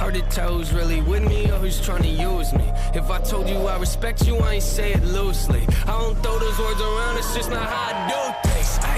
Hard to tell who's really with me or who's trying to use me. If I told you I respect you, I ain't say it loosely. I don't throw those words around, it's just not how I do things. Ay,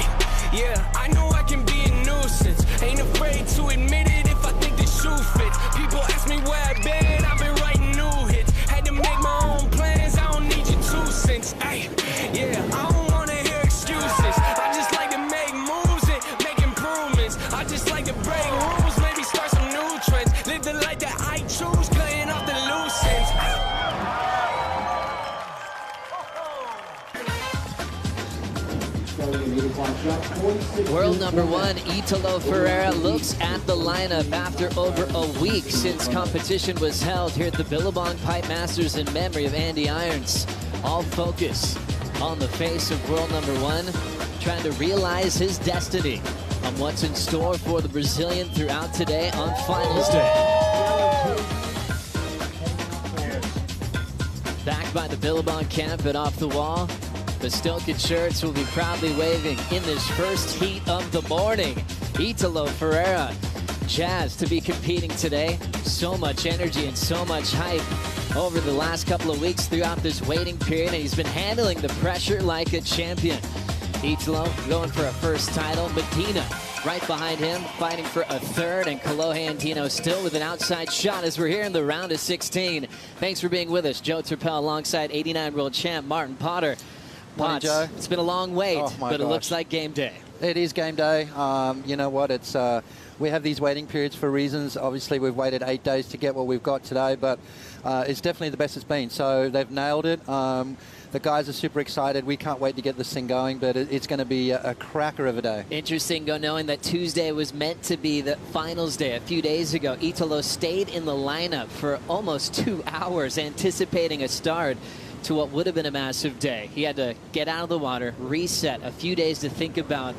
yeah, I know I can be a nuisance. Ain't afraid to admit it if I think the shoe fits. People ask me where I've been writing new hits. Had to make my own plans, I don't need your 2 cents. Ay, yeah, I don't wanna hear excuses. I just like to make moves and make improvements. I just like to break rules, maybe start some new trends. Live the life that I choose, cutting off the loose ends. World number 1, Italo Ferreira, looks at the lineup after over a week since competition was held here at the Billabong Pipe Masters in memory of Andy Irons. All focus on the face of world number 1, trying to realize his destiny on what's in store for the Brazilian throughout today on finals day. Backed by the Billabong camp and off the wall, the Stilken shirts will be proudly waving in this first heat of the morning. Italo Ferreira, jazzed to be competing today. So much energy and so much hype over the last couple of weeks throughout this waiting period, and he's been handling the pressure like a champion. Italo going for a first title. Medina right behind him, fighting for a third, and Kolohe Andino still with an outside shot as we're here in the round of 16. Thanks for being with us. Joe Turpel alongside 89 world champ Martin Potter. Morning, Joe. It's been a long wait, but it looks like game day. It is game day. You know what? It's we have these waiting periods for reasons. Obviously, we've waited 8 days to get what we've got today, but it's definitely the best it's been. So they've nailed it. The guys are super excited. We can't wait to get this thing going, but it's going to be a cracker of a day. Interesting, knowing that Tuesday was meant to be the finals day. A few days ago, Italo stayed in the lineup for almost 2 hours, anticipating a start to what would have been a massive day. He had to get out of the water, reset, a few days to think about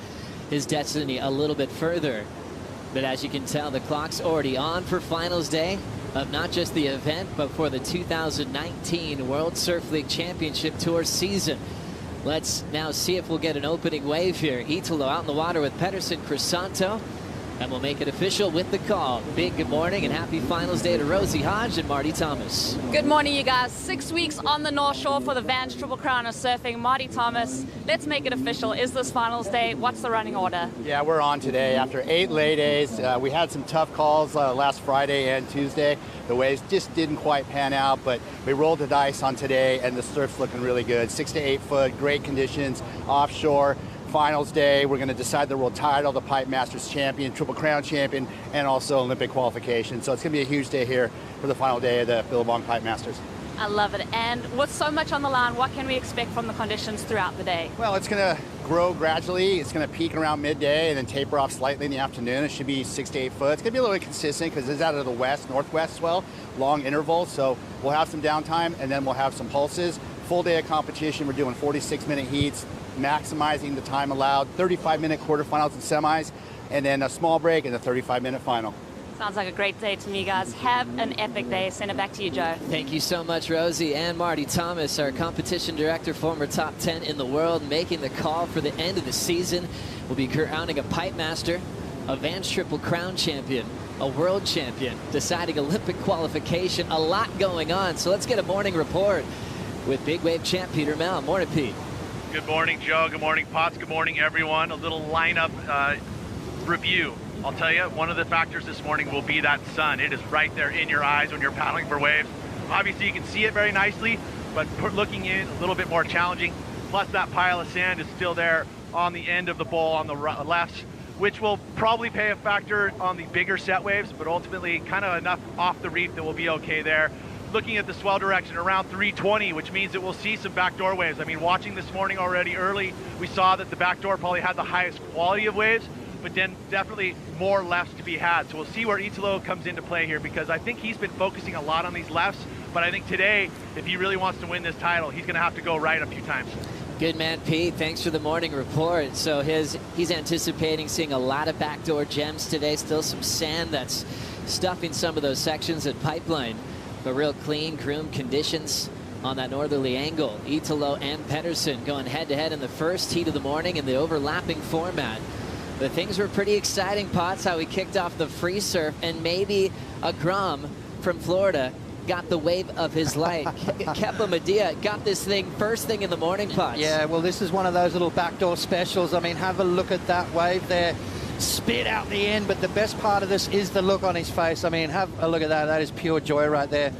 his destiny a little bit further. But as you can tell, the clock's already on for finals day of not just the event, but for the 2019 World Surf League Championship Tour season. Let's now see if we'll get an opening wave here. Italo out in the water with Pedersen Crisanto, and we'll make it official with the call. Big good morning and happy finals day to Rosie Hodge and Marty Thomas. Good morning, you guys. 6 weeks on the North Shore for the Vans Triple Crown of Surfing. Marty Thomas, let's make it official. Is this finals day? What's the running order? Yeah, we're on today after 8 lay days. We had some tough calls last Friday and Tuesday. The waves just didn't quite pan out, but we rolled the dice on today, and the surf's looking really good. 6 to 8 foot, great conditions, offshore. Finals day, we're going to decide the world title, the Pipe Masters champion, Triple Crown champion, and also Olympic qualification. So it's going to be a huge day here for the final day of the Billabong Pipe Masters. I love it. And with so much on the line, what can we expect from the conditions throughout the day? Well, it's going to grow gradually. It's going to peak around midday and then taper off slightly in the afternoon. It should be 6 to 8 foot. It's going to be a little bit consistent because it's out of the west, northwest swell, long intervals. So we'll have some downtime and then we'll have some pulses. Full day of competition. We're doing 46-minute heats, maximizing the time allowed, 35-minute quarterfinals and semis, and then a small break and a 35-minute final. Sounds like a great day to me, guys. Have an epic day. Send it back to you, Joe. Thank you so much, Rosie. And Marty Thomas, our competition director, former top 10 in the world, making the call for the end of the season. We'll be crowning a Pipe Master, a Vans Triple Crown champion, a world champion, deciding Olympic qualification, a lot going on. So let's get a morning report with big wave champ Peter Mel. Morning, Pete. Good morning, Joe. Good morning, Potts. Good morning, everyone. A little lineup review. I'll tell you, one of the factors this morning will be that sun. It is right there in your eyes when you're paddling for waves. Obviously, you can see it very nicely, but looking in, a little bit more challenging. Plus, that pile of sand is still there on the end of the bowl on the left, which will probably play a factor on the bigger set waves, but ultimately kind of enough off the reef that we'll be okay there. Looking at the swell direction around 320, which means that we'll see some backdoor waves. I mean, watching this morning already early, we saw that the backdoor probably had the highest quality of waves, but then definitely more lefts to be had. So we'll see where Italo comes into play here, because I think he's been focusing a lot on these lefts, but I think today, if he really wants to win this title, he's going to have to go right a few times. Good man, Pete. Thanks for the morning report. So he's anticipating seeing a lot of backdoor gems today. Still some sand that's stuffing some of those sections at Pipeline. But real clean, groomed conditions on that northerly angle. Italo and Pedersen going head-to-head in the first heat of the morning in the overlapping format But things were pretty exciting, Potts, how we kicked off the free surf, and maybe a Grom from Florida got the wave of his life. Kepa Medea got this thing first thing in the morning, Potts. Yeah, well, this is one of those little backdoor specials. I mean, have a look at that wave there. Spit out the end, but the best part of this is the look on his face. I mean, have a look at that. That is pure joy right there.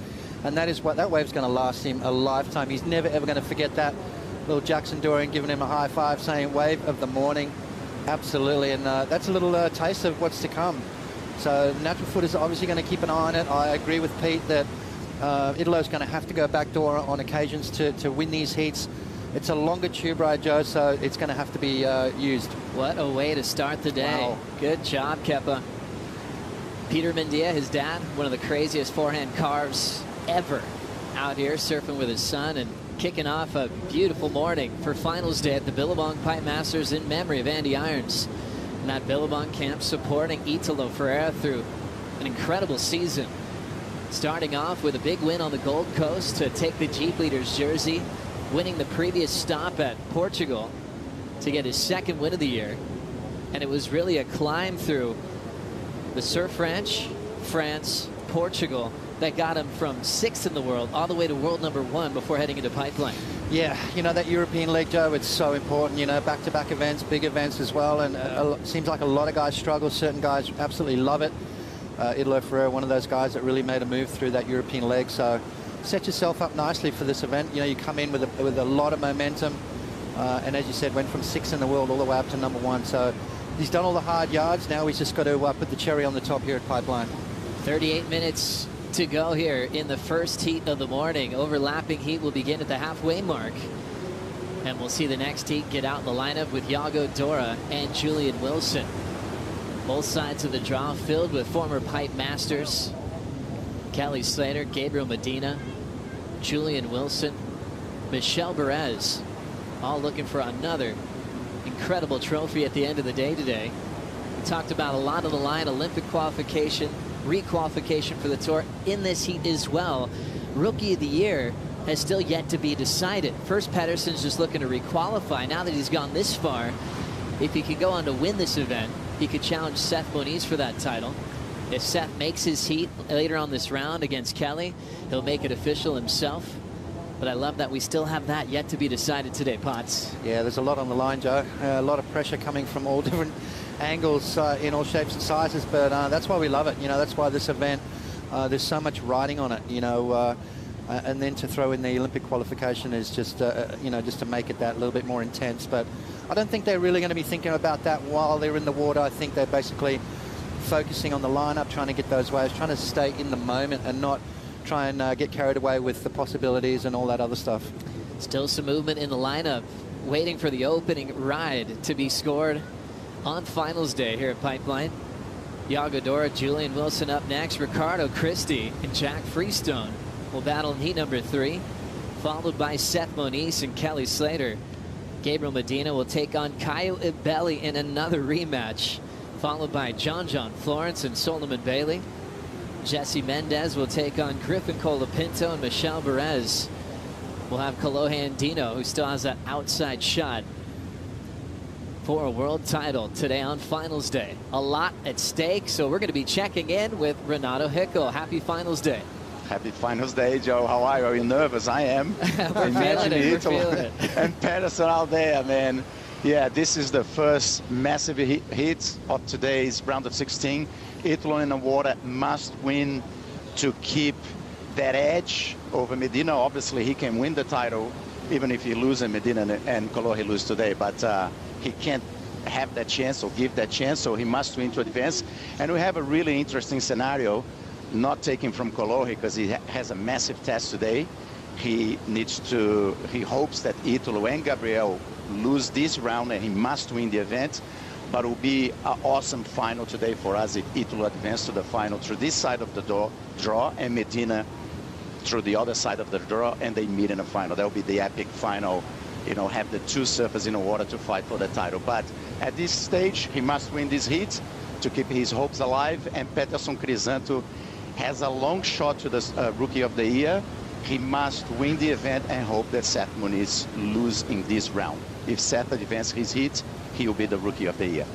And that is what that wave's going to last him a lifetime. He's never, ever going to forget that. Little Jackson Dorian giving him a high five, saying wave of the morning. Absolutely, and that's a little taste of what's to come. So Natural Foot is obviously going to keep an eye on it. I agree with Pete that Italo's going to have to go backdoor on occasions to win these heats. It's a longer tube ride, Joe, so it's going to have to be used. What a way to start the day. Wow. Good job, Kepa. Peter Medea, his dad, one of the craziest forehand carves ever out here surfing with his son and kicking off a beautiful morning for finals day at the Billabong Pipe Masters in memory of Andy Irons. And that Billabong camp supporting Italo Ferreira through an incredible season. Starting off with a big win on the Gold Coast to take the Jeep Leaders jersey, winning the previous stop at Portugal to get his second win of the year. And it was really a climb through the Surf Ranch, France, Portugal, that got him from 6th in the world all the way to world #1 before heading into Pipeline. Yeah, you know, that European leg, Joe, it's so important, you know, back-to-back events, big events as well, and it seems like a lot of guys struggle. Certain guys absolutely love it. Italo Ferreira, one of those guys that really made a move through that European leg, so set yourself up nicely for this event. You know, you come in with a lot of momentum, and as you said, went from 6th in the world all the way up to #1, so he's done all the hard yards. Now he's just got to put the cherry on the top here at Pipeline. 38 minutes to go here in the first heat of the morning. Overlapping heat will begin at the halfway mark. And we'll see the next heat get out in the lineup with Yago Dora and Julian Wilson. Both sides of the draw filled with former Pipe Masters. Kelly Slater, Gabriel Medina, Julian Wilson, Michel Perez, all looking for another incredible trophy at the end of the day today. We talked about a lot of the line, Olympic qualification, re-qualification for the tour in this heat as well. Rookie of the Year has still yet to be decided. First, Pedersen's just looking to re-qualify. Now that he's gone this far, if he could go on to win this event, he could challenge Seth Moniz for that title. If Seth makes his heat later on this round against Kelly, he'll make it official himself. But I love that we still have that yet to be decided today, Potts. Yeah, there's a lot on the line, Joe. A lot of pressure coming from all different angles in all shapes and sizes, but that's why we love it. You know, that's why this event, there's so much riding on it, you know, and then to throw in the Olympic qualification is just, you know, just to make it that little bit more intense. But I don't think they're really going to be thinking about that while they're in the water. I think they're basically focusing on the lineup, trying to get those waves, trying to stay in the moment and not try and get carried away with the possibilities and all that other stuff. Still some movement in the lineup, waiting for the opening ride to be scored on finals day here at Pipeline. Yago Dora, Julian Wilson up next. Ricardo Christie and Jack Freestone will battle in heat #3, followed by Seth Moniz and Kelly Slater. Gabriel Medina will take on Caio Ibelli in another rematch, followed by John Florence and Solomon Bailey. Jesse Mendez will take on Griffin Colapinto, and Michel Perez will have Kolohe Andino, who still has that outside shot for a world title today on finals day. A lot at stake, so we're going to be checking in with Renato Hickel. Happy finals day. Happy finals day, Joe. How are you? Are you nervous? I am. We're feeling it. We're feeling it. And Pedersen out there, man. Yeah, this is the first massive heat of today's round of 16. Italo in the water must win to keep that edge over Medina. Obviously, he can win the title even if he loses, and Medina and Kolohe lose today. But he can't have that chance or give that chance, so he must win to advance. And we have a really interesting scenario, not taking from Kolohe because he has a massive test today. He hopes that Italo and Gabriel lose this round, and he must win the event. But it will be an awesome final today for us if Italo advances to the final through this side of the draw and Medina through the other side of the draw, and they meet in the final. That will be the epic final, you know, have the two surfers in the water to fight for the title. But at this stage, he must win this heat to keep his hopes alive, and Peterson Crisanto has a long shot to the Rookie of the Year. He must win the event and hope that Seth Moniz lose in this round. If Seth advances his heat, he will be the Rookie of the Year.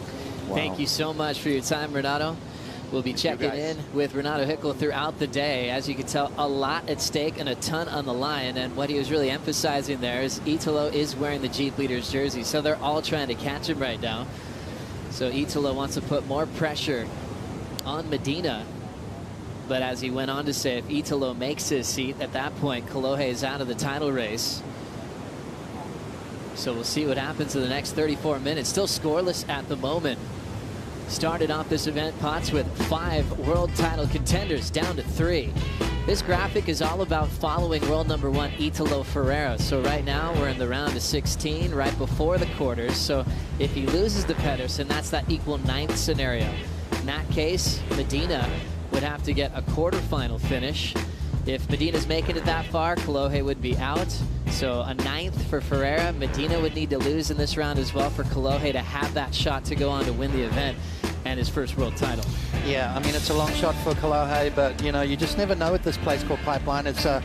Thank you so much for your time, Renato. We'll be checking in with Renato Hickl throughout the day. As you can tell, a lot at stake and a ton on the line. And what he was really emphasizing there is Italo is wearing the Jeep Leaders jersey, so they're all trying to catch him right now. So Italo wants to put more pressure on Medina. But as he went on to say, if Italo makes his seat, at that point, Kolohe is out of the title race. So we'll see what happens in the next 34 minutes. Still scoreless at the moment. Started off this event, Potts, with 5 world title contenders down to 3. This graphic is all about following world number 1 Italo Ferreira. So right now we're in the round of 16, right before the quarters. So if he loses to Pedersen, that's that equal 9th scenario. In that case, Medina would have to get a quarterfinal finish. If Medina's making it that far, Kolohe would be out. So a 9th for Ferreira. Medina would need to lose in this round as well for Kolohe to have that shot to go on to win the event and his first world title. Yeah, I mean, it's a long shot for Kolohe, but, you know, you just never know with this place called Pipeline. It's a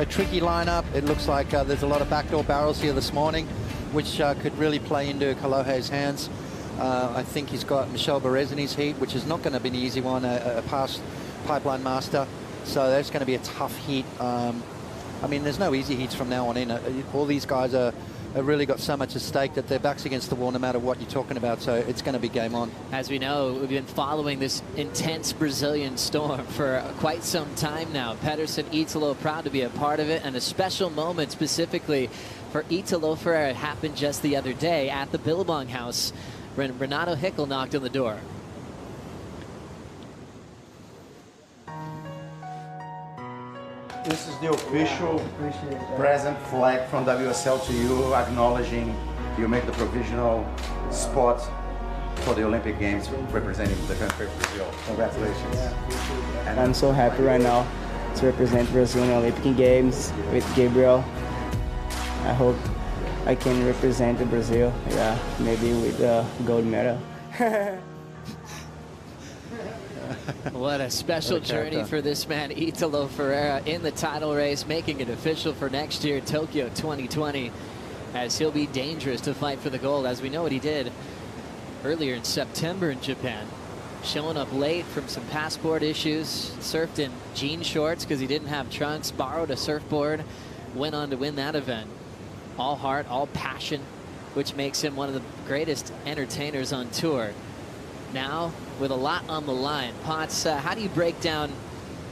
tricky lineup. It looks like there's a lot of backdoor barrels here this morning, which could really play into Kolohe's hands. I think he's got Michel Barres in his heat, which is not going to be an easy one, a past Pipeline master. So that's going to be a tough heat. I mean, there's no easy heats from now on in. All these guys have really got so much at stake that their back's against the wall no matter what you're talking about. So it's going to be game on. As we know, we've been following this intense Brazilian storm for quite some time now. Pedersen, Italo proud to be a part of it, and a special moment specifically for Italo Ferreira happened just the other day at the Billabong House when Renato Hickl knocked on the door. This is the official present flag from WSL to you, acknowledging you make the provisional spot for the Olympic Games representing the country of Brazil. Congratulations. And I'm so happy right now to represent Brazil in the Olympic Games with Gabriel. I hope I can represent Brazil, yeah, maybe with a gold medal. What a special journey for this man, Italo Ferreira, in the title race, making it official for next year, Tokyo 2020, as he'll be dangerous to fight for the gold, as we know what he did earlier in September in Japan. Showing up late from some passport issues, surfed in jean shorts because he didn't have trunks, borrowed a surfboard, went on to win that event. All heart, all passion, which makes him one of the greatest entertainers on tour. Now, with a lot on the line, Potts, how do you break down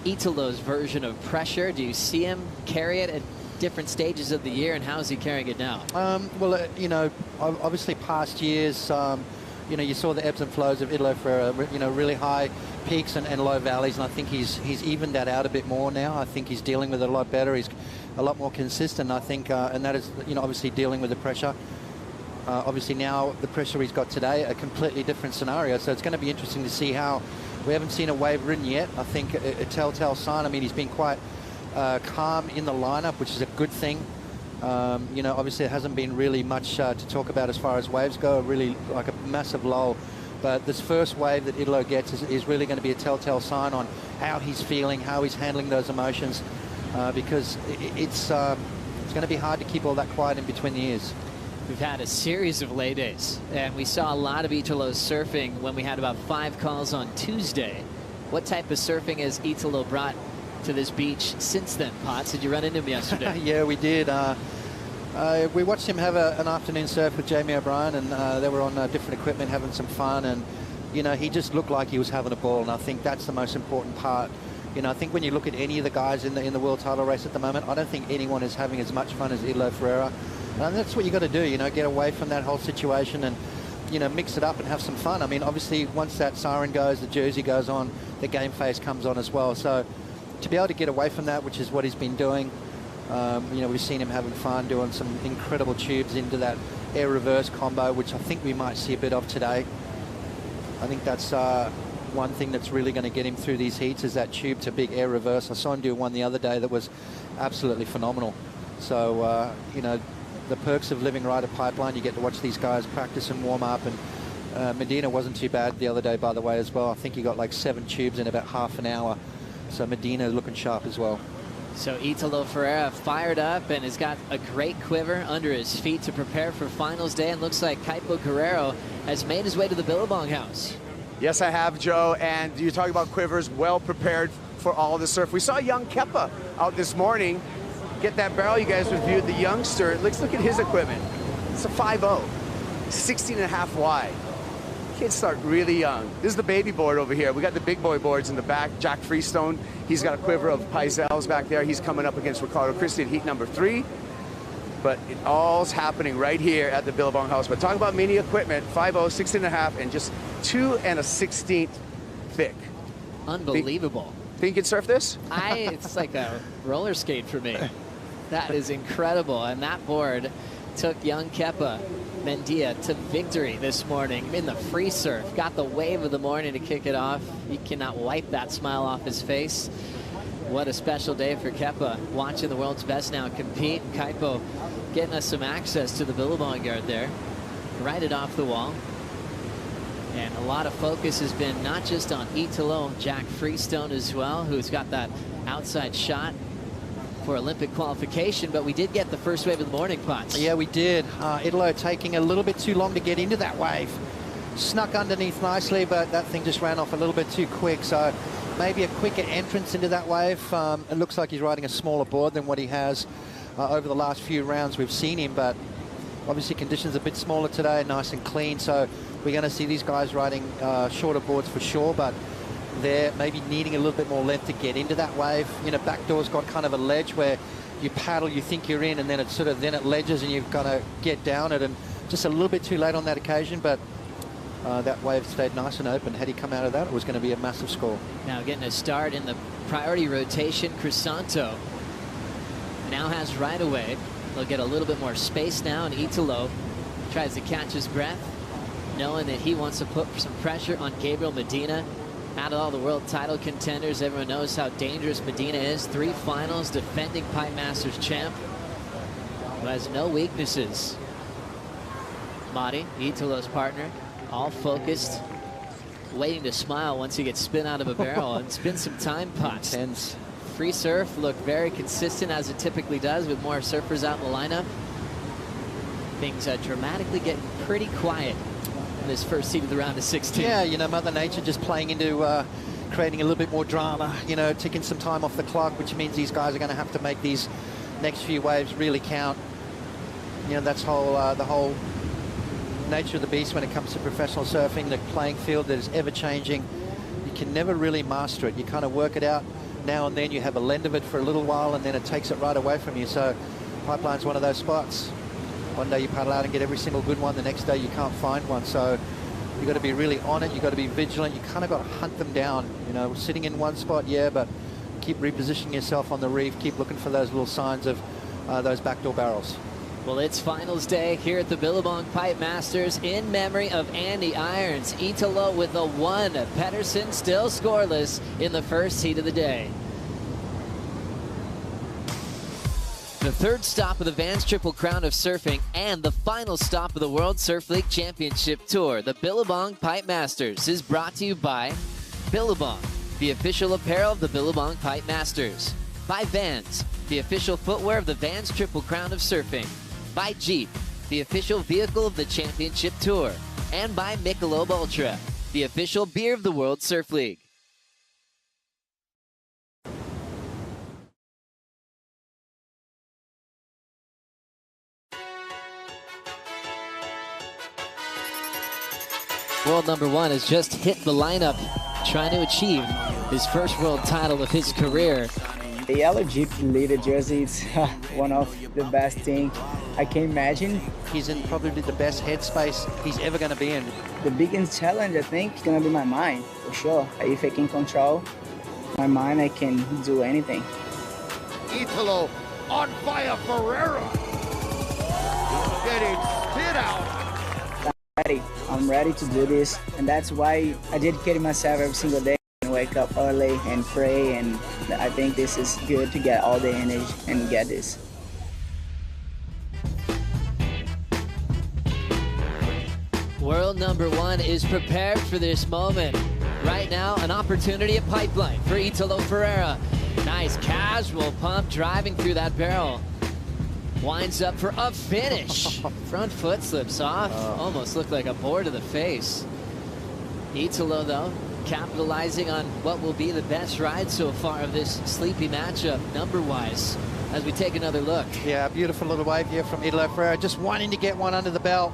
Italo's version of pressure? Do you see him carry it at different stages of the year, and how is he carrying it now? Well, you know, obviously past years, you know, you saw the ebbs and flows of Italo Ferreira, you know, really high peaks and low valleys, and I think he's evened that out a bit more now. I think he's dealing with it a lot better. He's a lot more consistent, I think, and that is, you know, obviously dealing with the pressure. Obviously now the pressure he's got today, a completely different scenario. So it's going to be interesting to see how, we haven't seen a wave ridden yet. I think a telltale sign. I mean, he's been quite calm in the lineup, which is a good thing. You know, obviously there hasn't been really much to talk about as far as waves go, really like a massive lull. But this first wave that Italo gets is really going to be a telltale sign on how he's feeling, how he's handling those emotions, because it's going to be hard to keep all that quiet in between the ears. We've had a series of lay days, and we saw a lot of Italo's surfing when we had about 5 calls on Tuesday. What type of surfing has Italo brought to this beach since then, Potts? Did you run into him yesterday? Yeah, we did. We watched him have an afternoon surf with Jamie O'Brien, and they were on different equipment having some fun, and, you know, he just looked like he was having a ball, and I think that's the most important part. You know, I think when you look at any of the guys in the world title race at the moment, I don't think anyone is having as much fun as Italo Ferreira. And that's what you got to do, you know, get away from that whole situation and, you know, mix it up and have some fun. I mean, obviously, once that siren goes, the jersey goes on, the game face comes on as well. So to be able to get away from that, which is what he's been doing, you know, we've seen him having fun, doing some incredible tubes into that air reverse combo, which I think we might see a bit of today. I think that's one thing that's really going to get him through these heats is that tube to big air reverse. I saw him do one the other day that was absolutely phenomenal. So, you know, the perks of living right at Pipeline, you get to watch these guys practice and warm up, and Medina wasn't too bad the other day, by the way, as well. I think he got like 7 tubes in about half an hour. So Medina looking sharp as well. So Italo Ferreira fired up and has got a great quiver under his feet to prepare for finals day, and looks like Kaipo Guerrero has made his way to the Billabong house. Yes, I have, Joe. And you talk about quivers, well prepared for all the surf. We saw young Kepa out this morning get that barrel. You guys reviewed the youngster. Let's look at his equipment. It's a 5.0, 16.5 wide. Kids start really young. This is the baby board over here. We got the big boy boards in the back. Jack Freestone, he's got a quiver of Pizels back there. He's coming up against Ricardo Christie in heat number 3. But it all's happening right here at the Billabong house. But talk about mini equipment, 5.0, 16.5, and just 2 1/16 thick. Unbelievable. Think you can surf this? It's like a roller skate for me. That is incredible. And that board took young Kepa Mendia to victory this morning in the free surf. Got the wave of the morning to kick it off. He cannot wipe that smile off his face. What a special day for Kepa. Watching the world's best now compete. Kaipo getting us some access to the Billabong yard there. Right it off the wall. And a lot of focus has been not just on Italo, Jack Freestone as well, who's got that outside shot for Olympic qualification, but we did get the first wave of the morning, Potts. Yeah, we did. Italo taking a little bit too long to get into that wave. Snuck underneath nicely, but that thing just ran off a little bit too quick, so maybe a quicker entrance into that wave. It looks like he's riding a smaller board than what he has over the last few rounds we've seen him, but obviously conditions a bit smaller today, nice and clean, so we're going to see these guys riding shorter boards for sure, but they're maybe needing a little bit more length to get into that wave. You know, backdoor's got kind of a ledge where you paddle, you think you're in, and then it's then it ledges and you've got to get down it, and just a little bit too late on that occasion, but that wave stayed nice and open. Had he come out of that, it was going to be a massive score. Now getting a start in the priority rotation, Crisanto now has right away. They'll get a little bit more space now, and Italo tries to catch his breath, knowing that he wants to put some pressure on Gabriel Medina. Out of all the world title contenders, everyone knows how dangerous Medina is. 3 finals, defending Pipe Masters champ, who has no weaknesses. Madi, Italo's partner, all focused, waiting to smile once he gets spin out of a barrel. And it's been some time, Potts. Tense. Free surf looked very consistent, as it typically does with more surfers out in the lineup. Things are dramatically getting pretty quiet in this first heat of the round of 16. Yeah, you know, Mother Nature just playing into creating a little bit more drama, you know, ticking some time off the clock, which means these guys are going to have to make these next few waves really count. You know, that's the whole nature of the beast when it comes to professional surfing. The playing field that is ever changing. You can never really master it. You kind of work it out now and then. You have a lend of it for a little while, and then it takes it right away from you. So Pipeline's one of those spots. One day you paddle out and get every single good one. The next day you can't find one. So you've got to be really on it. You've got to be vigilant. You kind of got to hunt them down. You know, sitting in one spot, yeah, but keep repositioning yourself on the reef. Keep looking for those little signs of those backdoor barrels. Well, it's finals day here at the Billabong Pipe Masters in memory of Andy Irons. Italo with a 1. Pedersen still scoreless in the first heat of the day. The third stop of the Vans Triple Crown of Surfing and the final stop of the World Surf League Championship Tour, the Billabong Pipe Masters, is brought to you by Billabong, the official apparel of the Billabong Pipe Masters. By Vans, the official footwear of the Vans Triple Crown of Surfing. By Jeep, the official vehicle of the Championship Tour. And by Michelob Ultra, the official beer of the World Surf League. World number 1 has just hit the lineup, trying to achieve his first world title of his career. The yellow Jeep leader jersey is one of the best things I can imagine. He's in probably the best headspace he's ever going to be in. The biggest challenge, I think, is going to be my mind, for sure. If I can control my mind, I can do anything. Italo on fire, Ferreira. Getting spit out. I'm ready to do this, and that's why I dedicate myself every single day and wake up early and pray, and I think this is good to get all the energy and get this. World number 1 is prepared for this moment. Right now, an opportunity at Pipeline for Italo Ferreira. Nice casual pump driving through that barrel. Winds up for a finish. Front foot slips off. Almost looked like a board to the face. Italo, though, capitalizing on what will be the best ride so far of this sleepy matchup, number-wise, as we take another look. Yeah, beautiful little wave here from Italo Ferreira, just wanting to get one under the belt.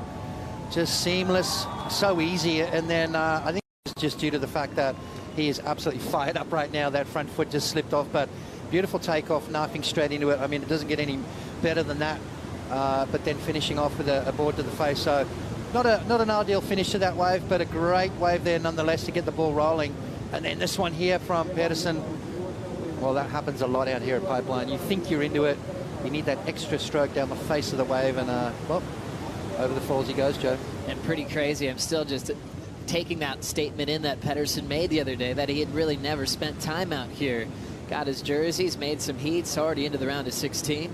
Just seamless, so easy. And then I think it's just due to the fact that he is absolutely fired up right now. That front foot just slipped off, but beautiful takeoff, knifing straight into it. I mean, it doesn't get any better than that, but then finishing off with a board to the face. So not an ideal finish to that wave, but a great wave there nonetheless to get the ball rolling. And then this one here from Pedersen. Well, that happens a lot out here at Pipeline. You think you're into it, you need that extra stroke down the face of the wave, and well, over the falls he goes, Joe. And pretty crazy. I'm still just taking that statement in that Pedersen made the other day, that he had really never spent time out here. Got his jerseys, made some heats, already into the round of 16.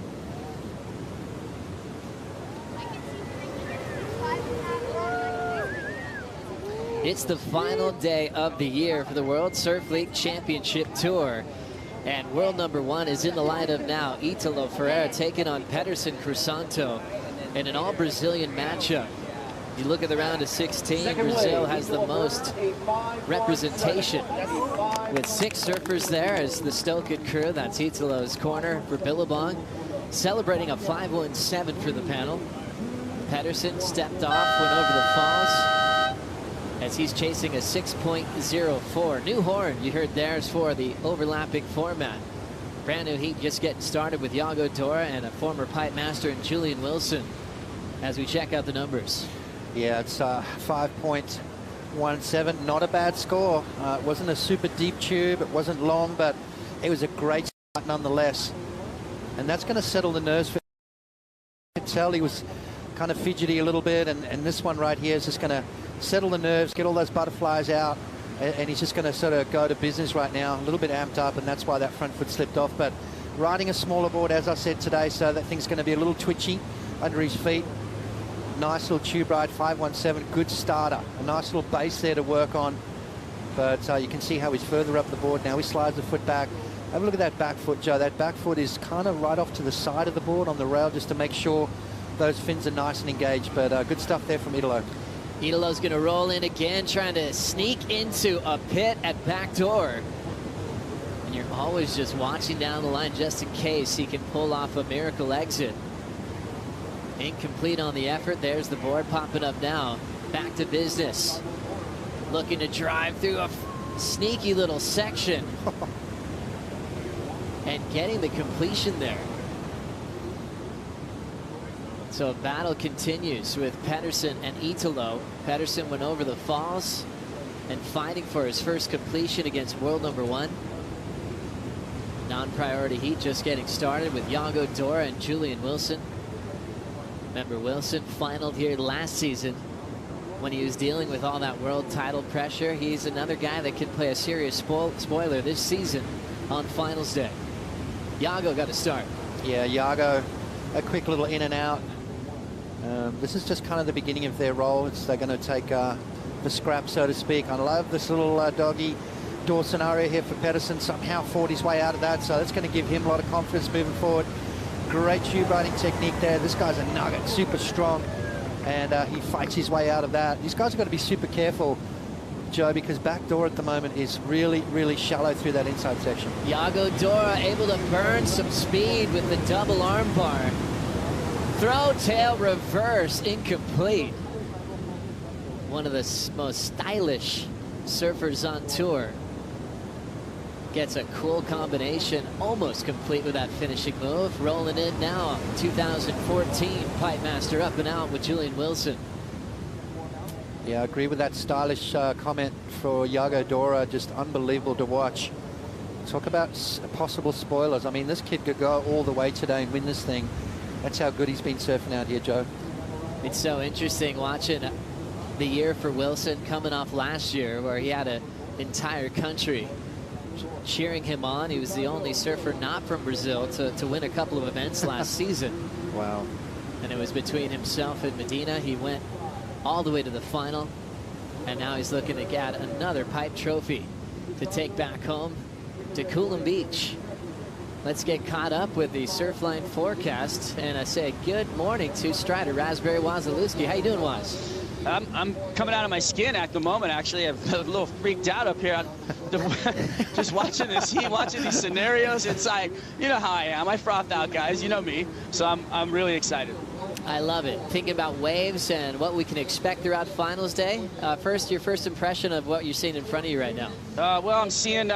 It's the final day of the year for the World Surf League Championship Tour. And world number 1 is in the lineup now. Italo Ferreira taking on Pedersen Crisanto in an all-Brazilian matchup. You look at the round of 16, Brazil has the most representation with 6 surfers there as the Stoken crew. That's Italo's corner for Billabong, celebrating a 5-1-7 for the panel. Pedersen stepped off, went over the falls as he's chasing a 6.04. New horn you heard there is for the overlapping format. Brand new heat just getting started with Iago Dora and a former pipe master in Julian Wilson as we check out the numbers. Yeah, it's 5.17, not a bad score. It wasn't a super deep tube, it wasn't long, but it was a great start nonetheless. And that's going to settle the nerves for him. You could tell he was kind of fidgety a little bit, and this one right here is just going to settle the nerves, get all those butterflies out, and he's just going to sort of go to business right now, a little bit amped up, and that's why that front foot slipped off. But riding a smaller board, as I said today, so that thing's going to be a little twitchy under his feet. Nice little tube ride, 5.17, good starter. A nice little base there to work on. But you can see how he's further up the board now. He slides the foot back. Have a look at that back foot, Joe. That back foot is kind of right off to the side of the board on the rail just to make sure those fins are nice and engaged. But good stuff there from Italo. Italo's going to roll in again, trying to sneak into a pit at backdoor. And you're always just watching down the line just in case he can pull off a miracle exit. Incomplete on the effort. There's the board popping up now. Back to business. Looking to drive through a sneaky little section. And getting the completion there. So a battle continues with Pedersen and Italo. Pedersen went over the falls and fighting for his first completion against world number 1. Non-priority heat just getting started with Iago Dora and Julian Wilson. Remember, Wilson finaled here last season when he was dealing with all that world title pressure. He's another guy that can play a serious spoiler this season on finals day. Iago got to start. Yeah, Iago, a quick little in and out. This is just kind of the beginning of their role. They're going to take the scrap, so to speak. I love this little doggy door scenario here for Pedersen. Somehow fought his way out of that, so that's going to give him a lot of confidence moving forward. Great tube riding technique there. This guy's a nugget, super strong, and he fights his way out of that. These guys have got to be super careful, Joe, because backdoor at the moment is really, really shallow through that inside section. Iago Dora able to burn some speed with the double arm bar. Throw tail reverse, incomplete. One of the most stylish surfers on tour. Gets a cool combination, almost complete with that finishing move. Rolling in now, 2014 Pipe Master up and out with Julian Wilson. Yeah, I agree with that stylish comment for Iago Dora. Just unbelievable to watch. Talk about possible spoilers. I mean, this kid could go all the way today and win this thing. That's how good he's been surfing out here, Joe. It's so interesting watching the year for Wilson coming off last year where he had an entire country cheering him on. He was the only surfer not from Brazil to win a couple of events last season. Wow. And it was between himself and Medina. He went all the way to the final, and now he's looking to get another pipe trophy to take back home to Coolum Beach. Let's get caught up with the Surfline forecast, and I say good morning to Strider Raspberry Wasilewski. How you doing, Waz? I'm coming out of my skin at the moment, actually. I'm a little freaked out up here. Just watching this heat, watching these scenarios. It's like, you know how I am. I froth out, guys. You know me. So I'm really excited. I love it. Thinking about waves and what we can expect throughout finals day. First, your first impression of what you're seeing in front of you right now. Well, I'm seeing,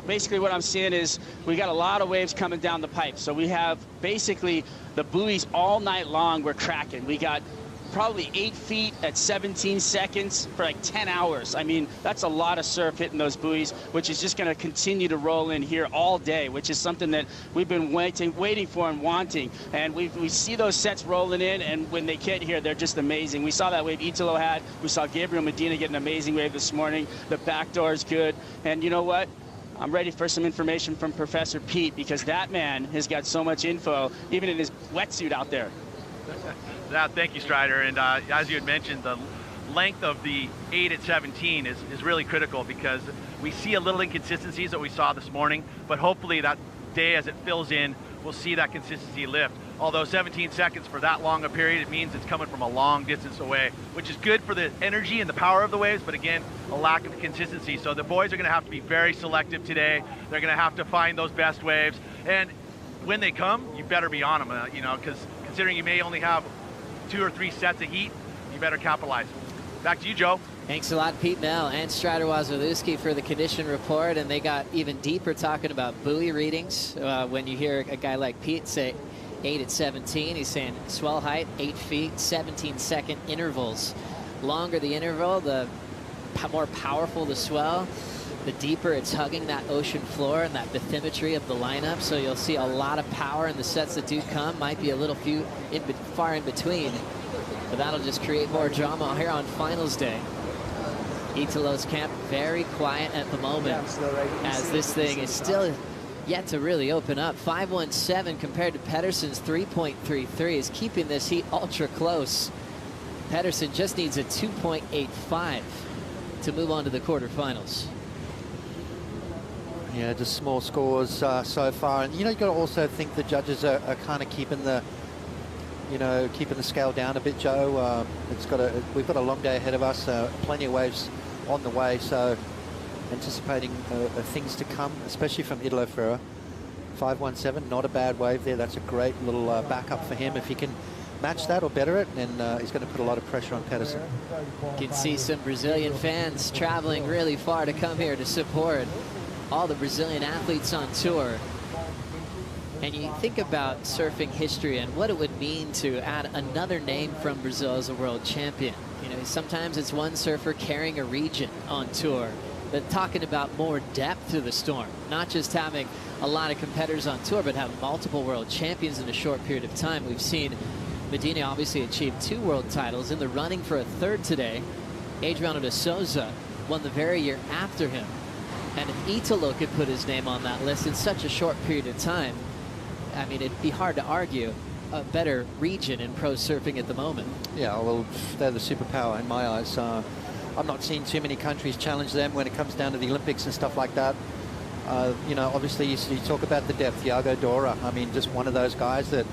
basically what I'm seeing is we got a lot of waves coming down the pipe. So we have basically the buoys all night long. We're cracking. We got probably 8 feet at 17 seconds for like 10 hours. I mean, that's a lot of surf hitting those buoys, which is just going to continue to roll in here all day, which is something that we've been waiting for and wanting. And we see those sets rolling in, and when they get here, they're just amazing. We saw that wave Italo had. We saw Gabriel Medina get an amazing wave this morning. The backdoor is good. And you know what? I'm ready for some information from Professor Pete, because that man has got so much info, even in his wetsuit out there. Thank you, Strider. And as you had mentioned, the length of the 8 at 17 is really critical, because we see a little inconsistencies that we saw this morning, but hopefully that day as it fills in, we'll see that consistency lift. Although 17 seconds for that long a period, it means it's coming from a long distance away, which is good for the energy and the power of the waves, but again, a lack of consistency. So the boys are going to have to be very selective today. They're going to have to find those best waves, and when they come, you better be on them, because considering you may only have 2 or 3 sets of heat, you better capitalize. Back to you, Joe. Thanks a lot, Pete Mel and Strider Wasilewski, for the condition report. And they got even deeper talking about buoy readings. When you hear a guy like Pete say 8 at 17, he's saying swell height 8 feet, 17-second intervals. Longer the interval, the more powerful the swell, the deeper it's hugging that ocean floor and that bathymetry of the lineup. So you'll see a lot of power in the sets that do come. Might be a little few far in between, but that'll just create more drama here on finals day. Italo's camp very quiet at the moment, as this thing is still yet to really open up. 5.17 compared to Pedersen's 3.33 is keeping this heat ultra close. Pedersen just needs a 2.85 to move on to the quarterfinals. Yeah, just small scores so far, and you've got to also think the judges are kind of keeping the, keeping the scale down a bit, Joe. We've got a long day ahead of us, plenty of waves on the way, so anticipating things to come, especially from Italo Ferreira. 5.17, not a bad wave there. That's a great little backup for him. If he can match that or better it, and he's going to put a lot of pressure on Pedersen. You can see some Brazilian fans traveling really far to come here to support all the Brazilian athletes on tour. And you think about surfing history and what it would mean to add another name from Brazil as a world champion. Sometimes it's one surfer carrying a region on tour, but talking about more depth to the Storm, not just having a lot of competitors on tour, but have multiple world champions in a short period of time. We've seen Medina obviously achieve 2 world titles, in the running for a 3rd today. Adriano de Souza won the very year after him. And if Italo could put his name on that list in such a short period of time, I mean, it'd be hard to argue a better region in pro surfing at the moment. Yeah, well, they're the superpower in my eyes. I'm not seeing too many countries challenge them when it comes down to the Olympics and stuff like that. Obviously you talk about the depth. Thiago Dora, I mean, just one of those guys that,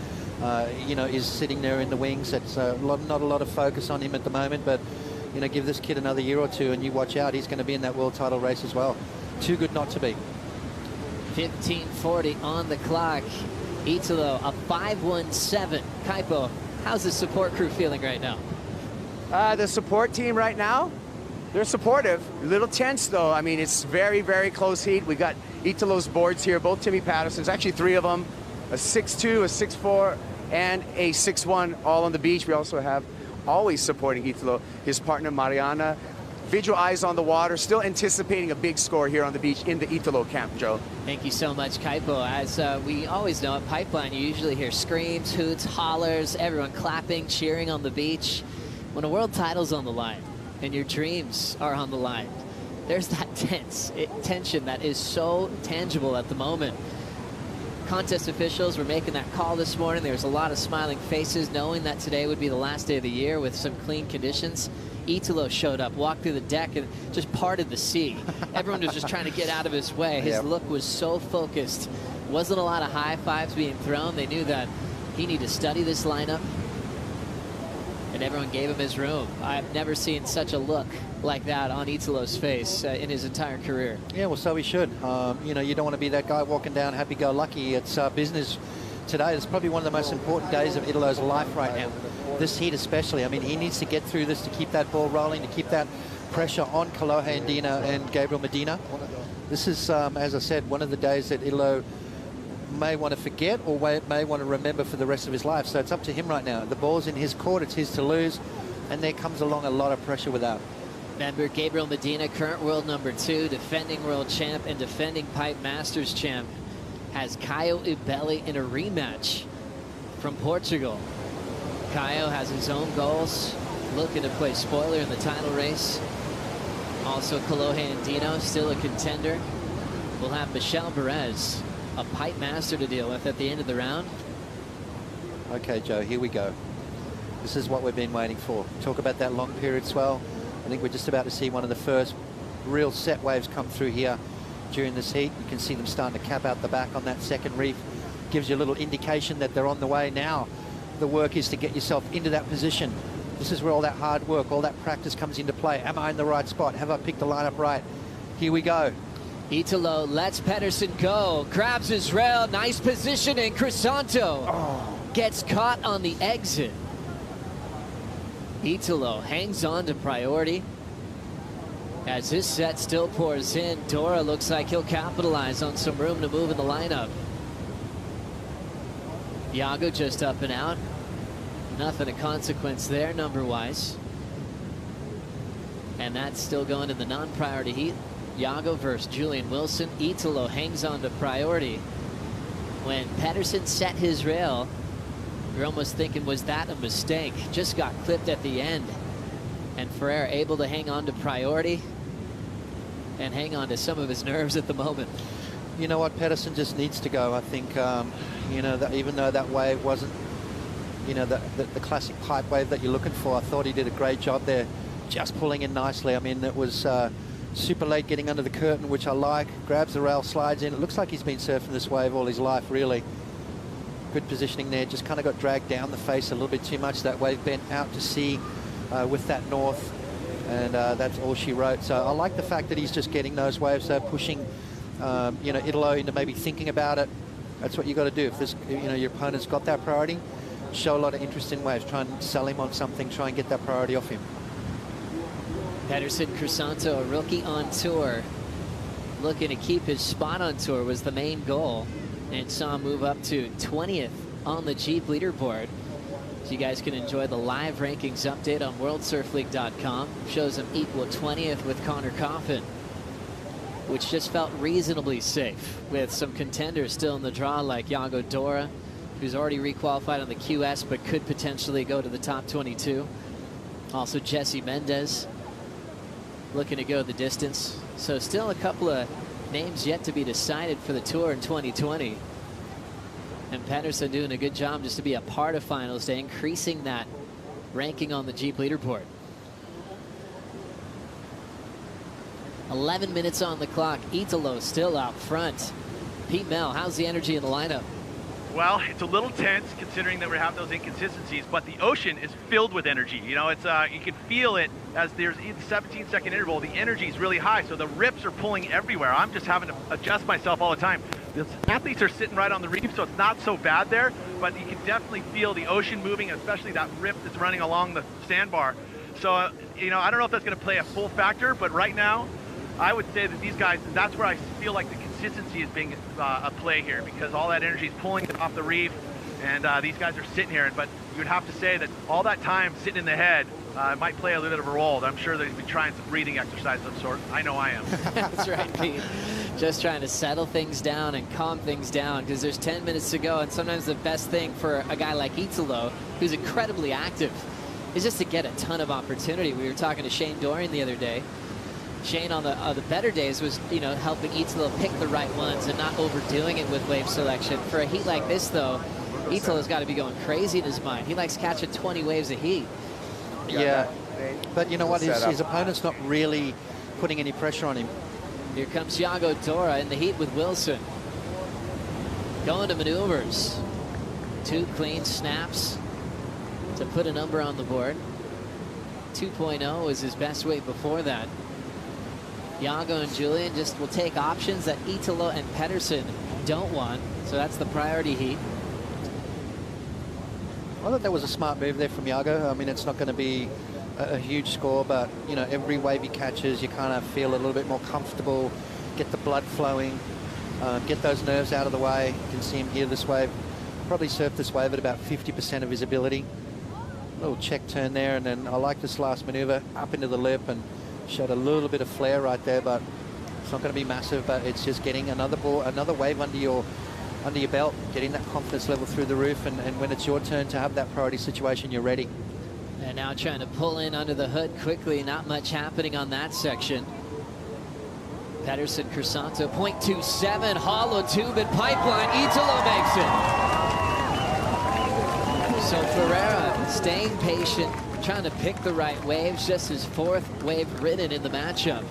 is sitting there in the wings. It's not a lot of focus on him at the moment, but, give this kid another year or two and you watch out. He's going to be in that world title race as well. Too good not to be. 15:40 on the clock. Italo, a 5.17. Kaipo, how's the support crew feeling right now? The support team right now, they're supportive. A little tense, though. I mean, it's very, very close heat. We got Italo's boards here, both Timmy Patterson's, actually 3 of them, a 6.2, a 6.4, and a 6.1, all on the beach. We also have, always supporting Italo, his partner Mariana. Visual eyes on the water, still anticipating a big score here on the beach in the Italo camp, Joe. Thank you so much, Kaipo. As we always know at Pipeline, you usually hear screams, hoots, hollers, everyone clapping, cheering on the beach. When a world title's on the line and your dreams are on the line, there's that tension that is so tangible at the moment. Contest officials were making that call this morning. There was a lot of smiling faces knowing that today would be the last day of the year with some clean conditions. Italo showed up, walked through the deck, and just parted the sea. Everyone was just trying to get out of his way. His look was so focused Wasn't a lot of high fives being thrown. They knew that he needed to study this lineup, and everyone gave him his room. I've never seen such a look like that on Italo's face in his entire career. Yeah, well, so he should. You know, you don't want to be that guy walking down happy-go-lucky. It's business today. It's probably one of the most important days of Italo's life right now. This heat especially. I mean, he needs to get through this to keep that ball rolling, to keep that pressure on Kolohe Andino and Gabriel Medina. This is, as I said, one of the days that Italo may want to forget or may want to remember for the rest of his life. So it's up to him right now. The ball's in his court. It's his to lose. And there comes along a lot of pressure with that. Remember, Gabriel Medina, current world #2, defending world champ and defending Pipe Masters champ, has Caio Ibelli in a rematch from Portugal. Caio has his own goals, looking to play spoiler in the title race. Also, Kolohe Andino, still a contender. We'll have Michel Perez, a Pipe Master to deal with at the end of the round. Okay, Joe, here we go. This is what we've been waiting for. Talk about that long period swell. I think we're just about to see one of the first real set waves come through here during this heat. You can see them starting to cap out the back on that second reef. Gives you a little indication that they're on the way. Now the work is to get yourself into that position. This is where all that hard work, all that practice comes into play. Am I in the right spot? Have I picked the lineup right? Here we go. Italo lets Pedersen go, grabs his rail, nice positioning. Crisanto gets caught on the exit. Italo hangs on to priority. As this set still pours in, Dora looks like he'll capitalize on some room to move in the lineup. Iago just up and out. Nothing of consequence there number-wise. And that's still going in the non-priority heat. Iago versus Julian Wilson. Italo hangs on to priority. When Pedersen set his rail, you're almost thinking, was that a mistake? Just got clipped at the end. And Ferrer able to hang on to priority and hang on to some of his nerves at the moment. You know what? Pedersen just needs to go. I think, you know, that even though that wave wasn't, you know, the classic pipe wave that you're looking for, I thought he did a great job there, just pulling in nicely. I mean, it was super late getting under the curtain, which I like. Grabs the rail, slides in. It looks like he's been surfing this wave all his life, really. Good positioning there. Just kind of got dragged down the face a little bit too much. That wave bent out to sea with that north, and that's all she wrote. So I like the fact that he's just getting those waves, pushing, you know, Italo into maybe thinking about it. That's what you got to do. If this, you know, your opponent's got that priority, show a lot of interest in waves. Try and sell him on something. Try and get that priority off him. Pedersen Crisanto, a rookie on tour, looking to keep his spot on tour was the main goal, and saw him move up to 20th on the Jeep leaderboard. So you guys can enjoy the live rankings update on WorldSurfLeague.com. Shows him equal 20th with Connor Coffin, which just felt reasonably safe with some contenders still in the draw like Iago Dora, who's already requalified on the QS but could potentially go to the top 22. Also Jesse Mendez looking to go the distance. So still a couple of names yet to be decided for the tour in 2020. And Pedersen doing a good job just to be a part of finals day, increasing that ranking on the Jeep leaderboard. 11 minutes on the clock. Italo still out front. Pete Mel, how's the energy in the lineup? Well, it's a little tense considering that we have those inconsistencies, but the ocean is filled with energy. You know, it's you can feel it as there's a 17-second interval. The energy is really high, so the rips are pulling everywhere. I'm just having to adjust myself all the time. The athletes are sitting right on the reef, so it's not so bad there, but you can definitely feel the ocean moving, especially that rip that's running along the sandbar. So, you know, I don't know if that's going to play a full factor, but right now, I would say that these guys, that's where I feel like the consistency is being a play here, because all that energy is pulling it off the reef, and these guys are sitting here. But you would have to say that all that time sitting in the head might play a little bit of a role. I'm sure they'd be trying some breathing exercise of some sort. I know I am. That's right, Pete. Just trying to settle things down and calm things down, because there's 10 minutes to go, and sometimes the best thing for a guy like Italo, who's incredibly active, is just to get a ton of opportunity. We were talking to Shane Dorian the other day. Shane on the better days was, you know, helping Italo pick the right ones and not overdoing it with wave selection. For a heat like this, though, Italo's got to be going crazy in his mind. He likes catching 20 waves a heat. Yeah, but you know what? His opponent's not really putting any pressure on him. Here comes Iago Dora in the heat with Wilson. Going to maneuvers. 2 clean snaps to put a number on the board. 2.0 was his best weight before that. Iago and Julian just will take options that Italo and Pedersen don't want. So that's the priority heat. I thought that was a smart move there from Iago. I mean, it's not going to be a huge score, but, you know, every wave he catches, you kind of feel a little bit more comfortable, get the blood flowing, get those nerves out of the way. You can see him here this wave. Probably surfed this wave at about 50% of his ability. Little check turn there, and then I like this last maneuver up into the lip and showed a little bit of flare right there, but it's not going to be massive, but it's just getting another ball, another wave under your belt, getting that confidence level through the roof, and when it's your turn to have that priority situation, you're ready. And now trying to pull in under the hood quickly. Not much happening on that section. Pedersen, Crisanto, 0.27, hollow tube and pipeline. Italo makes it. So Ferreira staying patient, trying to pick the right waves. Just his 4th wave ridden in the matchup.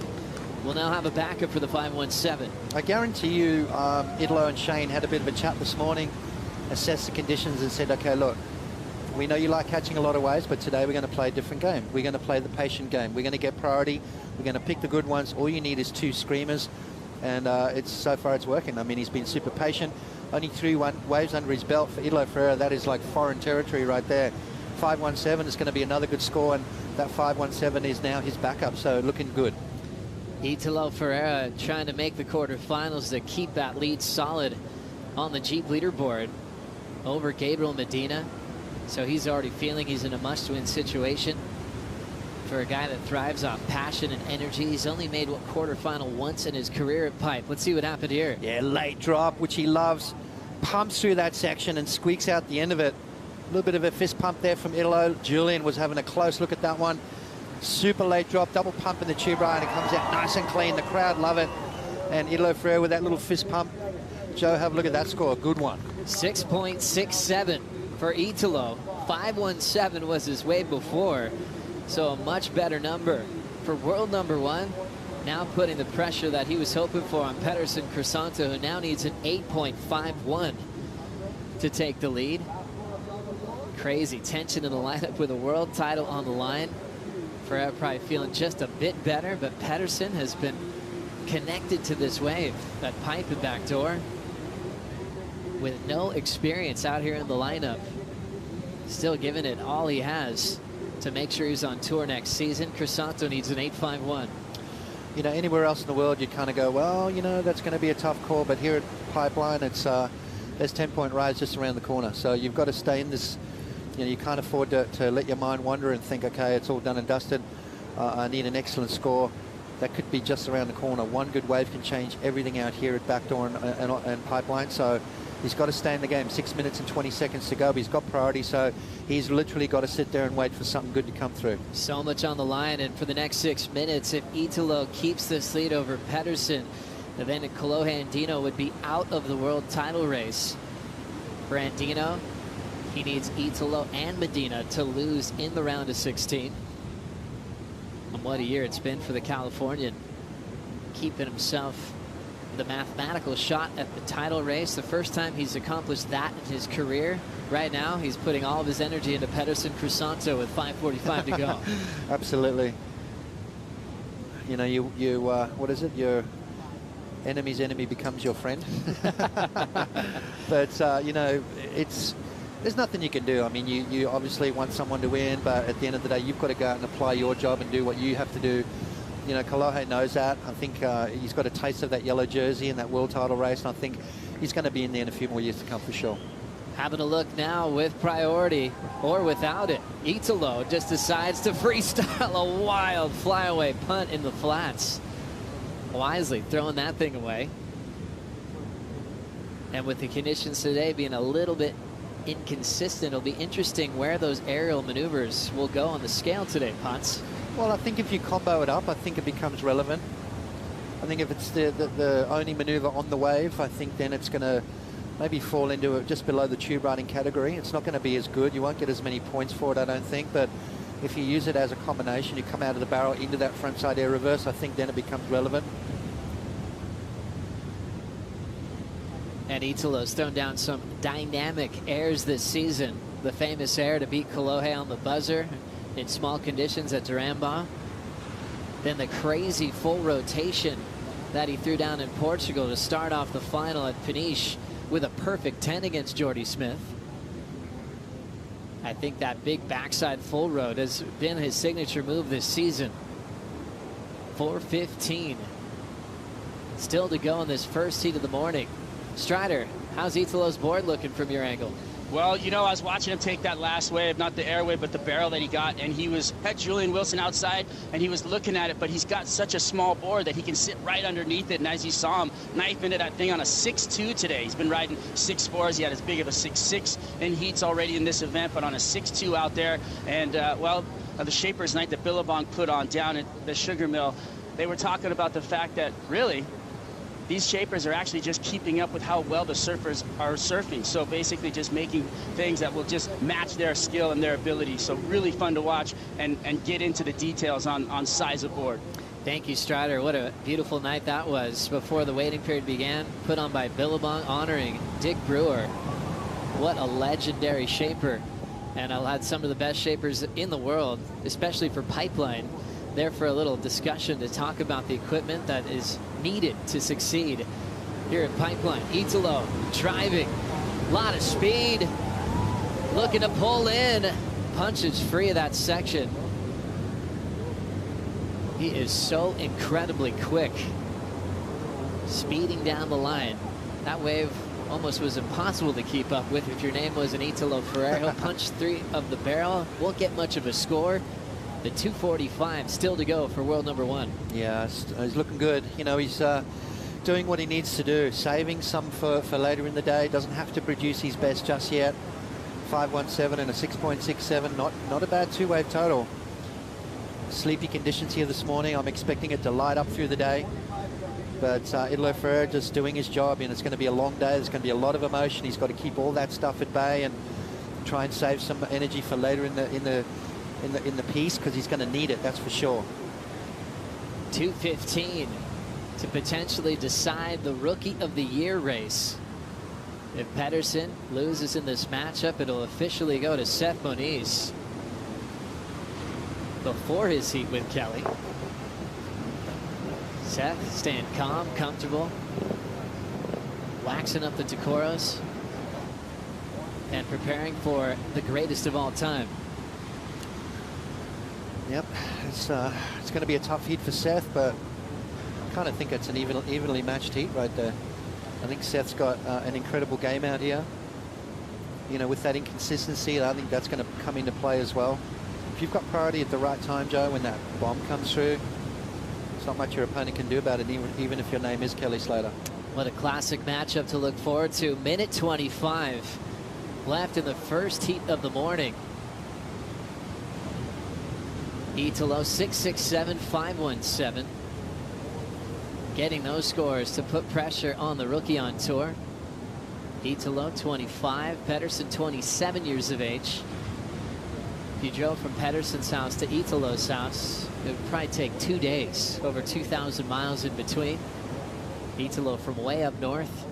We'll now have a backup for the 517. I guarantee you, Italo and Shane had a bit of a chat this morning, assessed the conditions and said, okay, look, we know you like catching a lot of waves, but today we're going to play a different game. We're going to play the patient game. We're going to get priority. We're going to pick the good ones. All you need is 2 screamers, and so far it's working. I mean, he's been super patient. Only 3 waves under his belt for Italo Ferreira. That is like foreign territory right there. 517 is going to be another good score, and that 517 is now his backup, so looking good. Italo Ferreira trying to make the quarterfinals to keep that lead solid on the Jeep leaderboard over Gabriel Medina. So he's already feeling he's in a must-win situation. For a guy that thrives on passion and energy, he's only made what quarterfinal once in his career at Pipe. Let's see what happened here. Yeah, late drop, which he loves. Pumps through that section and squeaks out the end of it. A little bit of a fist pump there from Italo. Julian was having a close look at that one. Super late drop, double pump in the tube ride, and it comes out nice and clean. The crowd love it. And Italo Ferreira with that little fist pump. Joe, have a look at that score. Good one. 6.67 for Italo. 517 was his wave before. So a much better number for world number 1. Now putting the pressure that he was hoping for on Pedersen Crisanto, who now needs an 8.51 to take the lead. Crazy tension in the lineup with a world title on the line. Ferreira probably feeling just a bit better, but Pedersen has been connected to this wave, that pipe and backdoor, with no experience out here in the lineup. Still giving it all he has to make sure he's on tour next season. Crisanto needs an 8.51. You know, anywhere else in the world, you kind of go, well, you know, that's going to be a tough call. But here at Pipeline, it's there's 10-point rise just around the corner. So you've got to stay in this. You know, you can't afford to let your mind wander and think, okay, it's all done and dusted. I need an excellent score. That could be just around the corner. One good wave can change everything out here at Backdoor and Pipeline. So he's got to stay in the game. 6 minutes and 20 seconds to go, but he's got priority. So he's literally got to sit there and wait for something good to come through. So much on the line, and for the next 6 minutes, if Italo keeps this lead over Pedersen, then Kolohe Andino would be out of the world title race. For Andino, he needs Italo and Medina to lose in the round of 16. And what a year it's been for the Californian, keeping himself the mathematical shot at the title race. The first time he's accomplished that in his career. Right now, he's putting all of his energy into Pedersen Crisanto with 5:45 to go. Absolutely. You know, what is it? Your enemy's enemy becomes your friend. But, you know, there's nothing you can do. I mean, you obviously want someone to win, but at the end of the day, you've got to go out and apply your job and do what you have to do. You know, Kolohe knows that. I think he's got a taste of that yellow jersey in that world title race, and I think he's going to be in there in a few more years to come for sure. Having a look now with priority or without it. Italo just decides to freestyle a wild flyaway punt in the flats. Wisely throwing that thing away. And with the conditions today being a little bit inconsistent, it'll be interesting where those aerial maneuvers will go on the scale today, Potts. Well, I think if you combo it up, I think it becomes relevant. I think if it's the only maneuver on the wave, I think then it's going to maybe fall into just below the tube riding category. It's not going to be as good. You won't get as many points for it, I don't think. But if you use it as a combination, you come out of the barrel into that front side air reverse, I think then it becomes relevant. And Italo's thrown down some dynamic airs this season. The famous air to beat Kolohe on the buzzer in small conditions at Duramba. Then the crazy full rotation that he threw down in Portugal to start off the final at Peniche with a perfect 10 against Jordy Smith. I think that big backside full road has been his signature move this season. 4:15 still to go in this first heat of the morning. Strider, how's Italo's board looking from your angle? Well, you know, I was watching him take that last wave, not the air wave, but the barrel that he got, and he had Julian Wilson outside, and he was looking at it, but he's got such a small board that he can sit right underneath it, and as you saw him, knife into that thing on a 6.2 today. He's been riding 6.4s. He had as big of a 6.6 in heats already in this event, but on a 6.2 out there, and, the Shapers night that Billabong put on down at the Sugar Mill, they were talking about the fact that, really, these Shapers are actually just keeping up with how well the surfers are surfing. So basically just making things that will just match their skill and their ability. So really fun to watch and get into the details on size of board. Thank you, Strider. What a beautiful night that was before the waiting period began. Put on by Billabong, honoring Dick Brewer. What a legendary shaper. And I'll add some of the best shapers in the world, especially for Pipeline, there for a little discussion to talk about the equipment that is needed to succeed here at Pipeline. Italo driving, a lot of speed, looking to pull in, punches free of that section. He is so incredibly quick, speeding down the line. That wave almost was impossible to keep up with if your name was an Italo Ferreira. He'll punch 3 of the barrel, won't get much of a score. The 2:45 still to go for world number 1. Yeah, he's looking good. You know, he's doing what he needs to do, saving some for later in the day. Doesn't have to produce his best just yet. 5.17 and a 6.67. Not a bad 2-wave total. Sleepy conditions here this morning. I'm expecting it to light up through the day. But Italo Ferreira just doing his job, and it's going to be a long day. There's going to be a lot of emotion. He's got to keep all that stuff at bay and try and save some energy for later in the piece, because he's going to need it, that's for sure. 2:15 to potentially decide the Rookie of the Year race. If Pedersen loses in this matchup, it'll officially go to Seth Moniz before his heat with Kelly. Seth staying calm, comfortable, waxing up the Decoros, and preparing for the greatest of all time. Yep, it's going to be a tough heat for Seth, but I kind of think it's an evenly matched heat right there. I think Seth's got an incredible game out here. You know, with that inconsistency, I think that's going to come into play as well. If you've got priority at the right time, Joe, when that bomb comes through, there's not much your opponent can do about it, even if your name is Kelly Slater. What a classic matchup to look forward to. Minute 25 left in the first heat of the morning. Italo 6.67, 5.17. Getting those scores to put pressure on the rookie on tour. Italo 25, Pedersen 27 years of age. If you drove from Pedersen's house to Italo's house, it would probably take 2 days, over 2,000 miles in between. Italo from way up north.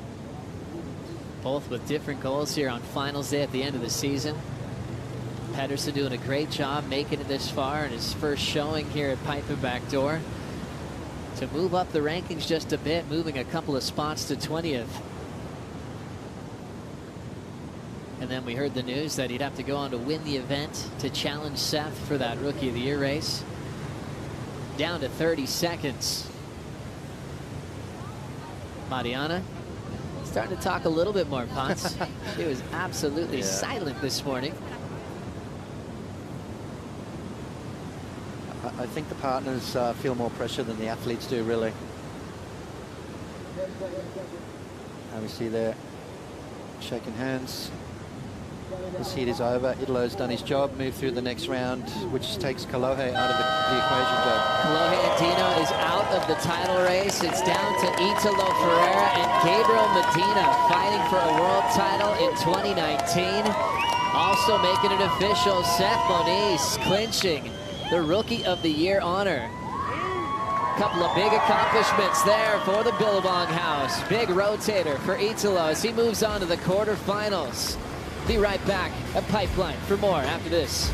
Both with different goals here on finals day at the end of the season. Pedersen doing a great job making it this far in his first showing here at Piper Backdoor. To move up the rankings just a bit, moving a couple of spots to 20th. And then we heard the news that he'd have to go on to win the event to challenge Seth for that Rookie of the Year race. Down to 30 seconds. Mariana starting to talk a little bit more, Potts. She was absolutely silent this morning. I think the partners feel more pressure than the athletes do, really. And we see there shaking hands. This heat is over. Italo's done his job, moved through the next round, which takes Kolohe out of the equation, Joe. Kolohe Andino is out of the title race. It's down to Italo Ferreira and Gabriel Medina fighting for a world title in 2019. Also making it official, Seth Moniz clinching the Rookie of the Year honor. Couple of big accomplishments there for the Billabong house. Big rotator for Italo as he moves on to the quarterfinals. Be right back at Pipeline for more after this.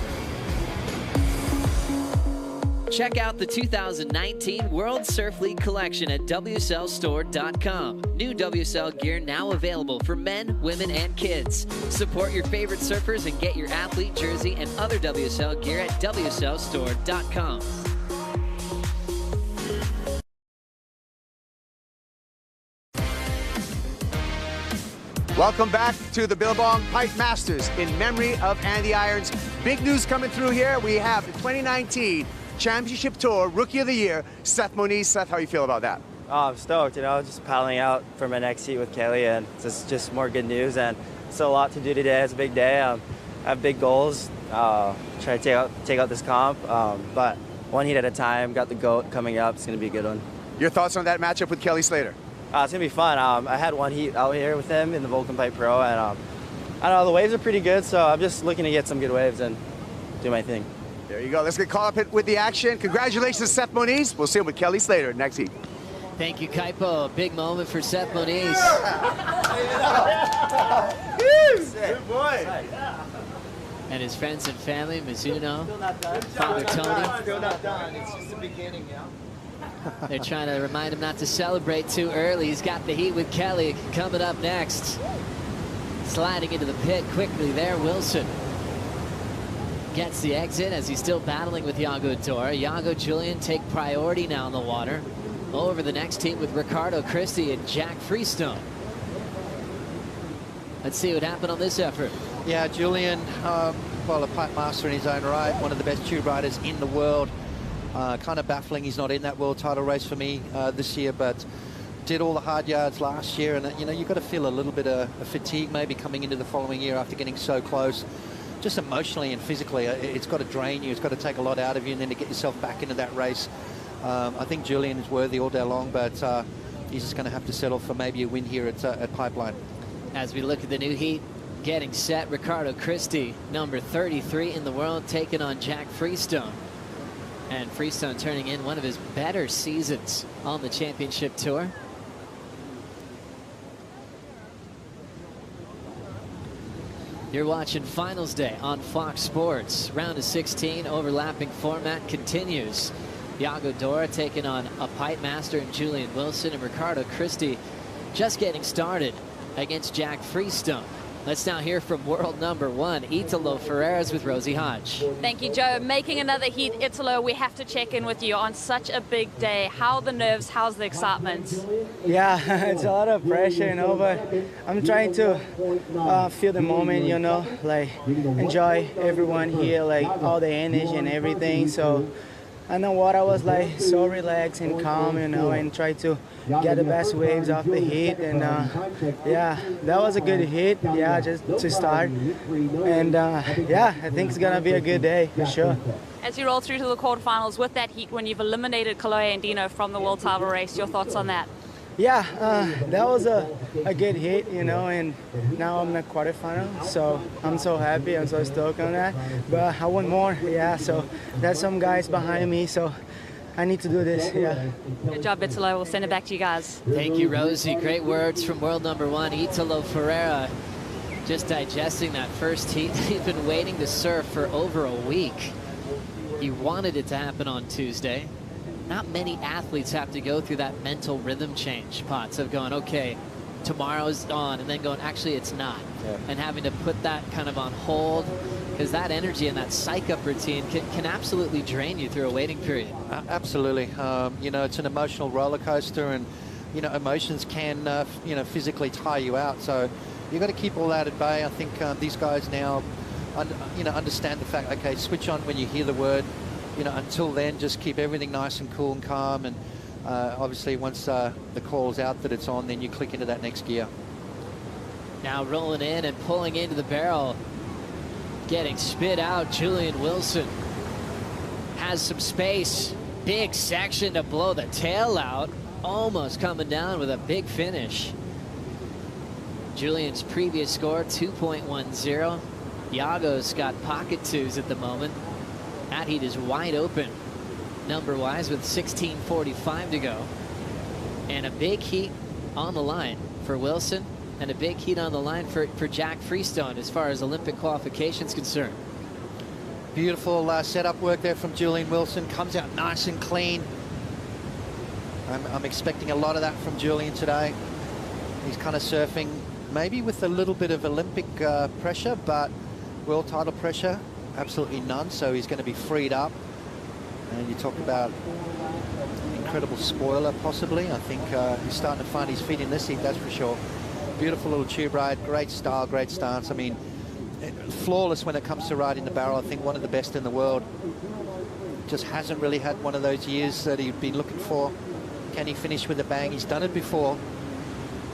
Check out the 2019 World Surf League collection at WSLStore.com. New WSL gear now available for men, women, and kids. Support your favorite surfers and get your athlete jersey and other WSL gear at WSLStore.com. Welcome back to the Billabong Pipe Masters in memory of Andy Irons. Big news coming through here. We have the 2019 Championship Tour Rookie of the Year, Seth Moniz. Seth, how you feel about that? Oh, I'm stoked, just paddling out for my next heat with Kelly, and it's just more good news, and still a lot to do today. It's a big day. I have big goals, try to take out this comp, but one heat at a time. Got the GOAT coming up. It's going to be a good one. Your thoughts on that matchup with Kelly Slater? It's going to be fun. I had one heat out here with him in the Vulcan Pipe Pro, and I don't know, the waves are pretty good, so I'm just looking to get some good waves and do my thing. There you go. Let's get caught up with the action. Congratulations, Seth Moniz. We'll see him with Kelly Slater next heat. Thank you, Kaipo. Big moment for Seth Moniz. Good boy. And his friends and family, Mizuno, Father Tony. Still not done. It's just the beginning, They're trying to remind him not to celebrate too early. He's got the heat with Kelly coming up next. Sliding into the pit quickly there, Wilson. Gets the exit as he's still battling with Iago Dora. Iago Julian take priority now in the water. Over the next heat with Ricardo Christie and Jack Freestone. Let's see what happened on this effort. Yeah, Julian, well, a pipe master in his own right, one of the best tube riders in the world. Kind of baffling he's not in that world title race for me this year, but did all the hard yards last year, and you've got to feel a little bit of fatigue maybe coming into the following year after getting so close. Just emotionally and physically, it's got to drain you. It's got to take a lot out of you, and then to get yourself back into that race. I think Julian is worthy all day long, but he's just going to have to settle for maybe a win here at Pipeline. As we look at the new heat, getting set, Ricardo Christie, number 33 in the world, taking on Jack Freestone. And Freestone turning in one of his better seasons on the championship tour. You're watching Finals Day on Fox Sports. Round of 16, overlapping format continues. Iago Dora taking on a pipe master in Julian Wilson, and Ricardo Christie just getting started against Jack Freestone. Let's now hear from world number 1, Italo Ferreras with Rosie Hodge. Thank you, Joe. Making another heat, Italo, we have to check in with you on such a big day. How are the nerves? How's the excitement? Yeah, it's a lot of pressure, but I'm trying to feel the moment, like enjoy everyone here, like all the energy and everything. So I know what I was like, so relaxed and calm, and try to get the best waves off the heat. And yeah, that was a good hit, just to start. And yeah, I think it's gonna be a good day for sure. As you roll through to the quarterfinals with that heat, when you've eliminated Kalohe and Dino from the world title race, your thoughts on that? Yeah, that was a good hit, and now I'm in the quarterfinal, so I'm so happy, I'm so stoked on that. But I want more, so there's some guys behind me, so I need to do this, Good job, Italo. We'll send it back to you guys. Thank you, Rosie. Great words from world number 1, Italo Ferreira. Just digesting that first heat. He's been waiting to surf for over a week. He wanted it to happen on Tuesday. Not many athletes have to go through that mental rhythm change, Potts, of going, okay, tomorrow's on, and then going, actually, it's not. Yeah. And having to put that kind of on hold, because that energy and that psych-up routine can absolutely drain you through a waiting period. Absolutely. It's an emotional roller coaster, and, emotions can, physically tire you out. So you've got to keep all that at bay. I think these guys now, understand the fact, okay, switch on when you hear the word. Until then, just keep everything nice and cool and calm. And obviously, once the call's out that it's on, then you click into that next gear. Now rolling in and pulling into the barrel. Getting spit out, Julian Wilson. Has some space. Big section to blow the tail out. Almost coming down with a big finish. Julian's previous score, 2.10. Iago's got pocket twos at the moment. That heat is wide open. number-wise with 16:45 to go. And a big heat on the line for Wilson, and a big heat on the line for Jack Freestone as far as Olympic qualification's concerned. Beautiful setup work there from Julian Wilson. Comes out nice and clean. I'm expecting a lot of that from Julian today. He's kind of surfing maybe with a little bit of Olympic pressure, but world title pressure, absolutely none. So he's going to be freed up. And you talk about incredible spoiler, possibly. I think he's starting to find his feet in this heat, that's for sure. Beautiful little tube ride, great style, great stance. I mean, flawless when it comes to riding the barrel. I think one of the best in the world. Just hasn't really had one of those years that he'd been looking for. Can he finish with a bang? He's done it before.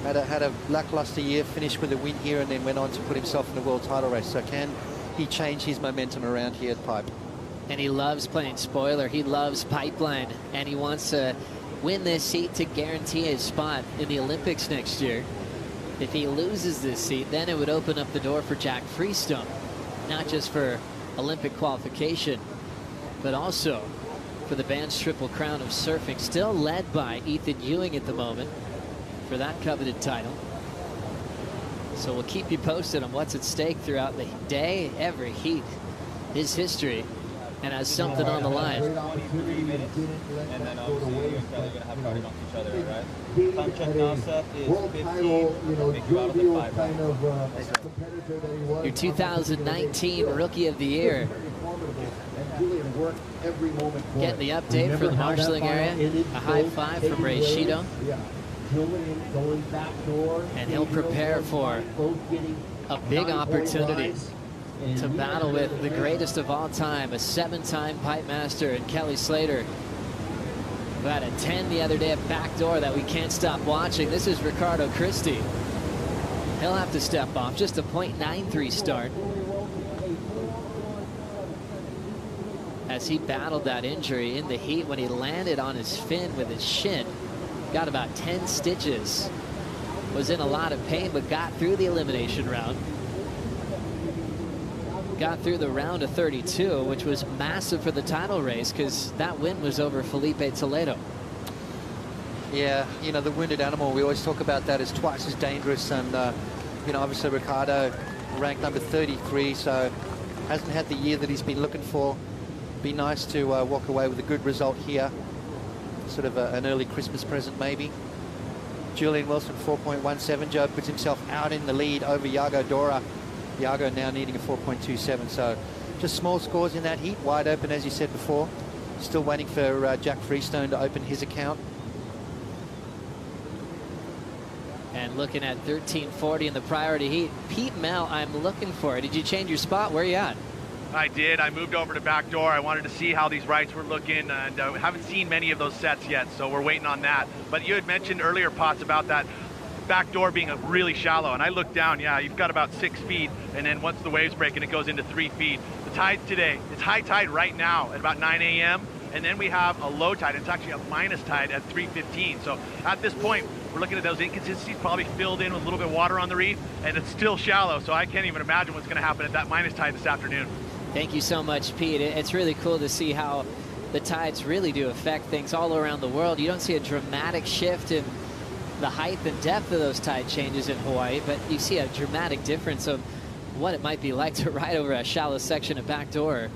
Had a lackluster year, finished with a win here, and then went on to put himself in a world title race. So can he change his momentum around here at Pipe? And he loves playing spoiler. He loves Pipeline, and he wants to win this heat to guarantee his spot in the Olympics next year. If he loses this heat, then it would open up the door for Jack Freestone, not just for Olympic qualification, but also for the Vans Triple Crown of Surfing, still led by Ethan Ewing at the moment for that coveted title. So we'll keep you posted on what's at stake throughout the day. Every heat is history and has something on the line. 23 minutes, and then obviously you're probably going to have starting off each other, right? Time check now, Seth, is 15. Make you out of the 5. Your 2019 Rookie of the Year. Getting the update for the marshalling area. A high five from Ray Shido. And he'll prepare for a big opportunity to battle with the greatest of all time, a 7-time pipe master in Kelly Slater, who had a 10 the other day at backdoor that we can't stop watching. This is Ricardo Christie. He'll have to step off. Just a .93 start as he battled that injury in the heat when he landed on his fin with his shin. Got about 10 stitches. Was in a lot of pain, but got through the elimination round. Got through the round of 32, which was massive for the title race because that win was over Felipe Toledo. Yeah, you know, the wounded animal, we always talk about that as twice as dangerous. And, you know, obviously Ricardo ranked number 33, so hasn't had the year that he's been looking for. Be nice to walk away with a good result here. Sort of an early Christmas present, maybe. Julian Wilson, 4.17. Joe puts himself out in the lead over Iago Dora. Iago now needing a 4.27. So just small scores in that heat. Wide open, as you said before. Still waiting for Jack Freestone to open his account. And looking at 13:40 in the priority heat. Pete Mel, I'm looking for. Did you change your spot? Where are you at? I did. I moved over to backdoor. I wanted to see how these rights were looking, and we haven't seen many of those sets yet, so we're waiting on that. But you had mentioned earlier, Potts, about that backdoor being really shallow, and I looked down. Yeah, you've got about 6 feet, and then once the waves break, and it goes into 3 feet. The tide today, it's high tide right now at about 9 a.m., and then we have a low tide. It's actually a minus tide at 3:15. So at this point, we're looking at those inconsistencies probably filled in with a little bit of water on the reef, and it's still shallow, so I can't even imagine what's going to happen at that minus tide this afternoon. Thank you so much, Pete. It's really cool to see how the tides really do affect things all around the world. You don't see a dramatic shift in the height and depth of those tide changes in Hawaii, but you see a dramatic difference of what it might be like to ride over a shallow section of backdoor.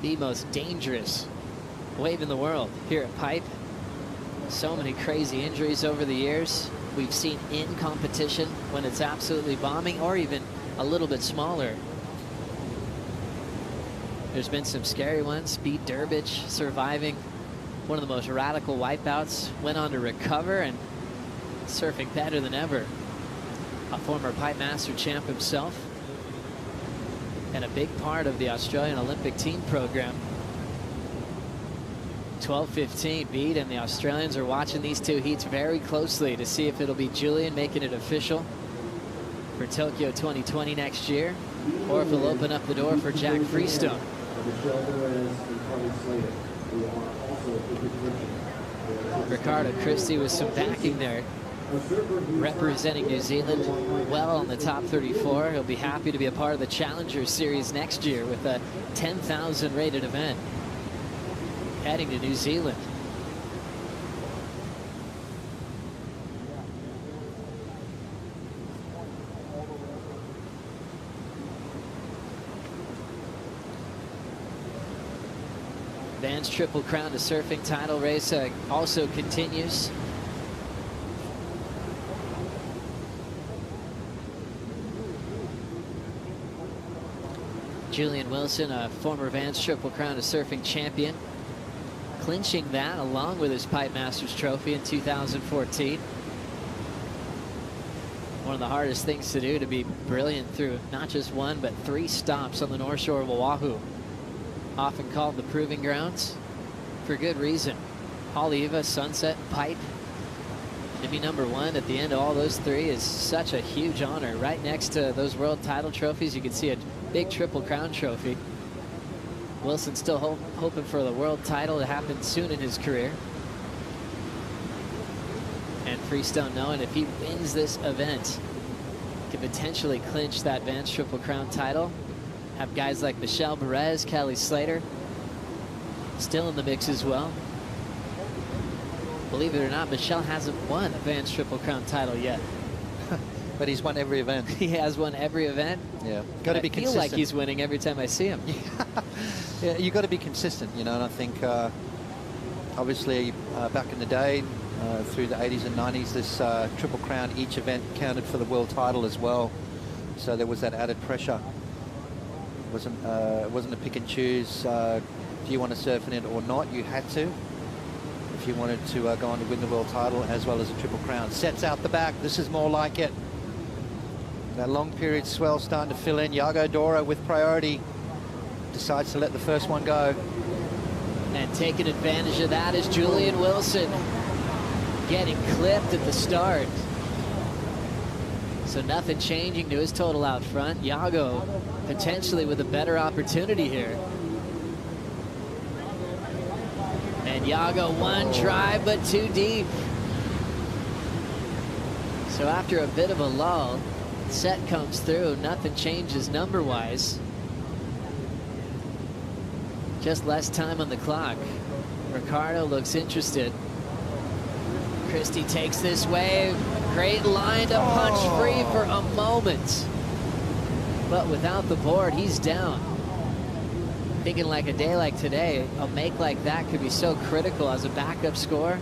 The most dangerous wave in the world here at Pipe. So many crazy injuries over the years. We've seen in competition when it's absolutely bombing, or even a little bit smaller. There's been some scary ones. Pete Durbich surviving one of the most radical wipeouts. Went on to recover and surfing better than ever. A former Pipe Master champ himself. And a big part of the Australian Olympic team program. 12:15 beat, and the Australians are watching these two heats very closely to see if it'll be Julian making it official for Tokyo 2020 next year, or if it'll open up the door for Jack Freestone. Ricardo Christie with some backing there, representing New Zealand well on the top 34. He'll be happy to be a part of the Challenger Series next year with a 10,000 rated event. heading to New Zealand. Vans Triple Crown to surfing title race also continues. Julian Wilson, a former Vans Triple Crown to surfing champion, clinching that along with his Pipe Masters trophy in 2014. One of the hardest things to do, to be brilliant through not just one but 3 stops on the North Shore of Oahu. Often called the proving grounds for good reason. Haleiwa, Sunset, Pipe. To be #1 at the end of all those 3 is such a huge honor. Right next to those world title trophies, you can see a big Triple Crown trophy. Wilson still hoping for the world title to happen soon in his career. And Freestone knowing if he wins this event, can potentially clinch that Vans Triple Crown title. Have guys like Michelle Perez, Kelly Slater still in the mix as well. Believe it or not, Michelle hasn't won a Vans Triple Crown title yet. But he's won every event. He has won every event. Yeah, got to be consistent. I feel like he's winning every time I see him. Yeah, you got to be consistent, you know. And I think, obviously, back in the day, through the 80s and 90s, this Triple Crown, each event counted for the world title as well. So there was that added pressure. It wasn't a pick and choose. Do you want to surf in it or not? You had to. If you wanted to go on to win the world title as well as a Triple Crown. Sets out the back. This is more like it. That long period swell starting to fill in. Yago Dora with priority decides to let the first one go. And taking advantage of that is Julian Wilson, getting clipped at the start. So nothing changing to his total out front. Yago potentially with a better opportunity here. And Yago, one try, but too deep. So after a bit of a lull, set comes through. Nothing changes number-wise. Just less time on the clock. Ricardo looks interested. Christie takes this wave. Great line to punch free for a moment. But without the board, he's down. Thinking like a day like today, a make like that could be so critical as a backup score,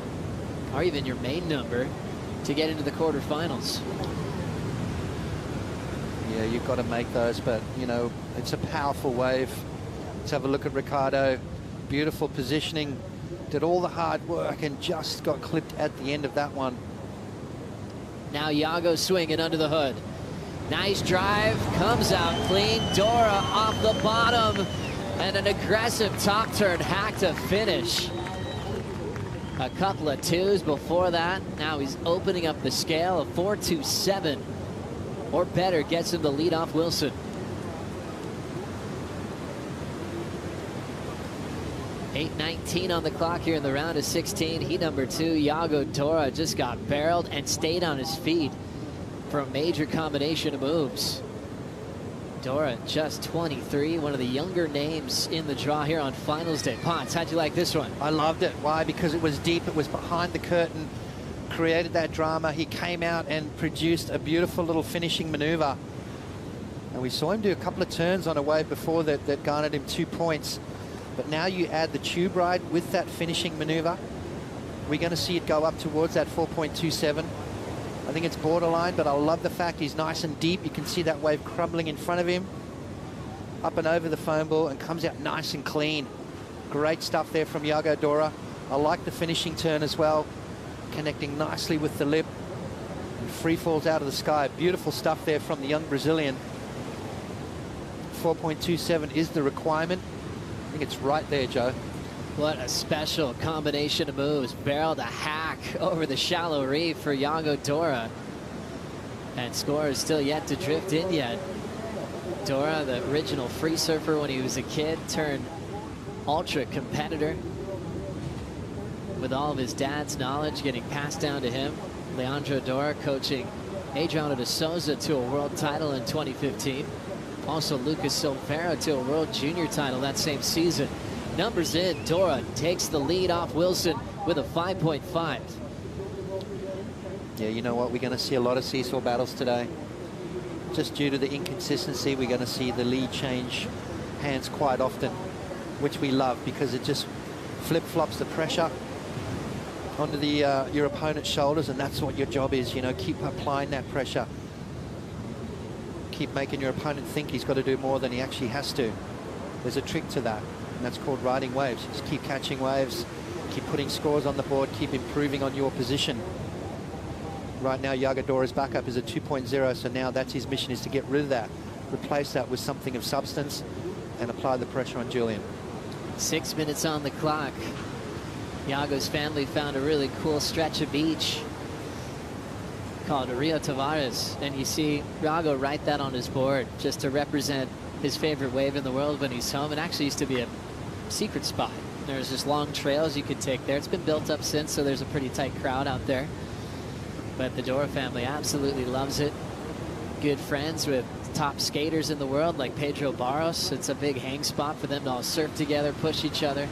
or even your main number, to get into the quarterfinals. Yeah, you've got to make those, but, you know, it's a powerful wave. Let's have a look at Ricardo. Beautiful positioning. Did all the hard work and just got clipped at the end of that one. Now Yago swinging under the hood. Nice drive, comes out clean. Dora off the bottom. And an aggressive top turn hack to finish. A couple of 2s before that. Now he's opening up the scale. A 4.27 or better gets him to lead off Wilson. .819 on the clock here in the round of 16. Heat number 2, Yago Dora just got barreled and stayed on his feet for a major combination of moves. Dora just 23, one of the younger names in the draw here on finals day. Ponce, how'd you like this one? I loved it. Why? Because it was deep, it was behind the curtain, created that drama. He came out and produced a beautiful little finishing maneuver. And we saw him do a couple of turns on a wave before that garnered him 2 points. But now you add the tube ride with that finishing maneuver. We're going to see it go up towards that 4.27. I think it's borderline, but I love the fact he's nice and deep. You can see that wave crumbling in front of him, up and over the foam ball, and comes out nice and clean. Great stuff there from Yago Dora. I like the finishing turn as well, connecting nicely with the lip, and free falls out of the sky. Beautiful stuff there from the young Brazilian. 4.27 is the requirement. I think it's right there, Joe. What a special combination of moves. Barrel to hack over the shallow reef for Yago Dora. And score is still yet to drift in yet. Dora, the original free surfer when he was a kid, turned ultra competitor. With all of his dad's knowledge getting passed down to him. Leandro Dora coaching Adriano de Souza to a world title in 2015. Also Lucas Silveira to a world junior title that same season. Numbers in. Dora takes the lead off Wilson with a 5.5. Yeah, you know what? We're going to see a lot of seesaw battles today. Just due to the inconsistency, we're going to see the lead change hands quite often, which we love because it just flip-flops the pressure onto the your opponent's shoulders, and that's what your job is. You know, keep applying that pressure. Keep making your opponent think he's got to do more than he actually has to. There's a trick to that, and that's called riding waves. Just keep catching waves, keep putting scores on the board, keep improving on your position. Right now, Yago Dora's backup is a 2.0, so now that's his mission, is to get rid of that, replace that with something of substance, and apply the pressure on Julian. 6 minutes on the clock. Yago's family found a really cool stretch of beach called Rio Tavares, and you see Yago write that on his board just to represent his favorite wave in the world when he's home. It actually used to be a secret spot. There's just long trails you could take there. It's been built up since, so there's a pretty tight crowd out there. But the Dora family absolutely loves it. Good friends with top skaters in the world like Pedro Barros. It's a big hang spot for them to all surf together, push each other.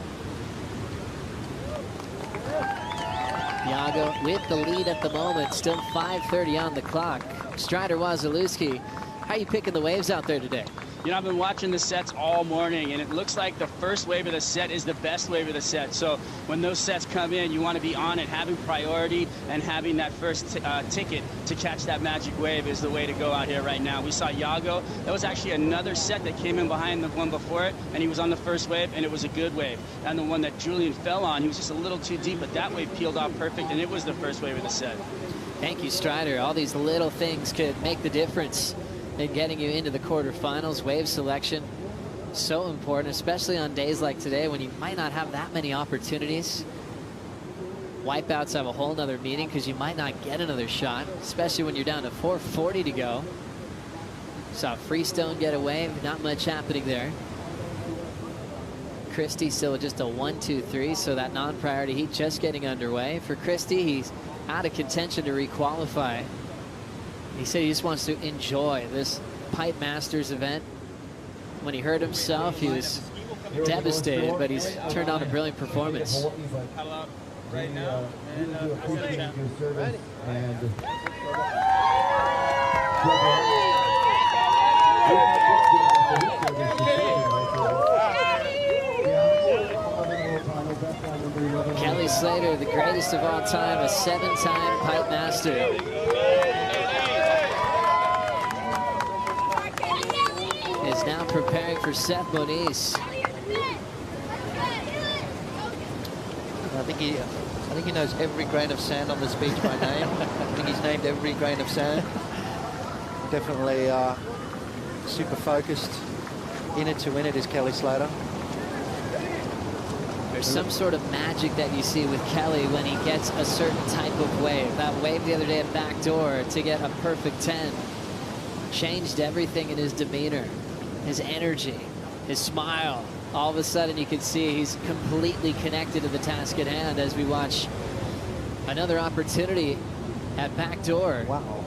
Yago with the lead at the moment, still 5:30 on the clock. Strider Wasilewski, how are you picking the waves out there today? You know, I've been watching the sets all morning, and it looks like the first wave of the set is the best wave of the set. So when those sets come in, you want to be on it, having priority, and having that first ticket to catch that magic wave is the way to go out here right now. We saw Yago. That was actually another set that came in behind the one before it, and he was on the first wave, and it was a good wave. And the one that Julian fell on, he was just a little too deep, but that wave peeled off perfect, and it was the first wave of the set. Thank you, Strider. All these little things could make the difference in getting you into the quarterfinals. Wave selection, so important, especially on days like today when you might not have that many opportunities. Wipeouts have a whole nother meaning because you might not get another shot, especially when you're down to 4:40 to go. Saw Freestone get a wave, not much happening there. Christie still just a 1-2-3, so that non-priority heat just getting underway. For Christie, he's out of contention to requalify. He said he just wants to enjoy this Pipe Masters event. When he hurt himself, he was devastated, but he's turned on a brilliant performance. Right now, Kelly Slater, the greatest of all time, a 7-time Pipe Master. Is now preparing for Seth Moniz. I think he knows every grain of sand on this beach by name. I think he's named every grain of sand. Definitely super focused. In it to win it is Kelly Slater. There's some sort of magic that you see with Kelly when he gets a certain type of wave. That wave the other day at Backdoor to get a perfect 10 changed everything in his demeanor, his energy, his smile. All of a sudden you can see he's completely connected to the task at hand as we watch another opportunity at Backdoor. Wow.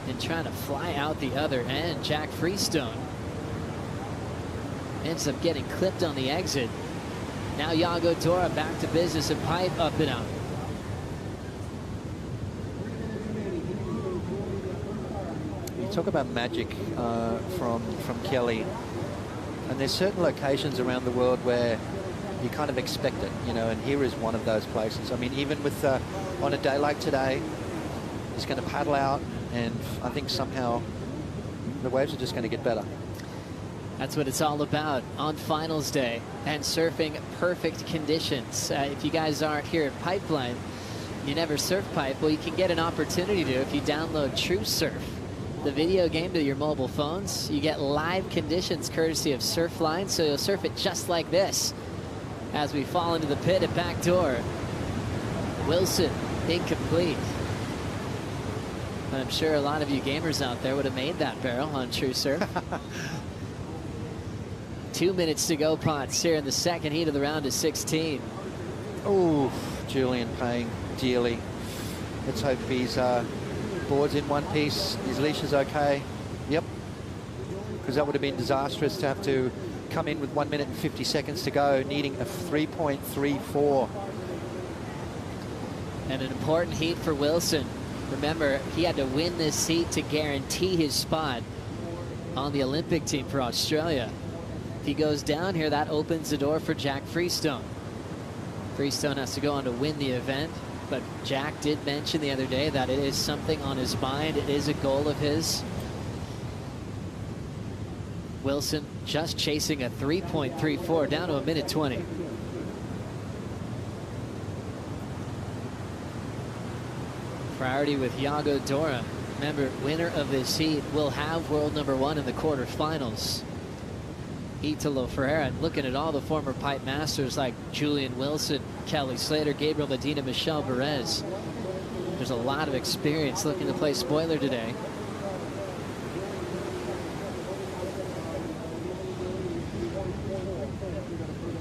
And trying to fly out the other end. Jack Freestone ends up getting clipped on the exit. Now Yago Dora back to business and Pipe up and out. You talk about magic from Kelly, and there's certain locations around the world where you kind of expect it, you know, and here is one of those places. I mean, even with on a day like today, he's going to paddle out, and I think somehow the waves are just going to get better. That's what it's all about on finals day and surfing perfect conditions. If you guys aren't here at Pipeline, you never surf pipe, well, you can get an opportunity to if you download True Surf, the video game, to your mobile phones. You get live conditions courtesy of Surfline, so you'll surf it just like this as we fall into the pit at Backdoor. Wilson, incomplete. But I'm sure a lot of you gamers out there would have made that barrel on True Surf. 2 minutes to go, Potts, here in the second heat of the round of 16. Oh, Julian paying dearly. Let's hope his board's in one piece, his leash is okay. Yep. Because that would have been disastrous to have to come in with 1 minute and 50 seconds to go, needing a 3.34. And an important heat for Wilson. Remember, he had to win this heat to guarantee his spot on the Olympic team for Australia. If he goes down here, that opens the door for Jack Freestone. Freestone has to go on to win the event, but Jack did mention the other day that it is something on his mind. It is a goal of his. Wilson just chasing a 3.34, down to a minute 20. Priority with Yago Dora. Remember, winner of this heat will have world number 1 in the quarterfinals. Italo Ferreira, and looking at all the former pipe masters like Julian Wilson, Kelly Slater, Gabriel Medina, Michel Perez. There's a lot of experience looking to play spoiler today.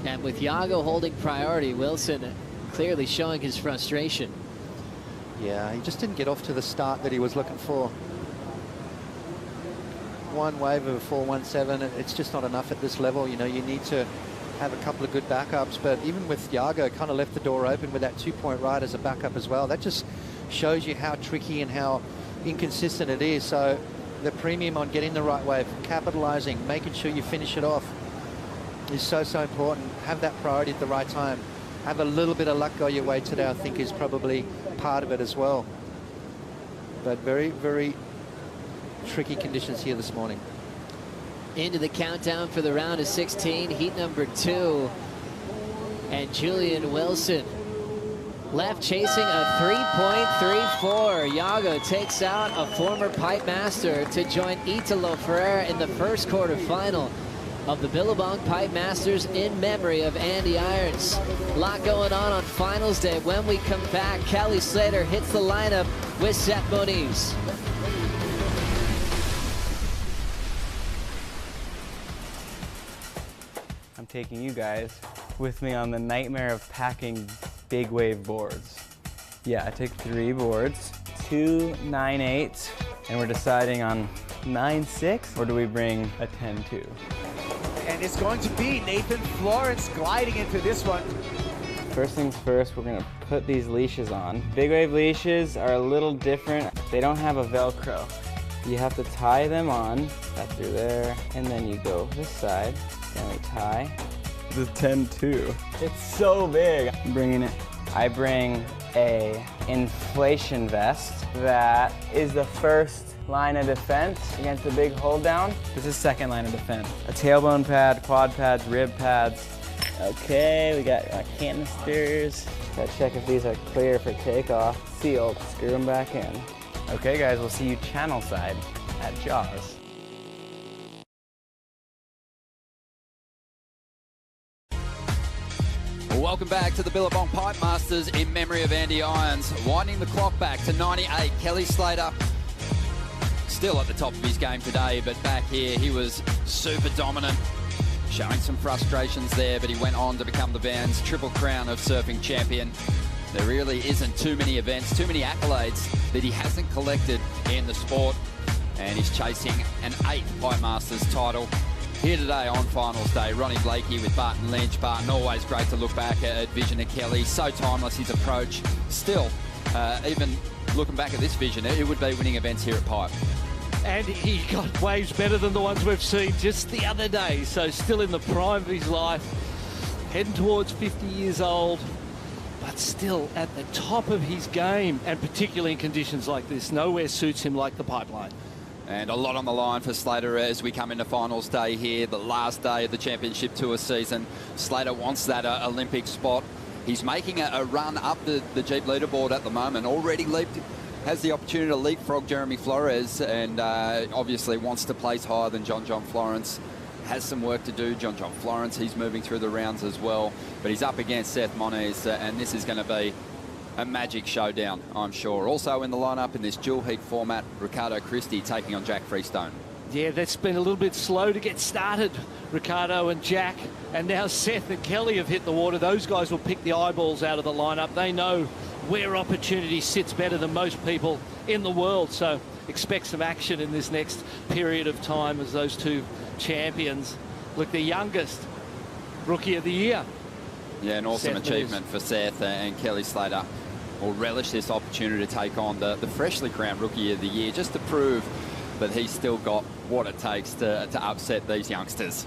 And with Yago holding priority, Wilson clearly showing his frustration. Yeah, he just didn't get off to the start that he was looking for. One wave of a 4.17, it's just not enough at this level. You know, you need to have a couple of good backups, but even with Yago, kind of left the door open with that 2-point ride as a backup as well. That just shows you how tricky and how inconsistent it is. So the premium on getting the right wave, capitalizing, making sure you finish it off is so, so important. Have that priority at the right time. Have a little bit of luck go your way today, I think, is probably part of it as well. But very, very tricky conditions here this morning. Into the countdown for the round of 16, heat number 2. And Julian Wilson left chasing a 3.34. Yago takes out a former pipe master to join Italo Ferreira in the first quarterfinal of the Billabong Pipe Masters in memory of Andy Irons. A lot going on finals day. When we come back, Kelly Slater hits the lineup with Seth Moniz. I'm taking you guys with me on the nightmare of packing big wave boards. Yeah, I take 3 boards, 2 9/8, and we're deciding on 9/6, or do we bring a 10-2? And it's going to be Nathan Florence gliding into this one. First things first, we're gonna put these leashes on. Big wave leashes are a little different. They don't have a Velcro. You have to tie them on, that through there, and then you go this side, and we tie. The 10-2. It's so big. I'm bringing it. I bring a inflation vest that is the first line of defense against a big hold down. This is second line of defense. A tailbone pad, quad pads, rib pads. Okay, we got our canisters. Gotta check if these are clear for takeoff. Sealed, screw them back in. Okay guys, we'll see you channel side at Jaws. Welcome back to the Billabong Pipe Masters in memory of Andy Irons. Winding the clock back to 98, Kelly Slater still at the top of his game today, but back here he was super dominant, showing some frustrations there, but he went on to become the Van's Triple Crown of Surfing Champion. There really isn't too many events, too many accolades that he hasn't collected in the sport, and he's chasing an 8th Pipe Masters title. Here today on finals day, Ronnie Blakey with Barton Lynch. Barton, always great to look back at Vision of Kelly. So timeless, his approach. Still, even looking back at this Vision, it would be winning events here at Pipe. And he got waves better than the ones we've seen just the other day. So still in the prime of his life, heading towards 50 years old, but still at the top of his game, and particularly in conditions like this. Nowhere suits him like the pipeline. And a lot on the line for Slater as we come into finals day here, the last day of the Championship Tour season. Slater wants that Olympic spot. He's making a run up the Jeep leaderboard at the moment. Already leaped, has the opportunity to leapfrog Jeremy Flores, and obviously wants to place higher than John Florence. Has some work to do, John Florence. He's moving through the rounds as well, but he's up against Seth Moniz, and this is going to be a magic showdown, I'm sure. Also in the lineup in this dual heat format, Ricardo Christie taking on Jack Freestone. Yeah, that's been a little bit slow to get started. Ricardo and Jack, and now Seth and Kelly have hit the water. Those guys will pick the eyeballs out of the lineup. They know where opportunity sits better than most people in the world, so expect some action in this next period of time as those two champions Look, the youngest Rookie of the Year. Yeah, an awesome Seth achievement for Seth, and Kelly Slater will relish this opportunity to take on the freshly crowned Rookie of the Year, just to prove that he's still got what it takes to upset these youngsters.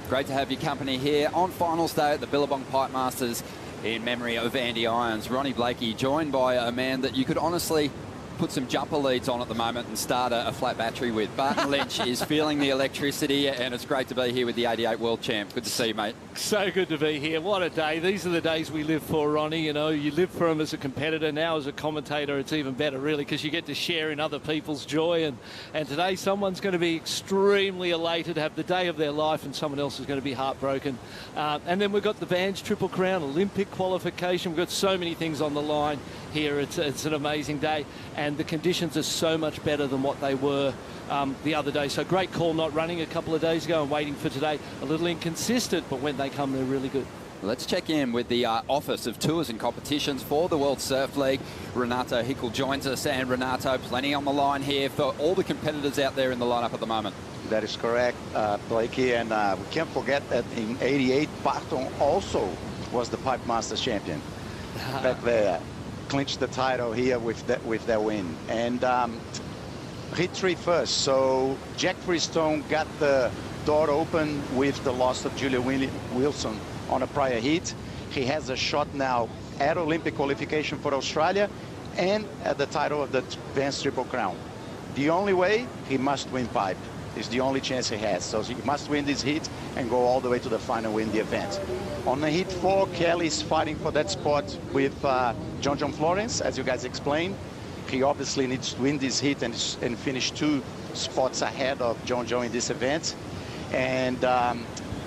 Great to have your company here on finals day at the Billabong Pipe Masters in memory of Andy Irons. Ronnie Blakey, joined by a man that you could honestly put some jumper leads on at the moment and start a flat battery with. Barton Lynch is feeling the electricity, and it's great to be here with the 88 World Champ. Good to see you, mate. So good to be here. What a day. These are the days we live for, Ronnie. You know, you live for them as a competitor. Now as a commentator, it's even better, really, because you get to share in other people's joy. And today someone's going to be extremely elated, have the day of their life, and someone else is going to be heartbroken. And then we've got the Vans Triple Crown, Olympic qualification. We've got so many things on the line here. It's an amazing day. And the conditions are so much better than what they were the other day. So great call not running a couple of days ago and waiting for today. A little inconsistent, but when they come, they're really good. Let's check in with the Office of Tours and Competitions for the World Surf League. Renato Hickel joins us. And Renato, plenty on the line here for all the competitors out there in the lineup at the moment. That is correct, Blakey. And we can't forget that in '88, Barton also was the Pipe Masters champion. Back there, clinched the title here with that win. And hit 3 first. So Jack Freestone got the door open with the loss of Julia Wilson on a prior heat. He has a shot now at Olympic qualification for Australia and at the title of the Vans Triple Crown. The only way, he must win pipe. It's the only chance he has. So he must win this heat and go all the way to the final, win the event. On the heat 4, Kelly's fighting for that spot with John Florence, as you guys explained. He obviously needs to win this heat and finish 2 spots ahead of John in this event. And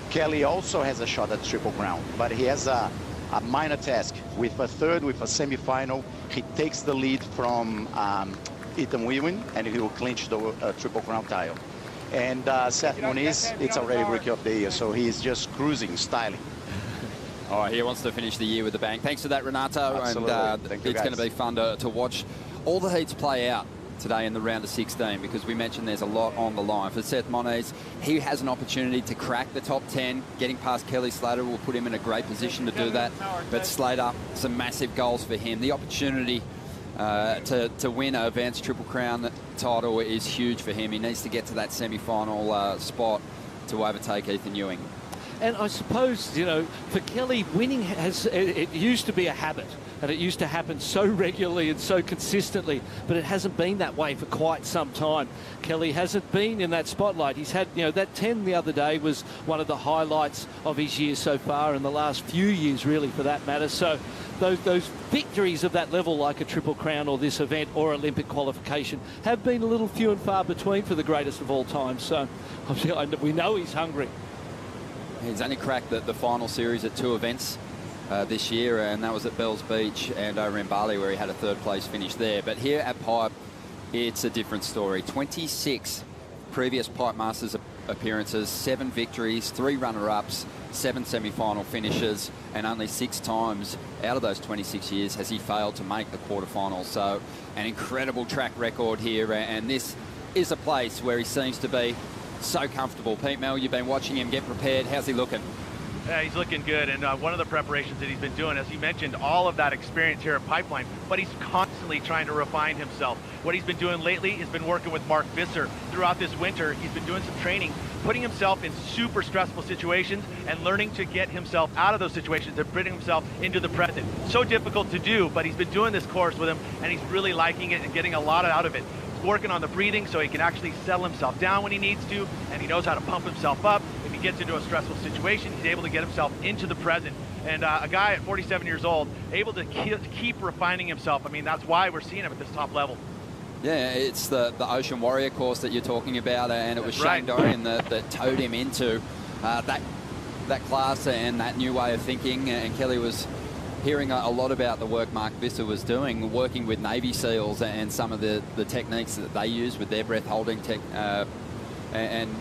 Kelly also has a shot at Triple Crown, but he has a minor task. With a third, with a semi-final, he takes the lead from Ethan Wewin, and he will clinch the Triple Crown title. And Seth Moniz, it's already Rookie of the Year, so he's just cruising, styling. All right, he wants to finish the year with a bang. Thanks for that, Renato. Absolutely. And it's going to be fun to watch all the heats play out today in the round of 16, because we mentioned there's a lot on the line. For Seth Moniz, he has an opportunity to crack the top 10. Getting past Kelly Slater will put him in a great position to do that. But Slater, some massive goals for him. The opportunity to win a Vans Triple Crown title is huge for him. He needs to get to that semi-final spot to overtake Ethan Ewing. And I suppose, you know, for Kelly, winning it used to be a habit, and it used to happen so regularly and so consistently, but it hasn't been that way for quite some time. Kelly hasn't been in that spotlight. He's had, you know, that 10 the other day was one of the highlights of his year so far, in the last few years, really, for that matter. So those victories of that level, like a Triple Crown or this event or Olympic qualification, have been a little few and far between for the greatest of all time. So we know he's hungry. He's only cracked the final series at 2 events this year, and that was at Bells Beach and over in Bali, where he had a 3rd place finish there. But here at Pipe, it's a different story. 26 previous Pipe Masters appearances, 7 victories, 3 runner-ups, 7 semi-final finishes, and only 6 times out of those 26 years has he failed to make the quarterfinals. So an incredible track record here, and this is a place where he seems to be so comfortable. Pete Mel, you've been watching him get prepared. How's he looking? Yeah, he's looking good, and one of the preparations that he's been doing, as you mentioned, all of that experience here at Pipeline, but he's constantly trying to refine himself. What he's been doing lately has been working with Mark Visser throughout this winter. He's been doing some training, putting himself in super stressful situations and learning to get himself out of those situations and putting himself into the present. So difficult to do, but he's been doing this course with him, and he's really liking it and getting a lot out of it. Working on the breathing so he can actually settle himself down when he needs to, and he knows how to pump himself up. If he gets into a stressful situation, he's able to get himself into the present. And a guy at 47 years old, able to keep refining himself. I mean, that's why we're seeing him at this top level. Yeah, it's the Ocean Warrior course that you're talking about, and it was Shane Dorian that towed him into that class and that new way of thinking. And Kelly was hearing a lot about the work Mark Visser was doing, working with Navy SEALs and some of the techniques that they use with their breath holding tech. And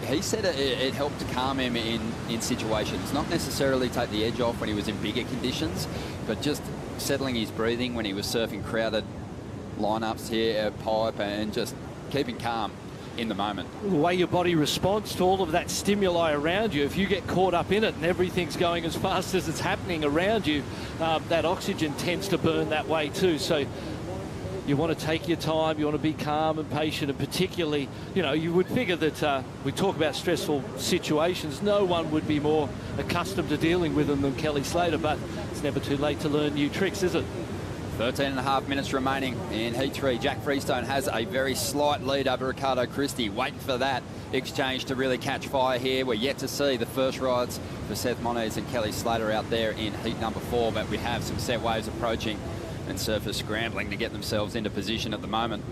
he said it helped to calm him in situations, not necessarily take the edge off when he was in bigger conditions, but just settling his breathing when he was surfing crowded lineups here at Pipe and just keeping calm in the moment. The way your body responds to all of that stimuli around you, if you get caught up in it and everything's going as fast as it's happening around you, that oxygen tends to burn that way too. So you want to take your time, you want to be calm and patient, and particularly, you know, you would figure that we talk about stressful situations, no one would be more accustomed to dealing with them than Kelly Slater, but it's never too late to learn new tricks, is it? 13.5 minutes remaining in Heat 3. Jack Freestone has a very slight lead over Ricardo Christie. Waiting for that exchange to really catch fire here. We're yet to see the first rides for Seth Moniz and Kelly Slater out there in Heat number 4, but we have some set waves approaching and surfers scrambling to get themselves into position at the moment.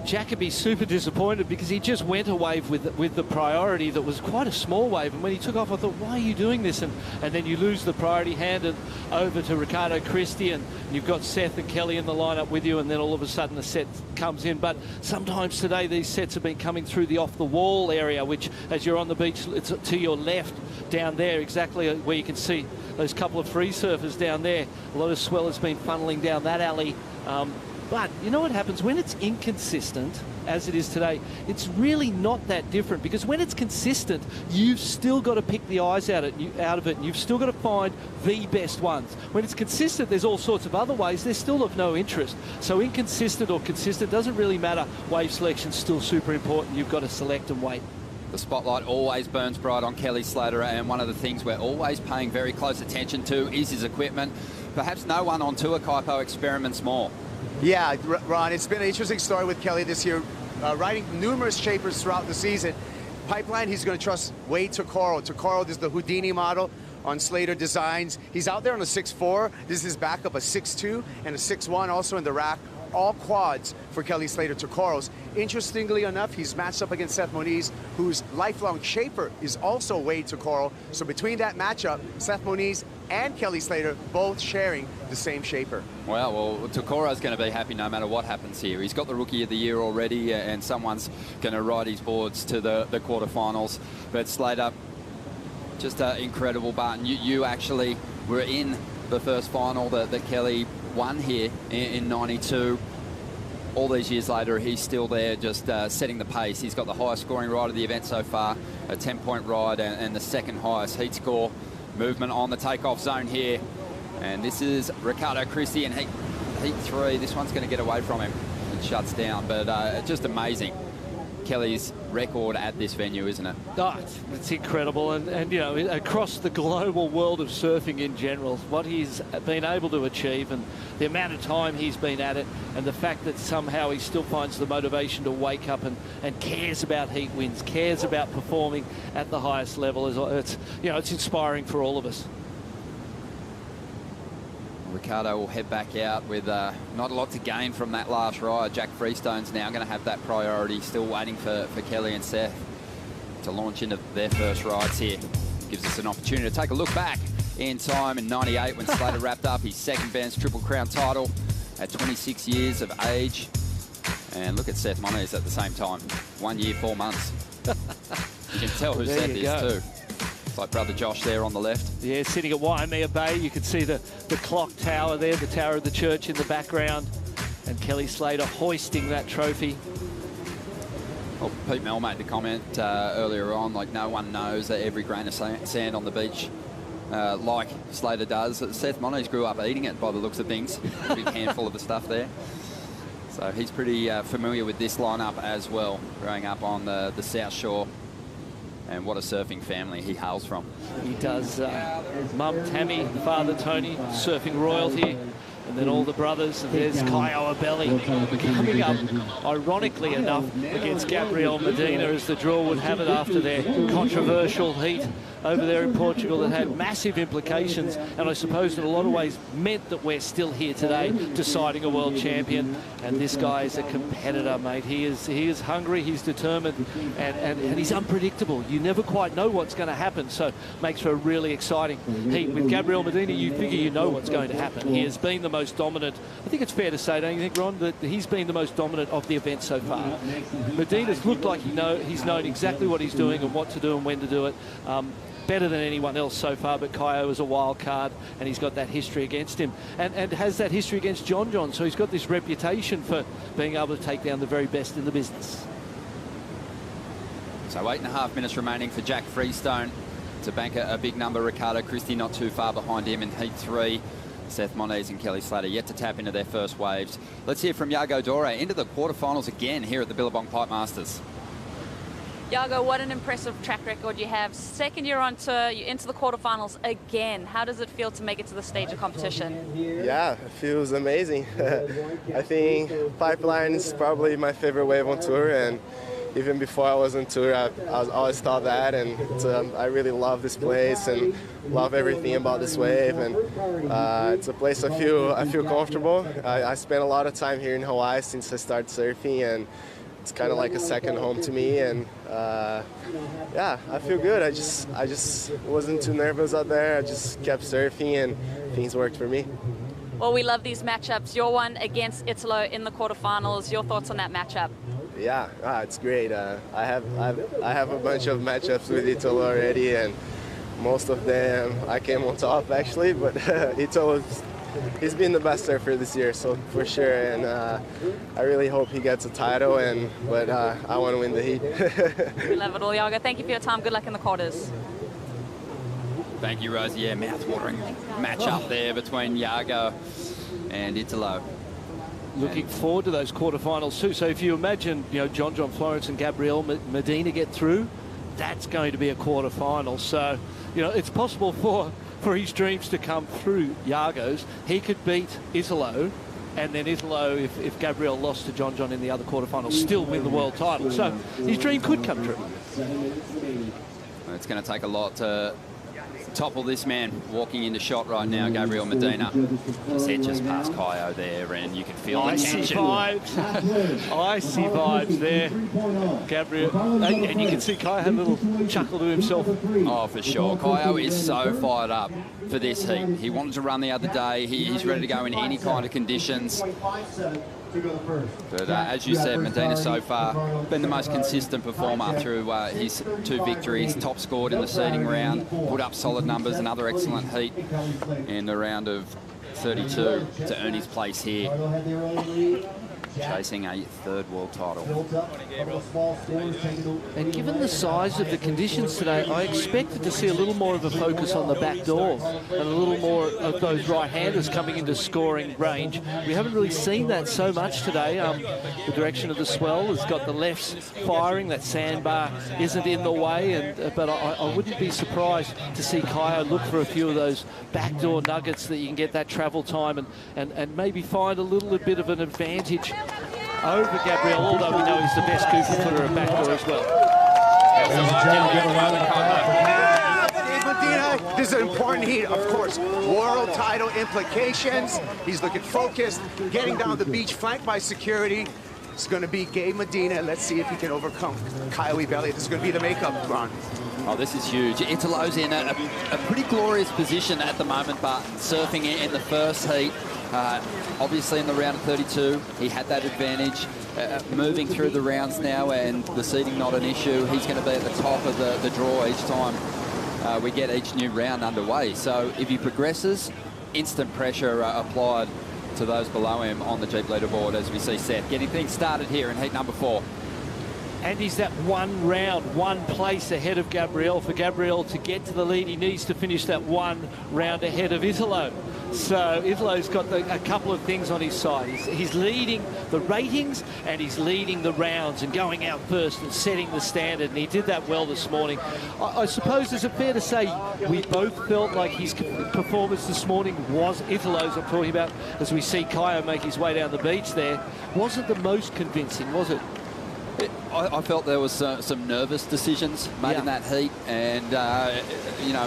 Jacoby super disappointed because he just went a wave with the priority that was quite a small wave, and when he took off I thought, why are you doing this? And then you lose the priority, handed over to Ricardo Christie, and you've got Seth and Kelly in the lineup with you, and then all of a sudden the set comes in. But sometimes today these sets have been coming through the off the wall area, which as you're on the beach, it's to your left down there, exactly where you can see those couple of free surfers down there. A lot of swell has been funneling down that alley. But you know what happens when it's inconsistent, as it is today? It's really not that different, because when it's consistent, you've still got to pick the eyes out of it, and you've still got to find the best ones. When it's consistent, there's all sorts of other ways. They're still of no interest. So inconsistent or consistent doesn't really matter. Wave selection's still super important. You've got to select and wait. The spotlight always burns bright on Kelly Slater, and one of the things we're always paying very close attention to is his equipment. Perhaps no one on Tour Kaipo experiments more. Yeah, Ron, it's been an interesting story with Kelly this year, riding numerous shapers throughout the season. Pipeline, he's going to trust Wade Tokoro. Tokoro is the Houdini model on Slater Designs. He's out there on a 6'4". This is his backup, a 6'2", and a 6'1", also in the rack. All quads for Kelly Slater Tokoros. Interestingly enough, he's matched up against Seth Moniz, whose lifelong shaper is also Wade Tokoro. So between that matchup, Seth Moniz and Kelly Slater both sharing the same shaper. Well, Tokoro's going to be happy no matter what happens here. He's got the Rookie of the Year already, and someone's going to ride his boards to the quarterfinals. But Slater, just an incredible Barton. You actually were in the first final that Kelly won here in 92. All these years later, he's still there, just setting the pace. He's got the highest scoring ride of the event so far, a 10-point ride, and the second highest heat score. Movement on the takeoff zone here. And this is Ricardo Christie in heat 3. This one's going to get away from him and shuts down. But just amazing. Kelly's record at this venue, isn't it? Oh, it's incredible. And you know, across the global world of surfing in general, what he's been able to achieve and the amount of time he's been at it, and the fact that somehow he still finds the motivation to wake up and cares about heat wins, cares about performing at the highest level. It's inspiring for all of us. Ricardo will head back out with not a lot to gain from that last ride. Jack Freestone's now going to have that priority, still waiting for Kelly and Seth to launch into their first rides here. Gives us an opportunity to take a look back in time in 98 when Slater wrapped up his second Ben's Triple Crown title at 26 years of age. And look at Seth Moniz at the same time. 1 year, 4 months. You can tell who said this too. Like brother Josh there on the left. Yeah, sitting at Waimea Bay. You can see the clock tower there, the tower of the church in the background. And Kelly Slater hoisting that trophy. Well, Pete Mel made the comment earlier on, like no one knows that every grain of sand on the beach like Slater does. Seth Moniz grew up eating it by the looks of things. A big handful of the stuff there. So he's pretty familiar with this lineup as well, growing up on the South Shore. And what a surfing family he hails from. He does. Mum Tammy, father Tony, surfing royalty, and then all the brothers. And there's Kai Oabelli coming up, ironically enough, against Gabriel Medina, as the draw would have it after their controversial heat over there in Portugal that had massive implications, and I suppose in a lot of ways meant that we're still here today deciding a world champion. And this guy is a competitor, mate. He is hungry, he's determined, and he's unpredictable. You never quite know what's going to happen, so makes for a really exciting heat. With Gabriel Medina, you figure you know what's going to happen. He has been the most dominant. I think it's fair to say, don't you think, Ron, that he's been the most dominant of the event so far. Medina's looked like he's known exactly what he's doing and what to do and when to do it. better than anyone else so far, but Kaio is a wild card, and he's got that history against him, and has that history against John John, so he's got this reputation for being able to take down the very best in the business. So 8.5 minutes remaining for Jack Freestone to bank a big number. Ricardo Christie not too far behind him in Heat 3. Seth Moniz and Kelly Slater yet to tap into their first waves. Let's hear from Yago Dore into the quarterfinals again here at the Billabong Pipe Masters. Yago, what an impressive track record you have. Second year on tour, you're into the quarterfinals again. How does it feel to make it to the stage of competition? Yeah, it feels amazing. I think Pipeline is probably my favorite wave on tour, and even before I was on tour, I always thought that, and I really love this place and love everything about this wave, and it's a place I feel comfortable. I spent a lot of time here in Hawaii since I started surfing, and it's kind of like a second home to me, and yeah, I feel good. I just wasn't too nervous out there. I just kept surfing, and things worked for me. Well, we love these matchups. Your one against Italo in the quarterfinals. Your thoughts on that matchup? Yeah, it's great. I have a bunch of matchups with Italo already, and most of them I came on top actually, but he's been the best surfer this year, so for sure, and I really hope he gets a title, but I want to win the heat. We love it all, Yago. Thank you for your time. Good luck in the quarters. Thank you, Rosie. Yeah, mouth-watering match up there between Yago and Italo. Looking forward to those quarterfinals too. So if you imagine, John Florence and Gabriel Medina get through, that's going to be a quarterfinal. So, it's possible for his dreams to come through, Yago's. He could beat Italo, and then Italo, if Gabriel lost to John in the other quarterfinals, still win the world title. So his dream could come true. It's going to take a lot to topple this man walking into shot right now, Gabriel Medina. His head just past Kaio there, and you can feel the tension. Icy vibes there, Gabriel. And you can see Kaio had a little chuckle to himself. Oh, for sure. Kaio is so fired up for this heat. He wanted to run the other day. He's ready to go in any kind of conditions. But as you said, Medina so far been the most consistent performer through his 2 victories, top scored in the seeding round, put up solid numbers, another excellent heat in the round of 32 to earn his place here, chasing a 3rd world title. And given the size of the conditions today, I expected to see a little more of a focus on the back door and a little more of those right-handers coming into scoring range. We haven't really seen that so much today. The direction of the swell has got the lefts firing. That sandbar isn't in the way, but I wouldn't be surprised to see Kaio look for a few of those backdoor nuggets that you can get that travel time and maybe find a little bit of an advantage over Gabriel, although we know he's the best Cooper footer at backdoor as well. This is an important heat, of course. World title implications. He's looking focused, getting down the beach, flanked by security. It's going to be Gabe Medina. Let's see if he can overcome Kyle Elliott. This is going to be the makeup run. Oh, this is huge. Italo's in a pretty glorious position at the moment, but surfing in the first heat. Obviously in the round of 32, he had that advantage. Moving through the rounds now, and the seeding not an issue. He's going to be at the top of the draw each time we get each new round underway. So if he progresses, instant pressure applied to those below him on the Jeep leaderboard, as we see Seth getting things started here in heat number 4. And he's that one round, one place ahead of Gabriel. For Gabriel to get to the lead, he needs to finish that one round ahead of Italo. So Italo's got a couple of things on his side. He's leading the ratings, and he's leading the rounds and going out first and setting the standard, and he did that well this morning. I suppose, is it fair to say we both felt like his performance this morning was Italo's, I'm talking about, as we see Kaio make his way down the beach there, wasn't the most convincing, was it? I felt there was some nervous decisions made in that heat, and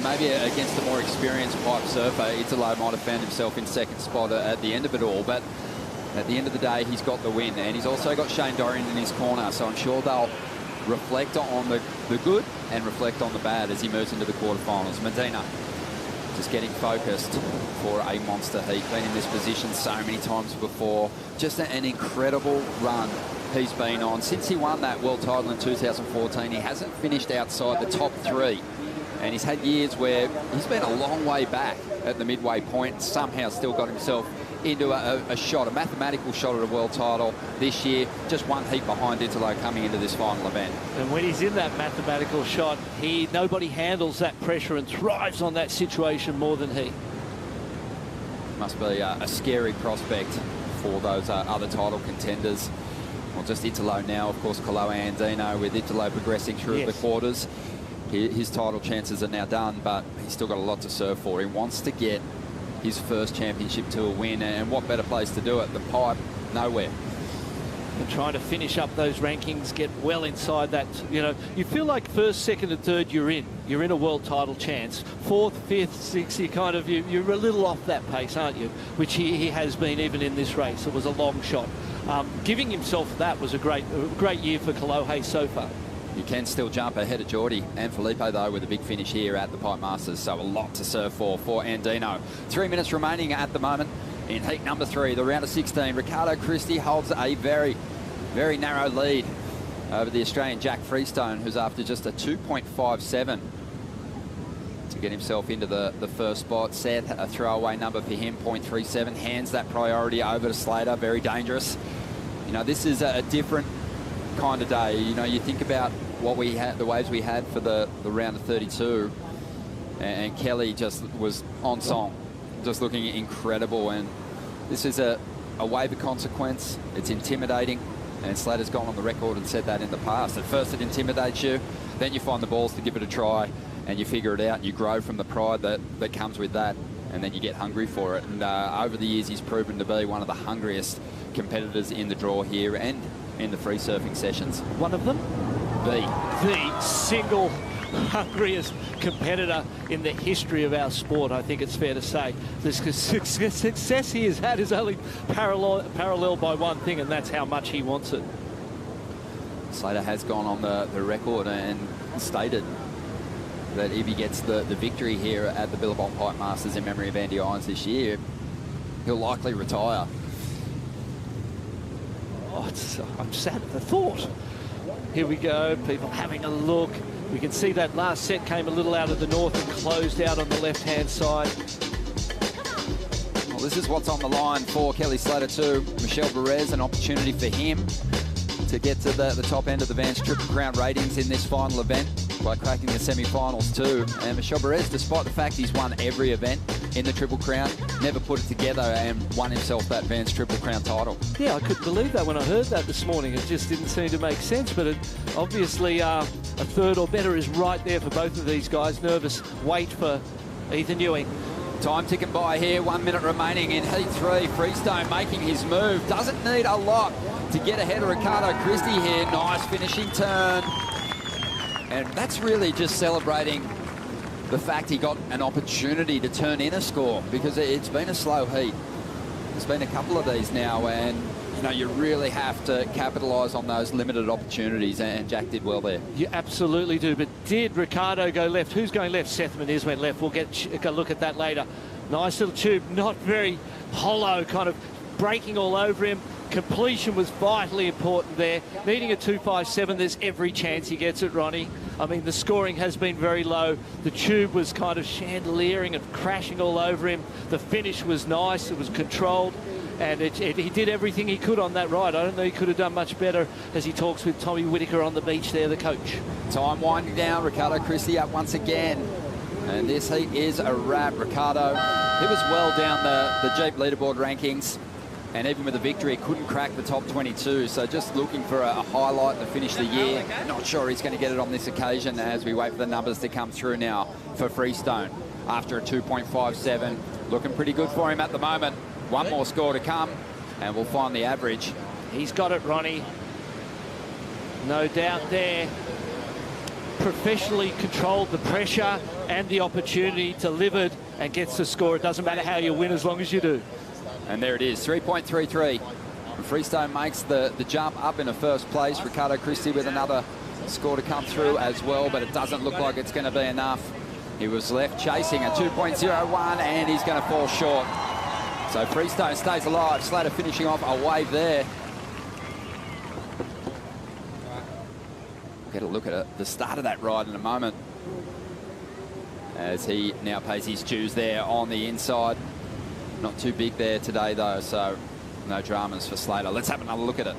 maybe against a more experienced pipe surfer, Italo might have found himself in 2nd spot at the end of it all. But at the end of the day, he's got the win, and he's also got Shane Dorian in his corner. So I'm sure they'll reflect on the good and reflect on the bad as he moves into the quarterfinals. Medina just getting focused for a monster heat. Been in this position so many times before. Just an incredible run he's been on. Since he won that world title in 2014, he hasn't finished outside the top 3 And he's had years where he's been a long way back at the midway point and somehow still got himself into a shot, a mathematical shot at a world title this year, just one heat behind Italo coming into this final event. And when he's in that mathematical shot, nobody handles that pressure and thrives on that situation more than he. Must be a scary prospect for those other title contenders. Well, just Italo now, of course, Kolohe Andino, with Italo progressing through the quarters. His title chances are now done, but he's still got a lot to serve for. He wants to get his first championship tour win, and what better place to do it? The pipe, nowhere. And trying to finish up those rankings, get well inside that, you know, you feel like first, second and third you're in a world title chance. Fourth, fifth, sixth, you're a little off that pace, aren't you? Which he has been even in this race. It was a long shot. Giving himself that was a great year for Kolohe so far. You can still jump ahead of Geordie and Felipe, though, with a big finish here at the Pipe Masters. So a lot to serve for Andino. 3 minutes remaining at the moment in heat number 3, the round of 16. Riccardo Christie holds a very, very narrow lead over the Australian Jack Freestone, who's after just a 2.57 to get himself into the first spot. Seth, a throwaway number for him, 0.37. Hands that priority over to Slater. Very dangerous. You know, this is a different kind of day. You know, you think about what we had, the waves we had for the round of 32, and Kelly just was on song, just looking incredible. And this is a wave of consequence. It's intimidating, and Slater's gone on the record and said that in the past. At first it intimidates you, then you find the balls to give it a try, and you figure it out, and you grow from the pride that comes with that, and then you get hungry for it. And over the years he's proven to be one of the hungriest competitors in the draw here and in the free surfing sessions. One of them? The single hungriest competitor in the history of our sport, I think it's fair to say. The success he has had is only paralleled by one thing, and that's how much he wants it. Slater has gone on the record and stated that if he gets the victory here at the Billabong Pipe Masters in memory of Andy Irons this year, he'll likely retire. Oh, I'm sad at the thought. Here we go, people having a look. We can see that last set came a little out of the north and closed out on the left-hand side. Well, this is what's on the line for Kelly Slater too. Michel Perez, an opportunity for him to get to the top end of the Vans Triple Crown ratings in this final event by cracking the semi-finals too. And Michel Perez, despite the fact he's won every event in the Triple Crown, never put it together and won himself that Vans Triple Crown title. Yeah, I couldn't believe that when I heard that this morning. It just didn't seem to make sense, but obviously a third or better is right there for both of these guys. Nervous wait for Ethan Ewing. Time ticking by here, 1 minute remaining in heat 3. Freestone making his move. Doesn't need a lot to get ahead of Riccardo Christie here. Nice finishing turn. And that's really just celebrating the fact he got an opportunity to turn in a score, because it's been a slow heat. There's been a couple of these now, and you know, you really have to capitalise on those limited opportunities, and Jack did well there. You absolutely do, but did Riccardo go left? Who's going left? Seth Moniz went left. We'll get a look at that later. Nice little tube, not very hollow, kind of breaking all over him. Completion was vitally important there. Needing a 2.57, there's every chance he gets it, Ronnie. I mean, the scoring has been very low. The tube was kind of chandeliering and crashing all over him. The finish was nice. It was controlled. And he did everything he could on that ride. I don't know he could have done much better, as he talks with Tommy Whitaker on the beach there, the coach. Time winding down. Riccardo Christie up once again. And this heat is a wrap. Riccardo, he was well down the Jeep leaderboard rankings. And even with the victory, couldn't crack the top 22. So just looking for a highlight to finish the year. Not sure he's going to get it on this occasion as we wait for the numbers to come through now for Freestone. After a 2.57, looking pretty good for him at the moment. One more score to come, and we'll find the average. He's got it, Ronnie. No doubt there. Professionally controlled the pressure and the opportunity, delivered, and gets the score. It doesn't matter how you win as long as you do. And there it is, 3.33. Freestone makes the jump up in a first place. Riccardo Christie with another score to come through as well, but it doesn't look like it's going to be enough. He was left chasing a 2.01, and he's going to fall short. So Freestone stays alive. Slater finishing off a wave there. We'll get a look at the start of that ride in a moment. as he now pays his dues there on the inside. Not too big there today, though, so no dramas for Slater. Let's have another look at it.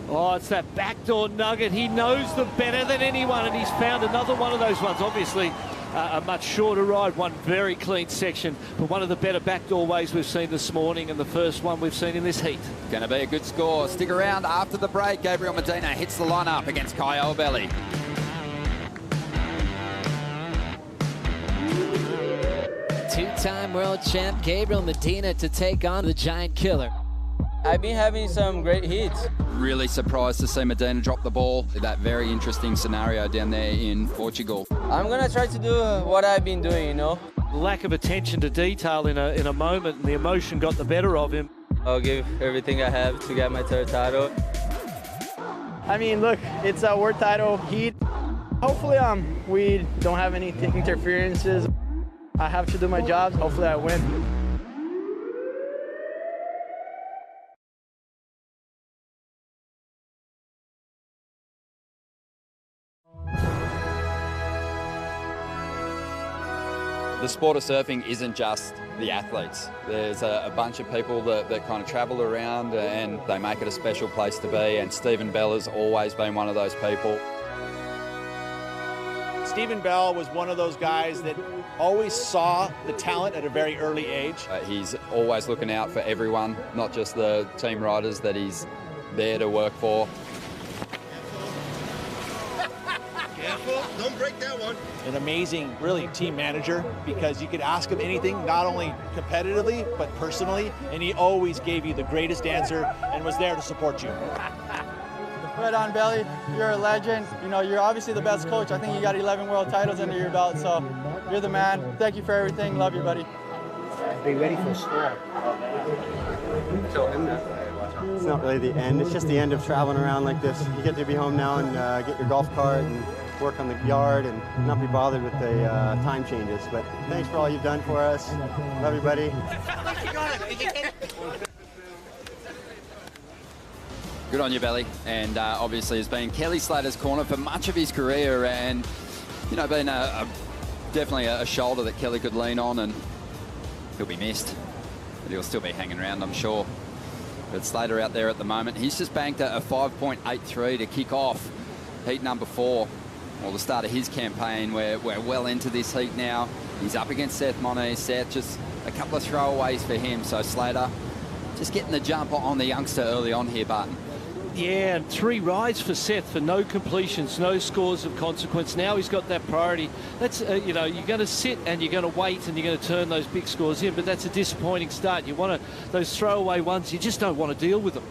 Oh, it's that backdoor nugget. He knows them better than anyone, and he's found another one of those ones. Obviously, a much shorter ride, one very clean section, but one of the better backdoor ways we've seen this morning, and the first one we've seen in this heat. Going to be a good score. Stick around after the break. Gabriel Medina hits the lineup against Kai Oebeli. Two-time world champ Gabriel Medina to take on the Giant Killer. I've been having some great heats. Really surprised to see Medina drop the ball. That very interesting scenario down there in Portugal. I'm going to try to do what I've been doing, you know. Lack of attention to detail in a moment, and the emotion got the better of him. I'll give everything I have to get my third title. I mean, look, it's a world title heat. Hopefully we don't have any interferences. I have to do my job. Hopefully I win. The sport of surfing isn't just the athletes. There's a bunch of people that kind of travel around and they make it a special place to be, and Stephen Bell has always been one of those people. Stephen Bell was one of those guys that always saw the talent at a very early age. He's always looking out for everyone, not just the team riders that he's there to work for. Careful, don't break that one. An amazing, really, team manager, because you could ask him anything, not only competitively, but personally, and he always gave you the greatest answer and was there to support you. Right on, Belly. You're a legend. You know, you're obviously the best coach. I think you got 11 world titles under your belt, so you're the man. Thank you for everything. Love you, buddy. Be ready for a storm. Tell him that. It's not really the end. It's just the end of traveling around like this. You get to be home now and get your golf cart and work on the yard and not be bothered with the time changes. But thanks for all you've done for us. Love you, buddy. Good on you, Belly. And obviously has been Kelly Slater's corner for much of his career, and, you know, been definitely a shoulder that Kelly could lean on, and he'll be missed. But he'll still be hanging around, I'm sure. But Slater out there at the moment, he's just banked a 5.83 to kick off heat number 4. Well, the start of his campaign, we're well into this heat now. He's up against Seth Moniz. Seth, just a couple of throwaways for him. So Slater just getting the jump on the youngster early on here, Barton. Yeah, and 3 rides for Seth for no completions, no scores of consequence. Now he's got that priority. That's, you know, you're going to sit and you're going to wait and you're going to turn those big scores in, but that's a disappointing start. You want to, those throwaway ones, you just don't want to deal with them.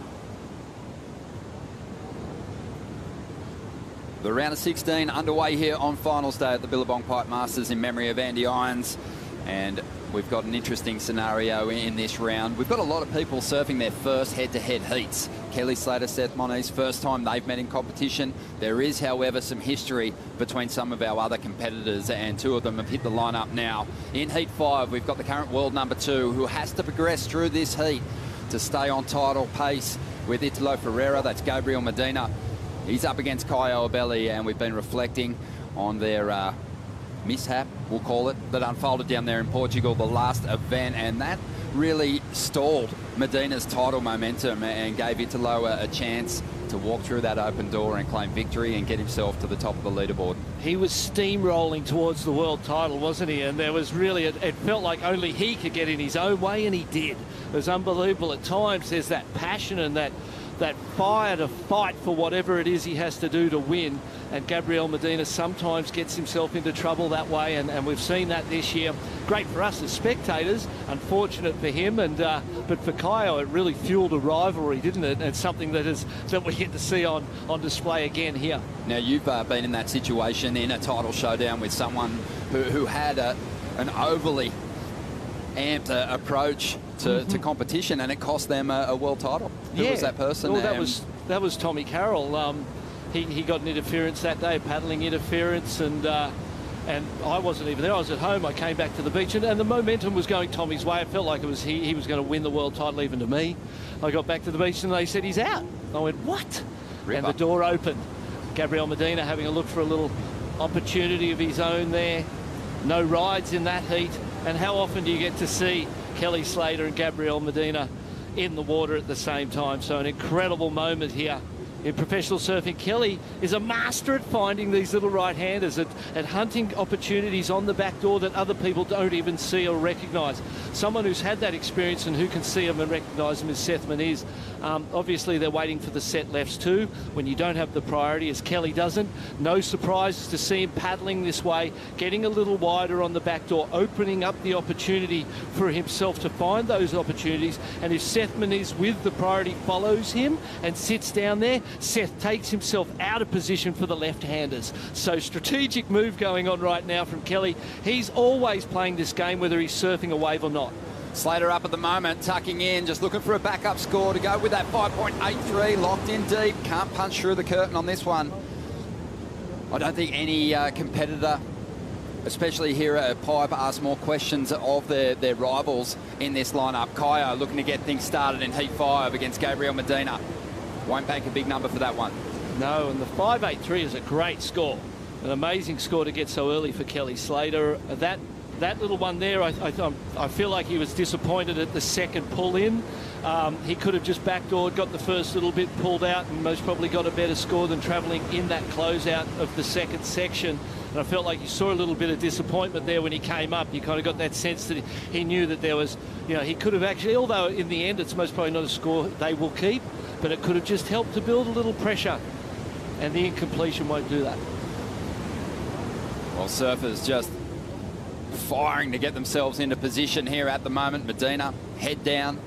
The round of 16 underway here on finals day at the Billabong Pipe Masters in memory of Andy Irons. And we've got an interesting scenario in this round. We've got a lot of people surfing their first head-to-head heats. Kelly Slater, Seth Moniz, first time they've met in competition. There is, however, some history between some of our other competitors, and 2 of them have hit the lineup now. In Heat 5, we've got the current world number 2, who has to progress through this heat to stay on title pace with Italo Ferreira. That's Gabriel Medina. He's up against Kai Oebeli, and we've been reflecting on their mishap, we'll call it, that unfolded down there in Portugal, the last event, and that really stalled Medina's title momentum and gave Italo a chance to walk through that open door and claim victory and get himself to the top of the leaderboard. He was steamrolling towards the world title, wasn't he? And there was really, it felt like only he could get in his own way, and he did. It was unbelievable. At times there's that passion and that fire to fight for whatever it is he has to do to win, and Gabriel Medina sometimes gets himself into trouble that way, and we've seen that this year. Great for us as spectators, unfortunate for him, and but for Kaio it really fueled a rivalry, didn't it? And something that we get to see on display again here. Now you've been in that situation in a title showdown with someone who had an overly amped approach to competition, and it cost them a world title. Who was that person? Well, that was Tommy Carroll. He got an interference that day, paddling interference, and I wasn't even there. I was at home. I came back to the beach, and the momentum was going Tommy's way. It felt like it was he was going to win the world title, even to me. I got back to the beach and they said he's out. I went, what? Ripper. And the door opened. Gabriel Medina having a look for a little opportunity of his own there. No rides in that heat. And how often do you get to see Kelly Slater and Gabriel Medina in the water at the same time? So an incredible moment here in professional surfing. Kelly is a master at finding these little right-handers, at hunting opportunities on the back door that other people don't even see or recognise. Someone who's had that experience and who can see them and recognise them is Seth Moniz. Obviously, they're waiting for the set lefts too, when you don't have the priority, as Kelly doesn't. No surprises to see him paddling this way, getting a little wider on the back door, opening up the opportunity for himself to find those opportunities. And if Seth Moniz with the priority follows him and sits down there, Seth takes himself out of position for the left-handers. So strategic move going on right now from Kelly. He's always playing this game, whether he's surfing a wave or not. Slater up at the moment, tucking in, just looking for a backup score to go with that 5.83, locked in deep. Can't punch through the curtain on this one. I don't think any competitor, especially here at Pipe, ask more questions of their rivals in this lineup. Kaya looking to get things started in Heat 5 against Gabriel Medina. Won't bank a big number for that one. No, and the 5.83 is a great score. An amazing score to get so early for Kelly Slater. That little one there, I feel like he was disappointed at the second pull in. He could have just backdoored, got the first little bit pulled out, and most probably got a better score than travelling in that closeout of the second section. And I felt like you saw a little bit of disappointment there when he came up. You kind of got that sense that he knew that there was, he could have actually, although in the end it's most probably not a score they will keep, but it could have just helped to build a little pressure, and the incompletion won't do that. Well, surfers just firing to get themselves into position here at the moment. Medina, head down.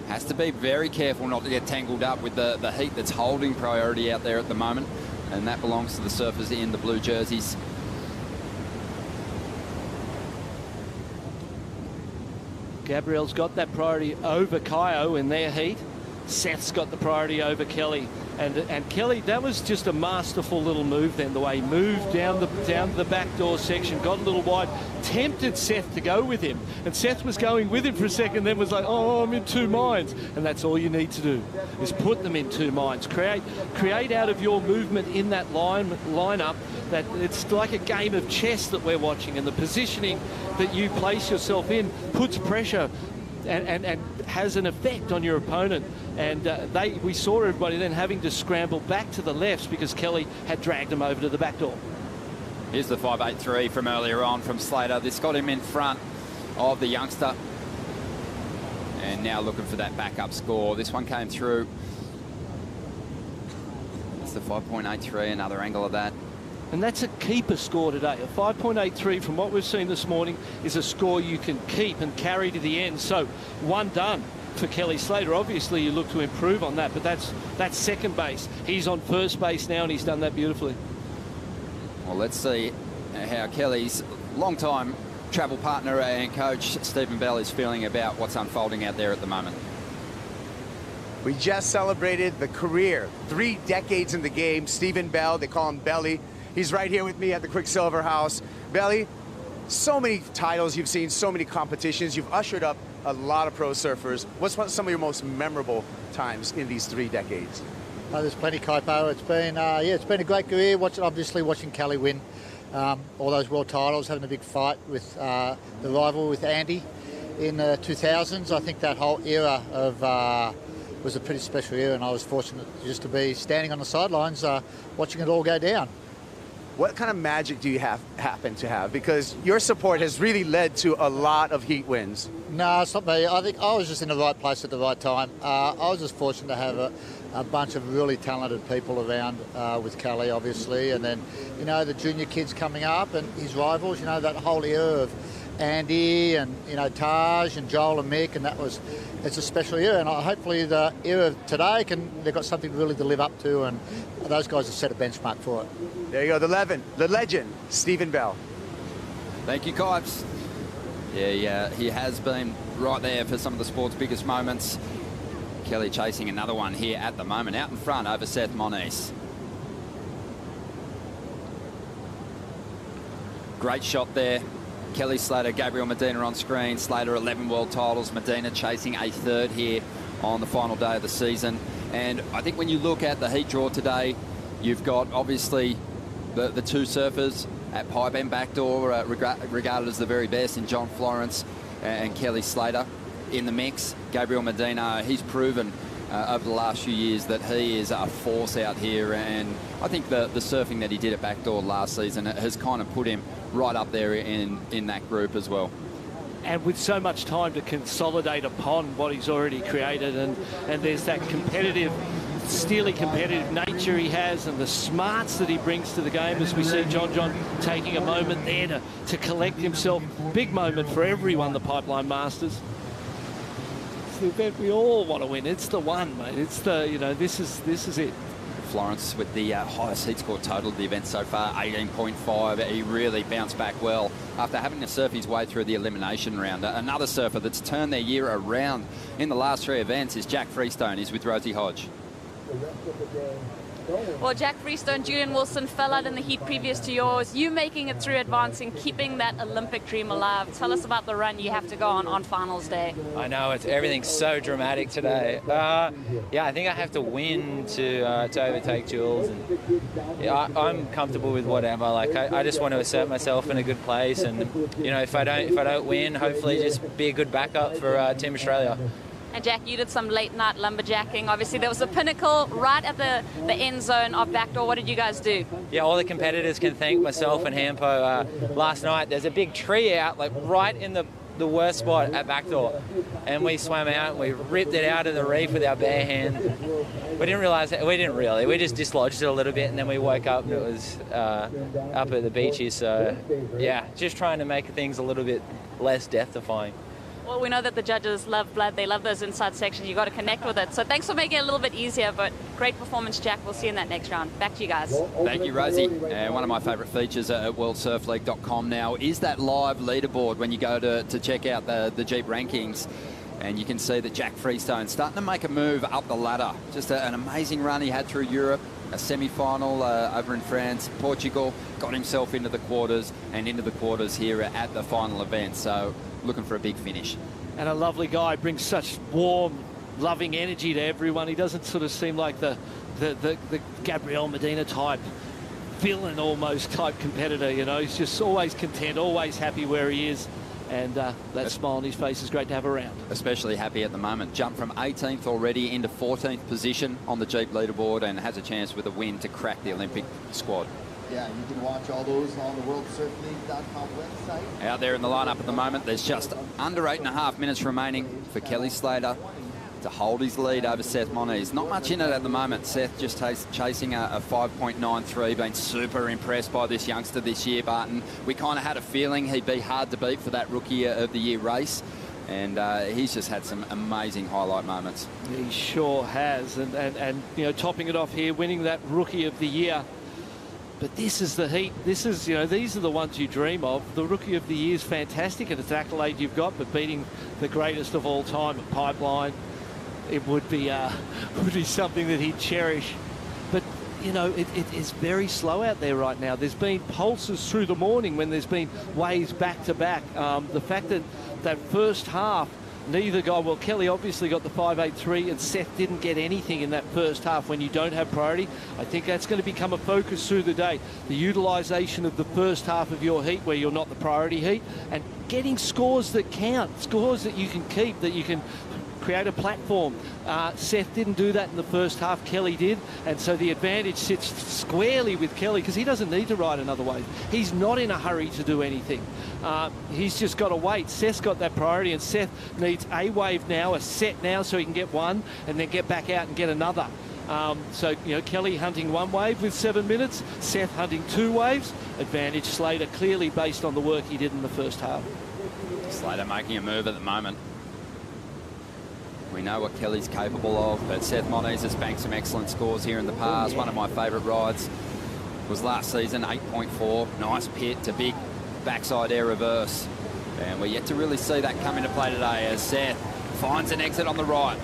Has to be very careful not to get tangled up with the heat that's holding priority out there at the moment. And that belongs to the surfers in the blue jerseys. Gabriel's got that priority over Kaio in their heat. Seth's got the priority over Kelly. And Kelly, that was just a masterful little move then, the way he moved down the back door section, got a little wide, tempted Seth to go with him. And Seth was going with him for a second, then was like, oh, I'm in two minds. And that's all you need to do, is put them in two minds. Create out of your movement in that lineup that it's like a game of chess that we're watching, and the positioning that you place yourself in puts pressure and has an effect on your opponent. And we saw everybody then having to scramble back to the lefts because Kelly had dragged them over to the back door. Here's the 5.83 from earlier on from Slater. This got him in front of the youngster. And now looking for that backup score. This one came through. It's the 5.83, another angle of that. And that's a keeper score today. A 5.83 from what we've seen this morning is a score you can keep and carry to the end. So one done for Kelly Slater. Obviously you look to improve on that, but that's second base. He's on first base now and he's done that beautifully. Well, let's see how Kelly's long-time travel partner and coach Stephen Bell is feeling about what's unfolding out there at the moment. We just celebrated the career, 3 decades in the game. Stephen Bell, they call him Belly. He's right here with me at the Quicksilver House. Belly, so many titles you've seen, so many competitions. You've ushered up a lot of pro surfers. What's some of your most memorable times in these 3 decades? There's plenty, Kaipo. It's been a great career. Obviously watching Kelly win all those world titles, having a big fight with the rival with Andy in the 2000s. I think that whole era was a pretty special era, and I was fortunate just to be standing on the sidelines watching it all go down. What kind of magic do you happen to have? Because your support has really led to a lot of heat wins. No, it's not me. I think I was just in the right place at the right time. I was just fortunate to have a bunch of really talented people around with Kelly, obviously, and then, the junior kids coming up and his rivals, that whole era of Andy and, Taj and Joel and Mick, and it's a special era, and hopefully the era of today they've got something really to live up to, and those guys have set a benchmark for it. There you go, the legend, Stephen Bell. Thank you, Kipes. Yeah, he has been right there for some of the sport's biggest moments. Kelly chasing another one here at the moment, out in front over Seth Moniz. Great shot there. Kelly Slater, Gabriel Medina on screen. Slater 11 world titles, Medina chasing a 3rd here on the final day of the season. And I think when you look at the heat draw today, you've got obviously the 2 surfers at pipe end backdoor, regarded as the very best in John Florence and Kelly Slater in the mix. Gabriel Medina, he's proven over the last few years that he is a force out here, and I think the surfing that he did at backdoor last season has kind of put him right up there in that group as well. And with so much time to consolidate upon what he's already created, and there's that competitive, steely competitive nature he has, and the smarts that he brings to the game, as we see John taking a moment there to collect himself. Big moment for everyone, the Pipeline Masters. It's the event we all want to win. It's the one, mate. It's the, you know, this is it. Florence with the highest heat score total of the event so far, 18.5. He really bounced back well after having to surf his way through the elimination round. Another surfer that's turned their year around in the last 3 events is Jack Freestone. He's with Rosie Hodge. Well, Jack Freestone, Julian Wilson fell out in the heat previous to yours. You making it through, advancing, keeping that Olympic dream alive. Tell us about the run you have to go on finals day. I know, everything's so dramatic today. Yeah, I think I have to win to overtake Jules. And, yeah, I'm comfortable with whatever. Like, I just want to assert myself in a good place, and you know, if I don't win, hopefully just be a good backup for Team Australia. And Jack, you did some late night lumberjacking. Obviously, there was a pinnacle right at the end zone of backdoor. What did you guys do? Yeah, all the competitors can thank myself and Hampo. Last night, there's a big tree out, like right in the worst spot at backdoor. And we swam out and we ripped it out of the reef with our bare hand. We didn't realise that. We didn't really. We just dislodged it a little bit, and then we woke up and it was up at the beaches. So, yeah, just trying to make things a little bit less death-defying. Well, we know that the judges love blood. They love those inside sections. You've got to connect with it. So thanks for making it a little bit easier, but great performance, Jack. We'll see you in that next round. Back to you guys. Thank you, Rosie. One of my favourite features at WorldSurfLeague.com now is that live leaderboard when you go to check out the Jeep rankings. And you can see that Jack Freestone starting to make a move up the ladder. Just an amazing run he had through Europe, a semi-final over in France, Portugal, got himself into the quarters and into the quarters here at the final event. So looking for a big finish. And a lovely guy, brings such warm, loving energy to everyone. He doesn't sort of seem like the Gabriel Medina type, villain almost type competitor, you know. He's just always content, always happy where he is. And that smile on his face is great to have around. Especially happy at the moment. Jumped from 18th already into 14th position on the Jeep leaderboard and has a chance with a win to crack the Olympic squad. Yeah, you can watch all those on the WorldSurfLeague.com website. Out there in the lineup at the moment, there's just under 8.5 minutes remaining for Kelly Slater to hold his lead over Seth Moniz. Not much in it at the moment. Seth just chasing a 5.93, been super impressed by this youngster this year, Barton. We kind of had a feeling he'd be hard to beat for that Rookie of the Year race. And he's just had some amazing highlight moments. He sure has. And you know, topping it off here, winning that Rookie of the Year. But this is the heat. This is, you know, these are the ones you dream of. The Rookie of the Year is fantastic, and it's an accolade you've got, but beating the greatest of all time at Pipeline, it would be something that he'd cherish. But, you know, it is very slow out there right now. There's been pulses through the morning when there's been waves back to back. The fact that first half, neither guy, well, Kelly obviously got the 5.83 and Seth didn't get anything in that first half when you don't have priority. I think that's going to become a focus through the day. The utilisation of the first half of your heat where you're not the priority heat, and getting scores that count, scores that you can keep, that you can create a platform. Seth didn't do that in the first half. Kelly did, and so the advantage sits squarely with Kelly because he doesn't need to ride another wave. He's not in a hurry to do anything. He's just got to wait. Seth's got that priority, and Seth needs a wave now, a set now, so he can get one and then get back out and get another. So, you know, Kelly hunting one wave with 7 minutes, Seth hunting 2 waves. Advantage Slater clearly based on the work he did in the first half. Slater making a move at the moment. We know what Kelly's capable of, but Seth Moniz has banked some excellent scores here in the past. One of my favourite rides was last season, 8.4. Nice pit to big backside air reverse. And we're yet to really see that come into play today as Seth finds an exit on the right.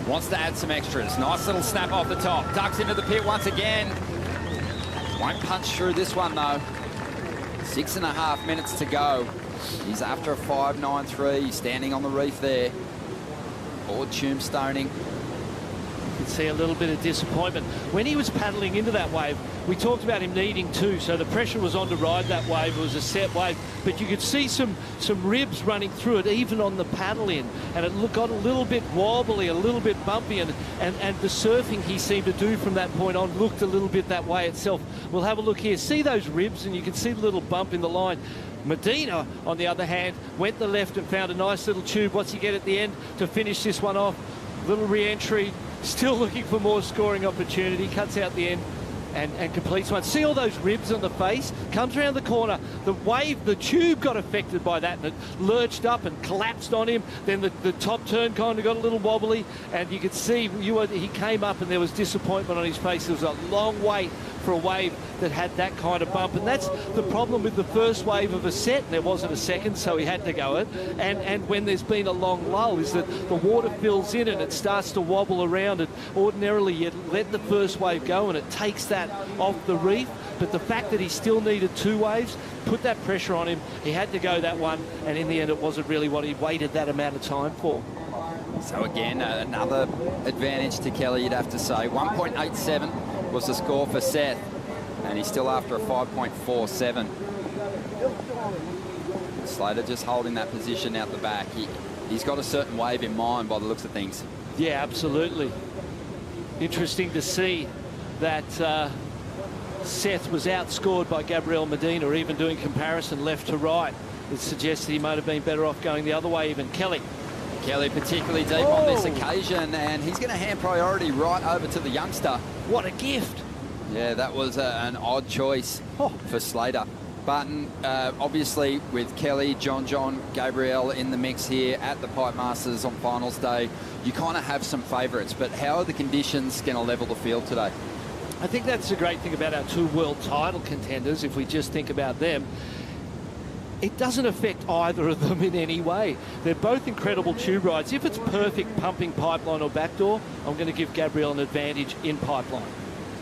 Wants to add some extras. Nice little snap off the top. Ducks into the pit once again. Won't punch through this one though. 6.5 minutes to go. He's after a 5.93. He's standing on the reef there. Board tombstoning. could see a little bit of disappointment. When he was paddling into that wave, we talked about him needing two, so the pressure was on to ride that wave. It was a set wave, but you could see some ribs running through it, even on the paddle in, and it got a little bit wobbly, a little bit bumpy, and the surfing he seemed to do from that point on looked a little bit that way itself. We'll have a look here. See those ribs, and you can see the little bump in the line. Medina, on the other hand, went the left and found a nice little tube. What's he get at the end to finish this one off? Little re-entry, still looking for more scoring opportunity, cuts out the end and completes one. See all those ribs on the face? Comes around the corner. The wave, the tube got affected by that, and it lurched up and collapsed on him. Then the top turn kind of got a little wobbly, and you could see he came up and there was disappointment on his face. There was a long wait for a wave that had that kind of bump, and that's the problem with the first wave of a set. There wasn't a second, so he had to go it. And when there's been a long lull, is that the water fills in and it starts to wobble around. And ordinarily you let the first wave go and it takes that off the reef, but the fact that he still needed two waves put that pressure on him. He had to go that one, and in the end it wasn't really what he waited that amount of time for. So again, another advantage to Kelly, you'd have to say. 1.87 was the score for Seth, and he's still after a 5.47. Slater just holding that position out the back. He's got a certain wave in mind by the looks of things. Yeah, absolutely. Interesting to see that Seth was outscored by Gabriel Medina, or even doing comparison left to right. It suggests that he might have been better off going the other way even. Kelly Particularly deep on this occasion, and he's going to hand priority right over to the youngster. What a gift. Yeah, that was an odd choice for Slater. Barton, obviously with Kelly, John, Gabriel in the mix here at the Pipe Masters on finals day, you kind of have some favourites, but how are the conditions going to level the field today? I think that's the great thing about our two world title contenders, if we just think about them. It doesn't affect either of them in any way. They're both incredible tube rides. If it's perfect pumping pipeline or backdoor, I'm going to give Gabriel an advantage in pipeline.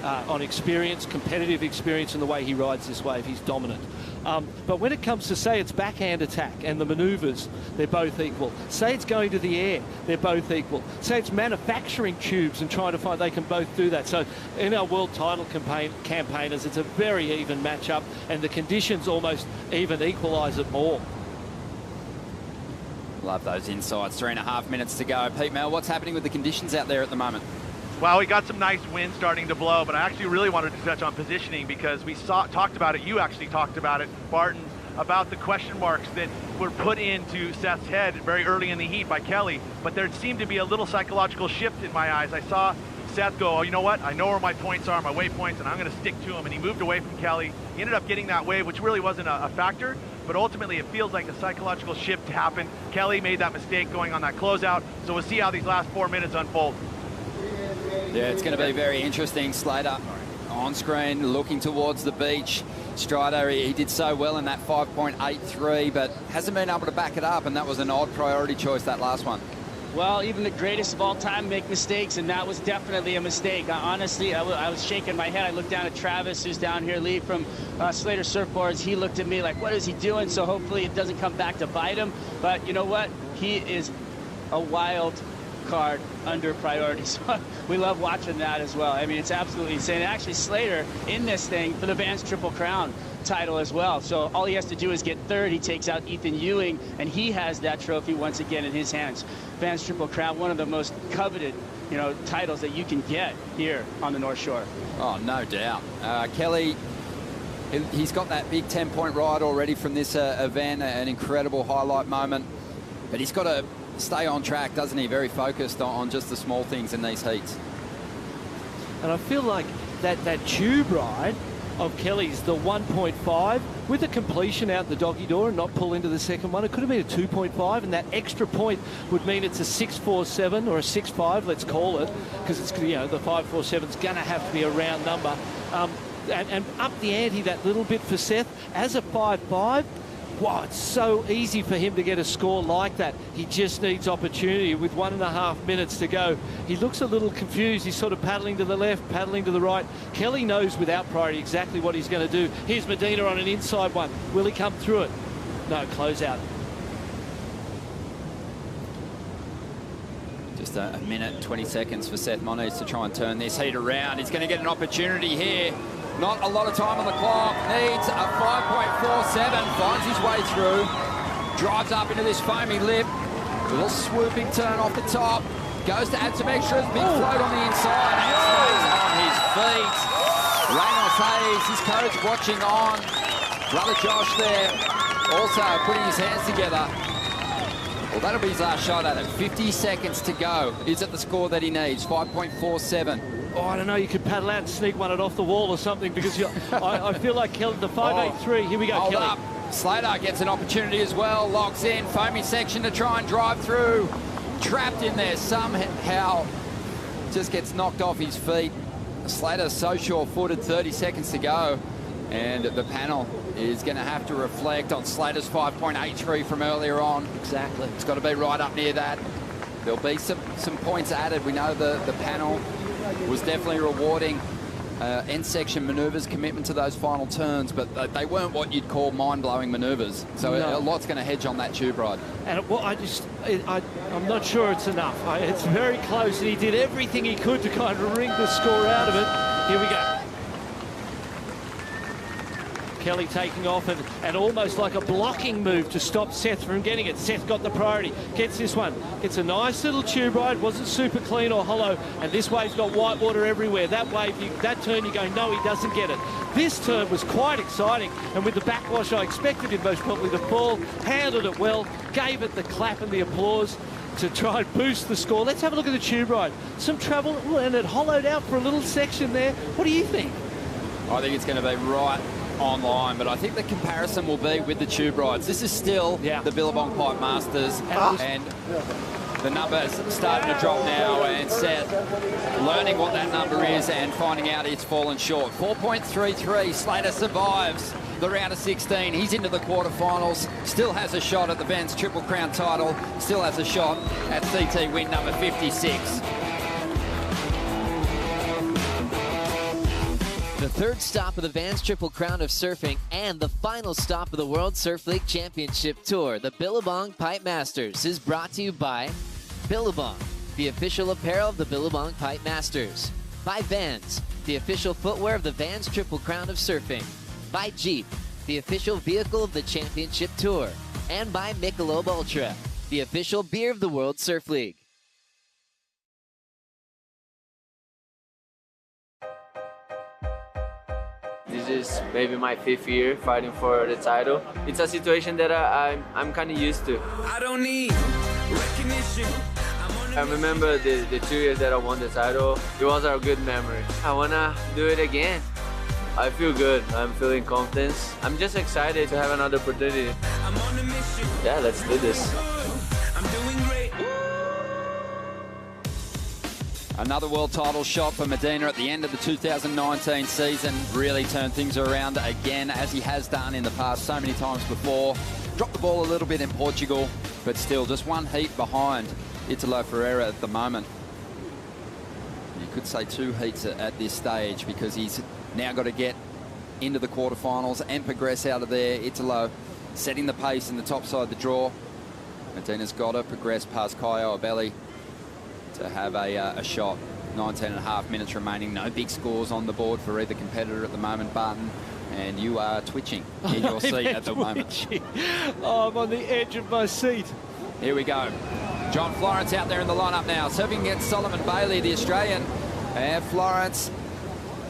On experience, competitive experience, and the way he rides this wave, he's dominant. But when it comes to, say, it's backhand attack and the manoeuvres, they're both equal. Say it's going to the air, they're both equal. Say it's manufacturing tubes and trying to find, they can both do that. So in our world title campaigners, it's a very even matchup, and the conditions almost even equalise it more. Love those insights. 3.5 minutes to go. Pete Mel, what's happening with the conditions out there at the moment? Well, we got some nice wind starting to blow, but I actually really wanted to touch on positioning because we talked about it. You actually talked about it, Barton, about the question marks that were put into Seth's head very early in the heat by Kelly, but there seemed to be a little psychological shift in my eyes. I saw Seth go, oh, you know what? I know where my points are, my waypoints, and I'm going to stick to them. And he moved away from Kelly. He ended up getting that wave, which really wasn't a factor, but ultimately it feels like a psychological shift happened. Kelly made that mistake going on that closeout, so we'll see how these last 4 minutes unfold. Yeah, it's going to be very interesting. Slater on screen, looking towards the beach. Strider, he did so well in that 5.83, but hasn't been able to back it up, and that was an odd priority choice, that last one. Well, even the greatest of all time make mistakes, and that was definitely a mistake. Honestly, I was shaking my head. I looked down at Travis, who's down here, Lee from Slater Surfboards. He looked at me like, what is he doing? So hopefully it doesn't come back to bite him. But you know what? He is a wild card under priority, so we love watching that as well. I mean, it's absolutely insane. Actually, Slater in this thing for the Vans Triple Crown title as well, so all he has to do is get third. He takes out Ethan Ewing, and he has that trophy once again in his hands. Vans Triple Crown, one of the most coveted, you know, titles that you can get here on the North Shore. Oh, no doubt. Kelly, he's got that big 10-point ride already from this event, an incredible highlight moment, but he's got to stay on track, doesn't he? Very focused on just the small things in these heats. And I feel like that tube ride of Kelly's, the 1.5, with the completion out the doggy door and not pull into the second one, it could have been a 2.5, and that extra point would mean it's a 6.47 or a 6.5, let's call it, because it's, you know, the 5.47 is going to have to be a round number. And up the ante that little bit for Seth as a 5.5. Wow, it's so easy for him to get a score like that. He just needs opportunity with 1.5 minutes to go. He looks a little confused. He's sort of paddling to the left, paddling to the right. Kelly knows without priority exactly what he's going to do. Here's Medina on an inside one. Will he come through it? No, close out. Just a minute and 20 seconds for Seth Moniz to try and turn this heat around. He's going to get an opportunity here. Not a lot of time on the clock. Needs a 5.47. Finds his way through. Drives up into this foamy lip. A little swooping turn off the top. Goes to add some extras. Big float on the inside. And stays on his feet. Reynolds Hayes, his coach, watching on. Brother Josh there. Also putting his hands together. Well, that'll be his last shot at it. 50 seconds to go. Is it the score that he needs? 5.47. Oh, I don't know. You could paddle out and sneak one off the wall or something because I feel like Kelly, the 5.83. Here we go, Hold Kelly. up. Slater gets an opportunity as well. Locks in. Foamy section to try and drive through. Trapped in there somehow. Just gets knocked off his feet. Slater's so sure-footed. 30 seconds to go. And the panel is going to have to reflect on Slater's 5.83 from earlier on. Exactly. It's got to be right up near that. There'll be some points added. We know the panel was definitely rewarding end section manoeuvres, commitment to those final turns, but they weren't what you'd call mind-blowing manoeuvres. So a lot's going to hedge on that tube ride. And I'm not sure it's enough. It's very close, and he did everything he could to kind of wring the score out of it. Here we go. Kelly taking off and almost like a blocking move to stop Seth from getting it. Seth got the priority, gets this one, gets a nice little tube ride, wasn't super clean or hollow, and this wave's got white water everywhere. That wave, that turn, you go, no, he doesn't get it. This turn was quite exciting, and with the backwash, I expected him most probably to fall, handled it well, gave it the clap and the applause to try and boost the score. Let's have a look at the tube ride. Some travel, and it hollowed out for a little section there. What do you think? I think it's going to be right online, but I think the comparison will be with the tube rides. This is still the Billabong Pipe Masters, and the number's starting to drop now, and Seth learning what that number is and finding out it's fallen short. 4.33. Slater survives the round of 16. He's into the quarterfinals, still has a shot at the Vans Triple Crown title, still has a shot at CT win number 56. The third stop of the Vans Triple Crown of Surfing and the final stop of the World Surf League Championship Tour, the Billabong Pipe Masters, is brought to you by Billabong, the official apparel of the Billabong Pipe Masters. By Vans, the official footwear of the Vans Triple Crown of Surfing. By Jeep, the official vehicle of the Championship Tour. And by Michelob Ultra, the official beer of the World Surf League. This is maybe my 5th year fighting for the title. It's a situation that I'm kind of used to. I don't need recognition. I remember the 2 years that I won the title. It was a good memory. I want to do it again. I feel good. I'm feeling confidence. I'm just excited to have another opportunity. I'm on a mission. Yeah, let's do this. I'm doing great. Another world title shot for Medina at the end of the 2019 season. Really turned things around again, as he has done in the past so many times before. Dropped the ball a little bit in Portugal, but still just one heat behind Italo Ferreira at the moment. You could say 2 heats at this stage, because he's now got to get into the quarterfinals and progress out of there. Italo setting the pace in the top side of the draw. Medina's got to progress past Caio Abelli to have a shot. 19.5 minutes remaining. No big scores on the board for either competitor at the moment, Barton. And you are twitching in your seat at the moment. Oh, I'm on the edge of my seat. Here we go. John Florence out there in the lineup now, serving against Solomon Bailey, the Australian. And Florence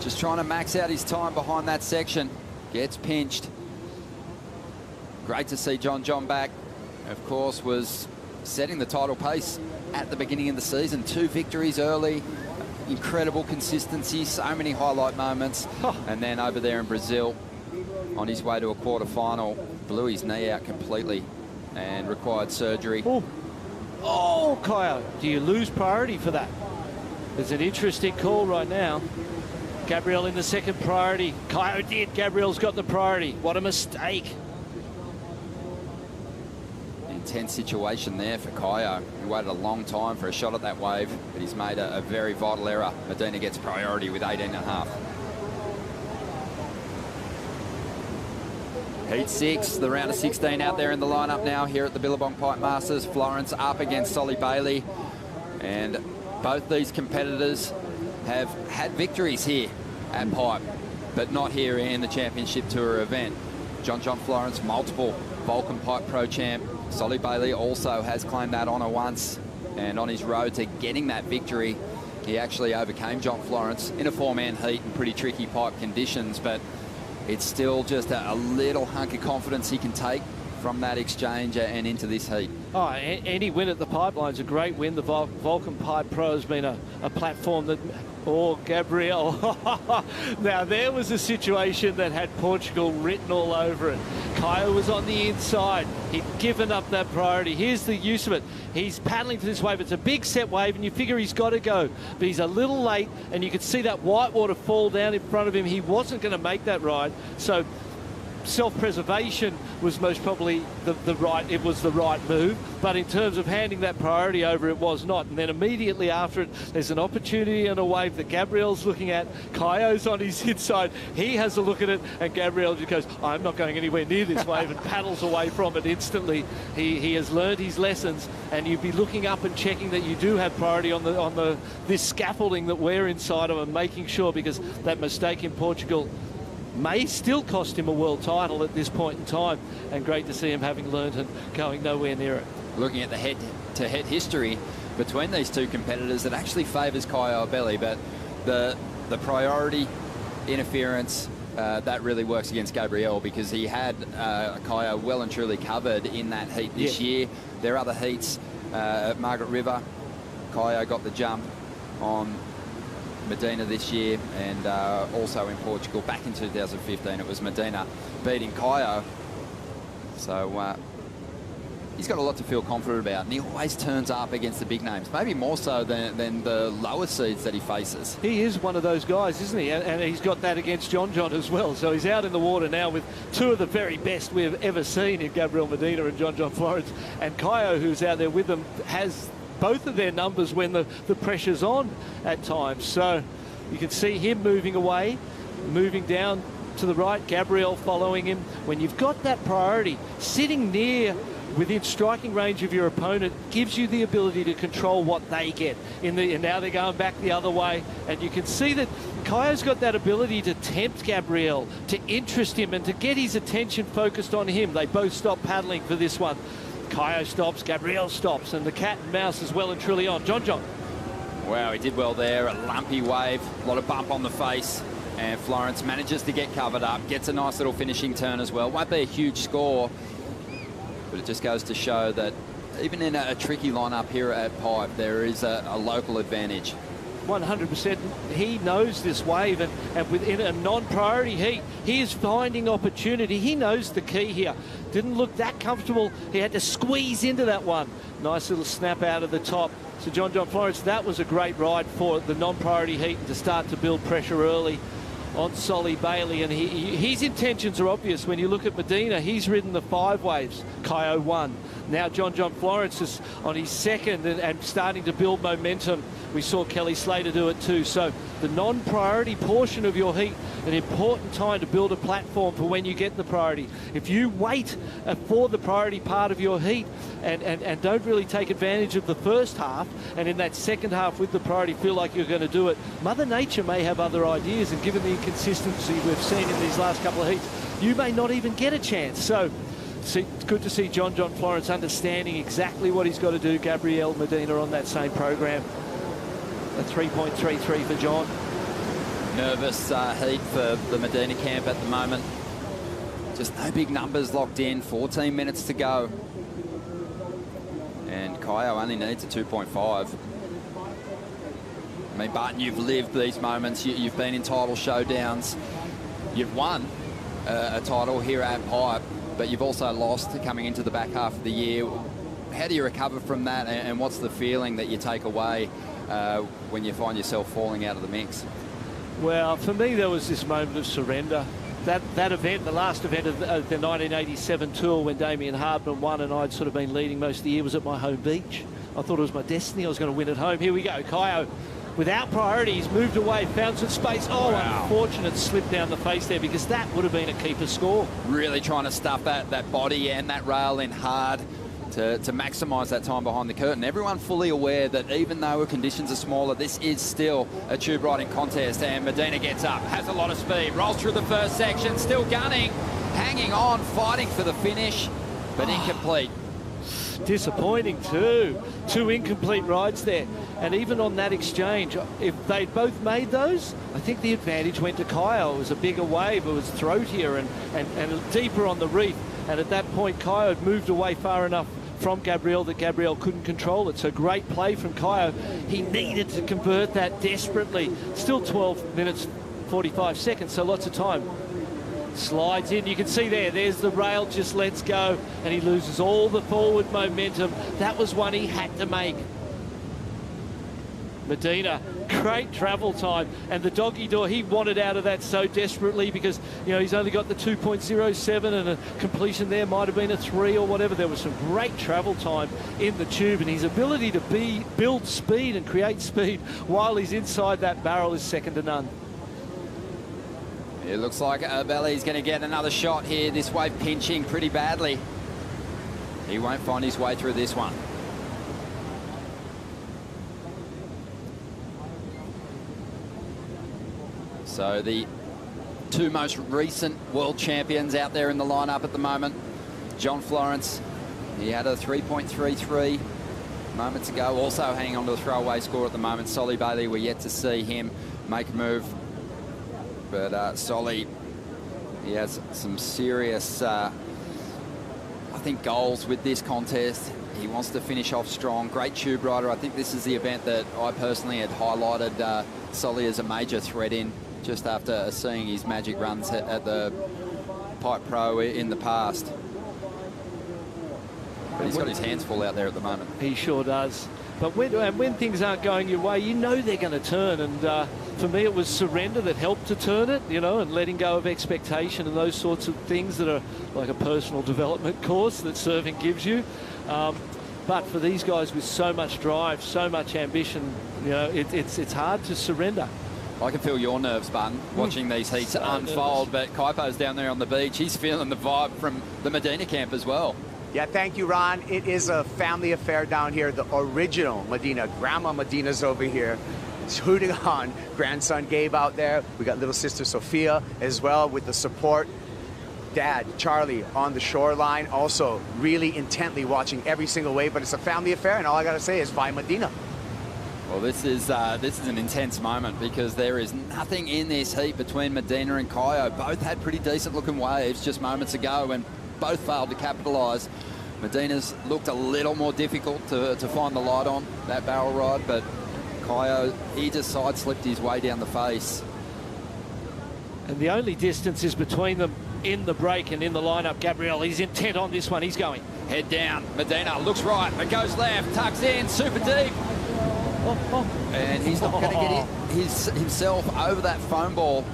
just trying to max out his time behind that section. Gets pinched. Great to see John back. Of course, was setting the title pace at the beginning of the season. 2 victories early. Incredible consistency, so many highlight moments. And then over there in Brazil, on his way to a quarterfinal, blew his knee out completely and required surgery. Oh, Caio, do you lose priority for that? There's an interesting call right now. Gabriel in the second priority. Caio did. Gabriel's got the priority. What a mistake. Intense situation there for Caio. He waited a long time for a shot at that wave, but he's made a very vital error. Medina gets priority with 18.5. Heat 6, the round of 16 out there in the lineup now here at the Billabong Pipe Masters. Florence up against Solly Bailey. And both these competitors have had victories here at Pipe, but not here in the Championship Tour event. John Florence, multiple Vulcan Pipe Pro Champ. Solly Bailey also has claimed that honour once, and on his road to getting that victory, he actually overcame John Florence in a 4-man heat in pretty tricky pipe conditions, but it's still just a little hunk of confidence he can take from that exchange and into this heat. Oh, any win at the Pipeline's a great win. The Vulcan Pipe Pro has been a platform that... Oh, Gabriel. Now, there was a situation that had Portugal written all over it. Caio was on the inside. He'd given up that priority. Here's the use of it. He's paddling for this wave. It's a big set wave, and you figure he's got to go. But he's a little late, and you could see that whitewater fall down in front of him. He wasn't going to make that ride. So self-preservation was most probably the right move, but in terms of handing that priority over, it was not. And then immediately after it, there's an opportunity and a wave that Gabriel's looking at. Caio's on his inside. He has a look at it, and Gabriel just goes, I'm not going anywhere near this wave, and paddles away from it instantly. He has learned his lessons, and you'd be looking up and checking that you do have priority on this scaffolding that we're inside of, and making sure, because that mistake in Portugal may still cost him a world title at this point in time, and great to see him having learned and going nowhere near it. Looking at the head-to-head history between these two competitors, it actually favours Caio Belli, but the priority interference, that really works against Gabriel, because he had Caio well and truly covered in that heat this year. There are other heats at Margaret River. Caio got the jump on Medina this year, and also in Portugal back in 2015 it was Medina beating Caio. So he's got a lot to feel confident about, and he always turns up against the big names, maybe more so than the lower seeds that he faces. He is one of those guys, isn't he? And he's got that against John as well. So he's out in the water now with two of the very best we've ever seen in Gabriel Medina and John Florence. And Caio, who's out there with them, has both of their numbers when the pressure's on at times. So you can see him moving away, moving down to the right, Gabriel following him. When you've got that priority, sitting near within striking range of your opponent gives you the ability to control what they get. And now they're going back the other way, and you can see that Caio's got that ability to tempt Gabriel, to interest him, and to get his attention focused on him. They both stop paddling for this one. Caio stops, Gabriel stops, and the cat and mouse is well and truly on. John. Wow, he did well there. A lumpy wave, a lot of bump on the face, and Florence manages to get covered up, gets a nice little finishing turn as well. Won't be a huge score, but it just goes to show that even in a tricky lineup here at Pipe, there is a local advantage. 100%. He knows this wave, and within a non-priority heat, he is finding opportunity. He knows the key here. Didn't look that comfortable. He had to squeeze into that one. Nice little snap out of the top. So John Florence, that was a great ride for the non-priority heat, and to start to build pressure early on Solly Bailey. And his intentions are obvious. When you look at Medina, he's ridden the 5 waves. Caio won. Now John Florence is on his second and starting to build momentum. We saw Kelly Slater do it too. So the non-priority portion of your heat, an important time to build a platform for when you get the priority. If you wait for the priority part of your heat and don't really take advantage of the first half, and in that second half with the priority feel like you're going to do it, Mother Nature may have other ideas, and given the inconsistency we've seen in these last couple of heats, you may not even get a chance. So it's good to see John Florence understanding exactly what he's got to do. Gabriel Medina on that same program. A 3.33 for John. Nervous heat for the Medina camp at the moment. Just no big numbers locked in. 14 minutes to go. And Caio only needs a 2.5. I mean, Barton, you've lived these moments. You've been in title showdowns. You've won a title here at Pipe, but you've also lost coming into the back half of the year. How do you recover from that, and what's the feeling that you take away when you find yourself falling out of the mix? Well, for me, there was this moment of surrender. That event, the last event of the 1987 tour when Damien Hardman won, and I'd sort of been leading most of the year, was at my home beach. I thought it was my destiny. I was going to win at home. Here we go. Caio, without priorities, moved away, found some space. Oh, wow. Unfortunate slip down the face there, because that would have been a keeper score. Really trying to stuff that body and that rail in hard. to maximise that time behind the curtain. Everyone fully aware that even though conditions are smaller, this is still a tube riding contest, and Medina gets up, has a lot of speed, rolls through the first section, still gunning, hanging on, fighting for the finish, but incomplete. Disappointing too. 2 incomplete rides there. And even on that exchange, if they'd both made those, I think the advantage went to Kaio. It was a bigger wave, it was throatier and deeper on the reef. And at that point, Kaio had moved away far enough from Gabriel that Gabriel couldn't control it. So great play from Kaio. He needed to convert that desperately. Still 12 minutes, 45 seconds, so lots of time. Slides in, you can see there's the rail, just lets go, and he loses all the forward momentum. That was one he had to make. Medina, great travel time, and the doggy door, he wanted out of that so desperately because, you know, he's only got the 2.07 and a completion there might have been a 3 or whatever. There was some great travel time in the tube, and his ability to build speed and create speed while he's inside that barrel is second to none. It looks like Belly's going to get another shot here. This wave pinching pretty badly. He won't find his way through this one. So the 2 most recent world champions out there in the lineup at the moment. John Florence, he had a 3.33 moments ago, also hanging on to the throwaway score at the moment. Solly Bailey, we're yet to see him make a move. But Solly, he has some serious, I think, goals with this contest. He wants to finish off strong. Great tube rider. I think this is the event that I personally had highlighted Solly as a major threat in, just after seeing his magic runs at the Pipe Pro in the past. But he's got his hands full out there at the moment. He sure does. But when things aren't going your way, you know they're going to turn. And for me, it was surrender that helped to turn it, you know, and letting go of expectation and those sorts of things that are like a personal development course that surfing gives you. But for these guys with so much drive, so much ambition, you know, it's hard to surrender. I can feel your nerves, Barton, watching these heats unfold. But Kaipo's down there on the beach. He's feeling the vibe from the Medina camp as well. Yeah, thank you, Ron. It is a family affair down here. The original Medina, Grandma Medina's over here, hooting on. Grandson Gabe out there. We got little sister Sophia as well with the support. Dad, Charlie, on the shoreline, also really intently watching every single wave. But it's a family affair, and all I got to say is bye, Medina. Well, this is an intense moment because there is nothing in this heat between Medina and Kaio. Both had pretty decent-looking waves just moments ago, and both failed to capitalise. Medina's looked a little more difficult to find the light on that barrel ride, but Kaio, he just side-slipped his way down the face. And the only distance is between them in the break and in the lineup. Gabriel, he's intent on this one. He's going. Head down. Medina looks right, but goes left, tucks in, super deep. And he's not going to get himself over that foam ball.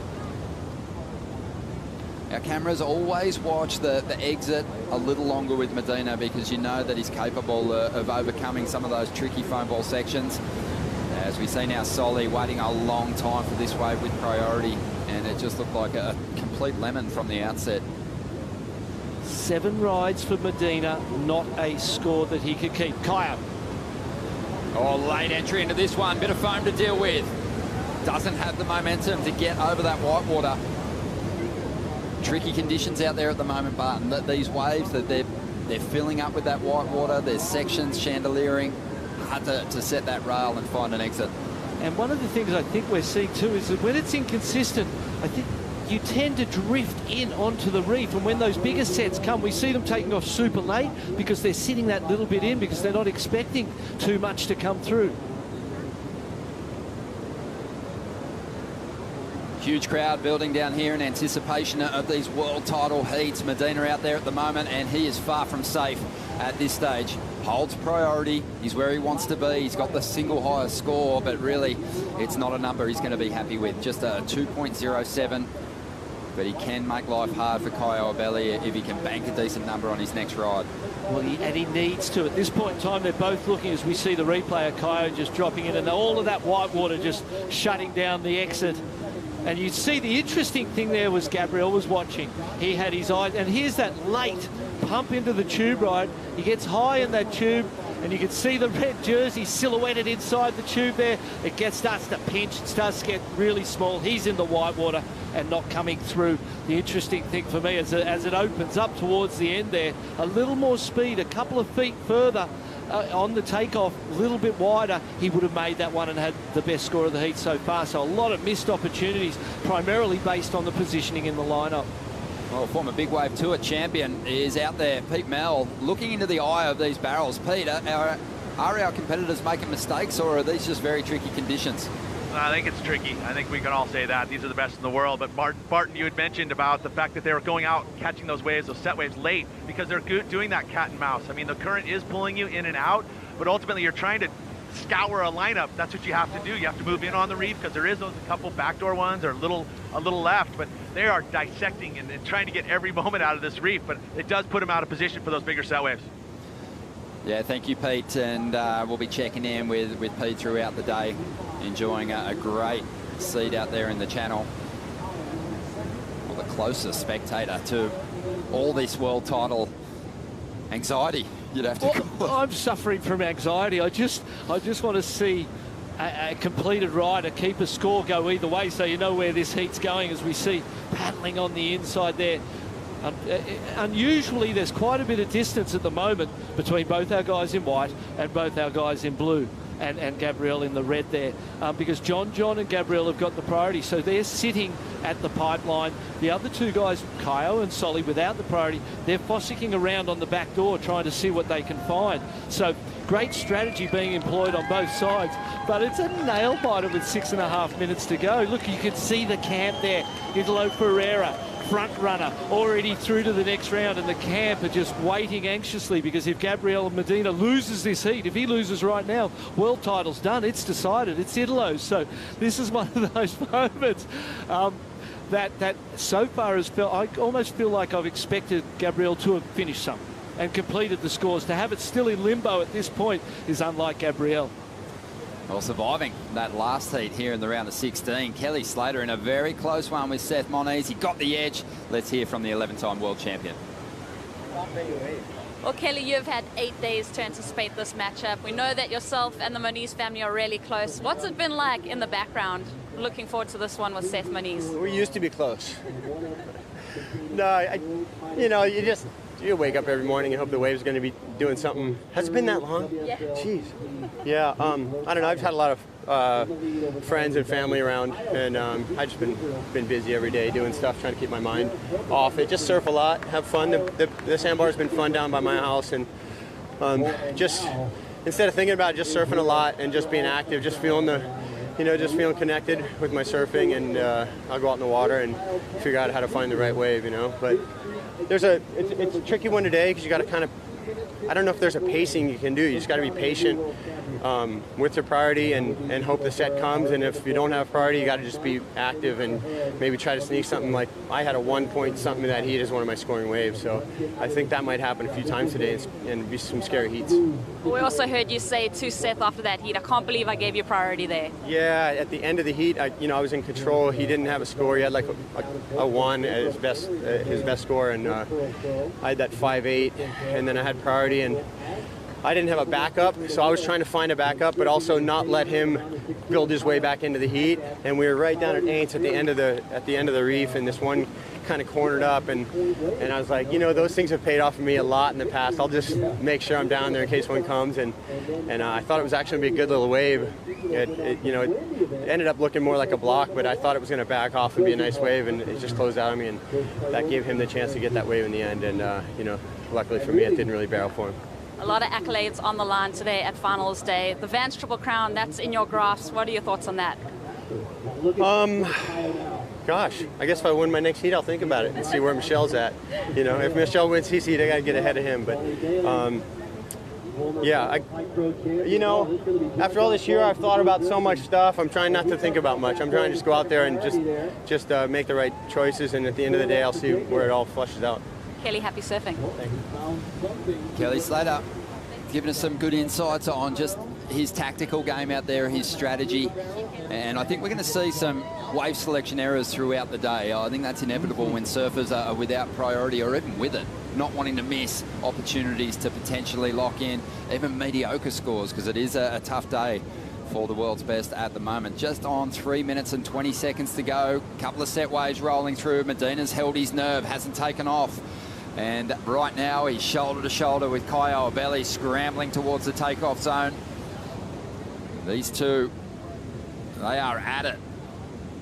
Our cameras always watch the exit a little longer with Medina because you know that he's capable of overcoming some of those tricky foam ball sections. As we see now, Solly waiting a long time for this wave with priority, and it just looked like a complete lemon from the outset. 7 rides for Medina, not a score that he could keep. Kaio. Oh, late entry into this one, bit of foam to deal with. Doesn't have the momentum to get over that whitewater. Tricky conditions out there at the moment, Barton. That these waves, that they're filling up with that whitewater. There's sections chandeliering. Hard to set that rail and find an exit. And one of the things I think we're seeing too is that when it's inconsistent, I think you tend to drift in onto the reef. And when those bigger sets come, we see them taking off super late because they're sitting that little bit in because they're not expecting too much to come through. Huge crowd building down here in anticipation of these world title heats. Medina out there at the moment, and he is far from safe at this stage. Holds priority. He's where he wants to be. He's got the single highest score, but really it's not a number he's going to be happy with. Just a 2.07. But he can make life hard for Kaio Belly if he can bank a decent number on his next ride. Well, he needs to. At this point in time, they're both looking, as we see the replay of Kaio just dropping in, and all of that whitewater just shutting down the exit. And you see the interesting thing there was Gabriel was watching. He had his eyes, and here's that late pump into the tube ride. He gets high in that tube, and you can see the red jersey silhouetted inside the tube there. It starts to pinch, it starts to get really small. He's in the white water and not coming through. The interesting thing for me is that as it opens up towards the end there, a little more speed, a couple of feet further on the takeoff, a little bit wider, he would have made that one and had the best score of the heat so far. So a lot of missed opportunities, primarily based on the positioning in the lineup. Well, former Big Wave Tour champion is out there, Pete Mel, looking into the eye of these barrels. Pete, are our competitors making mistakes, or are these just very tricky conditions? I think it's tricky. I think we can all say that. These are the best in the world. But Barton, you had mentioned about the fact that they were going out, catching those waves, those set waves late, because they're doing that cat and mouse. I mean, the current is pulling you in and out, but ultimately you're trying to scour a lineup. That's what you have to do. You have to move in on the reef, because there is those a couple backdoor ones or a little left, but they are dissecting and trying to get every moment out of this reef. But it does put them out of position for those bigger set waves. Yeah, thank you, Pete, and we'll be checking in with Pete throughout the day, enjoying a great seat out there in the channel. Well, the closest spectator to all this world title anxiety, you'd have to call it. I'm suffering from anxiety. I just want to see a completed ride, a keeper score go either way, so you know where this heat's going, as we see paddling on the inside there. Unusually, there's quite a bit of distance at the moment between both our guys in white and both our guys in blue, and Gabriel in the red there, because John and Gabriel have got the priority, so they're sitting at the pipeline. The other two guys, Kaio and Solly, without the priority, they're fossicking around on the back door trying to see what they can find. So great strategy being employed on both sides, but it's a nail biter with 6.5 minutes to go. Look, you can see the camp there. Italo Ferreira, front runner, already through to the next round, and the camp are just waiting anxiously, because if Gabriel Medina loses this heat, if he loses right now, world title's done. It's decided. It's Italo's. So this is one of those moments that so far has felt, I almost feel like I've expected Gabriel to have finished some and completed the scores. To have it still in limbo at this point is unlike Gabriel. Well, surviving that last heat here in the round of 16, Kelly Slater in a very close one with Seth Moniz. He got the edge. Let's hear from the 11-time world champion. Well, Kelly, you've had 8 days to anticipate this matchup. We know that yourself and the Moniz family are really close. What's it been like in the background, looking forward to this one with Seth Moniz? We used to be close. No, you wake up every morning and hope the wave's going to be doing something. Has it been that long? Yeah. Jeez. Yeah, I don't know. I've had a lot of friends and family around, and I've just been busy every day doing stuff, trying to keep my mind off it. Just surf a lot, have fun. The sandbar's been fun down by my house, and just instead of thinking about it, just surfing a lot and just being active, just feeling just feeling connected with my surfing, and I'll go out in the water and figure out how to find the right wave, But it's a tricky one today, because you got to kind of, I don't know if there's a pacing you can do. You just got to be patient with your priority and hope the set comes. And if you don't have priority, you got to just be active and maybe try to sneak something. Like I had a 1 point something in that heat as one of my scoring waves. So I think that might happen a few times today and be some scary heats. We also heard you say to Seth after that heat, I can't believe I gave you priority there. Yeah, at the end of the heat, I was in control. He didn't have a score. He had like a 1 as his best score, and I had that 5.8, and then I had priority, and I didn't have a backup, so I was trying to find a backup, but also not let him build his way back into the heat. And we were right down at Aints at the end of the reef, and this one kind of cornered up, and I was like, those things have paid off for me a lot in the past. I'll just make sure I'm down there in case one comes, and I thought it was actually going to be a good little wave. It ended up looking more like a block, but I thought it was going to back off and be a nice wave, and it just closed out on me, and that gave him the chance to get that wave in the end, and luckily for me, it didn't really barrel for him. A lot of accolades on the line today at finals day. The Vans Triple Crown, that's in your grasp. What are your thoughts on that? Gosh, I guess if I win my next heat, I'll think about it and see where Michelle's at. If Michelle wins his heat, I got to get ahead of him. But after all this year, I've thought about so much stuff. I'm trying not to think about much. I'm trying to just go out there and just make the right choices. And at the end of the day, I'll see where it all flushes out. Kelly, happy surfing. Kelly Slater giving us some good insights on just his tactical game out there, his strategy, and I think we're going to see some wave selection errors throughout the day. I think that's inevitable when surfers are without priority or even with it, not wanting to miss opportunities to potentially lock in even mediocre scores, because it is a tough day for the world's best at the moment. Just on 3 minutes and 20 seconds to go. Couple of set waves rolling through. Medina's held his nerve, hasn't taken off. And right now he's shoulder to shoulder with Caio Ibelli, scrambling towards the takeoff zone. These two, they are at it.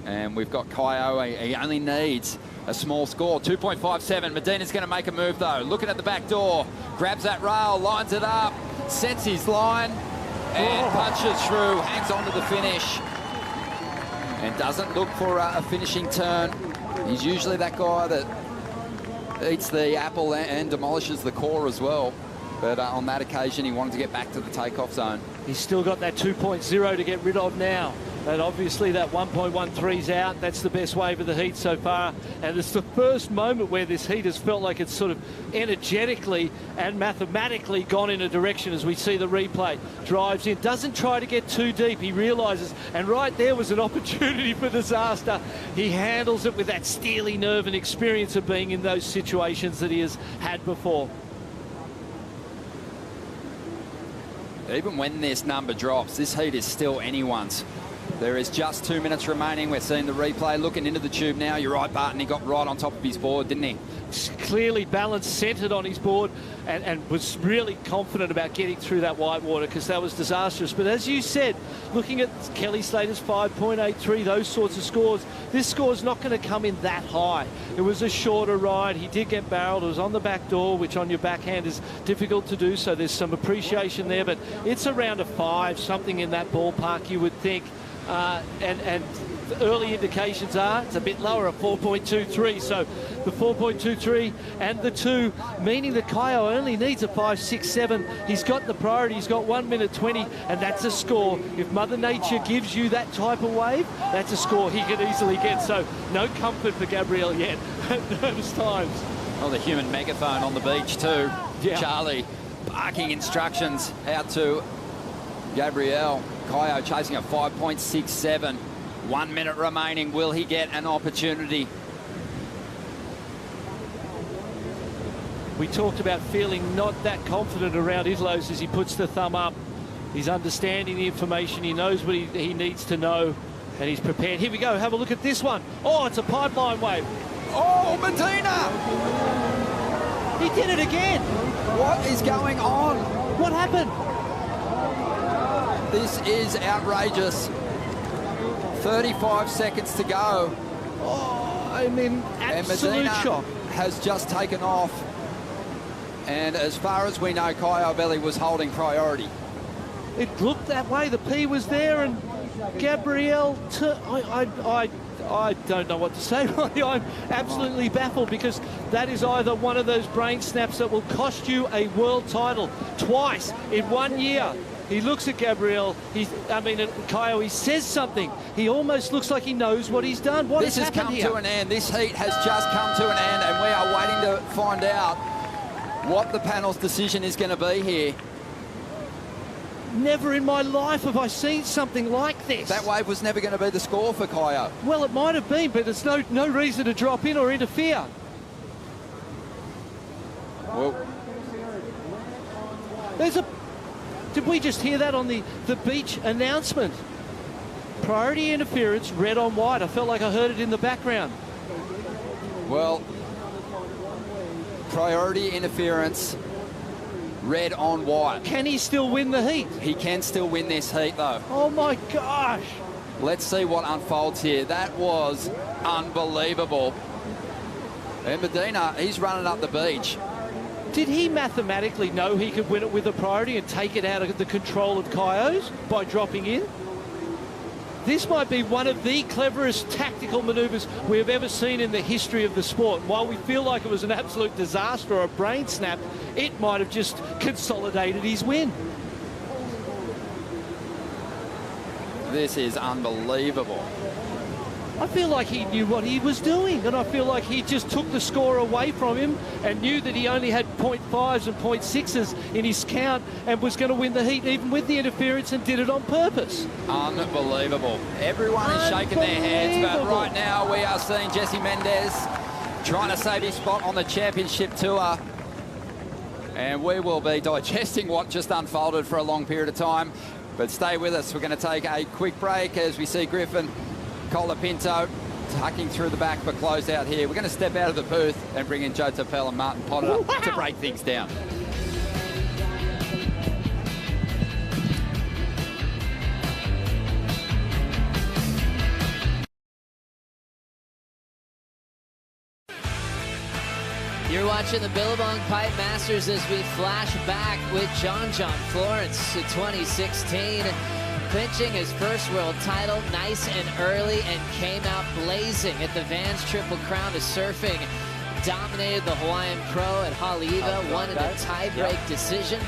And we've got Caio, he only needs a small score, 2.57. Medina's going to make a move though. Looking at the back door, grabs that rail, lines it up, sets his line, and punches through, hangs on to the finish, and doesn't look for a finishing turn. He's usually that guy that eats the apple and demolishes the core as well. But on that occasion, he wanted to get back to the takeoff zone. He's still got that 2.0 to get rid of now. And obviously that 1.13's out. That's the best wave of the heat so far. And it's the first moment where this heat has felt like it's sort of energetically and mathematically gone in a direction as we see the replay. Drives in, doesn't try to get too deep. He realises, and right there was an opportunity for disaster. He handles it with that steely nerve and experience of being in those situations that he has had before. Even when this number drops, this heat is still anyone's. There is just 2 minutes remaining. We're seeing the replay. Looking into the tube now. You're right, Barton. He got right on top of his board, didn't he? Clearly balanced, centred on his board, and was really confident about getting through that white water, because that was disastrous. But as you said, looking at Kelly Slater's 5.83, those sorts of scores, this score's not going to come in that high. It was a shorter ride. He did get barreled. It was on the back door, which on your backhand is difficult to do, so there's some appreciation there. But it's around a 5, something in that ballpark, you would think. And the early indications are it's a bit lower at 4.23, so the 4.23 and the 2, meaning that Caio only needs a 5, 6, 7. He's got the priority. He's got 1 minute 20, and that's a score. If Mother Nature gives you that type of wave, that's a score he could easily get. So no comfort for Gabriel yet at nervous times. Oh, the human megaphone on the beach too. Yeah. Charlie barking instructions out to Gabriel. Caio chasing a 5.67. 1 minute remaining. Will he get an opportunity? We talked about feeling not that confident around Itlos as he puts the thumb up. He's understanding the information. He knows what he needs to know, and he's prepared. Here we go. Have a look at this one. Oh, it's a pipeline wave. Oh, Medina! He did it again. What is going on? What happened? This is outrageous. 35 seconds to go. Oh, I mean, absolute Medina shock. Has just taken off. And as far as we know, Caio Ibelli was holding priority. It looked that way. The P was there, and Gabriel, I don't know what to say, Ronnie. I'm absolutely baffled, because that is either one of those brain snaps that will cost you a world title twice in 1 year. He looks at Gabriel, Caio, he says something. He almost looks like he knows what he's done. What has happened come here? to an end. This heat has just come to an end, and we are waiting to find out what the panel's decision is going to be here. Never in my life have I seen something like this. That wave was never going to be the score for Caio. Well, it might have been, but it's no reason to drop in or interfere. Well, did we just hear that on the beach announcement? Priority interference, red on white. I felt like I heard it in the background. Well, priority interference, red on white. Can he still win the heat? He can still win this heat, though. Oh, my gosh. Let's see what unfolds here. That was unbelievable. And Medina, he's running up the beach. Did he mathematically know he could win it with a priority and take it out of the control of Caio's by dropping in? This might be one of the cleverest tactical manoeuvres we have ever seen in the history of the sport. While we feel like it was an absolute disaster or a brain snap, it might have just consolidated his win. This is unbelievable. I feel like he knew what he was doing, and I feel like he just took the score away from him and knew that he only had 0.5s and 0.6s in his count and was going to win the heat even with the interference, and did it on purpose. Unbelievable. Everyone is shaking their heads, but right now we are seeing Jesse Mendez trying to save his spot on the championship tour. And we will be digesting what just unfolded for a long period of time. But stay with us. We're going to take a quick break as we see Griffin Colapinto tucking through the back for close out here. We're going to step out of the booth and bring in Joe Turpel and Martin Potter to break things down. You're watching the Billabong Pipe Masters as we flash back with John Florence to 2016, clinching his first world title nice and early, and came out blazing at the Vans Triple Crown of Surfing. Dominated the Hawaiian Pro at Haleiwa, won in a tie-break decision.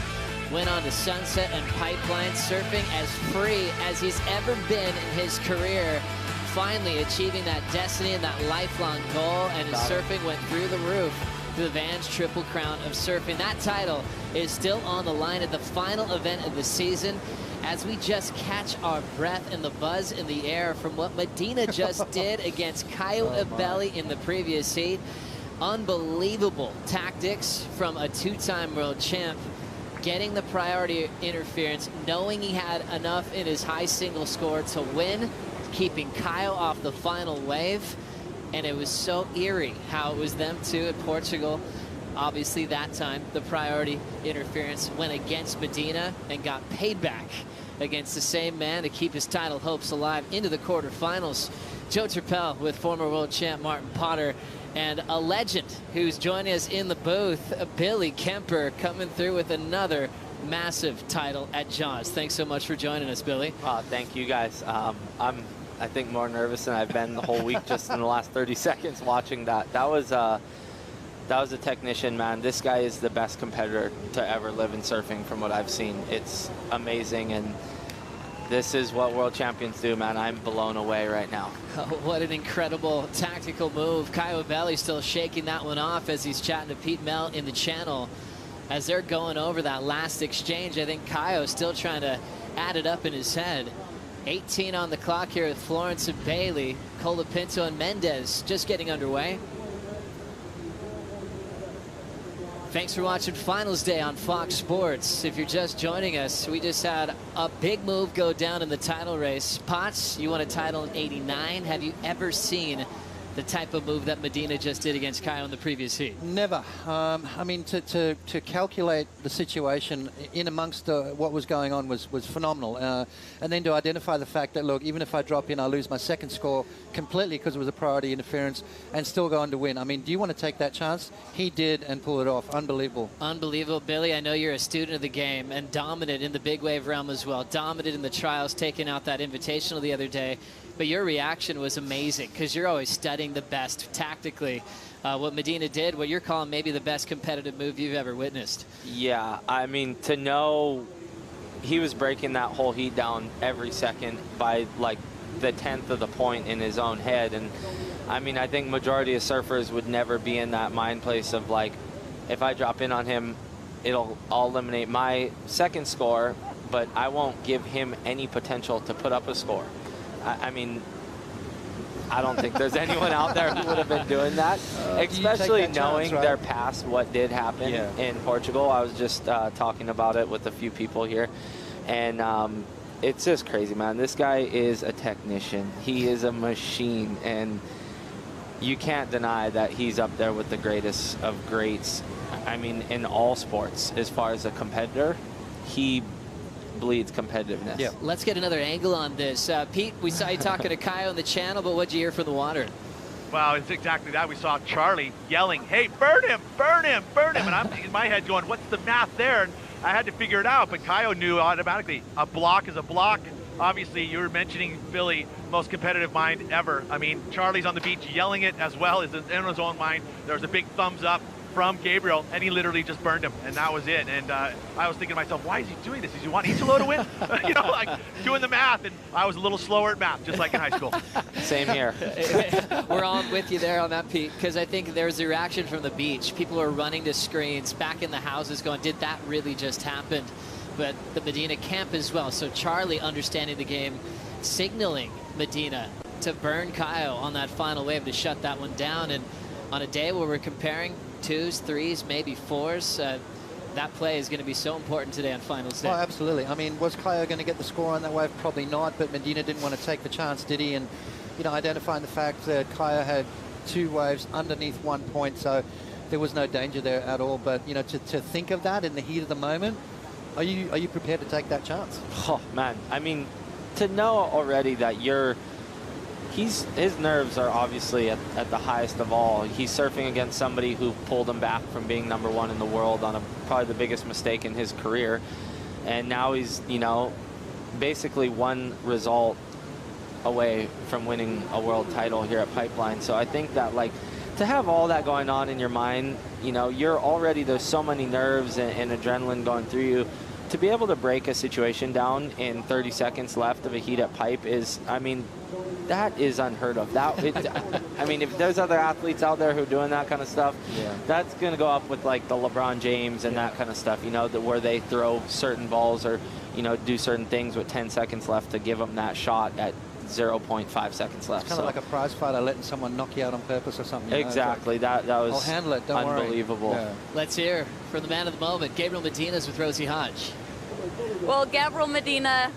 Went on to Sunset and Pipeline, surfing as free as he's ever been in his career. Finally achieving that destiny and that lifelong goal, and his surfing went through the roof to the Vans Triple Crown of Surfing. That title is still on the line at the final event of the season, as we just catch our breath and the buzz in the air from what Medina just did against Caio Ibelli in the previous heat. Unbelievable tactics from a two-time world champ, getting the priority interference, knowing he had enough in his high single score to win, keeping Caio off the final wave. And it was so eerie how it was them two at Portugal. Obviously that time the priority interference went against Medina and got paid back against the same man to keep his title hopes alive into the quarterfinals. Joe Turpel with former world champ Martin Potter, and a legend who's joining us in the booth, Billy Kemper, coming through with another massive title at Jaws. Thanks so much for joining us, Billy. Thank you guys. I think more nervous than I've been the whole week just in the last 30 seconds watching that. That was a technician, man. This guy is the best competitor to ever live in surfing from what I've seen. It's amazing, and this is what world champions do, man. I'm blown away right now. Oh, what an incredible tactical move. Caio Ibelli still shaking that one off as he's chatting to Pete Mel in the channel. As they're going over that last exchange, I think Caio's still trying to add it up in his head. 18 on the clock here with Florence and Bailey, Colapinto and Mendez just getting underway. Thanks for watching Finals Day on Fox Sports. If you're just joining us, we just had a big move go down in the title race. Potts, you won a title in '89. Have you ever seen the type of move that Medina just did against Caio in the previous heat? Never. I mean, to calculate the situation in amongst what was going on was phenomenal. And then to identify the fact that, look, even if I drop in, I lose my second score completely because it was a priority interference, and still go on to win. I mean, do you want to take that chance? He did, and pull it off. Unbelievable. Unbelievable. Billy, I know you're a student of the game and dominant in the big wave realm as well. Dominant in the trials, taking out that invitational the other day. But your reaction was amazing because you're always studying the best tactically. What Medina did, what you're calling maybe the best competitive move you've ever witnessed. Yeah, I mean, to know he was breaking that whole heat down every second by like the 10th of the point in his own head. And I mean, I think majority of surfers would never be in that mind place of like, if I drop in on him, I'll eliminate my second score, but I won't give him any potential to put up a score. I mean, I don't think there's anyone out there who would have been doing that, especially knowing their past, what did happen in Portugal. I was just talking about it with a few people here, and it's just crazy, man. This guy is a technician. He is a machine, and you can't deny that he's up there with the greatest of greats. I mean, in all sports, as far as a competitor, he bleeds competitiveness. Yeah. Let's get another angle on this. Pete, we saw you talking to Caio in the channel, but what'd you hear from the water? Well, it's exactly that. We saw Charlie yelling, hey, burn him, burn him, burn him. And I'm in my head going, what's the math there? And I had to figure it out, but Caio knew automatically. A block is a block. Obviously, you were mentioning Billy, most competitive mind ever. I mean, Charlie's on the beach yelling it as well as in his own mind. There's a big thumbs up. from Gabriel, and he literally just burned him, and that was it. And I was thinking to myself, why is he doing this? Does he want Italo to win? You know, like doing the math, and I was a little slower at math, just like in high school. Same here. We're all with you there on that, Pete, because I think there's a reaction from the beach. People are running to screens, back in the houses going, did that really just happen? But the Medina camp as well. So Charlie, understanding the game, signaling Medina to burn Caio on that final wave to shut that one down. And on a day where we're comparing 2s, 3s, maybe 4s, that play is going to be so important today on finals day. Oh, absolutely. I mean, was Caio going to get the score on that wave? Probably not, but Medina didn't want to take the chance, did he? And, you know, identifying the fact that Caio had 2 waves underneath 1 point, so there was no danger there at all. But, you know, to think of that in the heat of the moment, are you prepared to take that chance? Oh, man. I mean, to know already that his nerves are obviously at the highest of all. He's surfing against somebody who pulled him back from being #1 in the world on probably the biggest mistake in his career. And now he's, you know, basically one result away from winning a world title here at Pipeline. So I think that, like, to have all that going on in your mind, you know, there's so many nerves and adrenaline going through you. To be able to break a situation down in 30 seconds left of a heat at Pipe is, I mean, that is unheard of. I mean, if there's other athletes out there who are doing that kind of stuff, that's going to go up with like the LeBron James and that kind of stuff, you know, where they throw certain balls or, you know, do certain things with 10 seconds left to give them that shot at 0.5 seconds left. It's kind of like a prize fighter letting someone knock you out on purpose or something. Exactly. That was I'll handle it. Don't unbelievable. worry. Yeah. Let's hear from the man of the moment, Gabriel Medina's with Rosie Hodge. Well, Gabriel Medina,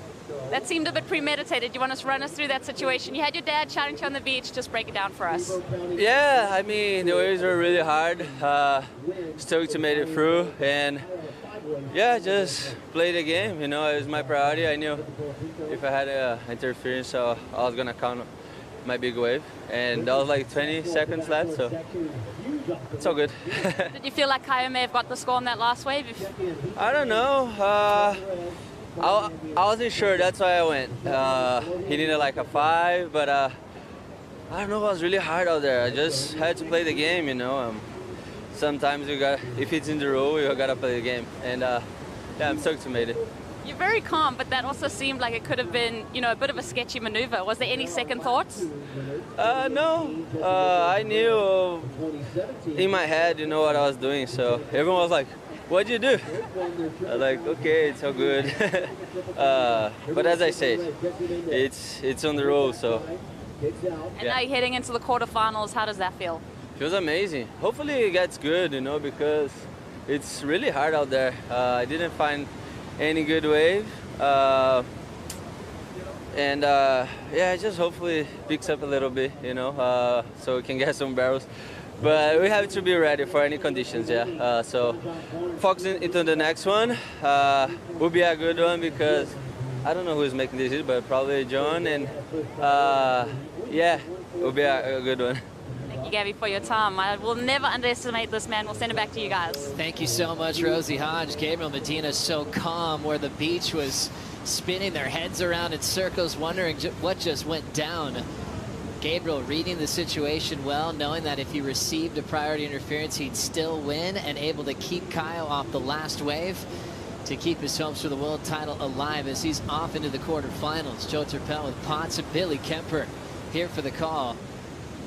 that seemed a bit premeditated. You want to run us through that situation? You had your dad shouting to you on the beach. Just break it down for us. Yeah, I mean, the waves were really hard. Stoked to make it through. And yeah, just play the game. You know, it was my priority. I knew if I had interference, so I was going to count my big wave. And that was like 20 seconds left, so it's all good. Did you feel like Caio may have got the score on that last wave? I don't know. I wasn't sure. That's why I went. He needed like a 5, but I don't know. It was really hard out there. I just had to play the game, you know. Sometimes if it's in the rule, you gotta play the game. And yeah, I'm stoked to make it. You're very calm, but that also seemed like it could have been, you know, a bit of a sketchy maneuver. Was there any second thoughts? No. I knew in my head, you know, what I was doing. So everyone was like, "What'd you do?" I was like, "Okay, it's all good." But as I said, it's on the road, so. And now you're heading into the quarterfinals. How does that feel? Feels amazing. Hopefully it gets good, you know, because it's really hard out there. I didn't find any good wave. Yeah, just hopefully picks up a little bit, you know, so we can get some barrels. But we have to be ready for any conditions, yeah. So focusing into the next one will be a good one because I don't know who's making this, but probably John. And yeah, it will be a good one. Thank you, Gabby, for your time. I will never underestimate this man. We'll send it back to you guys. Thank you so much, Rosie Hodge. Gabriel Medina so calm where the beach was spinning their heads around in circles, wondering what just went down. Gabriel reading the situation well, knowing that if he received a priority interference, he'd still win and able to keep Caio off the last wave to keep his hopes for the world title alive as he's off into the quarterfinals. Joe Turpel with Potts and Billy Kemper here for the call.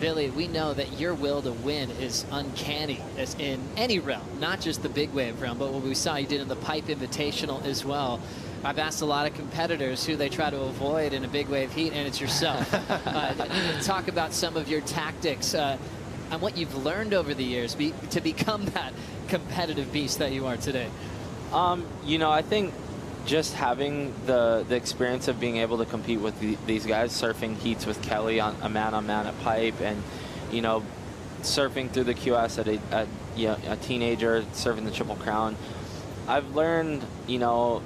Billy, we know that your will to win is uncanny as in any realm, not just the big wave realm, but what we saw you did in the Pipe Invitational as well. I've asked a lot of competitors who they try to avoid in a big wave heat, and it's yourself. Talk about some of your tactics and what you've learned over the years to become that competitive beast that you are today. You know, I think just having the experience of being able to compete with these guys, surfing heats with Kelly on a man-on-man at Pipe, and, you know, surfing through the QS at a teenager, surfing the Triple Crown, I've learned, you know,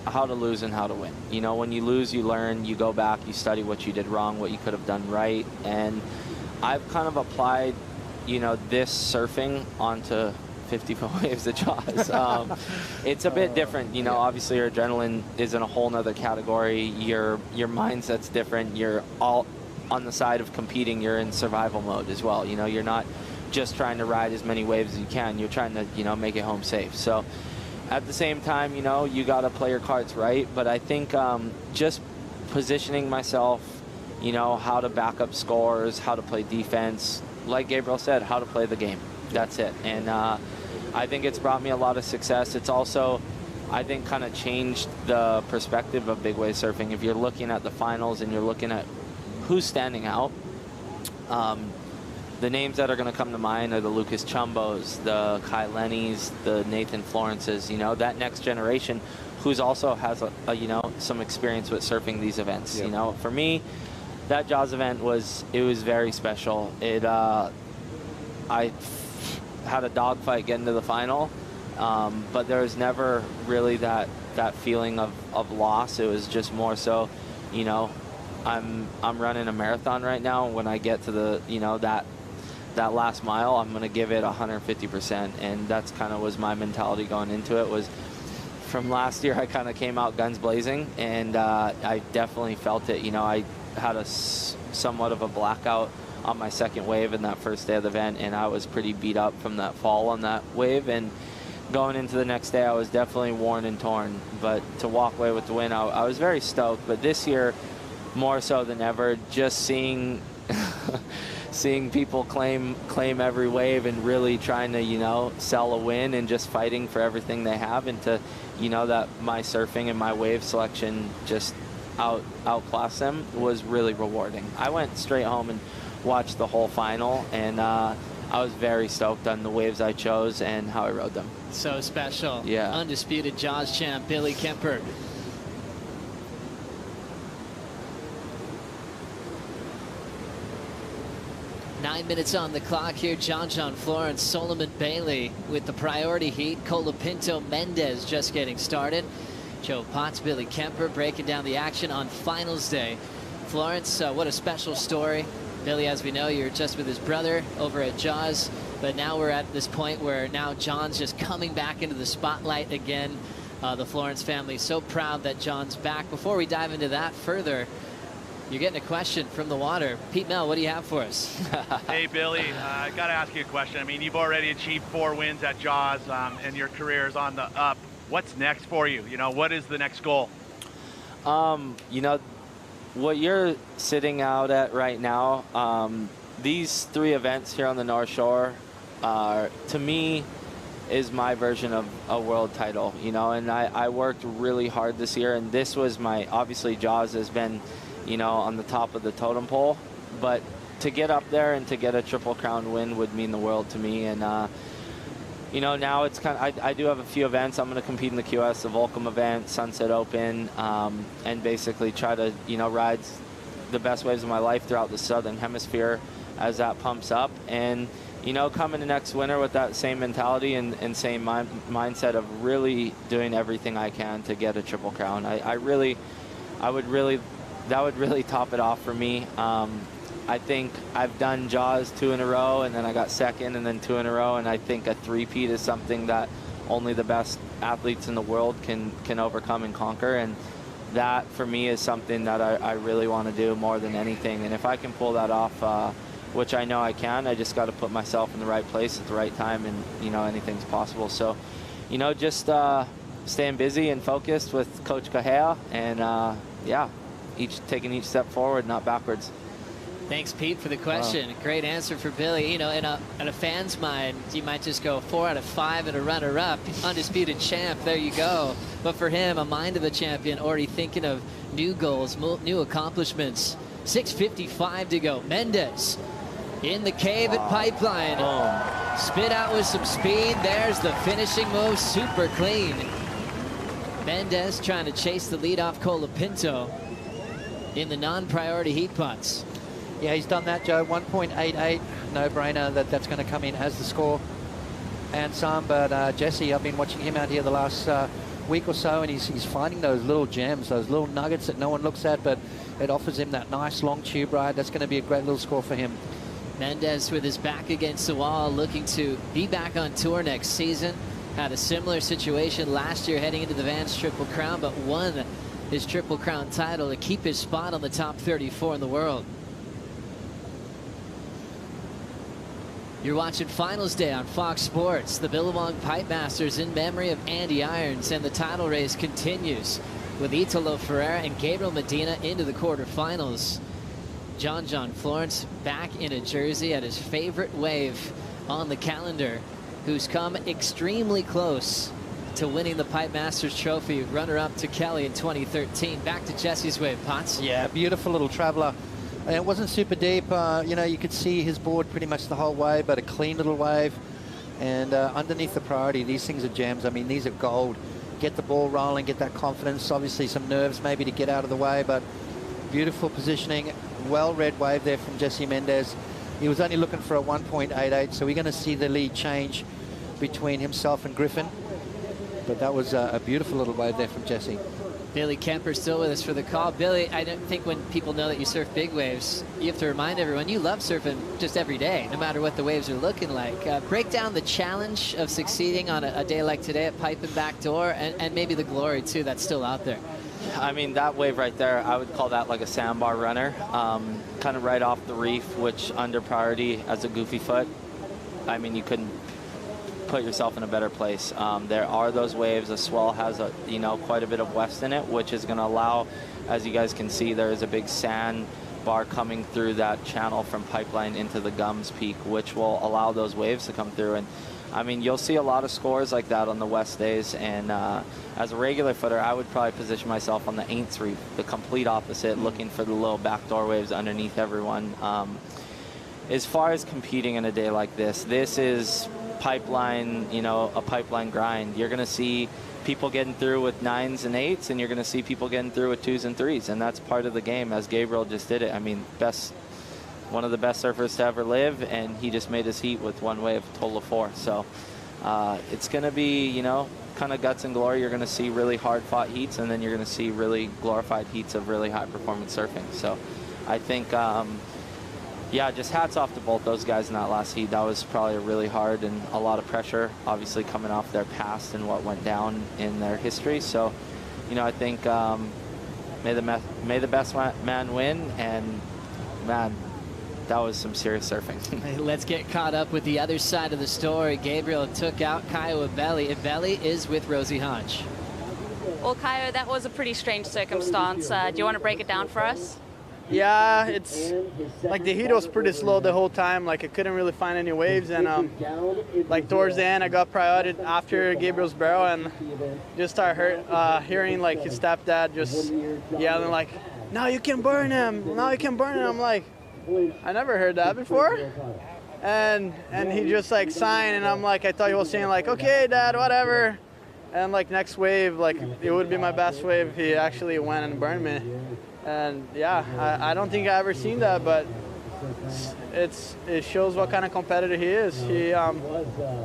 how to lose and how to win. You know, when you lose, you learn, you go back, you study what you did wrong, what you could have done right, and I've kind of applied, you know, this surfing onto 50-foot waves of Jaws. It's a bit different, you know. Obviously your adrenaline is in a whole nother category. Your mindset's different. You're all on the side of competing. You're in survival mode as well. You know, you're not just trying to ride as many waves as you can. You're trying to, you know, make it home safe. So at the same time, you know, you got to play your cards right. But I think just positioning myself, you know, how to back up scores, how to play defense, like Gabriel said, how to play the game. That's it. And I think it's brought me a lot of success. It's also, I think, kind of changed the perspective of big wave surfing. If you're looking at the finals and you're looking at who's standing out, the names that are going to come to mind are the Lucas Chumbos, the Kai Lennys, the Nathan Florences, you know, that next generation who's also has a you know, some experience with surfing these events. Yep. You know, for me, that Jaws event was very special. I had a dogfight getting to the final, but there was never really that feeling of loss. It was just more so, you know, I'm running a marathon right now. When I get to the, you know, that last mile, I'm going to give it 150%, and that's kind of was my mentality going into it. Was from last year, I kind of came out guns blazing, and I definitely felt it. You know, I had a somewhat of a blackout on my second wave in that first day of the event, and I was pretty beat up from that fall on that wave. And going into the next day, I was definitely worn and torn. But to walk away with the win, I was very stoked. But this year, more so than ever, just seeing seeing people claim every wave and really trying to, you know, sell a win and just fighting for everything they have, and to, you know, that my surfing and my wave selection just outclassed them was really rewarding. I went straight home and watched the whole final, and I was very stoked on the waves I chose and how I rode them. So special. Yeah. Undisputed Jaws champ Billy Kemper. Nine minutes on the clock here. John Florence, Solomon Bailey with the priority heat. Colapinto Mendez just getting started. Joe Potts, Billy Kemper breaking down the action on finals day. Florence, what a special story. Billy, as we know, you're just with his brother over at Jaws, but now we're at this point where now John's just coming back into the spotlight again. The Florence family so proud that John's back. Before we dive into that further, you're getting a question from the water. Pete Mel, what do you have for us? Hey, Billy, I got to ask you a question. I mean, you've already achieved 4 wins at Jaws, and your career is on the up. What's next for you? You know, what is the next goal? You know, what you're sitting out at right now, these 3 events here on the North Shore, to me, is my version of a world title, you know, and I worked really hard this year, and this was my, obviously Jaws has been, you know, on the top of the totem pole, but to get up there and to get a Triple Crown win would mean the world to me. And you know, now it's kind of, I do have a few events. I'm going to compete in the QS, the Volcom event, Sunset Open, and basically try to, you know, ride the best waves of my life throughout the Southern Hemisphere as that pumps up. And, you know, coming to next winter with that same mentality and same mindset of really doing everything I can to get a Triple Crown. That would really top it off for me. I think I've done Jaws 2 in a row, and then I got second, and then 2 in a row, and I think a three-peat is something that only the best athletes in the world can overcome and conquer, and that for me is something that I really want to do more than anything. And if I can pull that off, which I know I can, I just got to put myself in the right place at the right time, and, you know, anything's possible. So, you know, just staying busy and focused with Coach Kahea, and yeah, taking each step forward, not backwards. Thanks, Pete, for the question. Wow. Great answer for Billy. You know, in a fan's mind, you might just go 4 out of 5 and a runner-up, undisputed champ. There you go. But for him, a mind of a champion, already thinking of new goals, new accomplishments. 6:55 to go. Mendez in the cave at Pipeline. Spit out with some speed. There's the finishing move, super clean. Mendez trying to chase the lead off Colapinto in the non-priority heat putts. Yeah, he's done that, Joe. 1.88, no-brainer that's going to come in as the score and some. But Jesse, I've been watching him out here the last week or so, and he's finding those little gems, those little nuggets that no one looks at, but it offers him that nice long tube ride. That's going to be a great little score for him. Mendez with his back against the wall, looking to be back on tour next season. Had a similar situation last year heading into the Vans Triple Crown, but won his Triple Crown title to keep his spot on the top 34 in the world. You're watching Finals Day on Fox Sports. The Billabong Pipe Masters in memory of Andy Irons, and the title race continues with Italo Ferreira and Gabriel Medina into the quarterfinals. John Florence back in a jersey at his favorite wave on the calendar, who's come extremely close to winning the Pipe Masters trophy, runner-up to Kelly in 2013. Back to Jesse's wave, Potts. Yeah, beautiful little traveller. And it wasn't super deep. You know, you could see his board pretty much the whole way, but a clean little wave. And underneath the priority, these things are gems. I mean, these are gold. Get the ball rolling, get that confidence. Obviously, some nerves maybe to get out of the way, but beautiful positioning. Well-read wave there from Jesse Mendez. He was only looking for a 1.88, so we're going to see the lead change between himself and Griffin. But that was a beautiful little wave there from Jesse. Billy Kemper still with us for the call. Billy, I don't think when people know that you surf big waves, you have to remind everyone you love surfing just every day, no matter what the waves are looking like. Break down the challenge of succeeding on a day like today at Pipe and Backdoor, and maybe the glory, too, that's still out there. I mean, that wave right there, I would call that like a sandbar runner, kind of right off the reef, which under priority as a goofy foot, I mean, you couldn't put yourself in a better place. There are those waves. The swell has quite a bit of west in it, which is going to allow, as you guys can see, there is a big sand bar coming through that channel from Pipeline into the Gums Peak, which will allow those waves to come through. And I mean, you'll see a lot of scores like that on the west days. And as a regular footer, I would probably position myself on the Aints Reef, the complete opposite, looking for the little backdoor waves underneath everyone. As far as competing in a day like this is Pipeline, a Pipeline grind. You're going to see people getting through with 9s and 8s, and you're going to see people getting through with 2s and 3s, and that's part of the game, as Gabriel just did it. I mean, one of the best surfers to ever live, and he just made his heat with one wave, a total of 4. So it's going to be, kind of guts and glory. You're going to see really hard-fought heats, and then you're going to see really glorified heats of really high-performance surfing. So I think yeah, just hats off to both those guys in that last heat. That was probably really hard and a lot of pressure, obviously coming off their past and what went down in their history. So, I think may the best man win, and man, that was some serious surfing. Hey, let's get caught up with the other side of the story. Gabriel took out Caio Ibelli. Ibelli is with Rosie Hodge. Well, Caio, that was a pretty strange circumstance. Do you want to break it down for us? Yeah, it's like the heat was pretty slow the whole time. Like I couldn't really find any waves, and like towards the end I got priority after Gabriel's barrel, and just started hearing like his stepdad just yelling like, "Now you can burn him! Now you can burn him!" I'm like, I never heard that before, and he just like signed, and I'm like, I thought he was saying like, "Okay, Dad, whatever." And like next wave, like it would be my best wave if he actually went and burned me. And yeah, I don't think I ever seen that, but it shows what kind of competitor he is.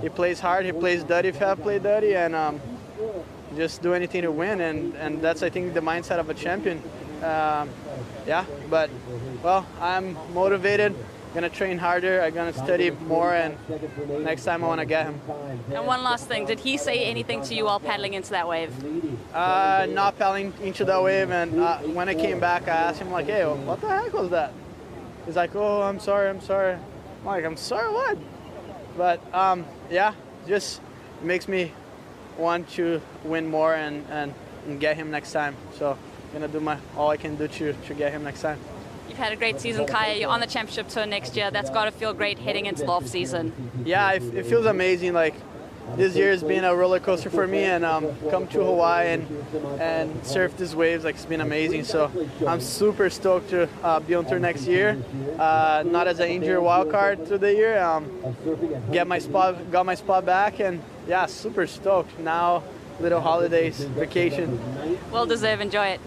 He plays hard, he plays dirty if you have played dirty, and just do anything to win. And that's, I think, the mindset of a champion. Yeah, but well, I'm motivated. Gonna train harder. I'm gonna study more, and next time I want to get him. And one last thing, did he say anything to you while paddling into that wave? Not paddling into that wave, and when I came back, I asked him like, "Hey, what the heck was that?" He's like, "Oh, I'm sorry." I'm like, "I'm sorry, what?" But yeah, just makes me want to win more and get him next time. So I'm gonna do all I can do to get him next time. You've had a great season, Caio. You're on the championship tour next year. That's got to feel great heading into the off season. Yeah, it feels amazing. Like this year has been a roller coaster for me, and come to Hawaii and surf these waves, like it's been amazing. So I'm super stoked to be on tour next year. Not as an injured wild card through the year. Got my spot back, and yeah, super stoked. Now little holidays, vacation. Well deserved. Enjoy it.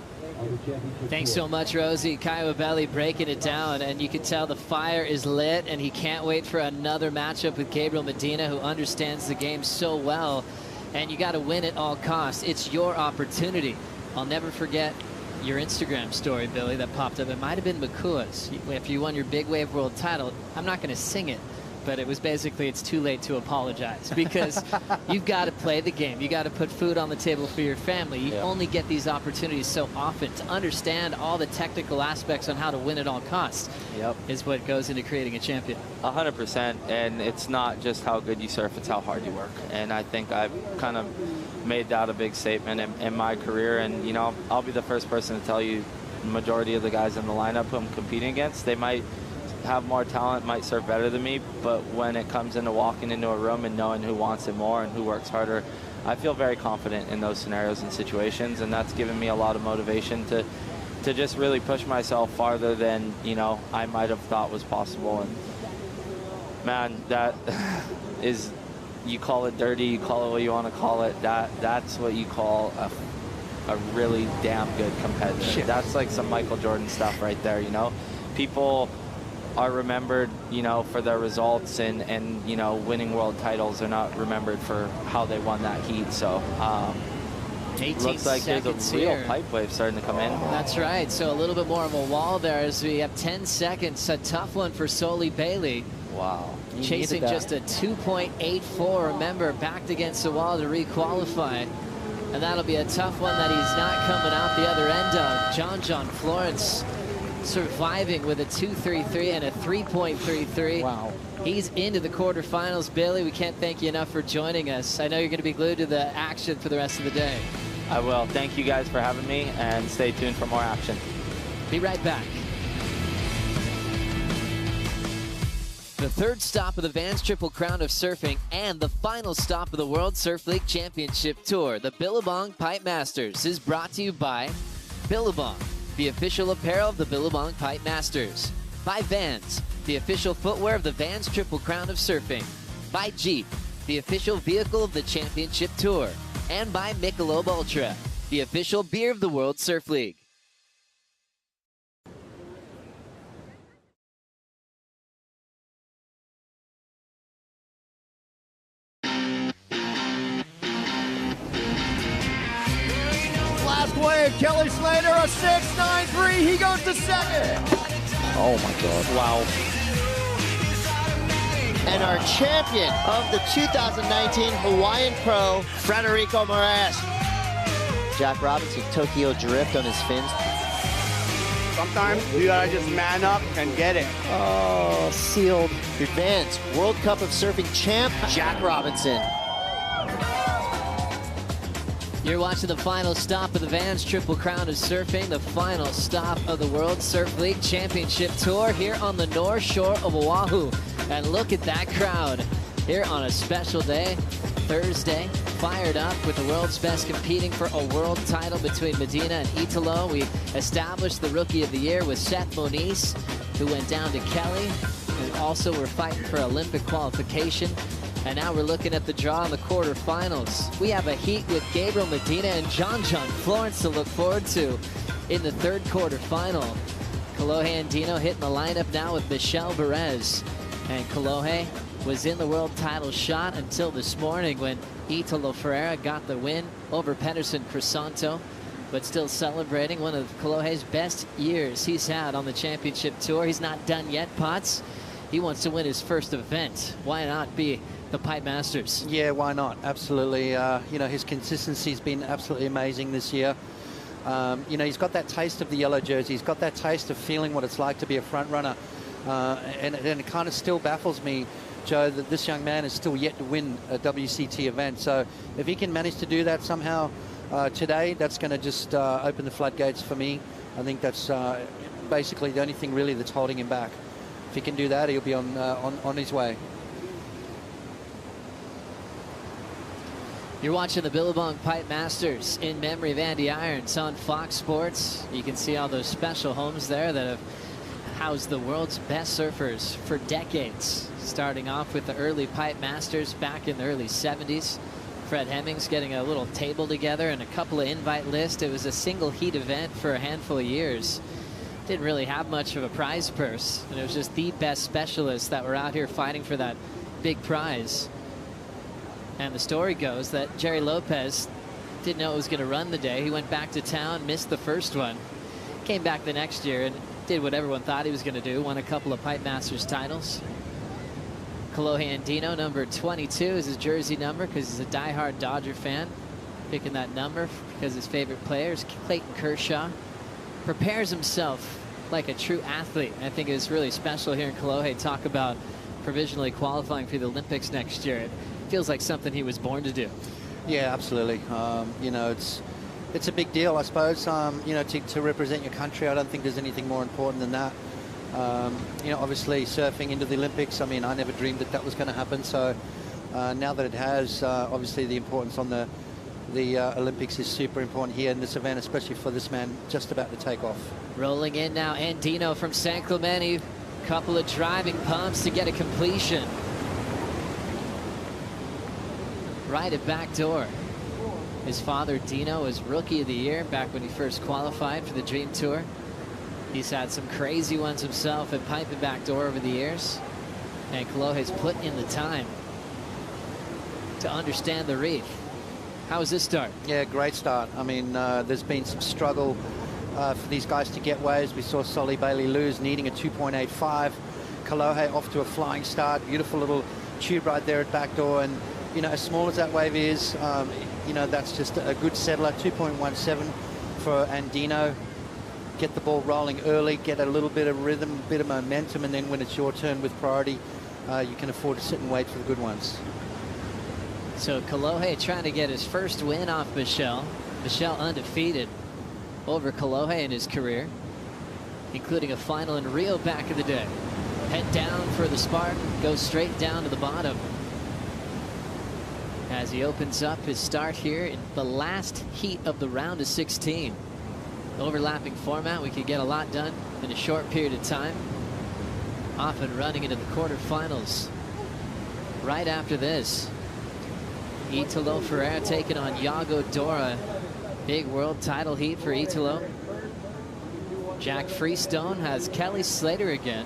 Thanks so much, Rosie. Caio Ibelli breaking it down, and you can tell the fire is lit, and he can't wait for another matchup with Gabriel Medina, who understands the game so well, and you got to win at all costs. It's your opportunity. I'll never forget your Instagram story, Billy, that popped up. It might have been Makua's. After you won your Big Wave World title, I'm not going to sing it, but it was basically it's too late to apologize because you've got to play the game. You got to put food on the table for your family. You only get these opportunities so often. To understand all the technical aspects on how to win at all costs is what goes into creating a champion. 100%, and it's not just how good you surf, it's how hard you work. And I think I've kind of made that a big statement in my career. And, you know, I'll be the first person to tell you the majority of the guys in the lineup who I'm competing against, they might have more talent, might surf better than me, but when it comes into walking into a room and knowing who wants it more and who works harder, I feel very confident in those scenarios and situations, and that's given me a lot of motivation to just really push myself farther than, you know, I might have thought was possible. And man, that is, you call it dirty, you call it what you want to call it, that's what you call a really damn good competitor. Shit. That's like some Michael Jordan stuff right there, you know. People are remembered, you know, for their results and you know, winning world titles. They're not remembered for how they won that heat. So looks like there's a real pipe wave starting to come in. That's right. So a little bit more of a wall there as we have 10 seconds. A tough one for Soli Bailey. Wow. Chasing just a 2.84. Remember, backed against the wall to requalify. And that'll be a tough one that he's not coming out the other end of. John Florence surviving with a 2.33 and a 3.33. Wow. He's into the quarterfinals. Bailey, we can't thank you enough for joining us. I know you're going to be glued to the action for the rest of the day. I will. Thank you guys for having me, and stay tuned for more action. Be right back. The third stop of the Vans Triple Crown of Surfing and the final stop of the World Surf League Championship Tour, the Billabong Pipe Masters, is brought to you by Billabong, the official apparel of the Billabong Pipe Masters. By Vans, the official footwear of the Vans Triple Crown of Surfing. By Jeep, the official vehicle of the Championship Tour. And by Michelob Ultra, the official beer of the World Surf League. Last wave, Kelly Slater, a 6.93. He goes to second. Oh my God. Wow. And our champion of the 2019 Hawaiian Pro, Frederico Moraes. Jack Robinson, Tokyo Drift on his fins. Sometimes you gotta just man up and get it. Oh, sealed. Your Vans World Cup of Surfing champ, Jack Robinson. You're watching the final stop of the Vans Triple Crown of Surfing, the final stop of the World Surf League Championship Tour here on the North Shore of Oahu. And look at that crowd here on a special day, Thursday, fired up with the world's best competing for a world title between Medina and Italo. We established the Rookie of the Year with Seth Moniz, who went down to Kelly, and also we're fighting for Olympic qualification. And now we're looking at the draw in the quarterfinals. We have a heat with Gabriel Medina and John Florence to look forward to in the third quarterfinal. Kolohe Andino hitting the lineup now with Michel Perez. And Kolohe was in the world title shot until this morning when Italo Ferreira got the win over Pedersen Crisanto, but still celebrating one of Kolohe's best years he's had on the championship tour. He's not done yet, Potts. He wants to win his first event. Why not be the Pipe Masters? Yeah, why not? Absolutely. You know, his consistency's been absolutely amazing this year. You know, he's got that taste of the yellow jersey. He's got that taste of feeling what it's like to be a front runner. And it kind of still baffles me, Joe, that this young man is still yet to win a WCT event. So if he can manage to do that somehow today, that's going to just open the floodgates for me. I think that's basically the only thing really that's holding him back. If he can do that, he'll be on his way. You're watching the Billabong Pipe Masters in memory of Andy Irons on Fox Sports. You can see all those special homes there that have housed the world's best surfers for decades. Starting off with the early Pipe Masters back in the early 70s. Fred Hemmings getting a little table together and a couple of invite lists. It was a single heat event for a handful of years. Didn't really have much of a prize purse. And it was just the best specialists that were out here fighting for that big prize. And the story goes that Jerry Lopez didn't know it was going to run the day. He went back to town, missed the first one, came back the next year and did what everyone thought he was going to do, won a couple of Pipe Masters titles. Kolohe Andino, number 22 is his jersey number because he's a diehard Dodger fan. Picking that number because his favorite player is Clayton Kershaw. Prepares himself like a true athlete. I think it's really special here in Kolohe. Talk about provisionally qualifying for the Olympics next year. It feels like something he was born to do. Yeah, absolutely. You know, it's a big deal, I suppose. You know, to represent your country, I don't think there's anything more important than that. You know, obviously surfing into the Olympics, I mean, I never dreamed that was going to happen. So now that it has, obviously the importance on the Olympics is super important here in this event, especially for this man just about to take off. Rolling in now, Andino from San Clemente. Couple of driving pumps to get a completion. Right at back door. His father, Dino, was Rookie of the Year back when he first qualified for the Dream Tour. He's had some crazy ones himself at pipe and back door over the years. And Kolohe's put in the time to understand the reef. How was this start? Yeah, great start. I mean, there's been some struggle for these guys to get waves. We saw Solly Bailey lose, needing a 2.85. Kolohe off to a flying start. Beautiful little tube right there at back door. And, you know, as small as that wave is, you know, that's just a good settler. 2.17 for Andino. Get the ball rolling early, get a little bit of rhythm, bit of momentum, and then when it's your turn with priority, you can afford to sit and wait for the good ones. So Kolohe trying to get his first win off Michelle. Michelle undefeated over Kolohe in his career, including a final in Rio back in the day. Head down for the Spartan, goes straight down to the bottom as he opens up his start here in the last heat of the round of 16. Overlapping format, we could get a lot done in a short period of time. Off and running into the quarterfinals right after this. Italo Ferreira taking on Yago Dora. Big world title heat for Italo. Jack Freestone has Kelly Slater again.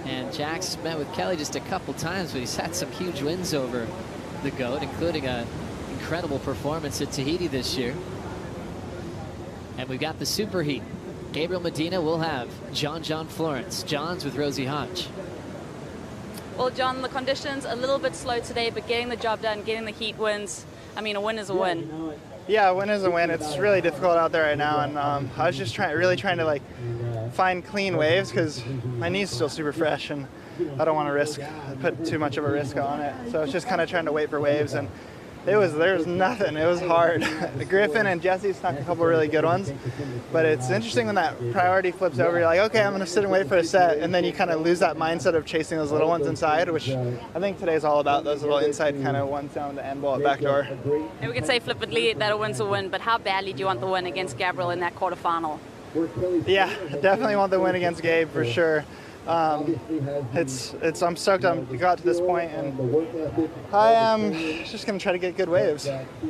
And Jack's met with Kelly just a couple times, but he's had some huge wins over the GOAT, including an incredible performance at Tahiti this year. And we've got the super heat. Gabriel Medina will have John Florence. John's with Rosie Hodge. Well, John, the conditions a little bit slow today, but getting the job done, getting the heat wins. I mean, a win is a win. Yeah, a win is a win. It's really difficult out there right now, and I was just really trying to like find clean waves because my knee's still super fresh, and I don't want to put too much of a risk on it. So I was just kind of trying to wait for waves, and there was nothing. It was hard. Griffin and Jesse snuck a couple really good ones, but it's interesting when that priority flips over. You're like, okay, I'm going to sit and wait for a set, and then you kind of lose that mindset of chasing those little ones inside, which I think today's all about those little inside kind of ones down the end ball at back door. And we could say flippantly that a win's a win, but how badly do you want the win against Gabriel in that quarterfinal? Yeah, definitely want the win against Gabe for sure. I'm stoked I got to this point, and I am just going to try to get good waves.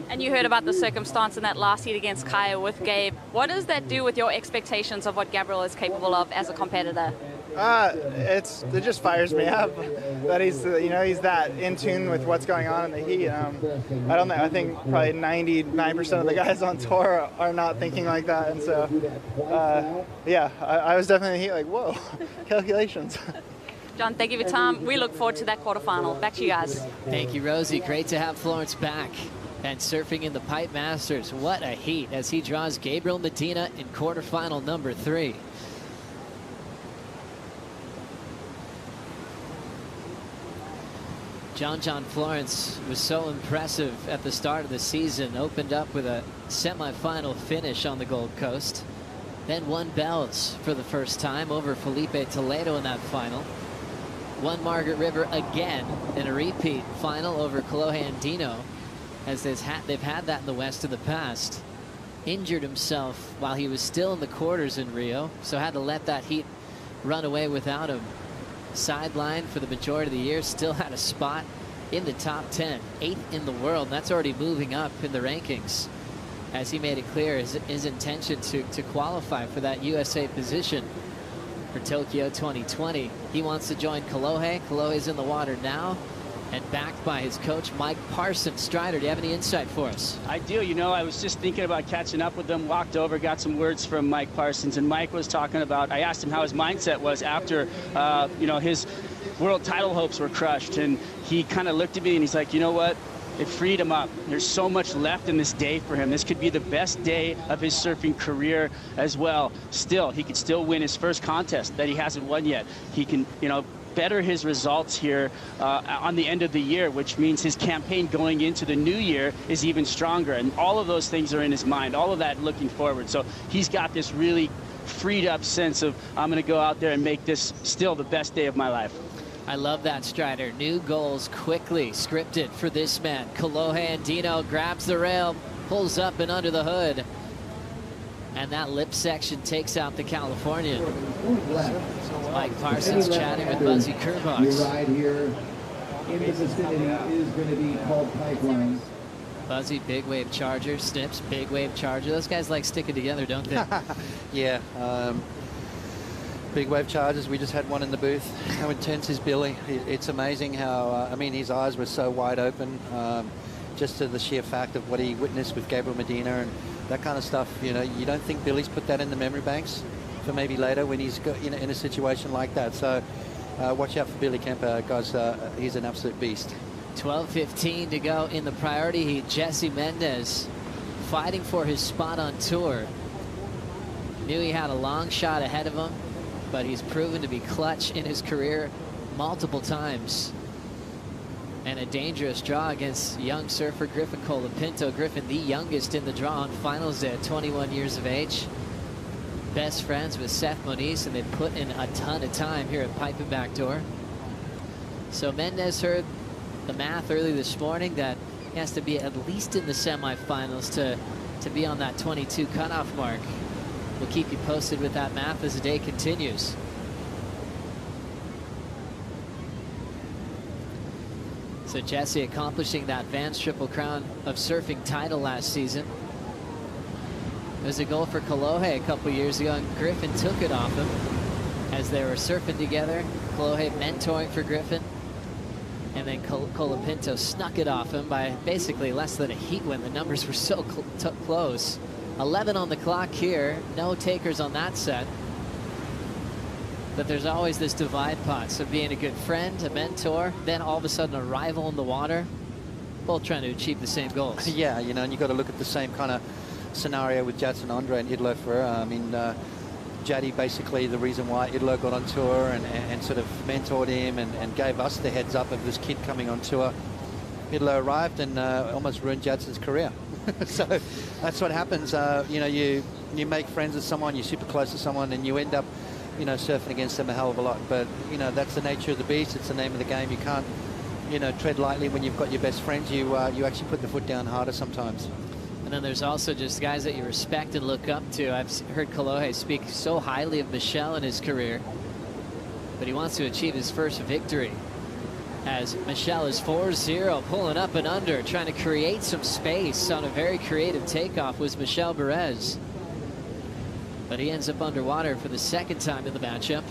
And you heard about the circumstance in that last heat against Kaya with Gabe. What does that do with your expectations of what Gabriel is capable of as a competitor? It just fires me up that he's that in tune with what's going on in the heat. I think probably 99% of the guys on tour are not thinking like that, and so yeah, I was definitely in the heat like, whoa, calculations. John, thank you for your time. We look forward to that quarterfinal. Back to you guys. Thank you, Rosie. Great to have Florence back. And surfing in the Pipe Masters, what a heat as he draws Gabriel Medina in quarterfinal number 3. John Florence was so impressive at the start of the season, opened up with a semifinal finish on the Gold Coast, then won bells for the first time over Felipe Toledo in that final. Won Margaret River again in a repeat final over Kolohe Andino, as they've had that in the West in the past. Injured himself while he was still in the quarters in Rio, so had to let that heat run away without him. Sidelined for the majority of the year, still had a spot in the top 10, 8th in the world, and that's already moving up in the rankings, as he made it clear his intention to qualify for that USA position for Tokyo 2020. He wants to join Kolohe. Kolohe's in the water now, and backed by his coach, Mike Parsons. Strider, do you have any insight for us? I do. You know, I was just thinking about catching up with them, walked over, got some words from Mike Parsons, and Mike was talking about, I asked him how his mindset was after, you know, his world title hopes were crushed. And he kind of looked at me and he's like, you know what? It freed him up. There's so much left in this day for him. This could be the best day of his surfing career as well. Still, he could still win his first contest that he hasn't won yet. He can, you know, better his results here on the end of the year, which means his campaign going into the new year is even stronger. And all of those things are in his mind, all of that looking forward. So he's got this really freed up sense of, I'm going to go out there and make this still the best day of my life. I love that, Strider. New goals quickly scripted for this man. Kolohe Andino grabs the rail, pulls up and under the hood. And that lip section takes out the Californian. Mike Parsons chatting with Buzzy Kerbox. Your ride here in the vicinity is going to be called Pipeline. Buzzy, big wave charger. Snips, big wave charger. Those guys like sticking together, don't they? Yeah. Big wave chargers. We just had one in the booth. How intense is Billy? It's amazing how, I mean, his eyes were so wide open, just to the sheer fact of what he witnessed with Gabriel Medina and that kind of stuff. You know, you don't think Billy's put that in the memory banks for maybe later when he's got, in a situation like that. So watch out for Billy Kemper, guys. He's an absolute beast. 12:15 to go in the priority heat. Jesse Mendez fighting for his spot on tour. Knew he had a long shot ahead of him, but he's proven to be clutch in his career multiple times. And a dangerous draw against young surfer Griffin Colapinto. Griffin, the youngest in the draw on finals day at 21 years of age. Best friends with Seth Moniz, and they put in a ton of time here at Pipe and Backdoor. So Mendez heard the math early this morning that he has to be at least in the semifinals to be on that 22 cutoff mark. We'll keep you posted with that math as the day continues. So Jesse accomplishing that Vans Triple Crown of Surfing title last season. There was a goal for Kolohe a couple years ago, and Griffin took it off him as they were surfing together. Kolohe mentoring for Griffin, and then Colapinto snuck it off him by basically less than a heat win. The numbers were so close. 11 on the clock here, no takers on that set. But there's always this divide pot. So being a good friend, a mentor, then all of a sudden a rival in the water, both trying to achieve the same goals. Yeah, you know, and you've got to look at the same kind of scenario with Jadson Andre and Idlo Ferreira. I mean, Jaddy basically the reason why Idlo got on tour and sort of mentored him and gave us the heads up of this kid coming on tour. Idlo arrived and almost ruined Jadson's career. So that's what happens. You know, you make friends with someone, you're super close to someone, and you end up, you know, surfing against them a hell of a lot. But, you know, that's the nature of the beast. It's the name of the game. You can't, you know, tread lightly when you've got your best friends. You actually put the foot down harder sometimes. And then there's also just guys that you respect and look up to. I've heard Kolohe speak so highly of Michel in his career, but he wants to achieve his first victory. As Michel is 4-0, pulling up and under, trying to create some space on a very creative takeoff was Michel Perez. But he ends up underwater for the second time in the matchup.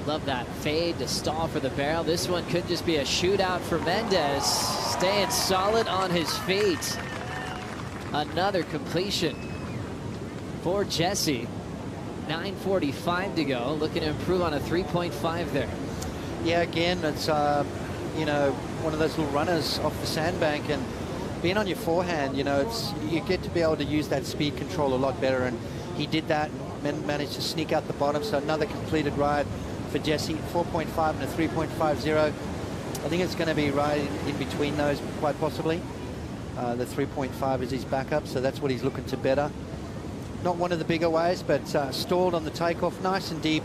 Love that fade to stall for the barrel. This one could just be a shootout for Mendez. Staying solid on his feet. Another completion for Jesse. 9:45 to go. Looking to improve on a 3.5 there. Yeah, again, it's, you know, one of those little runners off the sandbank, and being on your forehand, you know, you get to be able to use that speed control a lot better, and he did that and managed to sneak out the bottom. So another completed ride for Jesse, 4.5 and a 3.50. I think it's going to be right in between those, quite possibly. The 3.5 is his backup, so that's what he's looking to better. Not one of the bigger waves, but stalled on the takeoff, nice and deep.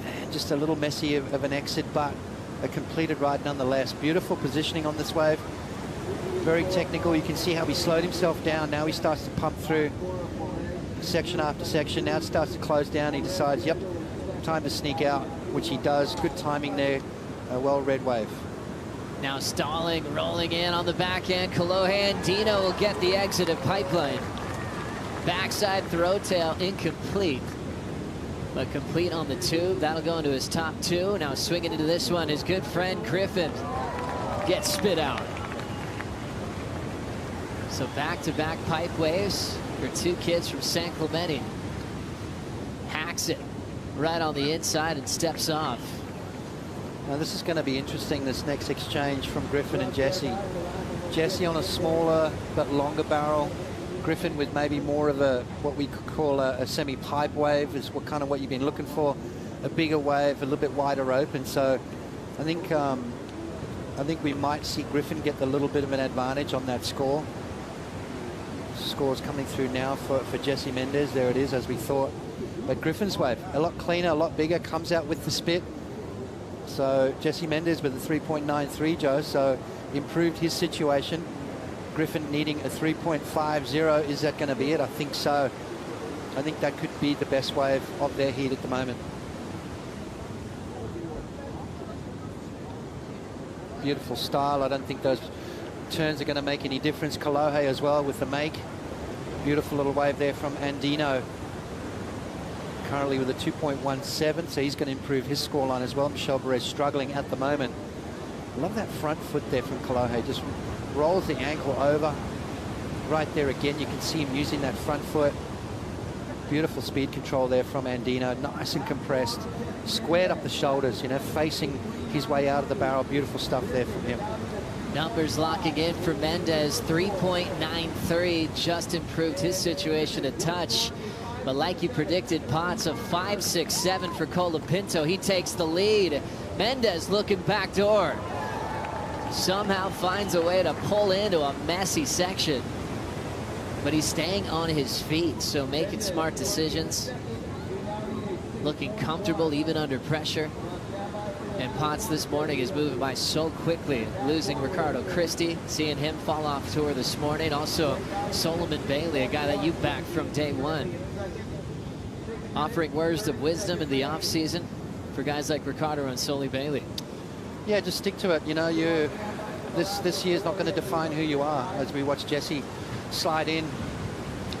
And just a little messy of an exit, but a completed ride nonetheless. Beautiful positioning on this wave. Very technical. You can see how he slowed himself down. Now he starts to pump through section after section. Now it starts to close down. He decides, yep, time to sneak out, which he does. Good timing there. A well-read wave. Now stalling, rolling in on the backhand. Kolohe Andino will get the exit of Pipeline. Backside throw tail incomplete, but complete on the tube. That'll go into his top two. Now swinging into this one, his good friend Griffin gets spit out. So back-to-back pipe waves for two kids from San Clemente. Hacks it, right on the inside and steps off. Now this is going to be interesting, this next exchange from Griffin and Jesse. Jesse on a smaller but longer barrel. Griffin with maybe more of a, what we could call a semi-pipe wave, is what kind of what you've been looking for. A bigger wave, a little bit wider open. So I think we might see Griffin get a little bit of an advantage on that score. Score's coming through now for Jesse Mendez. There it is, as we thought. But Griffin's wave, a lot cleaner, a lot bigger, comes out with the spit. So Jesse Mendez with a 3.93, Joe, so improved his situation. Griffin needing a 3.50. Is that going to be it? I think so. I think that could be the best wave of their heat at the moment. Beautiful style. I don't think those turns are going to make any difference. Kolohe as well with the make. Beautiful little wave there from Andino. Currently with a 2.17, so he's going to improve his scoreline as well. Michel Bourret struggling at the moment. Love that front foot there from Kolohe. Just rolls the ankle over. Right there again, you can see him using that front foot. Beautiful speed control there from Andino. Nice and compressed. Squared up the shoulders, you know, facing his way out of the barrel. Beautiful stuff there from him. Numbers locking in for Mendez. 3.93, just improved his situation a touch. But like you predicted, Potts of 5.67 for Colapinto. He takes the lead. Mendez looking backdoor. Somehow finds a way to pull into a messy section. But he's staying on his feet, so making smart decisions. Looking comfortable even under pressure. And Potts this morning is moving by so quickly, losing Ricardo Christie, seeing him fall off tour this morning. Also, Solomon Bailey, a guy that you backed from day one. Offering words of wisdom in the offseason for guys like Ricardo and Soli Bailey. Yeah, just stick to it. You know, this year's not going to define who you are. As we watch Jesse slide in,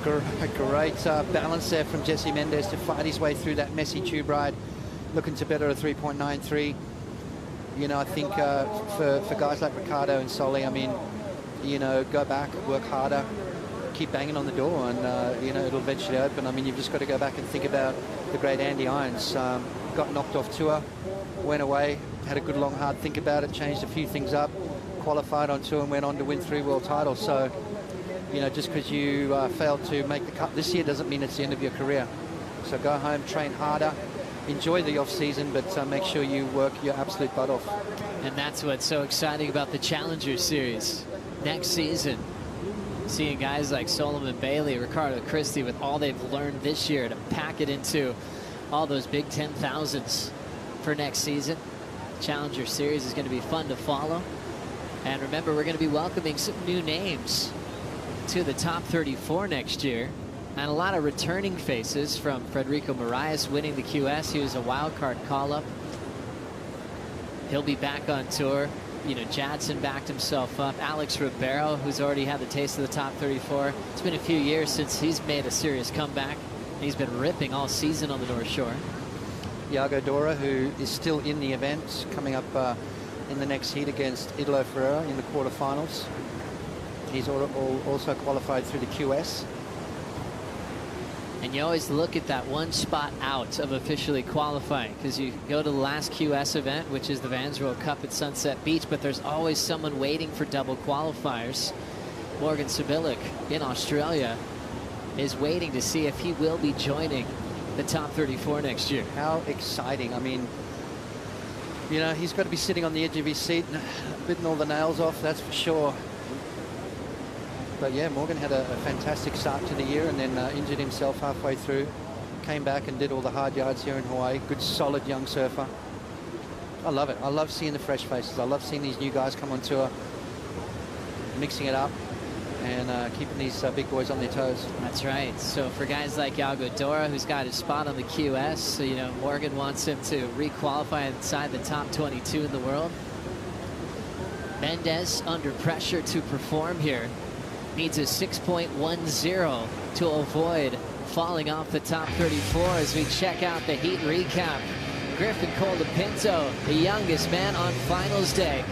great balance there from Jesse Mendez to fight his way through that messy tube ride, looking to better a 3.93. You know, I think for guys like Ricardo and Soli, I mean, you know, go back, work harder, keep banging on the door, and you know, it'll eventually open. I mean, you've just got to go back and think about the great Andy Irons. Got knocked off tour, went away, had a good long hard think about it, changed a few things up, qualified on tour and went on to win 3 world titles. So, you know, just because you failed to make the cut this year doesn't mean it's the end of your career. So go home, train harder, enjoy the off season, but make sure you work your absolute butt off. And that's what's so exciting about the Challenger Series. Next season, seeing guys like Solomon Bailey, Ricardo Christie, with all they've learned this year to pack it into all those big 10,000s for next season. Challenger Series is going to be fun to follow. And remember, we're going to be welcoming some new names to the top 34 next year. And a lot of returning faces, from Federico Moraes winning the QS. He was a wild card call-up. He'll be back on tour. You know, Jadson backed himself up. Alex Ribeiro, who's already had the taste of the top 34. It's been a few years since he's made a serious comeback. He's been ripping all season on the North Shore. Iago Dora, who is still in the event, coming up in the next heat against Idolo Ferreira in the quarterfinals. He's also qualified through the QS. And you always look at that one spot out of officially qualifying, because you go to the last QS event, which is the Vans World Cup at Sunset Beach, but there's always someone waiting for double qualifiers. Morgan Sibilic in Australia is waiting to see if he will be joining the top 34 next year. How exciting. I mean, you know, he's got to be sitting on the edge of his seat, biting all the nails off, that's for sure. But yeah, Morgan had a fantastic start to the year and then injured himself halfway through. Came back and did all the hard yards here in Hawaii. Good, solid young surfer. I love it. I love seeing the fresh faces. I love seeing these new guys come on tour, mixing it up and keeping these big boys on their toes. That's right. So for guys like Iago Dora, who's got his spot on the QS, so, you know, Morgan wants him to re-qualify inside the top 22 in the world. Mendez under pressure to perform here. Needs a 6.10 to avoid falling off the top 34 as we check out the heat recap. Griffin Colapinto, the youngest man on finals day,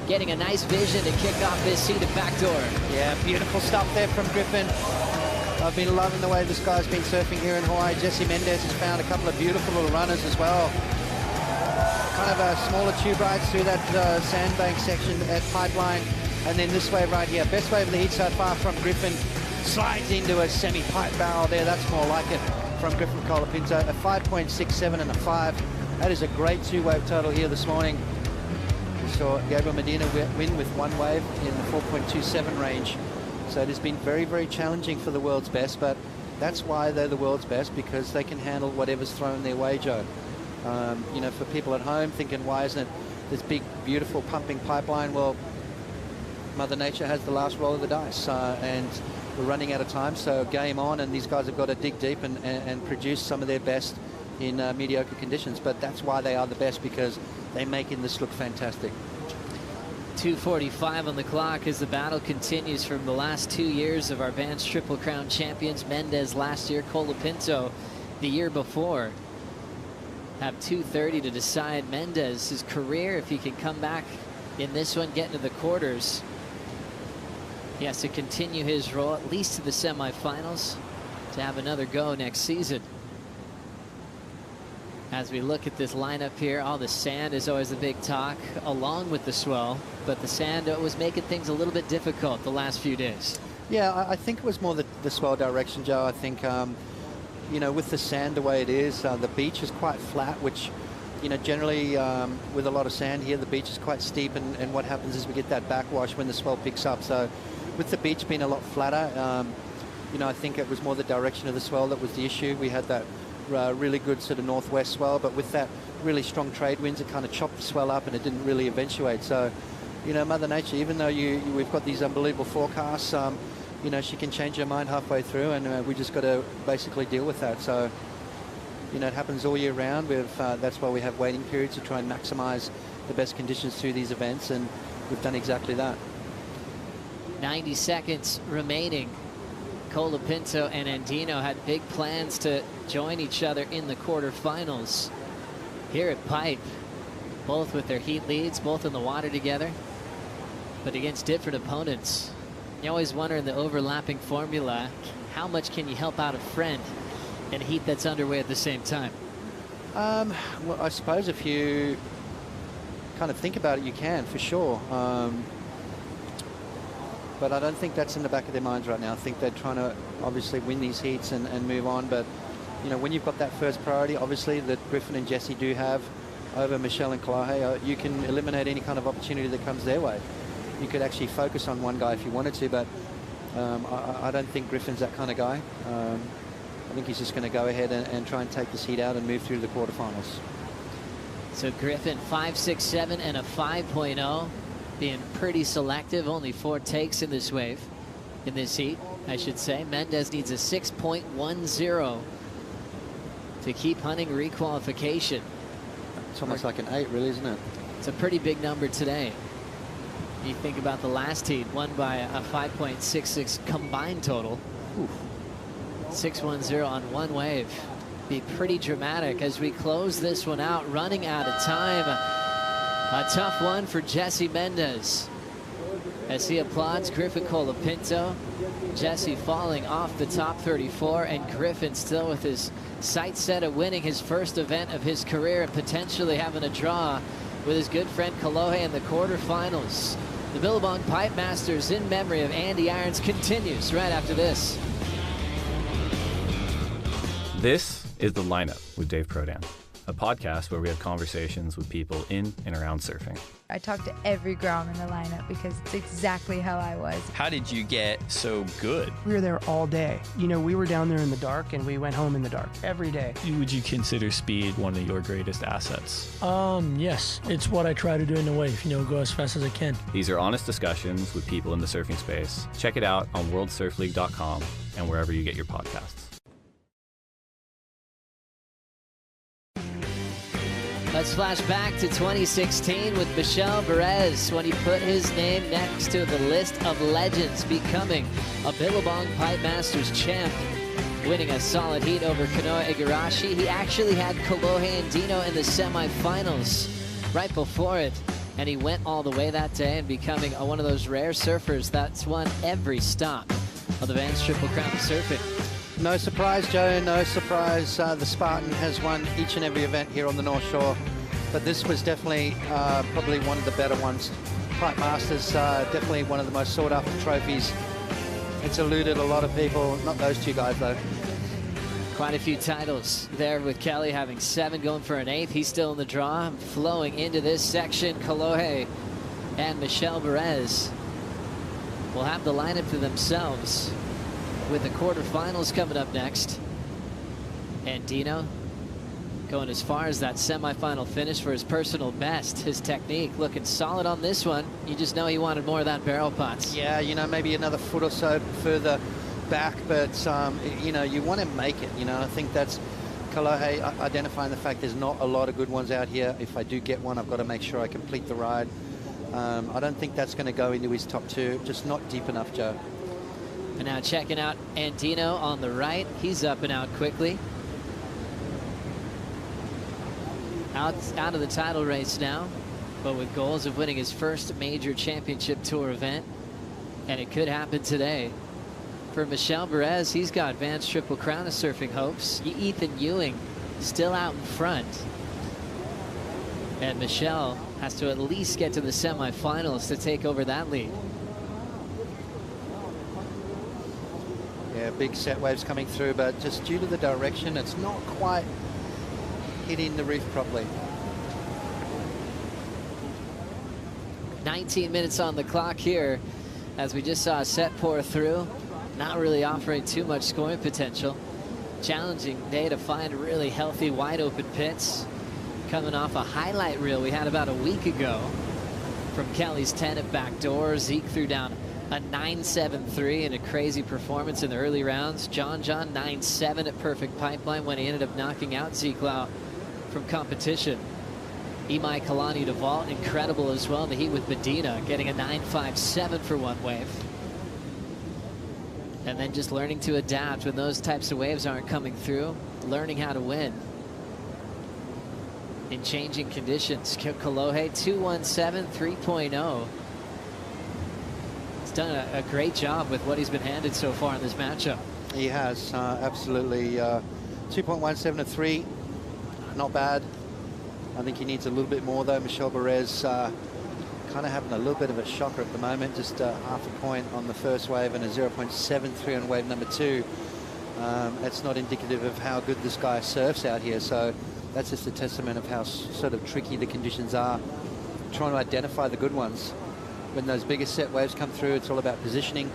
getting a nice vision to kick off this heat at backdoor. Yeah, beautiful stuff there from Griffin. I've been loving the way this guy's been surfing here in Hawaii. Jesse Mendez has found a couple of beautiful little runners as well. Kind of a smaller tube rides through that sandbank section at Pipeline. And then this wave right here. Best wave of the heat so far from Griffin. Slides into a semi-pipe barrel there. That's more like it from Griffin Colapinto. A 5.67 and a 5. That is a great two-wave total here this morning. We saw Gabriel Medina win with one wave in the 4.27 range. So it has been very, very challenging for the world's best, but that's why they're the world's best, because they can handle whatever's thrown their way, Joe. You know, for people at home thinking, why isn't it this big, beautiful pumping pipeline? Well, Mother Nature has the last roll of the dice, and we're running out of time, so game on, and these guys have got to dig deep and produce some of their best in mediocre conditions. But that's why they are the best, because they're making this look fantastic. 2:45 on the clock as the battle continues from the last 2 years of our Advanced Triple Crown champions. Mendez last year, Colapinto the year before. Have 2:30 to decide Mendez' career. If he can come back in this one, get into the quarters, he has to continue his role at least to the semifinals to have another go next season. As we look at this lineup here, all the sand is always the big talk, along with the swell, but the sand was making things a little bit difficult the last few days. Yeah, I think it was more the swell direction, Joe. I think, you know, with the sand the way it is, the beach is quite flat, which, you know, generally with a lot of sand here, the beach is quite steep, and what happens is we get that backwash when the swell picks up. So with the beach being a lot flatter, you know, I think it was more the direction of the swell that was the issue. We had that really good sort of northwest swell, but with that really strong trade winds, it kind of chopped the swell up and it didn't really eventuate. So, you know, Mother Nature, even though we've got these unbelievable forecasts, you know, she can change her mind halfway through, and we just got to basically deal with that. So, you know, it happens all year round. That's why we have waiting periods to try and maximize the best conditions through these events, and we've done exactly that. 90 seconds remaining. Colapinto and Andino had big plans to join each other in the quarterfinals here at Pipe, both with their heat leads, both in the water together, but against different opponents. You always wonder in the overlapping formula, how much can you help out a friend in a heat that's underway at the same time? Well, I suppose if you kind of think about it, you can, for sure. But I don't think that's in the back of their minds right now. I think they're trying to obviously win these heats and move on. But, you know, when you've got that first priority, obviously, that Griffin and Jesse do have over Michelle and Kalahe, you can eliminate any kind of opportunity that comes their way. You could actually focus on one guy if you wanted to, but I don't think Griffin's that kind of guy. I think he's just going to go ahead and try and take this heat out and move through the quarterfinals. So Griffin, 5.67 and a 5.0. Being pretty selective, only 4 takes in this wave, in this heat, I should say. Mendez needs a 6.10 to keep hunting requalification. It's almost like an 8, really, isn't it? It's a pretty big number today. You think about the last heat, won by a 5.66 combined total. 6.10 on one wave. Be pretty dramatic as we close this one out, running out of time. A tough one for Jesse Mendez as he applauds Griffin Colapinto. Jesse falling off the top 34, and Griffin still with his sights set at winning his first event of his career and potentially having a draw with his good friend Kolohe in the quarterfinals. The Billabong Pipe Masters in memory of Andy Irons continues right after this. This is The Lineup with Dave Prodan, a podcast where we have conversations with people in and around surfing. I talked to every Grom in the lineup because it's exactly how I was. How did you get so good? We were there all day. You know, we were down there in the dark and we went home in the dark every day. Would you consider speed one of your greatest assets? Yes. It's what I try to do in the wave, you know, go as fast as I can. These are honest discussions with people in the surfing space. Check it out on worldsurfleague.com and wherever you get your podcasts. Let's flash back to 2016 with Michel Perez when he put his name next to the list of legends, becoming a Billabong Pipe Masters champ, winning a solid heat over Kanoa Igarashi. He actually had Kolohe Andino in the semifinals right before it, and he went all the way that day and becoming one of those rare surfers that's won every stop of the Vans Triple Crown of Surfing. No surprise, Joe, no surprise. The Spartan has won each and every event here on the North Shore, but this was definitely probably one of the better ones. Pipe Masters, definitely one of the most sought after trophies. It's eluded a lot of people, not those two guys though. Quite a few titles there with Kelly having 7, going for an 8th. He's still in the draw. Flowing into this section, Kolohe and Michel Perez will have the lineup to themselves with the quarterfinals coming up next. And Dino going as far as that semifinal finish for his personal best. His technique looking solid on this one. You just know he wanted more of that barrel putts. Yeah, you know, maybe another foot or so further back, but you know, you want to make it. You know, I think that's Kolohe identifying the fact there's not a lot of good ones out here. If I do get one, I've got to make sure I complete the ride. I don't think that's going to go into his top 2, just not deep enough, Joe. And now checking out Andino on the right. He's up and out quickly. Out of the title race now, but with goals of winning his first major championship tour event, and it could happen today. For Michel Perez, he's got Vans Triple Crown of Surfing hopes. Ethan Ewing still out in front. And Michel has to at least get to the semifinals to take over that lead. Yeah, big set waves coming through, but just due to the direction, it's not quite hitting the reef properly. 19 minutes on the clock here as we just saw a set pour through. Not really offering too much scoring potential. Challenging day to find really healthy, wide open pits. Coming off a highlight reel we had about a week ago from Kelly's 10 at backdoor. Zeke threw down a 9.73 in a crazy performance in the early rounds. John 9.7 at Perfect Pipeline when he ended up knocking out Zeke Lau from competition. Imai Kalani to vault, incredible as well in the heat with Medina, getting a 9.57 for one wave. And then just learning to adapt when those types of waves aren't coming through, learning how to win in changing conditions. Kolohe 2.17, 3.0. He's done a great job with what he's been handed so far in this matchup. He has, absolutely. 2.17 to 3, not bad. I think he needs a little bit more though. Michel Perez kind of having a little bit of a shocker at the moment, just half a point on the first wave and a 0.73 on wave number 2. That's not indicative of how good this guy surfs out here, so that's just a testament of how sort of tricky the conditions are, trying to identify the good ones. When those bigger set waves come through, it's all about positioning,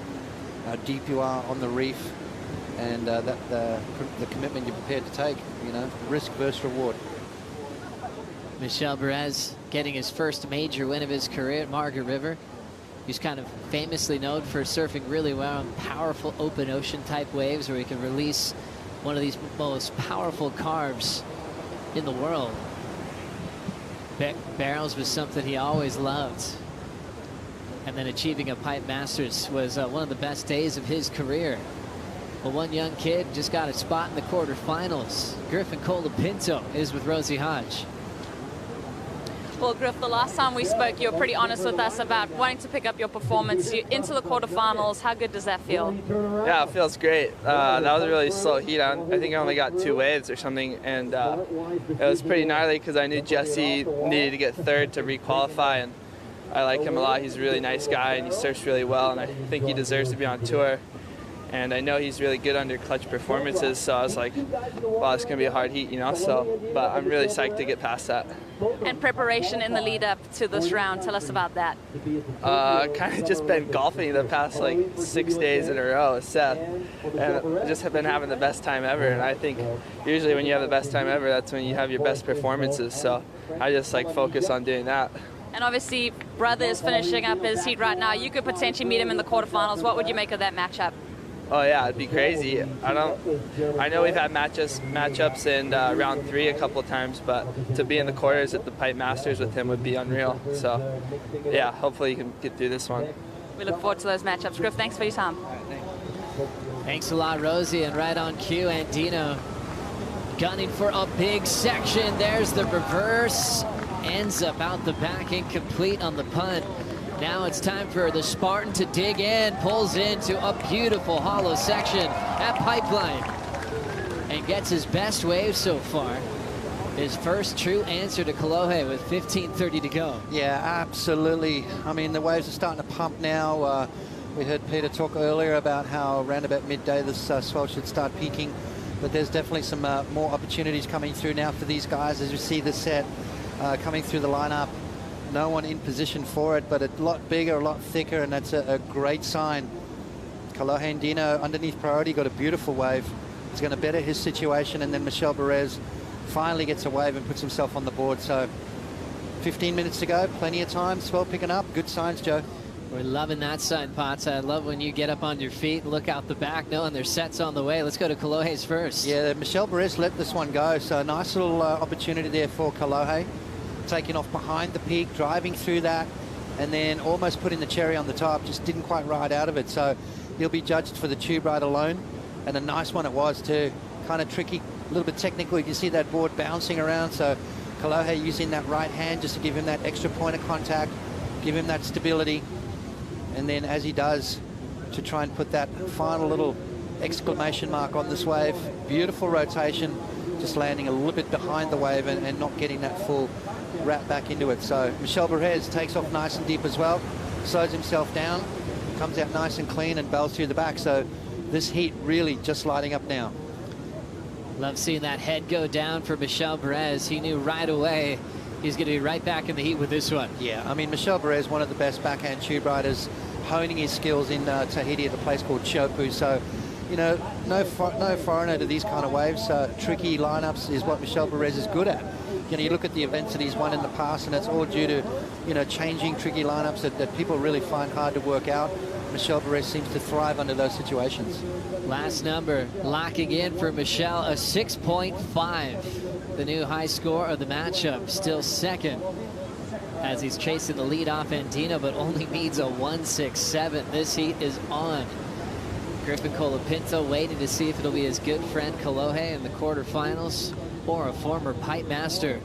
how deep you are on the reef, and the commitment you're prepared to take, you know, risk versus reward. Michel Perez getting his first major win of his career at Margaret River. He's kind of famously known for surfing really well on powerful open ocean type waves where he can release one of these most powerful carves in the world. Barrels was something he always loved. And then achieving a Pipe Masters was one of the best days of his career. Well, one young kid just got a spot in the quarterfinals. Griffin Colapinto is with Rosie Hodge. Well, Griff, the last time we spoke, you were pretty honest with us about wanting to pick up your performance. You're into the quarterfinals. How good does that feel? Yeah, it feels great. That was a really slow heat. I think I only got 2 waves or something, and it was pretty gnarly because I knew Jesse needed to get 3rd to requalify, and I like him a lot. He's a really nice guy, and he surfs really well, and I think he deserves to be on tour. And I know he's really good under clutch performances, so I was like, wow, it's going to be a hard heat, you know? But I'm really psyched to get past that. And preparation in the lead up to this round, tell us about that. Kind of just been golfing the past like 6 days in a row with Seth, and just have been having the best time ever. And I think usually when you have the best time ever, that's when you have your best performances. So I just like focus on doing that. And obviously, brother is finishing up his heat right now. You could potentially meet him in the quarterfinals. What would you make of that matchup? Oh yeah, it'd be crazy. I know we've had matchups in round 3 a couple of times, but to be in the quarters at the Pipe Masters with him would be unreal. So yeah, hopefully you can get through this one. We look forward to those matchups. Griff, thanks for your time. Thanks a lot, Rosie, and right on cue, Andino gunning for a big section. There's the reverse, ends up out the back, incomplete on the punt. Now it's time for the Spartan to dig in, pulls into a beautiful hollow section at Pipeline, and gets his best wave so far. His first true answer to Kolohe with 15:30 to go. Yeah, absolutely. I mean, the waves are starting to pump now. We heard Peter talk earlier about how around about midday this swell should start peaking, but there's definitely some more opportunities coming through now for these guys as we see the set coming through the lineup. No one in position for it, but a lot bigger, a lot thicker, and that's a great sign. Kolohe Andino underneath priority got a beautiful wave. It's going to better his situation, and then Michel Perez finally gets a wave and puts himself on the board. So 15 minutes to go, plenty of time, swell picking up. Good signs, Joe. We're loving that sign, Potts. I love when you get up on your feet, look out the back, knowing there's sets on the way. Let's go to Kolohe's first. Yeah, Michel Perez let this one go, so a nice little opportunity there for Kolohe. Taking off behind the peak, driving through that, and then almost putting the cherry on the top. Just didn't quite ride out of it, so he'll be judged for the tube ride alone. And a nice one it was too. Kind of tricky, a little bit technical. You can see that board bouncing around, so Kolohe using that right hand just to give him that extra point of contact, give him that stability, and then as he does, to try and put that final little exclamation mark on this wave. Beautiful rotation, just landing a little bit behind the wave and not getting that full wrap back into it. So Michel Perez takes off nice and deep as well, slows himself down, comes out nice and clean and bells through the back. So this heat really just lighting up now. Love seeing that head go down for Michel Perez. He knew right away he's going to be right back in the heat with this one. Yeah, I mean, Michel Perez, one of the best backhand tube riders, honing his skills in Tahiti at a place called Chopu. So, you know, no foreigner to these kind of waves. Tricky lineups is what Michel Perez is good at. You know, you look at the events that he's won in the past, and it's all due to, you know, changing tricky lineups that people really find hard to work out. Michel Perez seems to thrive under those situations. Last number locking in for Michel, a 6.5. The new high score of the matchup, still second as he's chasing the lead off Andino, but only needs a 1.67. This heat is on. Griffin Colapinto waiting to see if it'll be his good friend Kolohe in the quarterfinals or a former pipe master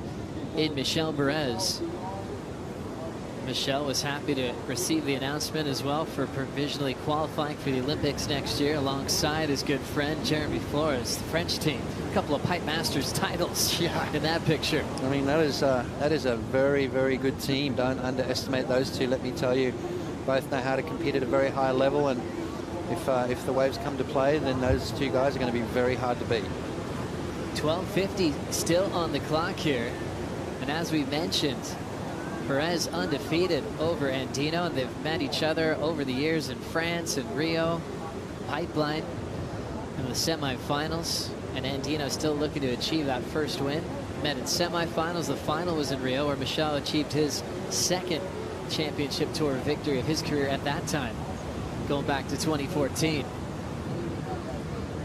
in Michel Perez. Michel was happy to receive the announcement as well for provisionally qualifying for the Olympics next year alongside his good friend Jeremy Flores, the French team. A couple of pipe masters titles in that picture. I mean, that is a very, very good team. Don't underestimate those two, let me tell you. Both know how to compete at a very high level, and if the waves come to play, then those two guys are going to be very hard to beat. 12:50 still on the clock here, and as we mentioned, Perez undefeated over Andino, and they've met each other over the years in France and Rio, Pipeline in the semifinals, and Andino still looking to achieve that first win. Met in semifinals. The final was in Rio, where Michel achieved his second championship tour victory of his career at that time, going back to 2014.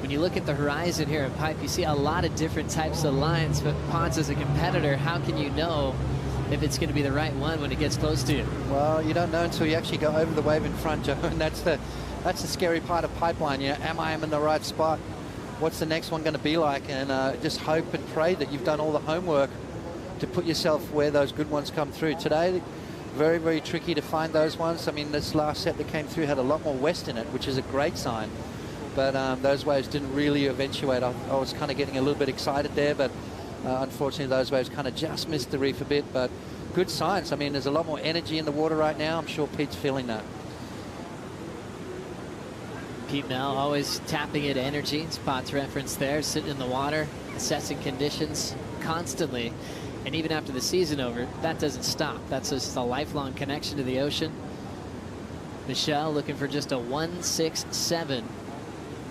When you look at the horizon here in pipe, you see a lot of different types of lines, but Potts, as a competitor, how can you know if it's going to be the right one when it gets close to you? Well, you don't know until you actually go over the wave in front, Joe, and that's the scary part of Pipeline. You know, am I in the right spot? What's the next one going to be like? And just hope and pray that you've done all the homework to put yourself where those good ones come through. Today, very, very tricky to find those ones. I mean, this last set that came through had a lot more west in it, which is a great sign. But those waves didn't really eventuate. I was kind of getting a little bit excited there, but unfortunately those waves kind of just missed the reef a bit. But good signs. I mean, there's a lot more energy in the water right now. I'm sure Pete's feeling that. Pete Mel always tapping into energy. Potts reference there, sitting in the water, assessing conditions constantly. And even after the season over, that doesn't stop. That's just a lifelong connection to the ocean. Michel looking for just a 1.67.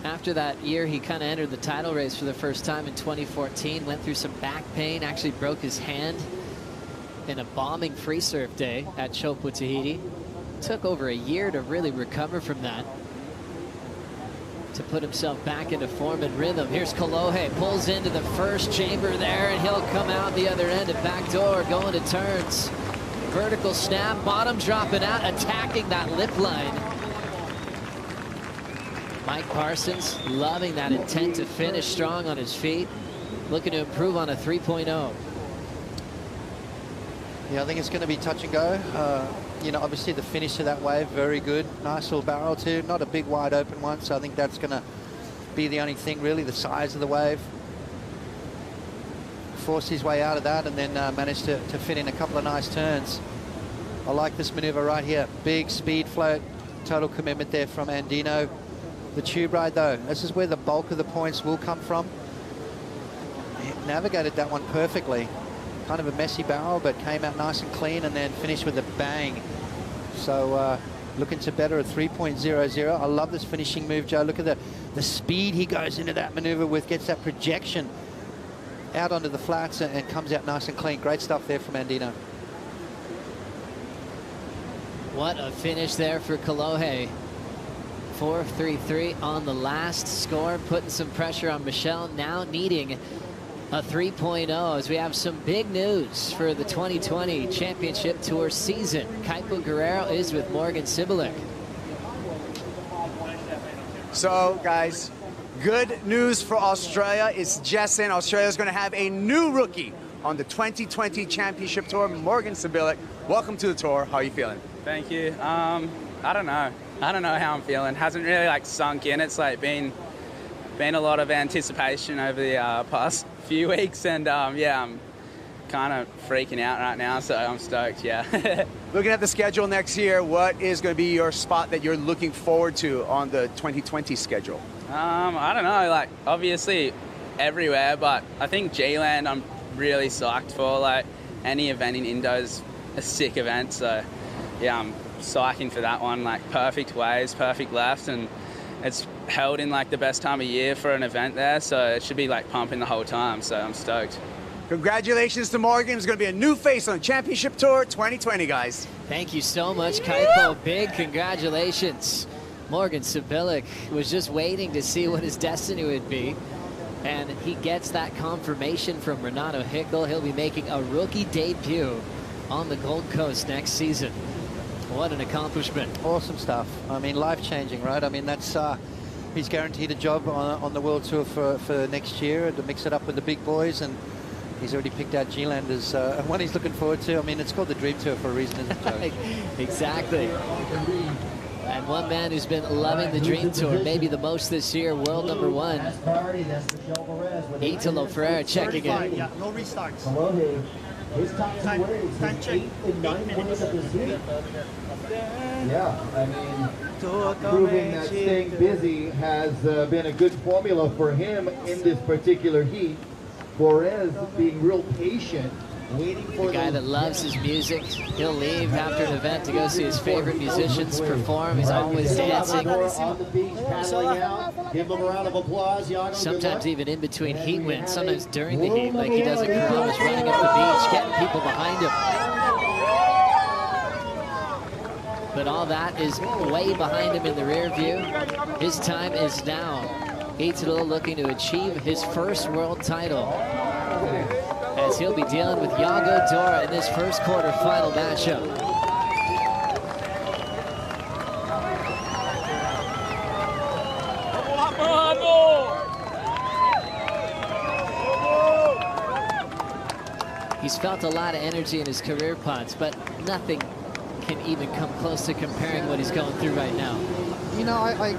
After that year, he kind of entered the title race for the first time in 2014, went through some back pain, actually broke his hand in a bombing free surf day at Chopu, Tahiti. Took over a year to really recover from that, to put himself back into form and rhythm. Here's Kolohe, pulls into the first chamber there, and he'll come out the other end at back door, going to turns. Vertical snap, bottom dropping out, attacking that lip line. Mike Parsons loving that intent to finish strong on his feet, looking to improve on a 3.0. Yeah, I think it's going to be touch and go. You know, obviously the finish of that wave, very good. Nice little barrel too. Not a big wide open one, so I think that's going to be the only thing really, the size of the wave. Force his way out of that and then managed to fit in a couple of nice turns. I like this maneuver right here. Big speed float, total commitment there from Andino. The tube ride though, this is where the bulk of the points will come from. He navigated that one perfectly. Kind of a messy barrel, but came out nice and clean and then finished with a bang. So looking to better a 3.00. I love this finishing move, Joe. Look at the speed he goes into that maneuver with, gets that projection out onto the flats and comes out nice and clean. Great stuff there from Andino. What a finish there for Kolohe. 4.33 on the last score, putting some pressure on Michel, now needing a 3.0 as we have some big news for the 2020 Championship Tour season. Kaipo Guerrero is with Morgan Cibilic. So, guys, good news for Australia. It's just in. Australia's going to have a new rookie on the 2020 Championship Tour, Morgan Cibilic. Welcome to the tour. How are you feeling? Thank you. I don't know. I don't know how I'm feeling. Hasn't really like sunk in. It's like been a lot of anticipation over the past few weeks, and yeah, I'm kind of freaking out right now, so I'm stoked. Yeah. Looking at the schedule next year, what is going to be your spot that you're looking forward to on the 2020 schedule? I don't know. Like obviously everywhere, but I think G-Land I'm really psyched for. Like any event in Indo's a sick event, so yeah, I'm psyching for that one. Like perfect waves, perfect left, and it's held in like the best time of year for an event there, so it should be like pumping the whole time, so I'm stoked. Congratulations to Morgan. He's going to be a new face on Championship Tour 2020, guys. Thank you so much, Kaipo. Big congratulations. Morgan Cibilic was just waiting to see what his destiny would be, and he gets that confirmation from Renato Hickel. He'll be making a rookie debut on the Gold Coast next season. What an accomplishment. Awesome stuff. I mean, life-changing, right? I mean, that's he's guaranteed a job on the World Tour for next year to mix it up with the big boys, and he's already picked out G-Land as one he's looking forward to. I mean, it's called the Dream Tour for a reason, isn't it, Joe? Exactly. And one man who's been loving the Dream Tour, maybe the most this year, world number 1, Italo Ferreira checking in. Yeah, no restarts. His top two waves, his 8 and 9 points of the season. Yeah, I mean, proving that staying busy has been a good formula for him in this particular heat. Flores being real patient, waiting for the guy that loves his music. He'll leave after an event to go see his favorite musicians perform. He's always dancing. On the beach, paddling out. Give him a round of applause, Iago. Sometimes even in between heat winds, sometimes during the heat, like he does at Corrales, running up the beach, getting people behind him. But all that is way behind him in the rear view. His time is now. Italo looking to achieve his first world title, as he'll be dealing with Yago Dora in this first quarterfinal matchup. He's felt a lot of energy in his career pods, but nothing can even come close to comparing what he's going through right now. You know, I'd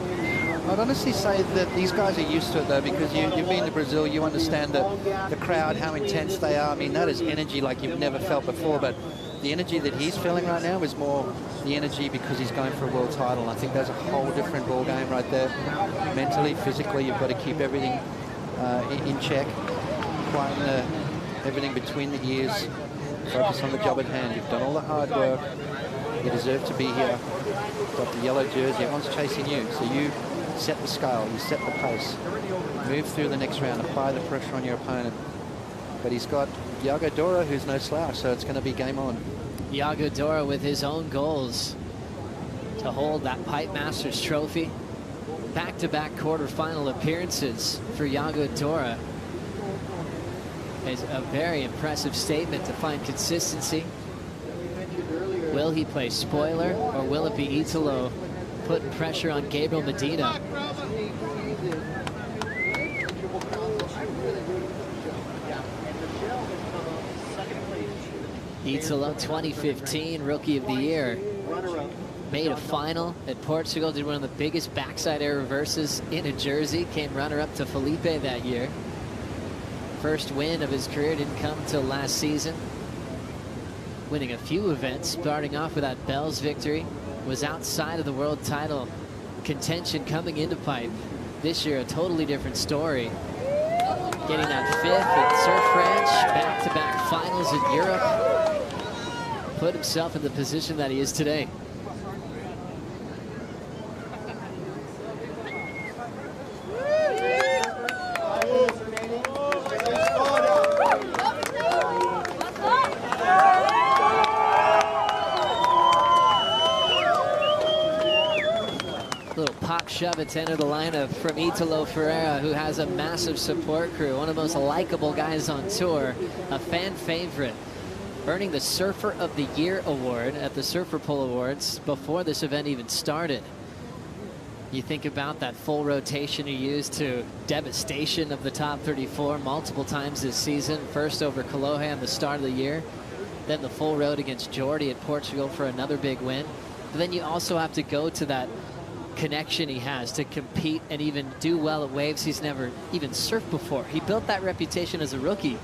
honestly say that these guys are used to it, though, because you've been to Brazil, you understand the crowd, how intense they are. I mean, that is energy like you've never felt before, but the energy that he's feeling right now is more the energy because he's going for a world title. I think that's a whole different ball game right there. Mentally, physically, you've got to keep everything in check, quieten everything between the ears, focus on the job at hand. You've done all the hard work. You deserve to be here. Got the yellow jersey. Everyone's chasing you, so you set the scale, you set the pace, move through the next round, apply the pressure on your opponent. But he's got Yago Dora, who's no slouch, so it's going to be game on. Yago Dora with his own goals to hold that Pipe Masters trophy. Back-to-back quarterfinal appearances for Yago Dora is a very impressive statement to find consistency. Will he play spoiler, or will it be Italo putting pressure on Gabriel Medina? Italo, 2015 Rookie of the Year. Made a final at Portugal, did one of the biggest backside air reverses in a jersey, came runner-up to Felipe that year. First win of his career didn't come until last season. Winning a few events, starting off with that Bells victory, was outside of the world title contention coming into Pipe. This year, a totally different story. Getting that 5th at Surf Ranch, back-to-back finals in Europe. Put himself in the position that he is today. Little pop shove at enter the lineup from Italo Ferreira, who has a massive support crew, one of the most likable guys on tour, a fan favorite, earning the Surfer of the Year award at the Surfer Pole Awards before this event even started. You think about that full rotation he used to devastation of the top 34 multiple times this season, first over Kolohe on the start of the year, then the full road against Jordy at Portugal for another big win. But then you also have to go to that connection he has to compete and even do well at waves he's never even surfed before. He built that reputation as a rookie,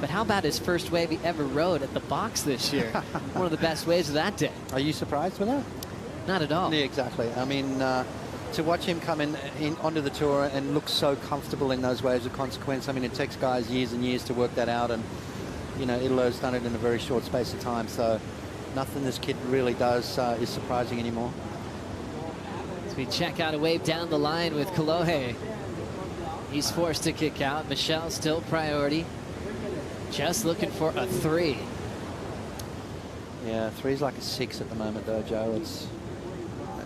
but how about his first wave he ever rode at the box this year? One of the best waves of that day. Are you surprised with that? Not at all. Yeah, exactly. I mean, to watch him come in onto the tour and look so comfortable in those waves of consequence, I mean, it takes guys years and years to work that out, and you know, Italo's done it in a very short space of time, so nothing this kid really does is surprising anymore. We check out a wave down the line with Kolohe. He's forced to kick out. Michelle still priority. Just looking for a 3. Yeah, 3's like a 6 at the moment though, Joe.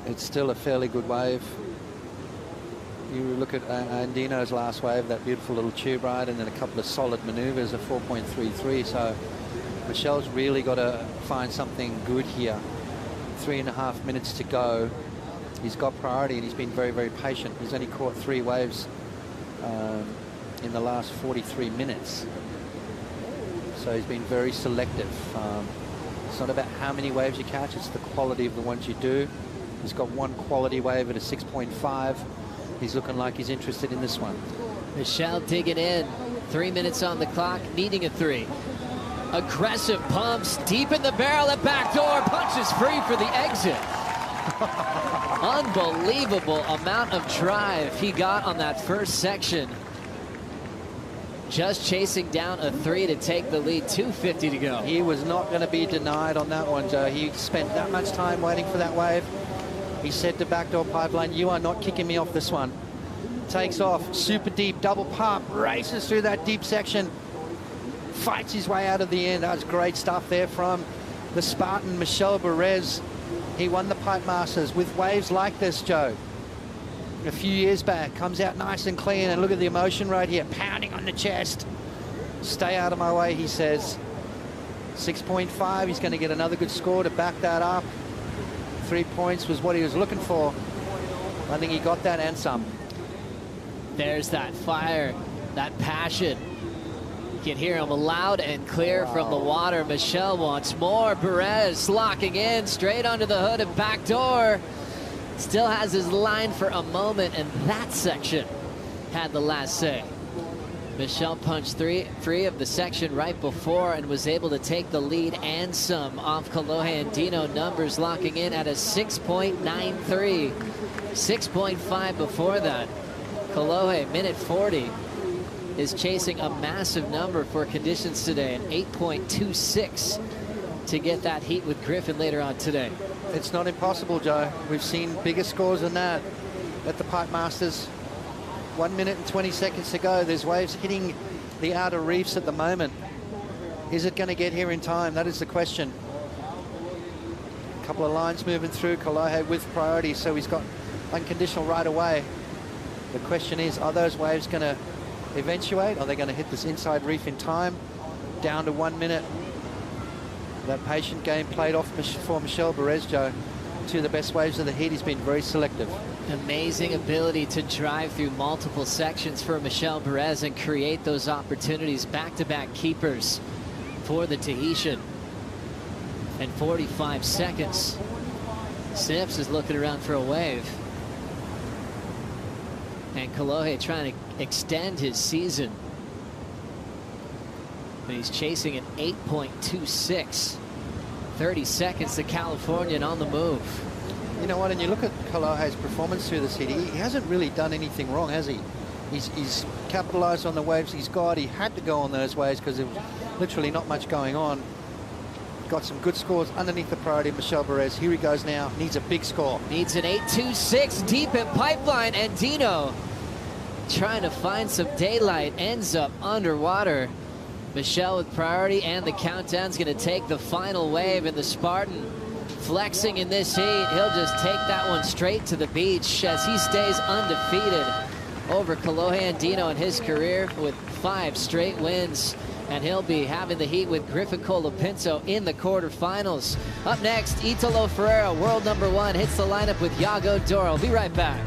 It's still a fairly good wave. You look at Andino's last wave, that beautiful little tube ride, and then a couple of solid maneuvers, a 4.33. So Michelle's really got to find something good here. 3.5 minutes to go. He's got priority and he's been very, very patient. He's only caught 3 waves in the last 43 minutes. So he's been very selective. It's not about how many waves you catch, it's the quality of the ones you do. He's got one quality wave at a 6.5. He's looking like he's interested in this one. Michelle digging in. 3 minutes on the clock, needing a 3. Aggressive pumps, deep in the barrel at backdoor, punches free for the exit. Unbelievable amount of drive he got on that first section. Just chasing down a 3 to take the lead, 2:50 to go. He was not going to be denied on that one, Joe. He spent that much time waiting for that wave. He said to Backdoor Pipeline, you are not kicking me off this one. Takes off, super deep, double pump, races through that deep section, fights his way out of the end. That was great stuff there from the Spartan, Michel Perez. He won the Pipe Masters with waves like this, Joe. A few years back, comes out nice and clean, and look at the emotion right here, pounding on the chest. Stay out of my way, he says. 6.5, he's going to get another good score to back that up. 3 points was what he was looking for. I think he got that and some. There's that fire, that passion. You can hear him loud and clear from the water. Michelle wants more. Perez locking in straight under the hood and back door. Still has his line for a moment, and that section had the last say. Michelle punched free of the section right before and was able to take the lead and some off Kolohe Andino. Numbers locking in at a 6.93. 6.5 before that. Kolohe, minute 40. Is chasing a massive number for conditions today, an 8.26 to get that heat with Griffin later on today. It's not impossible, Joe. We've seen bigger scores than that at the Pipe Masters. 1 minute and 20 seconds to go. There's waves hitting the outer reefs at the moment. Is it going to get here in time? That is the question. A couple of lines moving through. Kolohe with priority, so he's got unconditional right away. The question is, are those waves going to eventuate? Are they going to hit this inside reef in time? Down to 1 minute. That patient game played off for Michel Perez, Joe. 2 of the best waves of the heat. He's been very selective. Amazing ability to drive through multiple sections for Michel Perez and create those opportunities. Back-to-back keepers for the Tahitian. and 45 seconds. Snips is looking around for a wave. And Kolohe trying to extend his season. And he's chasing an 8.26. 30 seconds to Californian on the move. You know what, and you look at Kolohe's performance through this heat, he hasn't really done anything wrong, has he? He's capitalized on the waves he's got. He had to go on those waves because there was literally not much going on. Got some good scores underneath the priority of Michel Barres. Here he goes now. Needs a big score. Needs an 8.26 deep in pipeline, and Dino trying to find some daylight, ends up underwater. Michel with priority, and the countdown's going to take the final wave, and the Spartan flexing in this heat. He'll just take that one straight to the beach as he stays undefeated over Kolohe Andino in his career with 5 straight wins. And he'll be having the heat with Griffin Colapinto in the quarterfinals. Up next, Italo Ferreira, world #1, hits the lineup with Yago Dora. We'll be right back.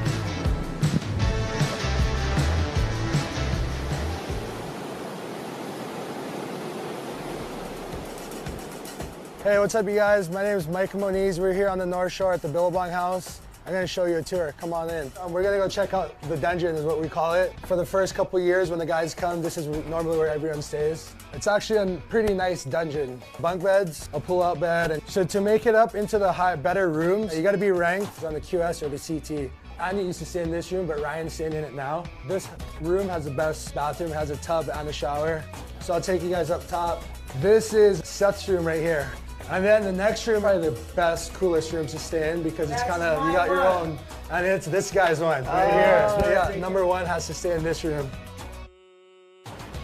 Hey, what's up, you guys? My name is Mike Moniz. We're here on the North Shore at the Billabong House. I'm gonna show you a tour. Come on in. We're gonna go check out the dungeon, is what we call it. For the first couple years when the guys come, this is normally where everyone stays. It's actually a pretty nice dungeon. Bunk beds, a pull-out bed. And so to make it up into the better rooms, you gotta be ranked on the QS or the CT. Andy used to stay in this room, but Ryan's staying in it now. This room has the best bathroom, has a tub and a shower. So I'll take you guys up top. This is Seth's room right here. And then the next room, probably the best, coolest room to stay in because it's kind of, you got your own, and it's this guy's one right here. So yeah, #1 has to stay in this room.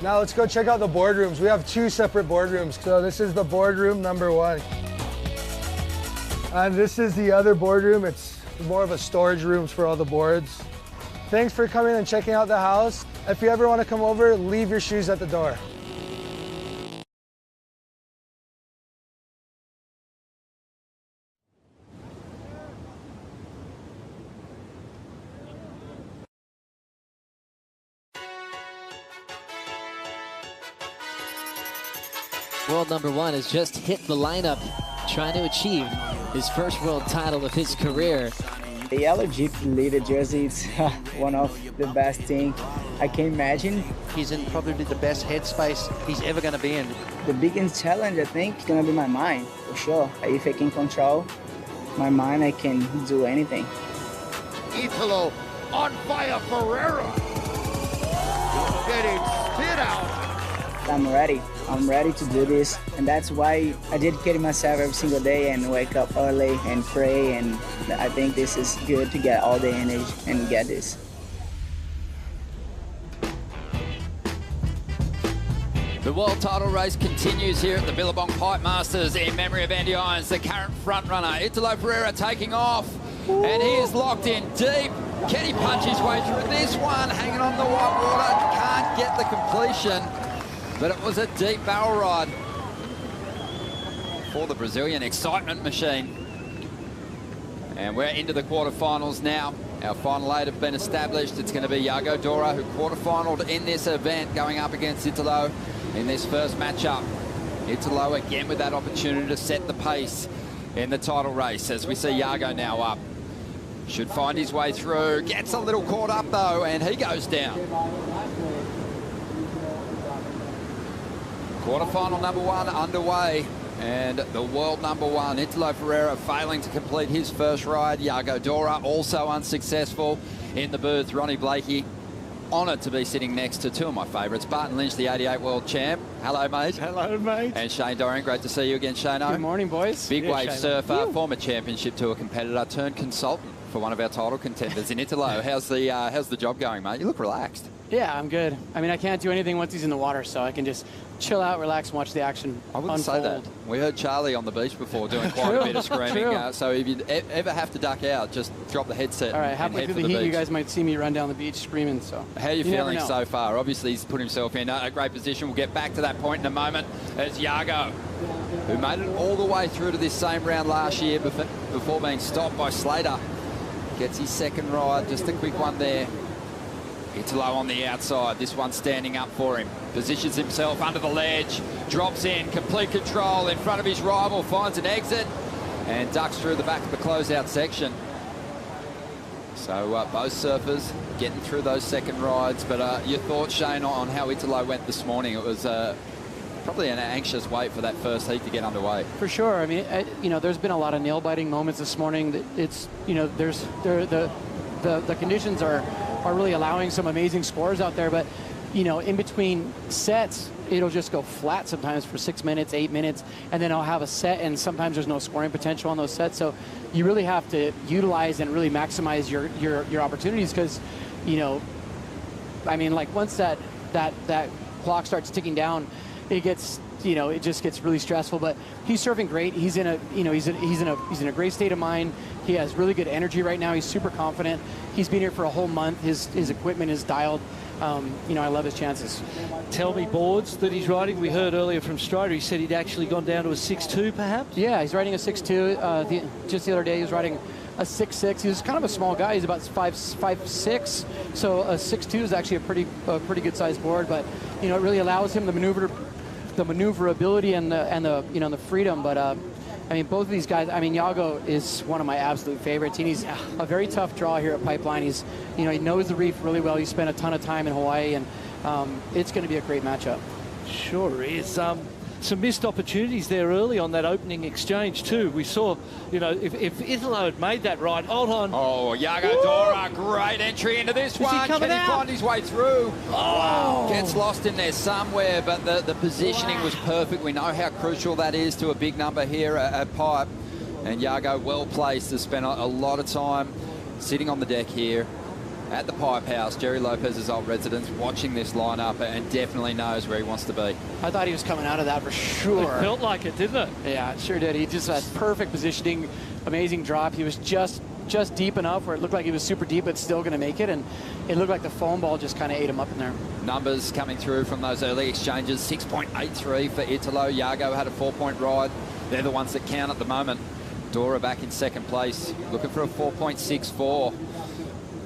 Now let's go check out the boardrooms. We have 2 separate boardrooms. So this is the boardroom #1. And this is the other boardroom. It's more of a storage room for all the boards. Thanks for coming and checking out the house. If you ever want to come over, leave your shoes at the door. World #1 has just hit the lineup, trying to achieve his first world title of his career. The yellow Jeep leader jersey is one of the best things I can imagine. He's in probably the best headspace he's ever going to be in. The biggest challenge, I think, is going to be my mind, for sure. If I can control my mind, I can do anything. Italo on fire, Ferreira. Getting spit out. I'm ready. I'm ready to do this, and that's why I dedicate myself every single day and wake up early and pray, and I think this is good to get all the energy and get this. The world title race continues here at the Billabong Pipe Masters in memory of Andy Irons, the current front runner. Italo Ferreira taking off, and he is locked in deep. Can he punch his way through this one? Hanging on the white water, can't get the completion. But it was a deep barrel ride for the Brazilian excitement machine. And we're into the quarterfinals now. Our final 8 have been established. It's going to be Yago Dora, who quarterfinaled in this event, going up against Italo in this first matchup. Italo again with that opportunity to set the pace in the title race as we see Yago now up. Should find his way through. Gets a little caught up though, and he goes down. Quarterfinal #1 underway, and the world #1, Italo Ferreira, failing to complete his first ride. Yago Dora also unsuccessful in the booth. Ronnie Blakey, honoured to be sitting next to 2 of my favourites. Barton Lynch, the 88 world champ. Hello, mate. Hello, mate. And Shane Dorian, great to see you again, Shano. Good morning, boys. Big Yeah, wave Shane. surfer, former championship tour competitor, turned consultant for one of our title contenders in Italo. How's the job going, mate? You look relaxed. Yeah, I'm good. I mean, I can't do anything once he's in the water, so I can just chill out, relax, and watch the action I wouldn't unfold. say that. We heard Charlie on the beach before doing quite a bit of screaming. True. So if you ever have to duck out, just drop the headset. All right, and halfway head through for the heat, beach. you guys might see me run down the beach screaming. So How are you never feeling know. so far? Obviously, he's put himself in a great position. We'll get back to that point in a moment. There's Yago, who made it all the way through to this same round last year before being stopped by Slater. Gets his second ride, just a quick one there. Italo on the outside. This one standing up for him. Positions himself under the ledge. Drops in. Complete control in front of his rival. Finds an exit. And ducks through the back of the closeout section. So both surfers getting through those second rides. But your thoughts, Shane, on how Italo went this morning? It was probably an anxious wait for that first heat to get underway. For sure. I mean, you know, there's been a lot of nail-biting moments this morning. It's, you know, the conditions are really allowing some amazing scores out there. But, you know, in between sets, it'll just go flat sometimes for 6 minutes, 8 minutes, and then I'll have a set, and sometimes there's no scoring potential on those sets. So you really have to utilize and really maximize your opportunities, because, you know, I mean, like once that clock starts ticking down, it gets, you know, it just gets really stressful. But he's surfing great. He's in a, you know, he's in a great state of mind. He has really good energy right now. He's super confident. He's been here for a whole month. His equipment is dialed. You know, I love his chances. Tell me boards that he's riding. We heard earlier from Strider, he said he'd actually gone down to a 6.2 perhaps? Yeah, he's riding a 6.2. Just the other day he was riding a 6.6. He was kind of a small guy. He's about 5'6". So a 6.2 is actually a pretty good sized board. But, you know, it really allows him the maneuverability and the you know, the freedom. But I mean, both of these guys, I mean, Yago is one of my absolute favorites. And he's a very tough draw here at Pipeline. He's, you know, he knows the reef really well. He spent a ton of time in Hawaii, and it's going to be a great matchup. Sure is. Some missed opportunities there early on that opening exchange too. We saw, you know, if Italo had made that ride, hold on. Oh, Yago Dora, great entry into this one. Can he find his way through? Oh! Gets lost in there somewhere, but the positioning was perfect. We know how crucial that is to a big number here at Pipe. And Yago well placed to spend a lot of time sitting on the deck here at the Pipe House, Jerry Lopez's old residence, watching this lineup, and definitely knows where he wants to be. I thought he was coming out of that for sure. It felt like it, didn't it? Yeah, it sure did. He just had perfect positioning, amazing drop. He was just deep enough where it looked like he was super deep, but still going to make it, and it looked like the foam ball just kind of ate him up in there. Numbers coming through from those early exchanges, 6.83 for Italo. Yago had a 4-point ride. They're the ones that count at the moment. Dora back in second place, looking for a 4.64.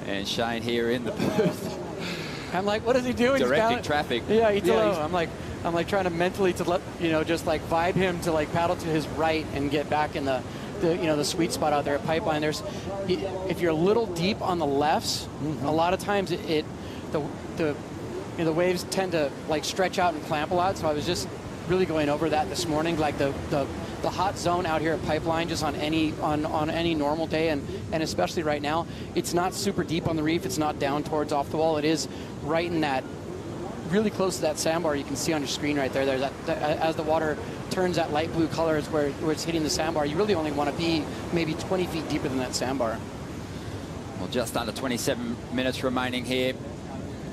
And Shane here in the booth. I'm like, what is he doing? Directing traffic. Yeah, Italo. Yeah, I'm like trying to mentally to let, you know, just like vibe him to like paddle to his right and get back in the you know, the sweet spot out there at Pipeline. There's, if you're a little deep on the lefts, a lot of times the waves tend to like stretch out and clamp a lot. So I was just really going over that this morning, like the hot zone out here at Pipeline, just on any normal day, and especially right now, it's not super deep on the reef. It's not down towards off the wall. It is right in that, really close to that sandbar. You can see on your screen right there. There's that as the water turns that light blue color is where it's hitting the sandbar. You really only want to be maybe 20 feet deeper than that sandbar. Well, just under 27 minutes remaining here.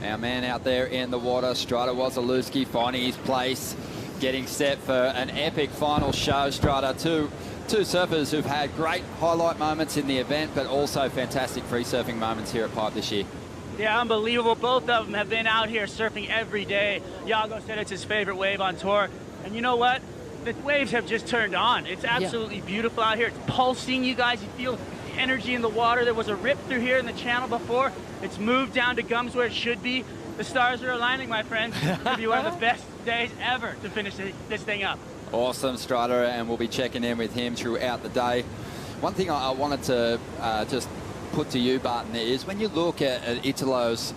Our man out there in the water, Strider Wasilewski, finding his place, getting set for an epic final show. Strider, two surfers who've had great highlight moments in the event, but also fantastic free surfing moments here at Pipe this year. Yeah, unbelievable. Both of them have been out here surfing every day. Yago said it's his favorite wave on tour. And you know what? The waves have just turned on. It's absolutely beautiful out here. It's pulsing, you guys. You feel the energy in the water. There was a rip through here in the channel before. It's moved down to gums where it should be. The stars are aligning, my friends. It'll be one of the best days ever to finish this thing up. Awesome, Strider, and we'll be checking in with him throughout the day. One thing I wanted to just put to you, Barton, is when you look at Italo's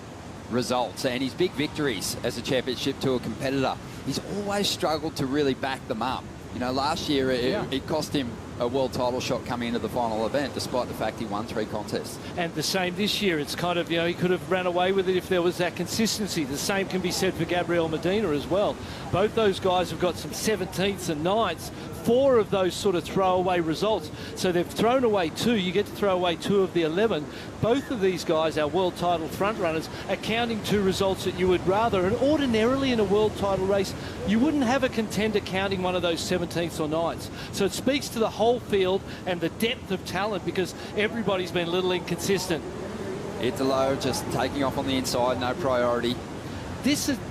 results and his big victories as a championship tour competitor, he's always struggled to really back them up. You know, last year it cost him a world title shot coming into the final event, despite the fact he won 3 contests. And the same this year. It's kind of, you know, he could have ran away with it if there was that consistency. The same can be said for Gabriel Medina as well. Both those guys have got some 17ths and 9ths. 4 of those sort of throwaway results. So they've thrown away 2. You get to throw away 2 of the 11. Both of these guys, our world title front runners, are counting 2 results that you would rather. And ordinarily in a world title race, you wouldn't have a contender counting one of those 17ths or 9ths. So it speaks to the whole field and the depth of talent, because everybody's been a little inconsistent. Italo just taking off on the inside, no priority.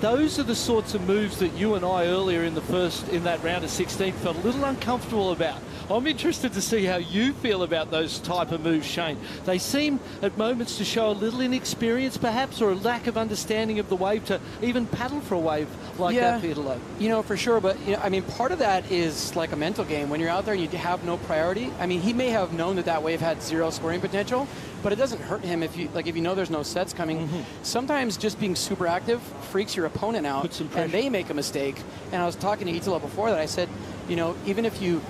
Those are the sorts of moves that you and I earlier in that round of 16 felt a little uncomfortable about. I'm interested to see how you feel about those type of moves, Shane. They seem at moments to show a little inexperience perhaps, or a lack of understanding of the wave to even paddle for a wave like that for Italo. You know, for sure. But, you know, I mean, part of that is like a mental game. When you're out there and you have no priority, I mean, he may have known that that wave had zero scoring potential, but it doesn't hurt him if you know there's no sets coming. Sometimes just being super active freaks your opponent out, and they make a mistake. And I was talking to Italo before that. I said, you know, even if you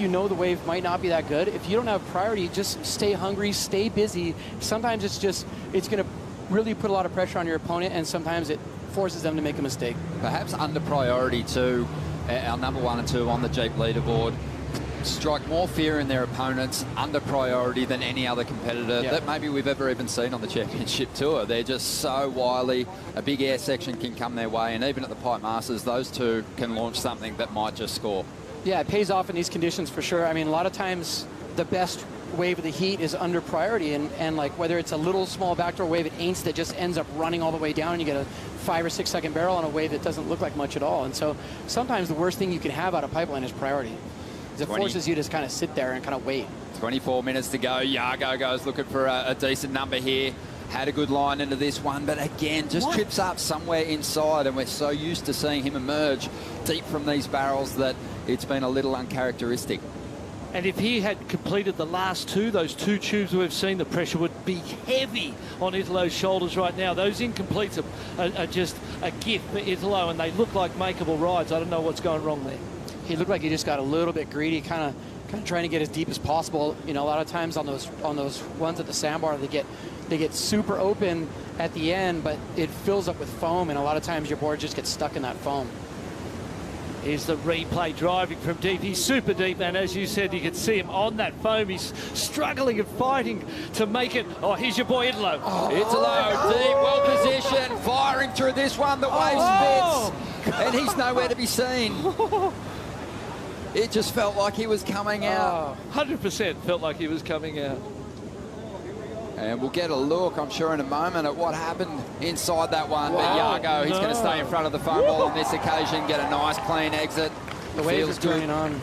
know the wave might not be that good, if you don't have priority, just stay hungry, stay busy. Sometimes it's going to really put a lot of pressure on your opponent, and sometimes it forces them to make a mistake. Perhaps under priority too, our number 1 and 2 on the Jeep leaderboard strike more fear in their opponents under priority than any other competitor that maybe we've ever even seen on the championship tour. They're just so wily. A big air section can come their way, and even at the Pipe Masters, those two can launch something that might just score. Yeah, it pays off in these conditions for sure. I mean, a lot of times the best wave of the heat is under priority, and like whether it's a little small backdoor wave at Aints that just ends up running all the way down, and you get a 5 or 6 second barrel on a wave that doesn't look like much at all. And so sometimes the worst thing you can have out of pipeline is priority. It forces you to just kind of sit there and kind of wait. 24 minutes to go. Yago goes looking for a decent number here. Had a good line into this one, but again, just trips up somewhere inside, and we're so used to seeing him emerge deep from these barrels that it's been a little uncharacteristic. And if he had completed the last two, those two tubes we've seen, the pressure would be heavy on Italo's shoulders right now. Those incompletes are just a gift for Italo, and they look like makeable rides. I don't know what's going wrong there. He looked like he just got a little bit greedy, kind of trying to get as deep as possible. You know, a lot of times on those ones at the sandbar, they get super open at the end, but it fills up with foam, and a lot of times your board just gets stuck in that foam. Here's the replay driving from deep. He's super deep, and as you said, you can see him on that foam. He's struggling and fighting to make it. Oh, here's your boy Italo. Italo, deep, well positioned, firing through this one. The wave spits, and he's nowhere to be seen. It just felt like he was coming out. 100% felt like he was coming out. And we'll get a look, I'm sure, in a moment at what happened inside that one. But Yago, he's going to stay in front of the foam ball on this occasion, get a nice clean exit. The waves are turning on.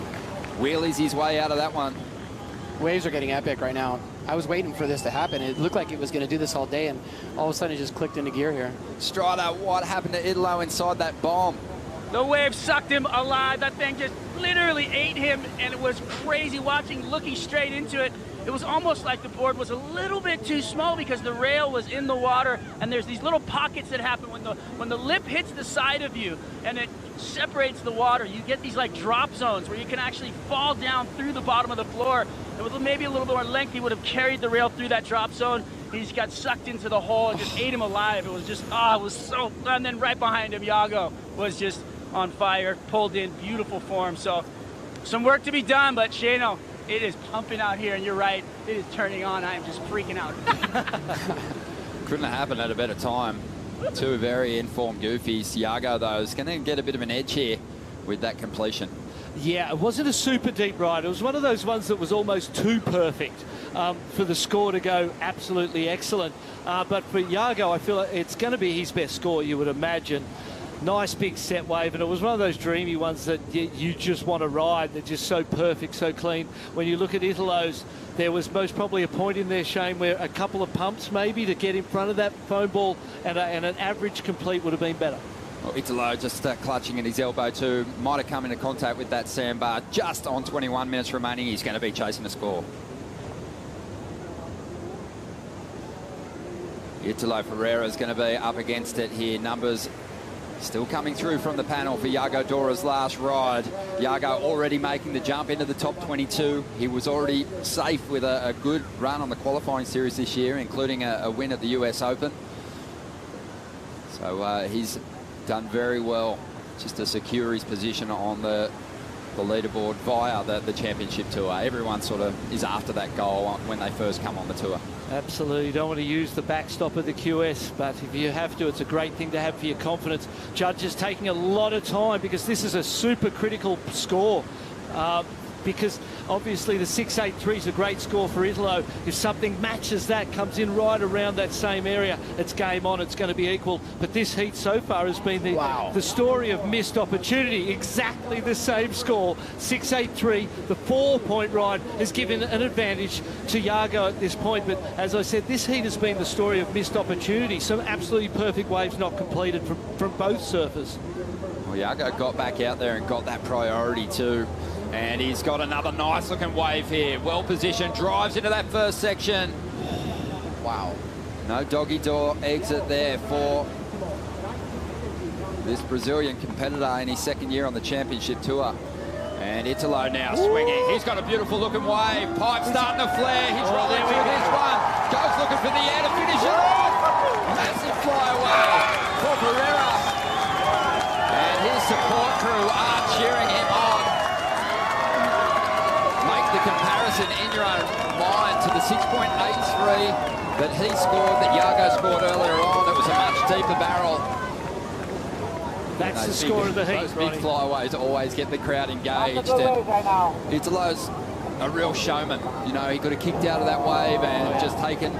Wheelies his way out of that one. Waves are getting epic right now. I was waiting for this to happen. It looked like it was going to do this all day, and all of a sudden it just clicked into gear here. Strider, what happened to Italo inside that bomb? The wave sucked him alive. That thing just literally ate him, and it was crazy watching, looking straight into it. It was almost like the board was a little bit too small because the rail was in the water, and there's these little pockets that happen when the lip hits the side of you and it separates the water. You get these like drop zones where you can actually fall down through the bottom of the floor. And with maybe a little more length, he would have carried the rail through that drop zone. He just got sucked into the hole and just ate him alive. It was just, it was so, and then right behind him, Yago was just on fire, pulled in, beautiful form. So some work to be done, but Shano, it is pumping out here, and you're right, it is turning on. I am just freaking out. Couldn't have happened at a better time. Two very informed goofies. Yago, though, is going to get a bit of an edge here with that completion. Yeah, it wasn't a super deep ride. It was one of those ones that was almost too perfect for the score to go absolutely excellent. But for Yago, I feel like it's going to be his best score, you would imagine. Nice big set wave, and it was one of those dreamy ones that you just want to ride. They're just so perfect, so clean. When you look at Italo's, there was most probably a point in there, Shane, where a couple of pumps maybe to get in front of that foam ball, and an average complete would have been better. Well, Italo just clutching at his elbow too. Might have come into contact with that sandbar just on 21 minutes remaining. He's going to be chasing the score. Italo Ferreira is going to be up against it here. Numbers still coming through from the panel for Yago Dora's last ride. Yago already making the jump into the top 22. He was already safe with a good run on the qualifying series this year, including a win at the US Open. So he's done very well just to secure his position on the leaderboard via the championship tour. Everyone sort of is after that goal when they first come on the tour. Absolutely. You don't want to use the backstop of the QS, but if you have to, it's a great thing to have for your confidence. Judges taking a lot of time because this is a super critical score. because obviously the 6.83 is a great score for Italo. If something matches that, comes in right around that same area, it's game on, it's going to be equal. But this heat so far has been the story of missed opportunity. Exactly the same score, 6.83. The 4-point ride has given an advantage to Jago at this point. But as I said, this heat has been the story of missed opportunity. Some absolutely perfect waves not completed from both surfers. Well, Jago got back out there and got that priority too. And he's got another nice looking wave here. Well positioned, drives into that first section. Wow. No doggy door exit there for this Brazilian competitor in his second year on the championship tour. And Italo now swinging. He's got a beautiful looking wave. Pipe starting to flare. He's rolling through this one. Goes looking for the air to finish it off. Massive flyaway for Pereira. And his support crew are cheering him on. Make the comparison in your own mind to the 6.83 that he scored, that Jago scored earlier on. It was a much deeper barrel. That's the score of the heat, Those big flyaways always get the crowd engaged. And Italo's a real showman. You know, he could have kicked out of that wave and just taken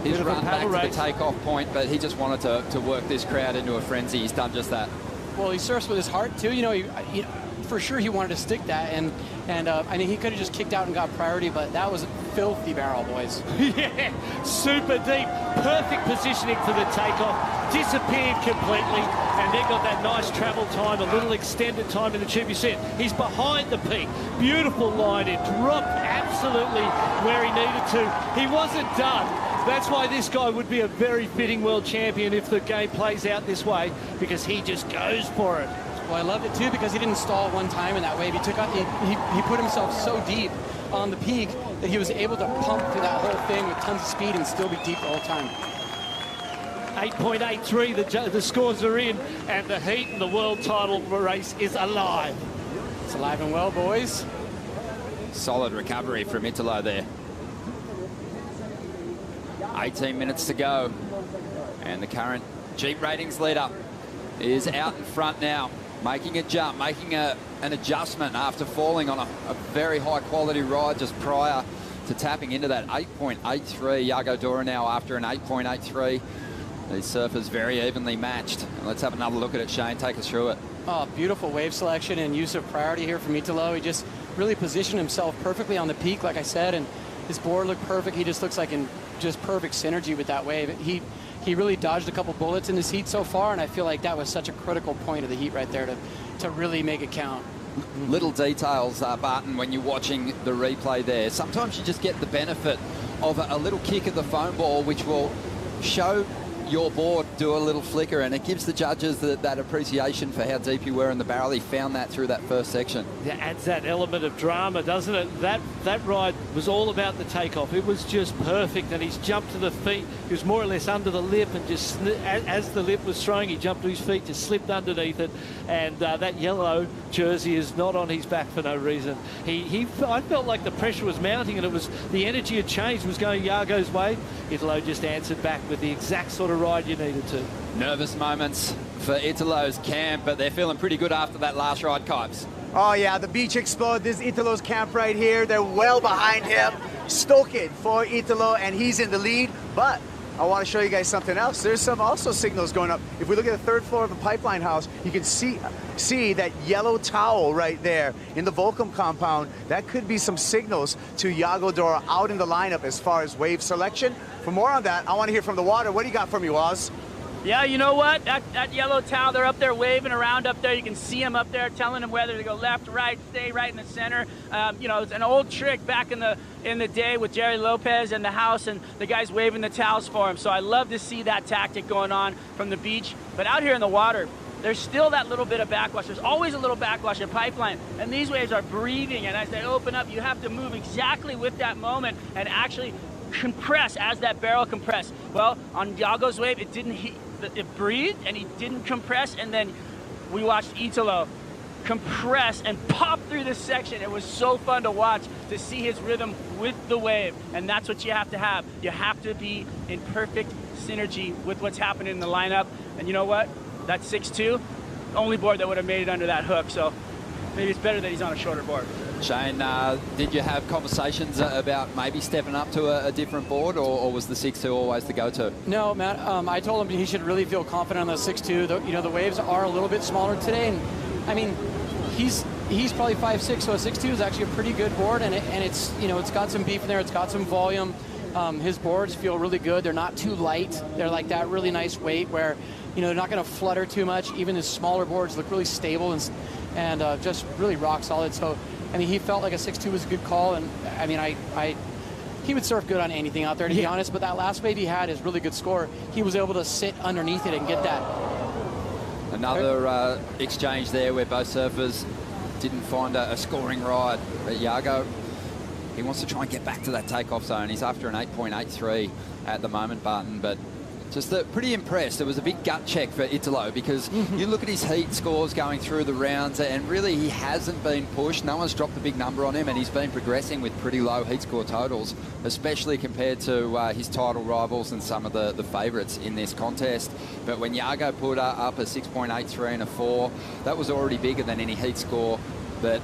his run back to the takeoff point, but he just wanted to work this crowd into a frenzy. He's done just that. Well, he surfs with his heart too. You know, he for sure he wanted to stick that, and I mean, he could have just kicked out and got priority, but that was a filthy barrel, boys. Yeah, super deep, perfect positioning for the takeoff, disappeared completely, and then got that nice travel time, a little extended time in the tube. You see it, he's behind the peak, beautiful line, it dropped absolutely where he needed to. He wasn't done. That's why this guy would be a very fitting world champion if the game plays out this way, because he just goes for it. Well, I loved it too because he didn't stall one time in that wave. He took out, he put himself so deep on the peak that he was able to pump through that whole thing with tons of speed and still be deep the whole time. 8.83, the scores are in, and the heat and the world title race is alive. It's alive and well, boys. Solid recovery from Italo there. 18 minutes to go, and the current Jeep ratings leader is out in front now, making a jump, making an adjustment after falling on a very high quality ride just prior to tapping into that 8.83. Jago Dora now after an 8.83. These surfers very evenly matched. Let's have another look at it, Shane. Take us through it. Oh, beautiful wave selection and use of priority here from Italo. He just really positioned himself perfectly on the peak, like I said, and his board looked perfect. He just looks like in just perfect synergy with that wave. He really dodged a couple bullets in this heat so far, and I feel like that was such a critical point of the heat right there to really make it count. Little details, Barton, when you're watching the replay there. Sometimes you just get the benefit of a little kick of the foam ball, which will show your board do a little flicker, and it gives the judges that appreciation for how deep you were in the barrel. He found that through that first section. It adds that element of drama, doesn't it? That ride was all about the takeoff. It was just perfect, and he's jumped to the feet. He was more or less under the lip, and just as the lip was throwing, he jumped to his feet, just slipped underneath it, and that yellow jersey is not on his back for no reason. I felt like the pressure was mounting, and it was the energy had changed, was going Jago's way. Italo just answered back with the exact sort of ride you needed to. Nervous moments for Italo's camp, but they're feeling pretty good after that last ride, Kipes. Oh yeah, the beach exploded. This is Italo's camp right here. They're well behind him. Stoking for Italo, and he's in the lead. But I want to show you guys something else. There's some also signals going up. If we look at the third floor of the pipeline house, you can see that yellow towel right there in the Volcom compound. That could be some signals to Jago Dora out in the lineup as far as wave selection. For more on that, I want to hear from the water. What do you got for me, Waz? Yeah, you know what? That yellow towel, they're up there waving around up there. You can see them up there telling them whether to go left, right, stay right in the center. You know, it's an old trick back in the day with Jerry Lopez and the house, and the guys waving the towels for him. So I love to see that tactic going on from the beach. But out here in the water, there's still that little bit of backwash. There's always a little backwash in pipeline, and these waves are breathing, and as they open up, you have to move exactly with that moment and actually compress as that barrel compressed. Well, on Jago's wave, it breathed and he didn't compress, and then we watched Italo compress and pop through this section. It was so fun to watch, to see his rhythm with the wave, and that's what you have to have. You have to be in perfect synergy with what's happening in the lineup, and you know what? That 6.2, only board that would have made it under that hook, so maybe it's better that he's on a shorter board. Shane, did you have conversations about maybe stepping up to a different board, or was the 6'2" always the go-to? No, Matt. I told him he should really feel confident on the 6'2". The waves are a little bit smaller today, and I mean, he's probably 5'6", so a 6'2" is actually a pretty good board, and it's it's got some beef in there, it's got some volume. His boards feel really good. They're not too light. They're like that really nice weight where they're not going to flutter too much. Even his smaller boards look really stable and just really rock solid. So I mean, he felt like a 6'2" was a good call, and I mean, he would surf good on anything out there, to be honest. But that last wave he had is really good score. He was able to sit underneath it and get that. Another exchange there where both surfers didn't find a scoring ride. But Yago, he wants to try and get back to that takeoff zone. He's after an 8.83 at the moment, Barton, but just pretty impressed. It was a big gut check for Italo because you look at his heat scores going through the rounds, and really he hasn't been pushed. No one's dropped a big number on him, and he's been progressing with pretty low heat score totals, especially compared to his title rivals and some of the favourites in this contest. But when Yago put up a 6.83 and a 4, that was already bigger than any heat score that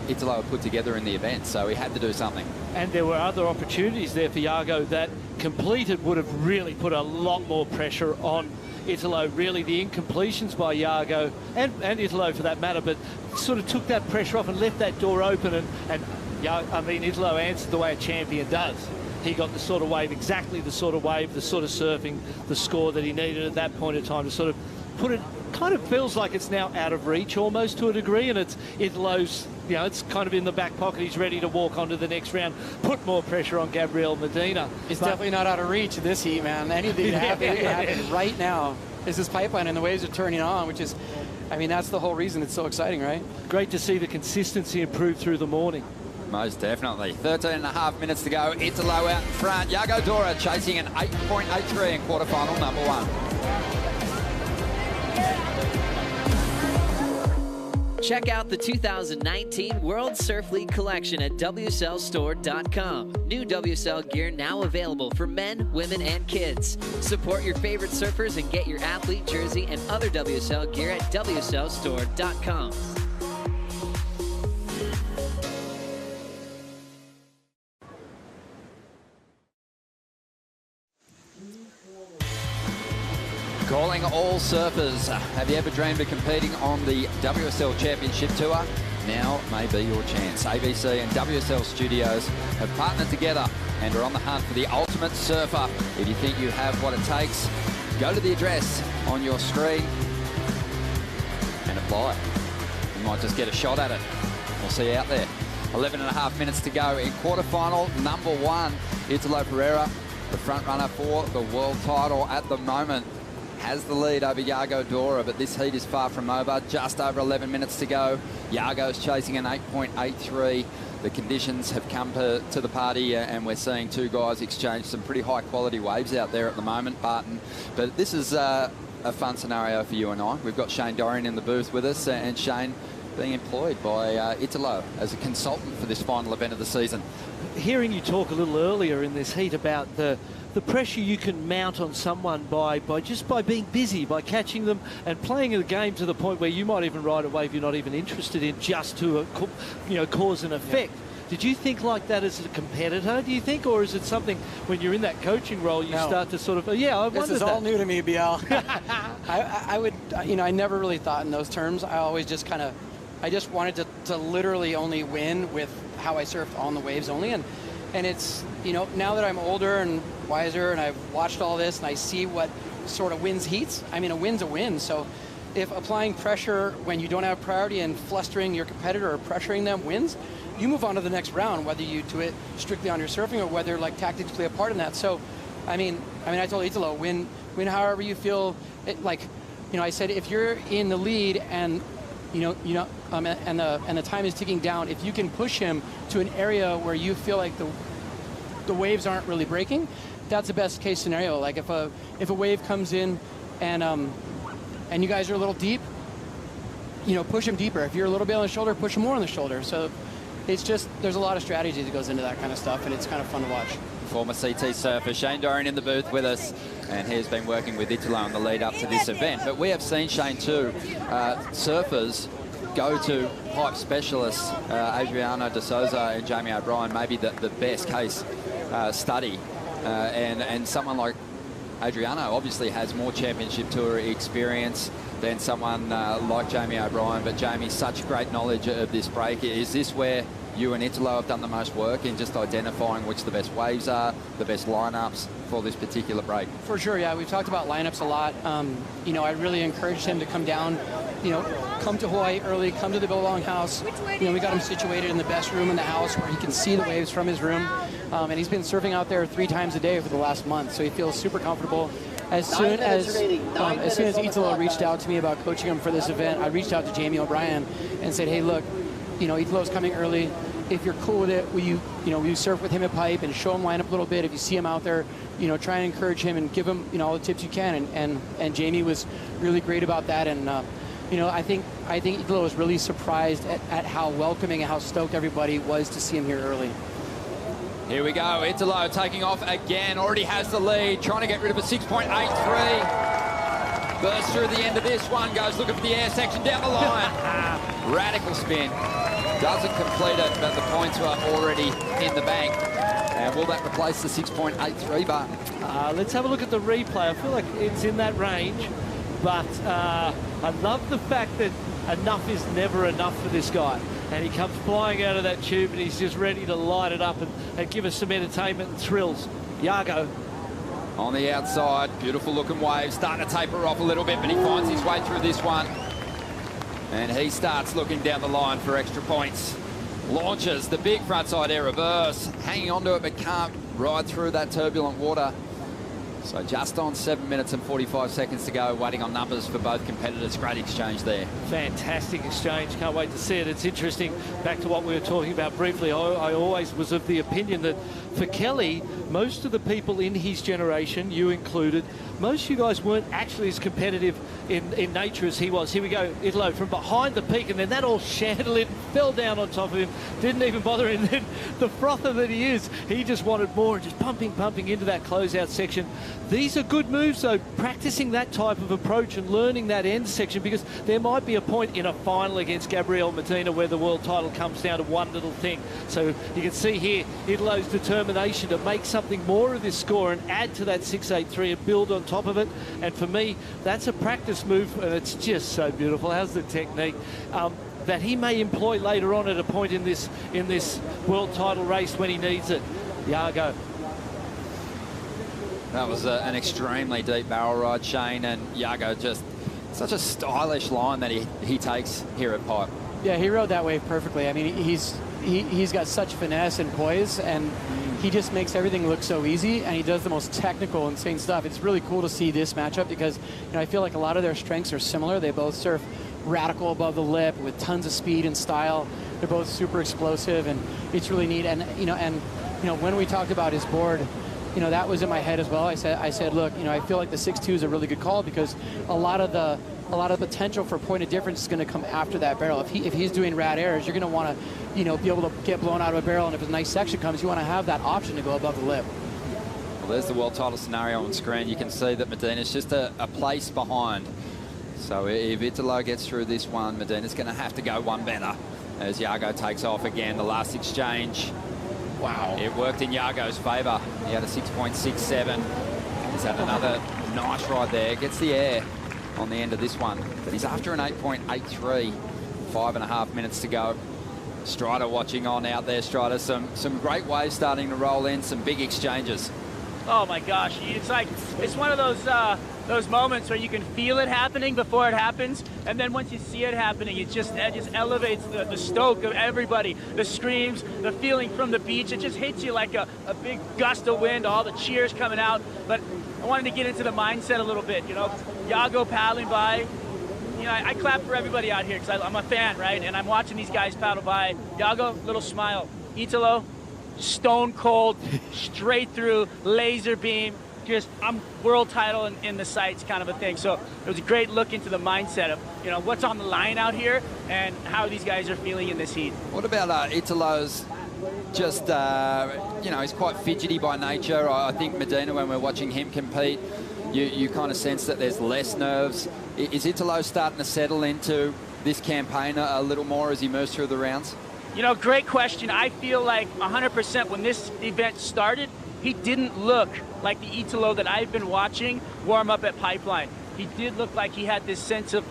Italo put together in the event, so he had to do something. And there were other opportunities there for Yago that completed would have really put a lot more pressure on Italo. Really, the incompletions by Yago and Italo for that matter, but sort of took that pressure off and left that door open. And Italo answered the way a champion does. He got the sort of wave, exactly the sort of wave, the sort of surfing, the score that he needed at that point in time to sort of put it. Kind of feels like it's now out of reach almost to a degree, and it's Italo's, it's kind of in the back pocket. He's ready to walk on to the next round, put more pressure on Gabriel Medina. It's definitely not out of reach in this heat, man. Anything that happen right now is this pipeline, and the waves are turning on, which is, I mean, that's the whole reason it's so exciting, right? Great to see the consistency improve through the morning. Most definitely. 13.5 minutes to go. Italo out in front. Yago Dora chasing an 8.83 in quarterfinal number 1. Check out the 2019 World Surf League collection at WSLStore.com. New WSL gear now available for men, women, and kids. Support your favorite surfers and get your athlete jersey and other WSL gear at WSLStore.com. Calling all surfers. Have you ever dreamed of competing on the WSL Championship Tour? Now may be your chance. ABC and WSL Studios have partnered together and are on the hunt for the ultimate surfer. If you think you have what it takes, go to the address on your screen and apply. You might just get a shot at it. We'll see you out there. 11.5 minutes to go in quarterfinal number 1. Italo Pereira, the front runner for the world title at the moment, has the lead over Yago Dora, but this heat is far from over. Just over 11 minutes to go. Yago's chasing an 8.83. The conditions have come to the party, and we're seeing two guys exchange some pretty high-quality waves out there at the moment, Barton. But this is a fun scenario for you and I. We've got Shane Dorian in the booth with us, and Shane being employed by Italo as a consultant for this final event of the season. Hearing you talk a little earlier in this heat about the pressure you can mount on someone by being busy, by catching them and playing the game to the point where you might even ride a wave you're not even interested in just to cause an effect. Yeah. Did you think like that as a competitor, do you think, or is it something when you're in that coaching role you start to sort of, I wondered This is all new to me, BL. I would, I never really thought in those terms. I always just I just wanted to literally only win with how I surfed on the waves only. And it's, now that I'm older and wiser and I've watched all this and I see what sort of wins heats, I mean, a win's a win. So if applying pressure when you don't have priority and flustering your competitor or pressuring them wins, you move on to the next round, whether you do it strictly on your surfing or whether tactics play a part in that. So, I told Italo, win however you feel. I said, if you're in the lead and and the time is ticking down, if you can push him to an area where you feel like the waves aren't really breaking, that's the best case scenario. Like if a wave comes in and you guys are a little deep, push him deeper. If you're a little bit on the shoulder, push him more on the shoulder. So it's just, there's a lot of strategy that goes into that kind of stuff, and it's kind of fun to watch. Former CT surfer Shane Dorian in the booth with us, and he has been working with Italo on the lead up to this event. But we have seen, Shane, too, surfers go-to pipe specialists, Adriano de Souza and Jamie O'Brien, maybe the best case study. And someone like Adriano obviously has more championship tour experience than someone like Jamie O'Brien, but Jamie, such great knowledge of this break. Is this where you and Italo have done the most work in just identifying which the best waves are, the best lineups for this particular break? For sure, yeah. We've talked about lineups a lot. You know, I really encouraged him to come down, you know, come to Hawaii early, come to the Billabong house. You know, we got him situated in the best room in the house where he can see the waves from his room. And he's been surfing out there 3 times a day for the last month, so he feels super comfortable. As soon as Italo reached out to me about coaching him for this event, I reached out to Jamie O'Brien and said, hey, look, you know, Italo's coming early. If you're cool with it, will you surf with him at pipe and show him line up a little bit? If you see him out there, you know, try and encourage him and give him, you know, all the tips you can. And Jamie was really great about that. And you know, I think Italo was really surprised at how welcoming and how stoked everybody was to see him here early. Here we go, Italo taking off again, already has the lead, trying to get rid of a 6.83. Bursts through the end of this one, goes looking for the air section down the line. Radical spin. Doesn't complete it, but the points were already in the bank. And will that replace the 6.83 bar? Let's have a look at the replay. I feel like it's in that range, but I love the fact that enough is never enough for this guy. And he comes flying out of that tube and he's just ready to light it up and give us some entertainment and thrills. Yago. On the outside, beautiful looking wave, starting to taper off a little bit, but he finds his way through this one. And he starts looking down the line for extra points. Launches the big frontside air reverse, hanging onto it but can't ride through that turbulent water. So just on 7 minutes and 45 seconds to go, waiting on numbers for both competitors. Great exchange there. Fantastic exchange. Can't wait to see it. It's interesting. Back to what we were talking about briefly, I always was of the opinion that for Kelly, most of the people in his generation, you included, most of you guys weren't actually as competitive in nature as he was. Here we go, Italo from behind the peak, and then that all chandelier fell down on top of him. Didn't even bother him. Then the frother that he is, he just wanted more and just pumping into that closeout section. These are good moves, though, practicing that type of approach and learning that end section, because there might be a point in a final against Gabriel Medina where the world title comes down to one little thing. So you can see here Italo's determination to make something more of this score and add to that 6.83 and build on top of it. And for me, that's a practice move, and it's just so beautiful. How's the technique? That he may employ later on at a point in this world title race when he needs it. Yago. That was an extremely deep barrel ride, Shane, and Yago just such a stylish line that he takes here at Pipe. Yeah, he rode that wave perfectly. I mean, he's got such finesse and poise, and he just makes everything look so easy, and he does the most technical, insane stuff. It's really cool to see this matchup because, you know, I feel like a lot of their strengths are similar. They both surf radical above the lip with tons of speed and style. They're both super explosive, and it's really neat. And you know, when we talked about his board, you know, that was in my head as well. I said, look, you know, I feel like the 6.2 is a really good call because a lot of the potential for point of difference is going to come after that barrel. If he's doing rad airs, you're going to want to, you know, be able to get blown out of a barrel, and if a nice section comes, you want to have that option to go above the lip. Well, there's the world title scenario on screen. You can see that Medina's just a place behind. So if Italo gets through this one, Medina's going to have to go one better as Yago takes off again. The last exchange. Wow. It worked in Yago's favour. He had a 6.67. He's had another nice ride there. Gets the air on the end of this one. But he's after an 8.83. 5.5 minutes to go. Strider watching on out there, Strider. Some great waves starting to roll in. Some big exchanges. Oh my gosh, it's one of those moments where you can feel it happening before it happens, and then once you see it happening, it just elevates the stoke of everybody, the screams, the feeling from the beach. It just hits you like a big gust of wind, all the cheers coming out. But I wanted to get into the mindset a little bit, you know, Yago paddling by. You know, I clap for everybody out here because I'm a fan, right? And I'm watching these guys paddle by. Yago, little smile. Italo, stone cold, straight through, laser beam, just I'm world title in the sights kind of a thing. So it was a great look into the mindset of, you know, what's on the line out here and how these guys are feeling in this heat. What about Italo's just, you know, he's quite fidgety by nature. I think Medina, when we're watching him compete, you kind of sense that there's less nerves. Is Italo starting to settle into this campaign a little more as he moves through the rounds? You know, great question. I feel like 100% when this event started, he didn't look like the Italo that I've been watching warm up at Pipeline. He did look like he had this sense of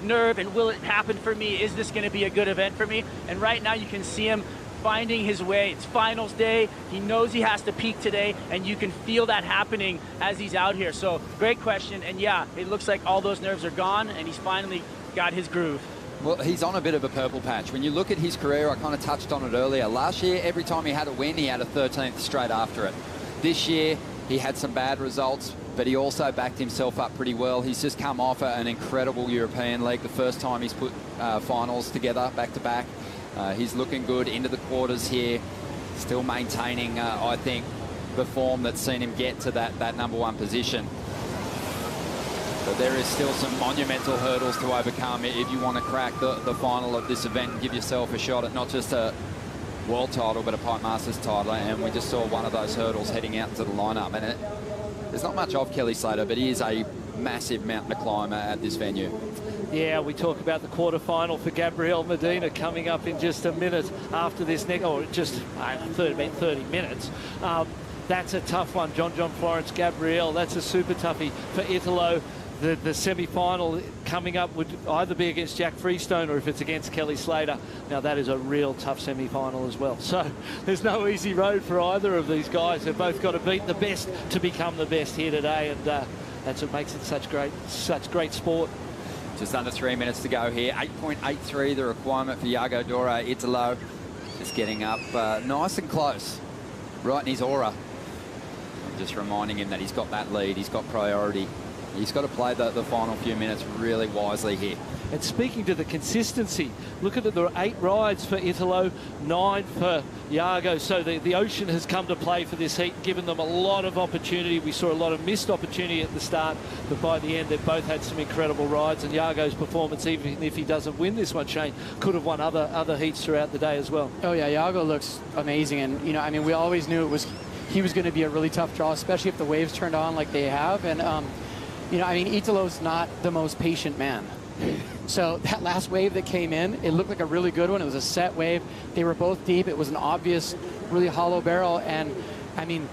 nerve and will it happen for me? Is this going to be a good event for me? And right now you can see him finding his way. It's finals day. He knows he has to peak today, and you can feel that happening as he's out here. So great question. And yeah, it looks like all those nerves are gone, and he's finally got his groove. Well, he's on a bit of a purple patch. When you look at his career, I kind of touched on it earlier. Last year, every time he had a win, he had a 13th straight after it. This year, he had some bad results, but he also backed himself up pretty well. He's just come off an incredible European League, the first time he's put finals together back-to-back. He's looking good into the quarters here, still maintaining, I think, the form that's seen him get to that #1 position. But there is still some monumental hurdles to overcome if you want to crack the final of this event and give yourself a shot at not just a world title, but a Pipe Masters title. And we just saw one of those hurdles heading out into the lineup. And there's not much of Kelly Slater, but he is a massive mountain to climb at this venue. Yeah, we talk about the quarterfinal for Gabriel Medina coming up in just a minute after this or just 30 minutes. That's a tough one. John Florence, Gabriel, that's a super toughie for Italo. The semi-final coming up would either be against Jack Freestone or if it's against Kelly Slater. Now, that is a real tough semi-final as well. So there's no easy road for either of these guys. They've both got to beat the best to become the best here today, and that's what makes it such great sport. Just under 3 minutes to go here. 8.83 the requirement for Yago Dora. Italo just getting up nice and close, right in his aura. I'm just reminding him that he's got that lead. He's got priority. He's got to play the final few minutes really wisely here. And speaking to the consistency, look at the 8 rides for Italo, 9 for Yago. So the ocean has come to play for this heat, given them a lot of opportunity. We saw a lot of missed opportunity at the start, but by the end, they've both had some incredible rides. And Yago's performance, even if he doesn't win this one, Shane, could have won other heats throughout the day as well. Oh yeah, Yago looks amazing. And, you know, I mean, we always knew he was going to be a really tough draw, especially if the waves turned on like they have. And, you know, I mean, Italo's not the most patient man. So that last wave that came in, it looked like a really good one. It was a set wave. They were both deep. It was an obvious, really hollow barrel. And, I mean,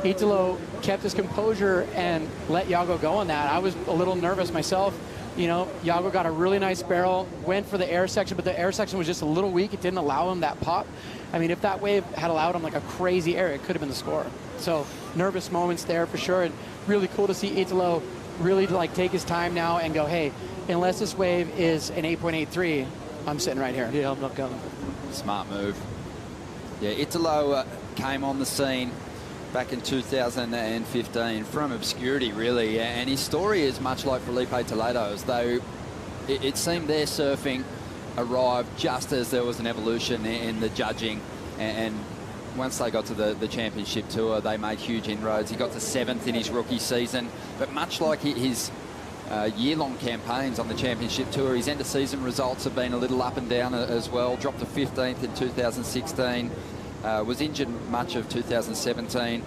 Italo kept his composure and let Yago go on that. I was a little nervous myself. You know, Yago got a really nice barrel, went for the air section, but the air section was just a little weak. It didn't allow him that pop. I mean, if that wave had allowed him like a crazy air, it could have been the score. So nervous moments there for sure. And really cool to see Italo really like take his time now and go, hey, unless this wave is an 8.83, I'm sitting right here. Yeah, I'm not going. Smart move. Yeah, Italo came on the scene back in 2015 from obscurity, really. And his story is much like Felipe Toledo's, though it seemed their surfing arrived just as there was an evolution in the judging. And once they got to the championship tour, they made huge inroads. He got to 7th in his rookie season. But much like his year-long campaigns on the championship tour, his end-of-season results have been a little up and down as well. Dropped to 15th in 2016. Was injured much of 2017.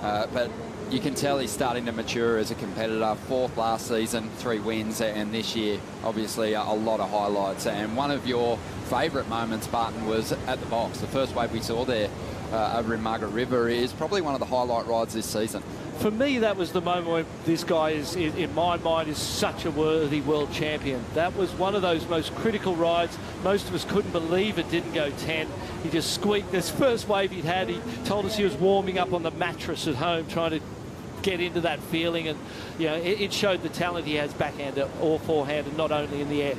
But you can tell he's starting to mature as a competitor. 4th last season, 3 wins. And this year, obviously, a lot of highlights. And one of your favourite moments, Barton, was at the box. The first wave we saw there over in Margaret River is probably one of the highlight rides this season. For me, that was the moment when this guy is, in my mind, is such a worthy world champion. That was one of those most critical rides. Most of us couldn't believe it didn't go 10. He just squeaked. This first wave he'd had, he told us he was warming up on the mattress at home, trying to get into that feeling. And, you know, it showed the talent he has backhand or forehand, and not only in the air.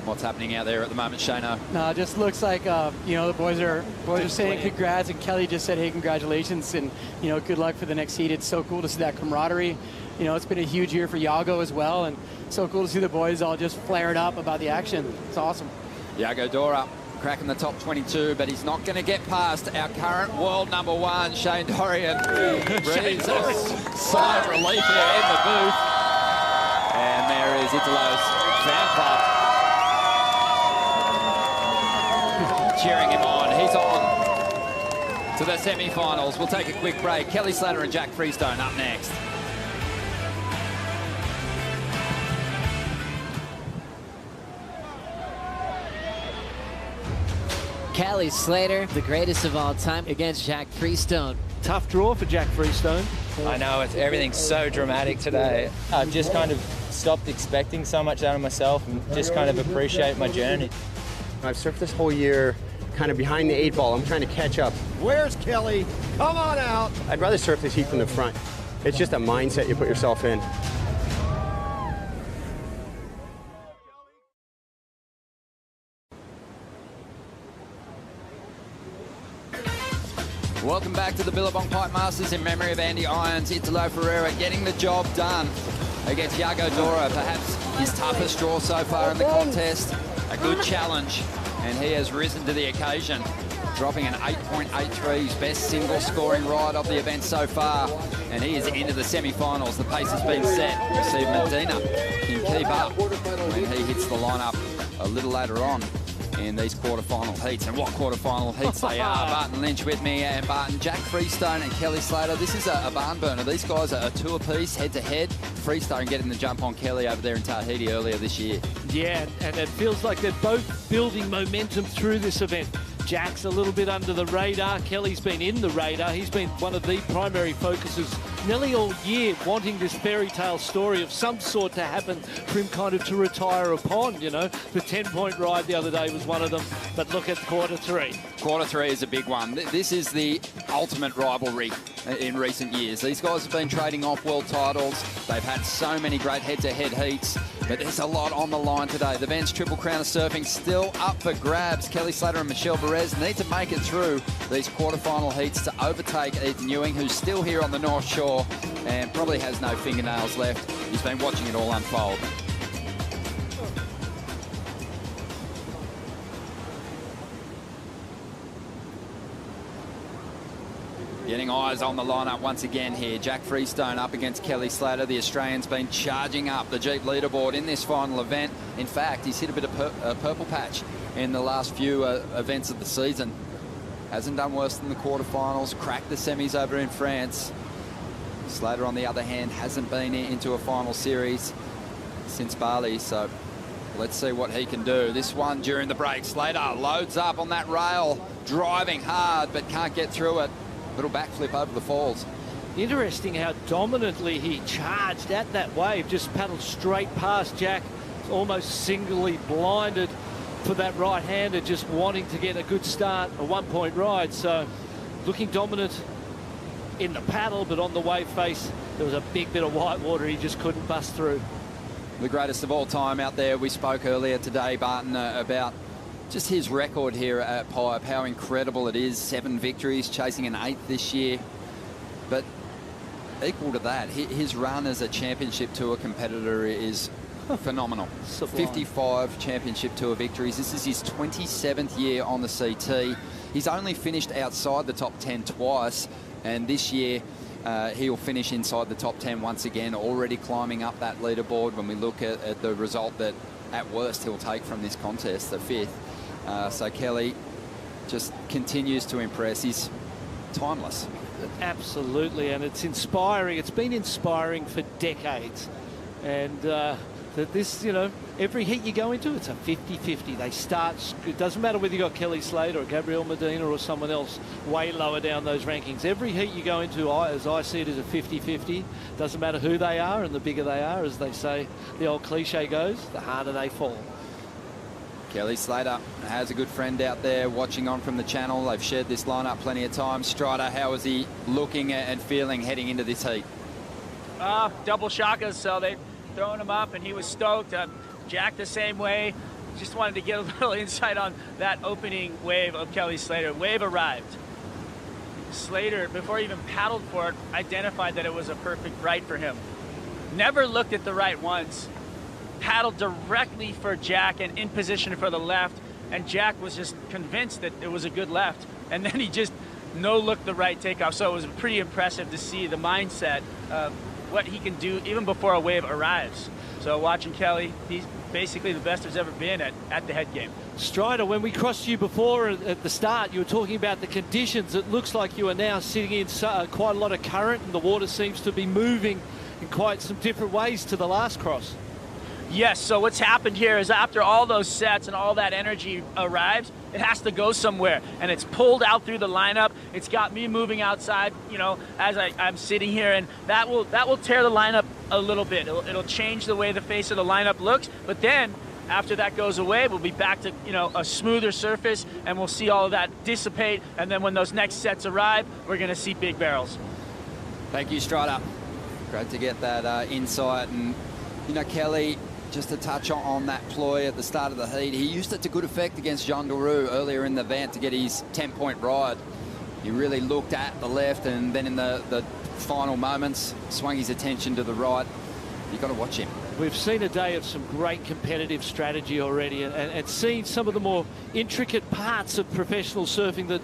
What's happening out there at the moment, Shano? No, it just looks like, you know, the boys are saying congrats, and Kelly just said, hey, congratulations, and, you know, good luck for the next heat. It's so cool to see that camaraderie. You know, it's been a huge year for Yago as well, and so cool to see the boys all just flared up about the action. It's awesome. Yago Dora cracking the top 22, but he's not going to get past our current world #1, Shane Dorian. Breathes a sigh of relief here in the booth. And there is Italo's fan club cheering him on. He's on to the semi-finals. We'll take a quick break. Kelly Slater and Jack Freestone up next. Kelly Slater, the greatest of all time, against Jack Freestone. Tough draw for Jack Freestone. I know, everything's so dramatic today. I've just kind of stopped expecting so much out of myself and just kind of appreciate my journey. I've surfed this whole year kind of behind the 8 ball. I'm trying to catch up. Where's Kelly? Come on out. I'd rather surf this heat from the front. It's just a mindset you put yourself in. Welcome back to the Billabong Pipe Masters in memory of Andy Irons. Italo Ferreira getting the job done against Yago Dora. Perhaps his toughest draw so far in the contest. A good challenge, and he has risen to the occasion, dropping an 8.83, his best single scoring ride of the event so far. And he is into the semi-finals. The pace has been set. We'll see if Medina can keep up when he hits the lineup a little later on in these quarterfinal heats. And what quarterfinal heats they are. Barton Lynch with me, and Barton, Jack Freestone and Kelly Slater. This is a barn burner. These guys are 2 apiece, head-to-head. Freestone getting the jump on Kelly over there in Tahiti earlier this year. Yeah, and it feels like they're both building momentum through this event. Jack's a little bit under the radar. Kelly's been in the radar. He's been one of the primary focuses nearly all year, wanting this fairy tale story of some sort to happen for him kind of to retire upon, you know. The 10-point ride the other day was one of them, but look at quarter 3. Quarter 3 is a big one. This is the ultimate rivalry in recent years. These guys have been trading off world titles. They've had so many great head-to-head heats, but there's a lot on the line today. The Vans Triple Crown of Surfing still up for grabs. Kelly Slater and Michelle Perez need to make it through these quarterfinal heats to overtake Ethan Ewing, who's still here on the North Shore and probably has no fingernails left. He's been watching it all unfold. Getting eyes on the lineup once again here. Jack Freestone up against Kelly Slater. The Australian's been charging up the Jeep leaderboard in this final event. In fact, he's hit a bit of purple patch in the last few events of the season. Hasn't done worse than the quarterfinals, cracked the semis over in France. Slater, on the other hand, hasn't been into a final series since Bali, so let's see what he can do. This one during the break, Slater loads up on that rail, driving hard, but can't get through it. Little backflip over the falls. Interesting how dominantly he charged at that wave, just paddled straight past Jack, almost singly blinded for that right-hander, just wanting to get a good start, a 1-point ride. So looking dominant in the paddle, but on the wave face, there was a big bit of white water he just couldn't bust through. The greatest of all time out there. We spoke earlier today, Barton, about just his record here at Pipe, how incredible it is. 7 victories, chasing an 8th this year. But equal to that, his run as a championship tour competitor is phenomenal. Sublime. 55 championship tour victories. This is his 27th year on the CT. He's only finished outside the top 10 twice, and this year he'll finish inside the top 10 once again, already climbing up that leaderboard when we look at the result that at worst he'll take from this contest, the 5th. So Kelly just continues to impress. He's timeless. Absolutely, and it's inspiring. It's been inspiring for decades. And that this, you know, every heat you go into, it's a 50-50. They start, it doesn't matter whether you got Kelly Slater or Gabriel Medina or someone else way lower down those rankings. Every heat you go into, as I see it, is a 50-50. Doesn't matter who they are, and the bigger they are, as they say, the old cliche goes, the harder they fall. Kelly Slater has a good friend out there watching on from the channel. They've shared this lineup plenty of times. Strider, how is he looking and feeling heading into this heat? Double shakas, so they've thrown him up, and he was stoked. Jack the same way. Just wanted to get a little insight on that opening wave of Kelly Slater. Wave arrived. Slater, before he even paddled for it, identified that it was a perfect right for him. Never looked at the right once. Paddled directly for Jack and in position for the left, and Jack was just convinced that it was a good left, and then he just no-looked the right takeoff. So it was pretty impressive to see the mindset of what he can do even before a wave arrives. So watching Kelly, he's basically the best there's ever been at the head game. Strider, when we crossed you before at the start, you were talking about the conditions. It looks like you are now sitting in quite a lot of current, and the water seems to be moving in quite some different ways to the last cross. Yes, so what's happened here is after all those sets and all that energy arrives, it has to go somewhere. And it's pulled out through the lineup. It's got me moving outside, you know, as I'm sitting here, and that will tear the lineup a little bit. It'll change the way the face of the lineup looks, but then after that goes away, we'll be back to, you know, a smoother surface, and we'll see all of that dissipate. And then when those next sets arrive, we're going to see big barrels. Thank you, Strider. Great to get that insight. And, you know, Kelly, just to touch on that ploy at the start of the heat, he used it to good effect against Jean Doroux earlier in the event to get his 10-point ride. He really looked at the left, and then in the final moments, swung his attention to the right. You've got to watch him. We've seen a day of some great competitive strategy already, and seen some of the more intricate parts of professional surfing that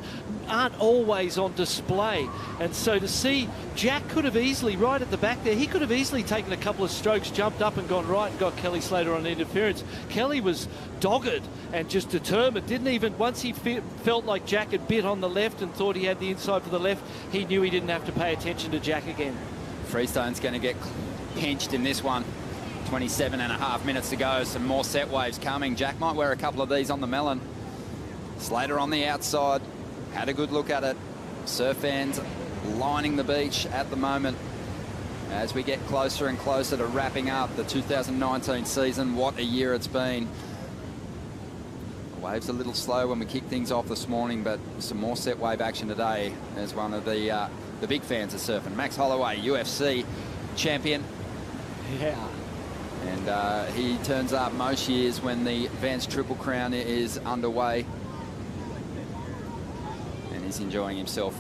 aren't always on display. And so to see Jack could have easily, right at the back there, he could have easily taken a couple of strokes, jumped up and gone right and got Kelly Slater on interference. Kelly was dogged and just determined. Didn't even, once he felt like Jack had bit on the left and thought he had the inside for the left, he knew he didn't have to pay attention to Jack again. Freestone's going to get pinched in this one. 27.5 minutes to go. Some more set waves coming. Jack might wear a couple of these on the melon. Slater on the outside. Had a good look at it. Surf fans lining the beach at the moment. As we get closer and closer to wrapping up the 2019 season, what a year it's been. The waves a little slow when we kick things off this morning, but some more set wave action today as one of the big fans of surfing. Max Holloway, UFC champion. Yeah. And he turns up most years when the Vans Triple Crown is underway. And he's enjoying himself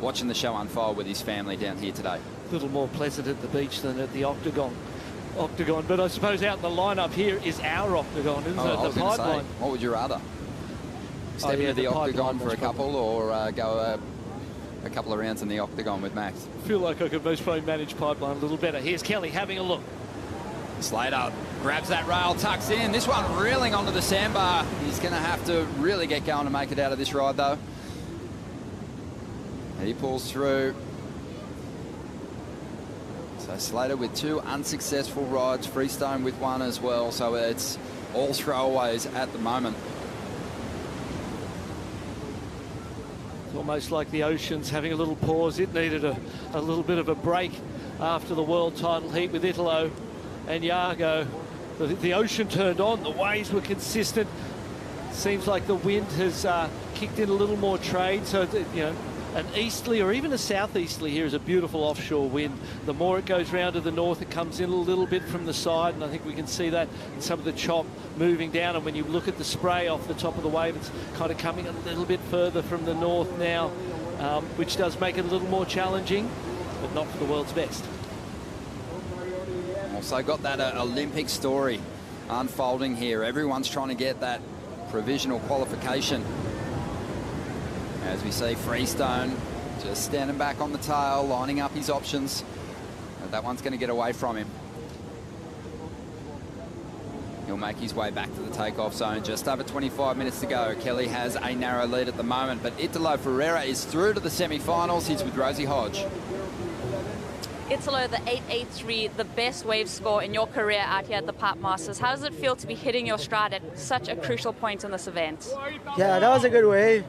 watching the show unfold with his family down here today. A little more pleasant at the beach than at the Octagon. But I suppose out in the lineup here is our Octagon, isn't it? The pipeline. What would you rather? Step into the Octagon for a couple, or go a couple of rounds in the Octagon with Max? I feel like I could most probably manage pipeline a little better. Here's Kelly having a look. Slater grabs that rail, tucks in. This one reeling onto the sandbar. He's going to have to really get going to make it out of this ride, though. He pulls through. So Slater with 2 unsuccessful rides, Freestone with 1 as well. So it's all throwaways at the moment. It's almost like the ocean's having a little pause. It needed a little bit of a break after the world title heat with Italo and Yago. The ocean turned on, the waves were consistent. Seems like the wind has kicked in a little more trade, so you know, an easterly or even a southeasterly here is a beautiful offshore wind. The more it goes round to the north, it comes in a little bit from the side, and I think we can see that in some of the chop moving down. And when you look at the spray off the top of the wave, it's kind of coming a little bit further from the north now, which does make it a little more challenging, but not for the world's best. Also got that Olympic story unfolding here. Everyone's trying to get that provisional qualification. As we see Freestone just standing back on the tail, lining up his options. And that one's going to get away from him. He'll make his way back to the takeoff zone. Just over 25 minutes to go. Kelly has a narrow lead at the moment, but Italo Ferreira is through to the semi-finals. He's with Rosie Hodge. Italo, the 883, the best wave score in your career out here at the Pipe Masters. How does it feel to be hitting your stride at such a crucial point in this event? Yeah, that was a good wave.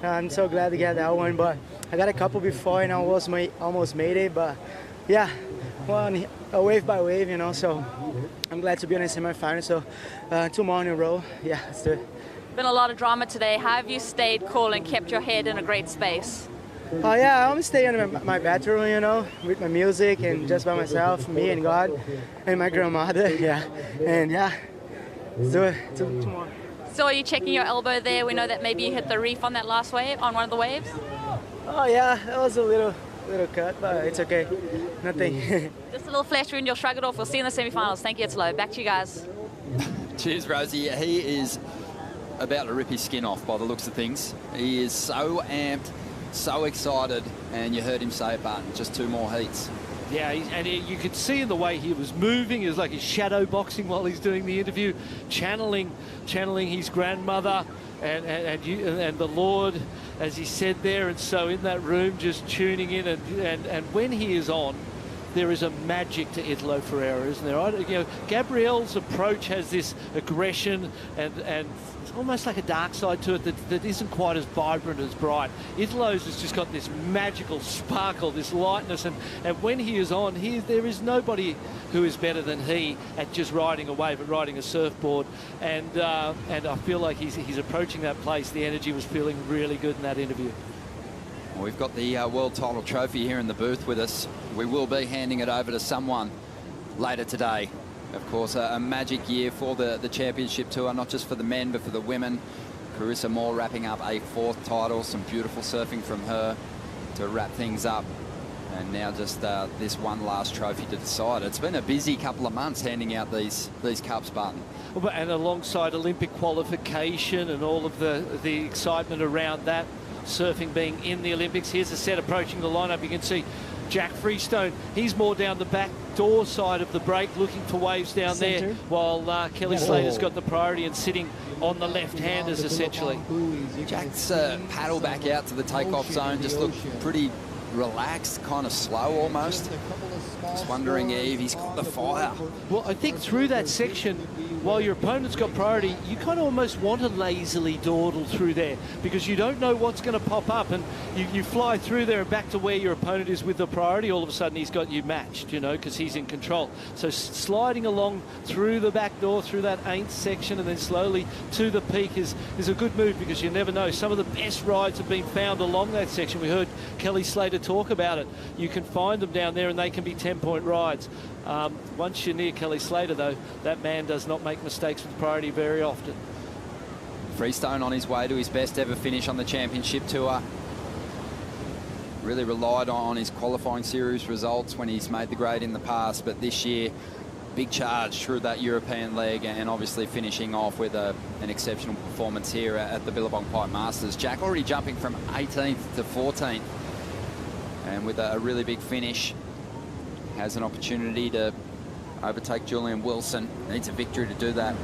I'm so glad to get that one, but I got a couple before and I almost made it, but yeah, one a wave by wave, you know, so I'm glad to be in the semifinal. So 2 more in a row. Yeah, let's do it. Been a lot of drama today. How have you stayed cool and kept your head in a great space? Oh yeah, I always stay in my bathroom, you know, with my music and just by myself, me and God and my grandmother, yeah. And yeah, let's do it. Two more. So are you checking your elbow there? We know that maybe you hit the reef on that last wave, on one of the waves. Oh yeah, that was a little cut, but it's okay. Nothing. Just a little flesh wound, you'll shrug it off. We'll see you in the semi-finals. Thank you, Italo. Back to you guys. Cheers, Rosie. He is about to rip his skin off by the looks of things. He is so amped, so excited, and you heard him say it, Barton, just 2 more heats. Yeah, you could see in the way he was moving, it was like he's shadow boxing while he's doing the interview, channeling his grandmother and the Lord, as he said there. And so in that room, just tuning in, and when he is on, there is a magic to Italo Ferreira, isn't there? Gabriel's approach has this aggression and it's almost like a dark side to it that isn't quite as vibrant, as bright. Italo's has just got this magical sparkle, this lightness, and when he is on, there is nobody who is better than he at just riding a wave, at riding a surfboard, and I feel like he's approaching that place. The energy was feeling really good in that interview. Well, we've got the world title trophy here in the booth with us. We will be handing it over to someone later today. Of course, a magic year for the championship tour, not just for the men, but for the women. Carissa Moore wrapping up a 4th title, some beautiful surfing from her to wrap things up. And now just this one last trophy to decide. It's been a busy couple of months handing out these cups, Barton. And alongside Olympic qualification and all of the excitement around that, surfing being in the Olympics. Here's a set approaching the lineup. You can see Jack Freestone. He's more down the back door side of the break, looking for waves down there, while Kelly Slater's got the priority and sitting on the left-handers, essentially. Jack's paddle back out to the takeoff zone just looked pretty relaxed, kind of slow almost. Just wondering if he's got the fire. Well, I think through that section, while your opponent's got priority, you kind of almost want to lazily dawdle through there because you don't know what's going to pop up, and you fly through there and back to where your opponent is with the priority. All of a sudden he's got you matched, because he's in control. So sliding along through the back door, through that 8th section, and then slowly to the peak is a good move, because you never know. Some of the best rides have been found along that section. We heard Kelly Slater talk about it. You can find them down there and they can be 10-point rides. Once you're near Kelly Slater, though, that man does not make mistakes with priority very often. Freestone on his way to his best ever finish on the championship tour. Really relied on his qualifying series results when he's made the grade in the past, but this year, big charge through that European leg, and obviously finishing off with an exceptional performance here at the Billabong Pipe Masters. Jack already jumping from 18th to 14th, and with a really big finish, has an opportunity to overtake Julian Wilson. Needs a victory to do that.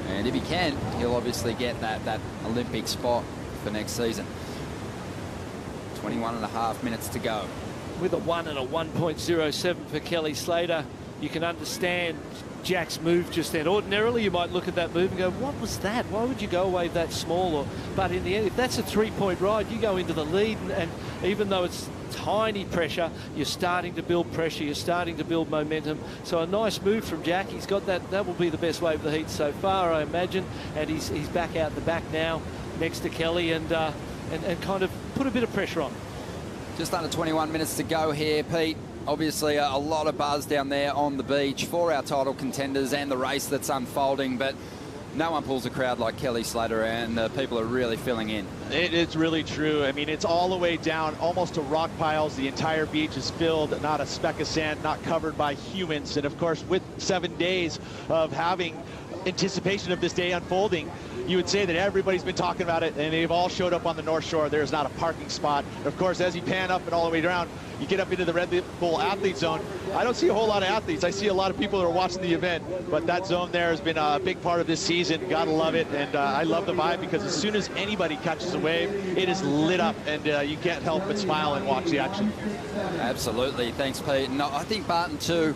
And if he can, he'll obviously get that Olympic spot for next season. 21.5 minutes to go. With a 1 and a 1.07 for Kelly Slater, you can understand Jack's move just then. Ordinarily, you might look at that move and go, what was that? Why would you go away that small? But in the end, if that's a 3-point ride, you go into the lead, and even though it's tiny pressure, you're starting to build pressure, you're starting to build momentum. So a nice move from Jack. He's got that will be the best wave of the heat so far, I imagine, and he's back out the back now next to Kelly and kind of put a bit of pressure on. Just under 21 minutes to go here, Pete. Obviously a lot of buzz down there on the beach for our title contenders and the race that's unfolding, but no one pulls a crowd like Kelly Slater, and people are really filling in. It's really true. I mean, it's all the way down, almost to rock piles. The entire beach is filled, not a speck of sand, not covered by humans. And of course, with 7 days of having anticipation of this day unfolding, you would say that everybody's been talking about it, and they've all showed up on the North Shore. There's not a parking spot. Of course, as you pan up and all the way around, you get up into the Red Bull Athlete Zone. I don't see a whole lot of athletes. I see a lot of people that are watching the event, but that zone there has been a big part of this season. Gotta love it, and I love the vibe, because as soon as anybody catches a wave, it is lit up, and you can't help but smile and watch the action. Absolutely. Thanks, Pete. And I think, Barton, too,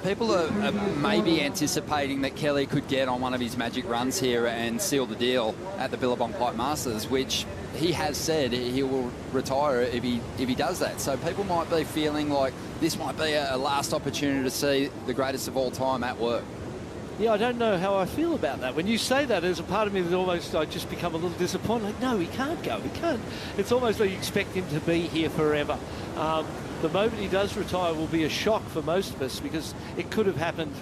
people are maybe anticipating that Kelly could get on one of his magic runs here and seal the deal at the Billabong Pipe Masters, which he has said he will retire if he does that. So people might be feeling like this might be a last opportunity to see the greatest of all time at work. Yeah, I don't know how I feel about that. When you say that, there's a part of me that almost I just become a little disappointed. Like, no, he can't go. He can't. It's almost like you expect him to be here forever. The moment he does retire will be a shock for most of us, because it could have happened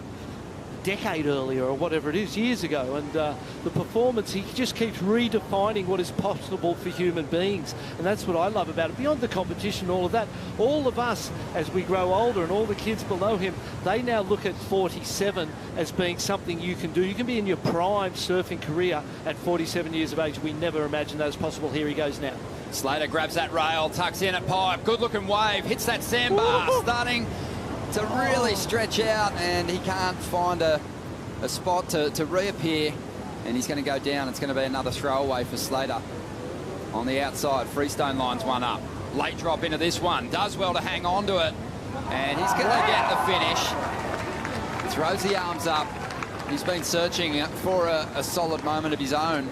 a decade earlier or whatever it is, years ago. And the performance, he just keeps redefining what is possible for human beings. And that's what I love about it. Beyond the competition, all of that, all of us, as we grow older, and all the kids below him, they now look at 47 as being something you can do. You can be in your prime surfing career at 47 years of age. We never imagined that was possible. Here he goes now. Slater grabs that rail, tucks in at pipe, good looking wave, hits that sandbar, starting to really stretch out, and he can't find a spot to reappear, and he's going to go down. It's going to be another throwaway for Slater. On the outside, Freestone lines one up. late drop into this one. Does well to hang on to it. And he's going to get the finish. Throws the arms up. He's been searching for a solid moment of his own.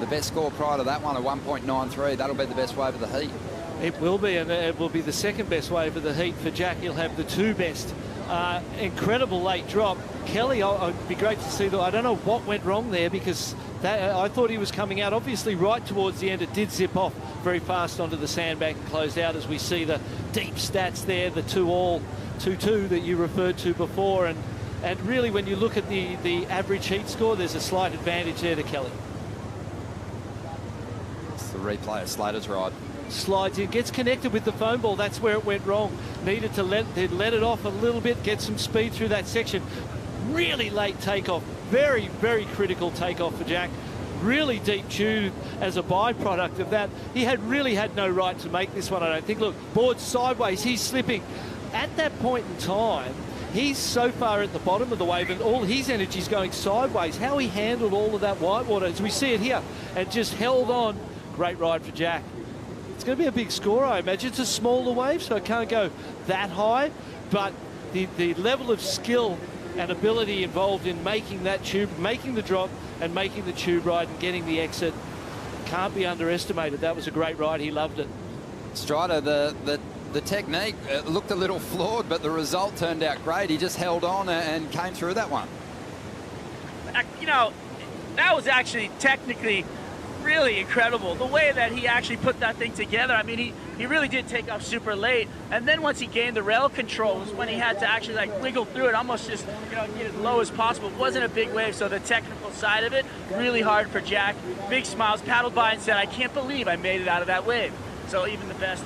The best score prior to that one, a 1.93. That'll be the best wave of the heat. It will be, and it will be the second best wave of the heat for Jack. He'll have the 2 best. Incredible late drop. Kelly, it'd be great to see that. I don't know what went wrong there, because I thought he was coming out. Obviously, right towards the end, it did zip off very fast onto the sandbank and closed out, as we see the deep stats there, the 2-2 that you referred to before. And really, when you look at the average heat score, there's a slight advantage there to Kelly. It's the replay of Slater's ride. Slides in, gets connected with the foam ball. That's where it went wrong. Needed to let it off a little bit, get some speed through that section. Really late takeoff. Very, very critical takeoff for Jack. Really deep tube as a byproduct of that. He really had no right to make this one, I don't think. Look, board sideways, he's slipping. At that point in time, he's so far at the bottom of the wave and all his energy is going sideways. How he handled all of that whitewater, as we see it here, and just held on. Great ride for Jack. It's going to be a big score, I imagine. It's a smaller wave, so it can't go that high, but the level of skill and ability involved in making that tube, making the drop and making the tube ride and getting the exit can't be underestimated. That was a great ride. He loved it. Strider, the technique looked a little flawed, but the result turned out great. He just held on and came through that one. You know, that was actually technically really incredible. The way that he actually put that thing together. I mean, he really did take off super late. And then once he gained the rail control was when he had to actually like wiggle through it, almost just, you know, get as low as possible. It wasn't a big wave, so the technical side of it, really hard for Jack. Big smiles, paddled by and said, I can't believe I made it out of that wave. So even the best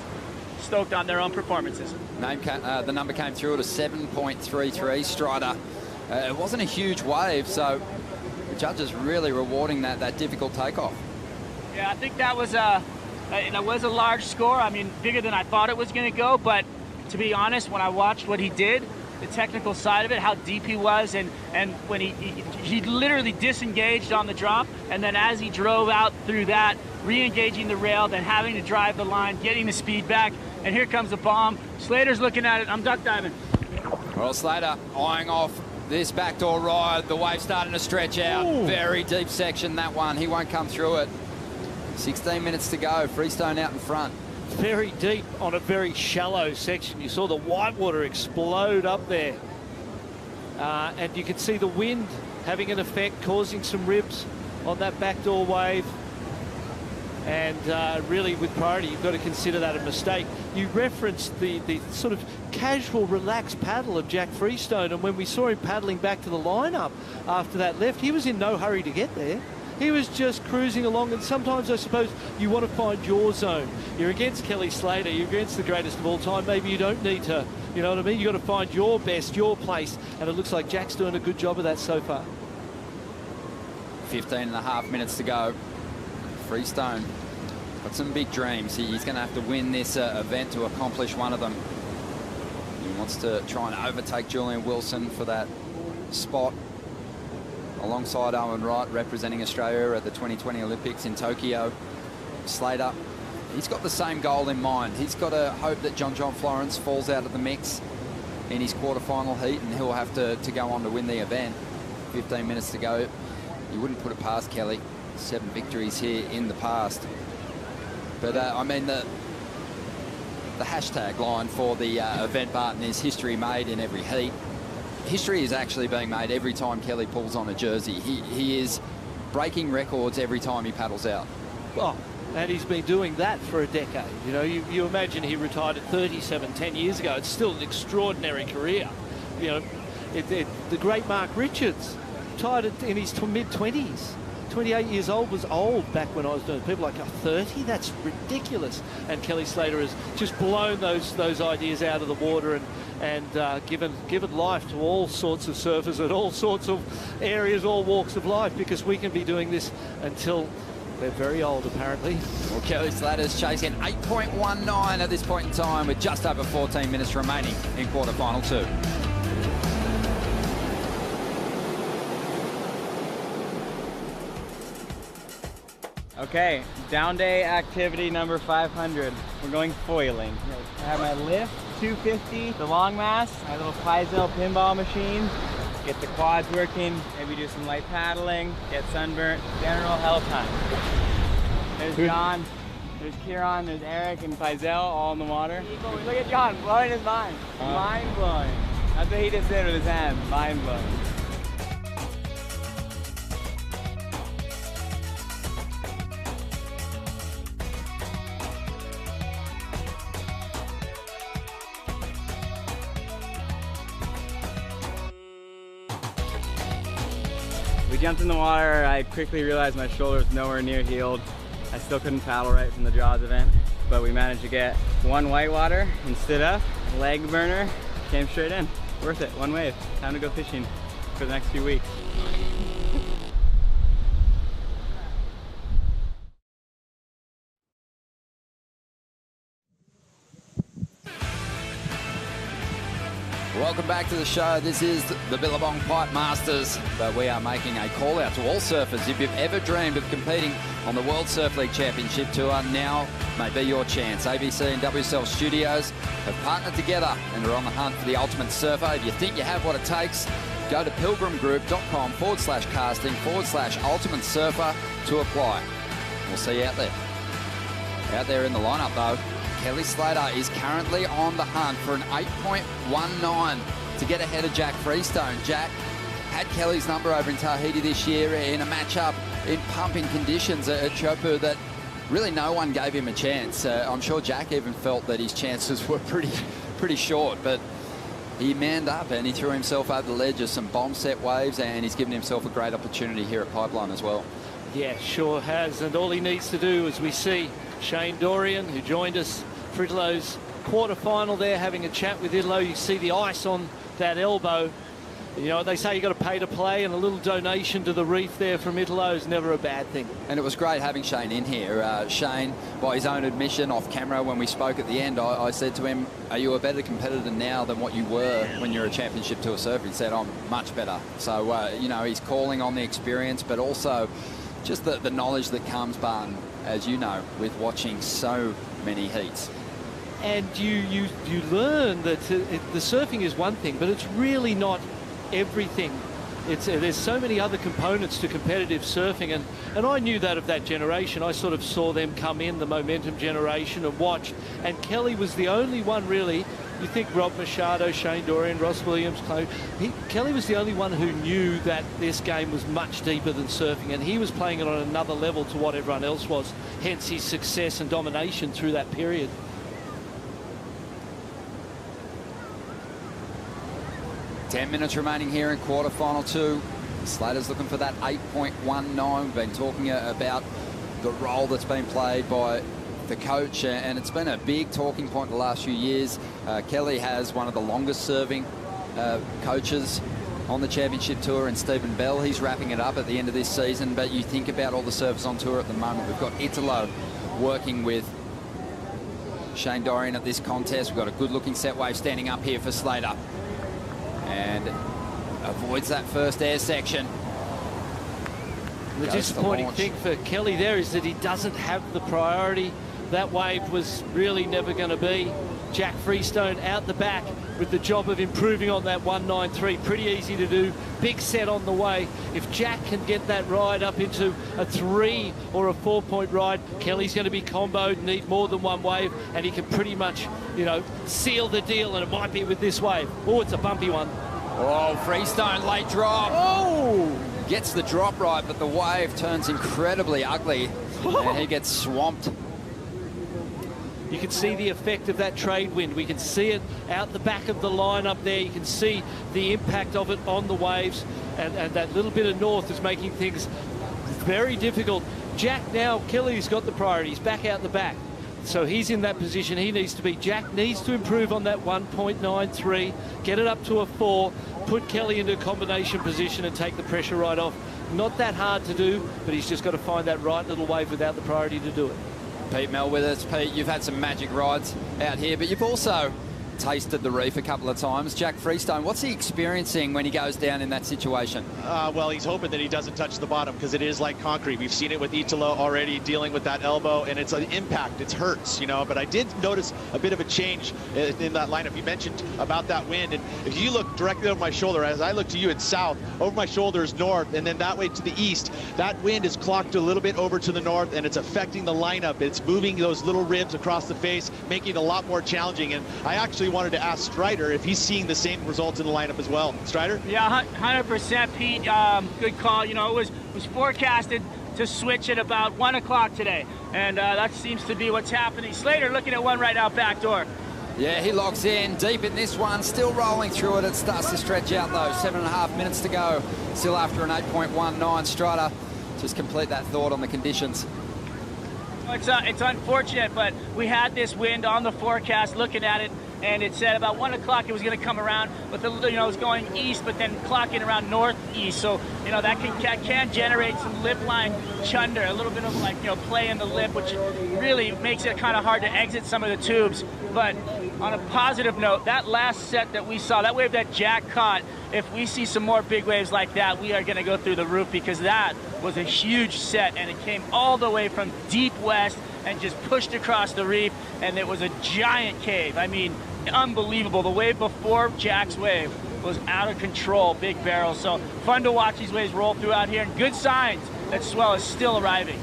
stoked on their own performances. The number came through at a 7.33 Strider. It wasn't a huge wave, so the judges really rewarding that difficult takeoff. Yeah, I think that was a large score. I mean, bigger than I thought it was going to go. But to be honest, when I watched what he did, the technical side of it, how deep he was, and when he literally disengaged on the drop, and then as he drove out through that, re-engaging the rail, then having to drive the line, getting the speed back, and here comes the bomb. Slater's looking at it. I'm duck diving. Well, Slater eyeing off this backdoor ride. The wave starting to stretch out. Ooh. Very deep section, that one. He won't come through it. 16 minutes to go. Freestone out in front. Very deep on a very shallow section. You saw the whitewater explode up there. And you can see the wind having an effect, causing some ribs on that backdoor wave. And really, with priority, you've got to consider that a mistake. You referenced the sort of casual, relaxed paddle of Jack Freestone. And when we saw him paddling back to the lineup after that left, he was in no hurry to get there. He was just cruising along, and sometimes I suppose you want to find your zone. You're against Kelly Slater, you're against the greatest of all time. Maybe you don't need to, you know what I mean? You've got to find your best, your place, and it looks like Jack's doing a good job of that so far. 15 and a half minutes to go. Freestone got some big dreams. He's going to have to win this event to accomplish one of them. He wants to try and overtake Julian Wilson for that spot alongside Owen Wright, representing Australia at the 2020 Olympics in Tokyo. Slater, he's got the same goal in mind. He's got to hope that John Florence falls out of the mix in his quarterfinal heat, and he'll have to go on to win the event. 15 minutes to go. You wouldn't put it past Kelly. 7 victories here in the past. But I mean, the hashtag line for the event, Barton, is history made in every heat. History is actually being made every time Kelly pulls on a jersey. He is breaking records every time he paddles out. Oh, and he's been doing that for a decade. You know, you imagine he retired at 37 10 years ago. It's still an extraordinary career. You know, the great Mark Richards retired in his mid-20s. 28 years old was old back when I was doing it. People like, 30? That's ridiculous. And Kelly Slater has just blown those ideas out of the water and given life to all sorts of surfers at all sorts of areas, all walks of life, because we can be doing this until they're very old, apparently. Well, Kelly Slater's chasing 8.19 at this point in time with just over 14 minutes remaining in quarterfinal 2. Okay, down day activity number 500. We're going foiling. I have my lift, 250, the long mast, my little Paizo pinball machine, get the quads working, maybe do some light paddling, get sunburnt, general hell time. There's John, there's Kieran, there's Eric and Paizo all in the water. Look at John blowing his mind. Mind blowing. That's what he just did with his hand, mind blowing. We jumped in the water. I quickly realized my shoulder was nowhere near healed. I still couldn't paddle right from the Jaws event, but we managed to get one whitewater and stood up, leg burner, came straight in. Worth it, one wave. Time to go fishing for the next few weeks. Welcome back to the show. This is the Billabong Pipe Masters, but we are making a call out to all surfers. If you've ever dreamed of competing on the World Surf League Championship Tour, now may be your chance. ABC and WSL Studios have partnered together and are on the hunt for the ultimate surfer. If you think you have what it takes, go to pilgrimgroup.com/casting/ultimate surfer to apply. We'll see you out there. Out there in the lineup though, Kelly Slater is currently on the hunt for an 8.19 to get ahead of Jack Freestone. Jack had Kelly's number over in Tahiti this year in a matchup in pumping conditions at Chopu that really no one gave him a chance. I'm sure Jack even felt that his chances were pretty short, but he manned up and he threw himself over the ledge of some bomb set waves, and he's given himself a great opportunity here at Pipeline as well. Yeah, sure has, and all he needs to do, as we see Shane Dorian, who joined us for Italo's quarter-final there, having a chat with Italo. You see the ice on that elbow. You know, they say you got to pay to play, and a little donation to the reef there from Italo is never a bad thing. And it was great having Shane in here. Shane, by his own admission off camera when we spoke at the end, I said to him, are you a better competitor now than what you were when you're a championship tour surfer? He said, I'm much better. So, you know, he's calling on the experience, but also just the knowledge that comes, Barton, as you know, with watching so many heats. And you learn that the surfing is one thing, but it's really not everything. There's so many other components to competitive surfing, and I knew that of that generation. I sort of saw them come in, the momentum generation, and watched. And Kelly was the only one really. You think Rob Machado, Shane Dorian, Ross Williams, Kelly was the only one who knew that this game was much deeper than surfing, and he was playing it on another level to what everyone else was. Hence his success and domination through that period. 10 minutes remaining here in quarterfinal 2. Slater's looking for that 8.19. We've been talking about the role that's been played by the coach, and it's been a big talking point the last few years. Kelly has one of the longest serving coaches on the championship tour, and Stephen Bell. He's wrapping it up at the end of this season, but you think about all the surfers on tour at the moment. We've got Italo working with Shane Dorian at this contest. We've got a good looking set wave standing up here for Slater, and avoids that first air section. The disappointing thing for Kelly there is that he doesn't have the priority. That wave was really never going to be. Jack Freestone out the back with the job of improving on that 193. Pretty easy to do. Big set on the way. If Jack can get that ride up into a 3 or a 4-point ride, Kelly's going to be comboed, need more than one wave, and he can pretty much, you know, seal the deal, and it might be with this wave. Oh, it's a bumpy one. Oh, Freestone, late drop. Oh! Gets the drop right, but the wave turns incredibly ugly, and he gets swamped. You can see the effect of that trade wind. We can see it out the back of the line up there. You can see the impact of it on the waves, and that little bit of north is making things very difficult. Jack now, Kelly's got the priority. He's back out the back. So he's in that position he needs to be. Jack needs to improve on that 1.93, get it up to a 4, put Kelly into a combination position and take the pressure right off. Not that hard to do, but he's just got to find that right little wave without the priority to do it. Pete Mel with us. Pete, you've had some magic rides out here, but you've also tasted the reef a couple of times. Jack Freestone, what's he experiencing when he goes down in that situation? Well, he's hoping that he doesn't touch the bottom because it is like concrete. We've seen it with Italo already dealing with that elbow, and it's an impact. It hurts, you know. But I did notice a bit of a change in that lineup. You mentioned about that wind, and if you look directly over my shoulder, as I look to you, it's south. Over my shoulder is north, and then that way to the east. That wind is clocked a little bit over to the north, and it's affecting the lineup. It's moving those little ribs across the face, making it a lot more challenging. And I actually wanted to ask Strider if he's seeing the same results in the lineup as well. Strider? Yeah, 100%, Pete. Good call. You know, it was forecasted to switch at about 1 o'clock today, and that seems to be what's happening. Slater looking at one right out back door. Yeah, he locks in deep in this one, still rolling through it. It starts to stretch out though. 7.5 minutes to go. Still after an 8.19. Strider, just complete that thought on the conditions. It's unfortunate, but we had this wind on the forecast looking at it, and it said about 1 o'clock it was going to come around, but it was going east, but then clocking around northeast. So, you know, that can generate some lip line chunder, a little bit of like, you know, play in the lip, which really makes it kind of hard to exit some of the tubes. But on a positive note, that last set that we saw, that wave that Jack caught, if we see some more big waves like that, we are going to go through the roof, because that was a huge set, and it came all the way from deep west and just pushed across the reef, and it was a giant cave. I mean, unbelievable. The wave before Jack's wave was out of control, big barrels. So fun to watch these waves roll through out here, and good signs that swell is still arriving.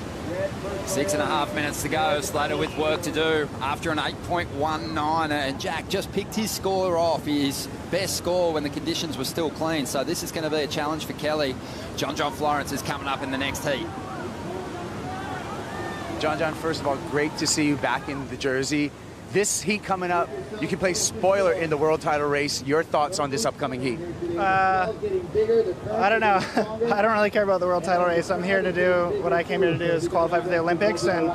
6.5 minutes to go. Slater with work to do after an 8.19, and Jack just picked his score off, his best score when the conditions were still clean. So this is going to be a challenge for Kelly. John Florence is coming up in the next heat. John, first of all, great to see you back in the jersey. This heat coming up, you can play spoiler in the world title race. Your thoughts on this upcoming heat? I don't know. I don't really care about the world title race. I'm here to do what I came here to do, is qualify for the Olympics. And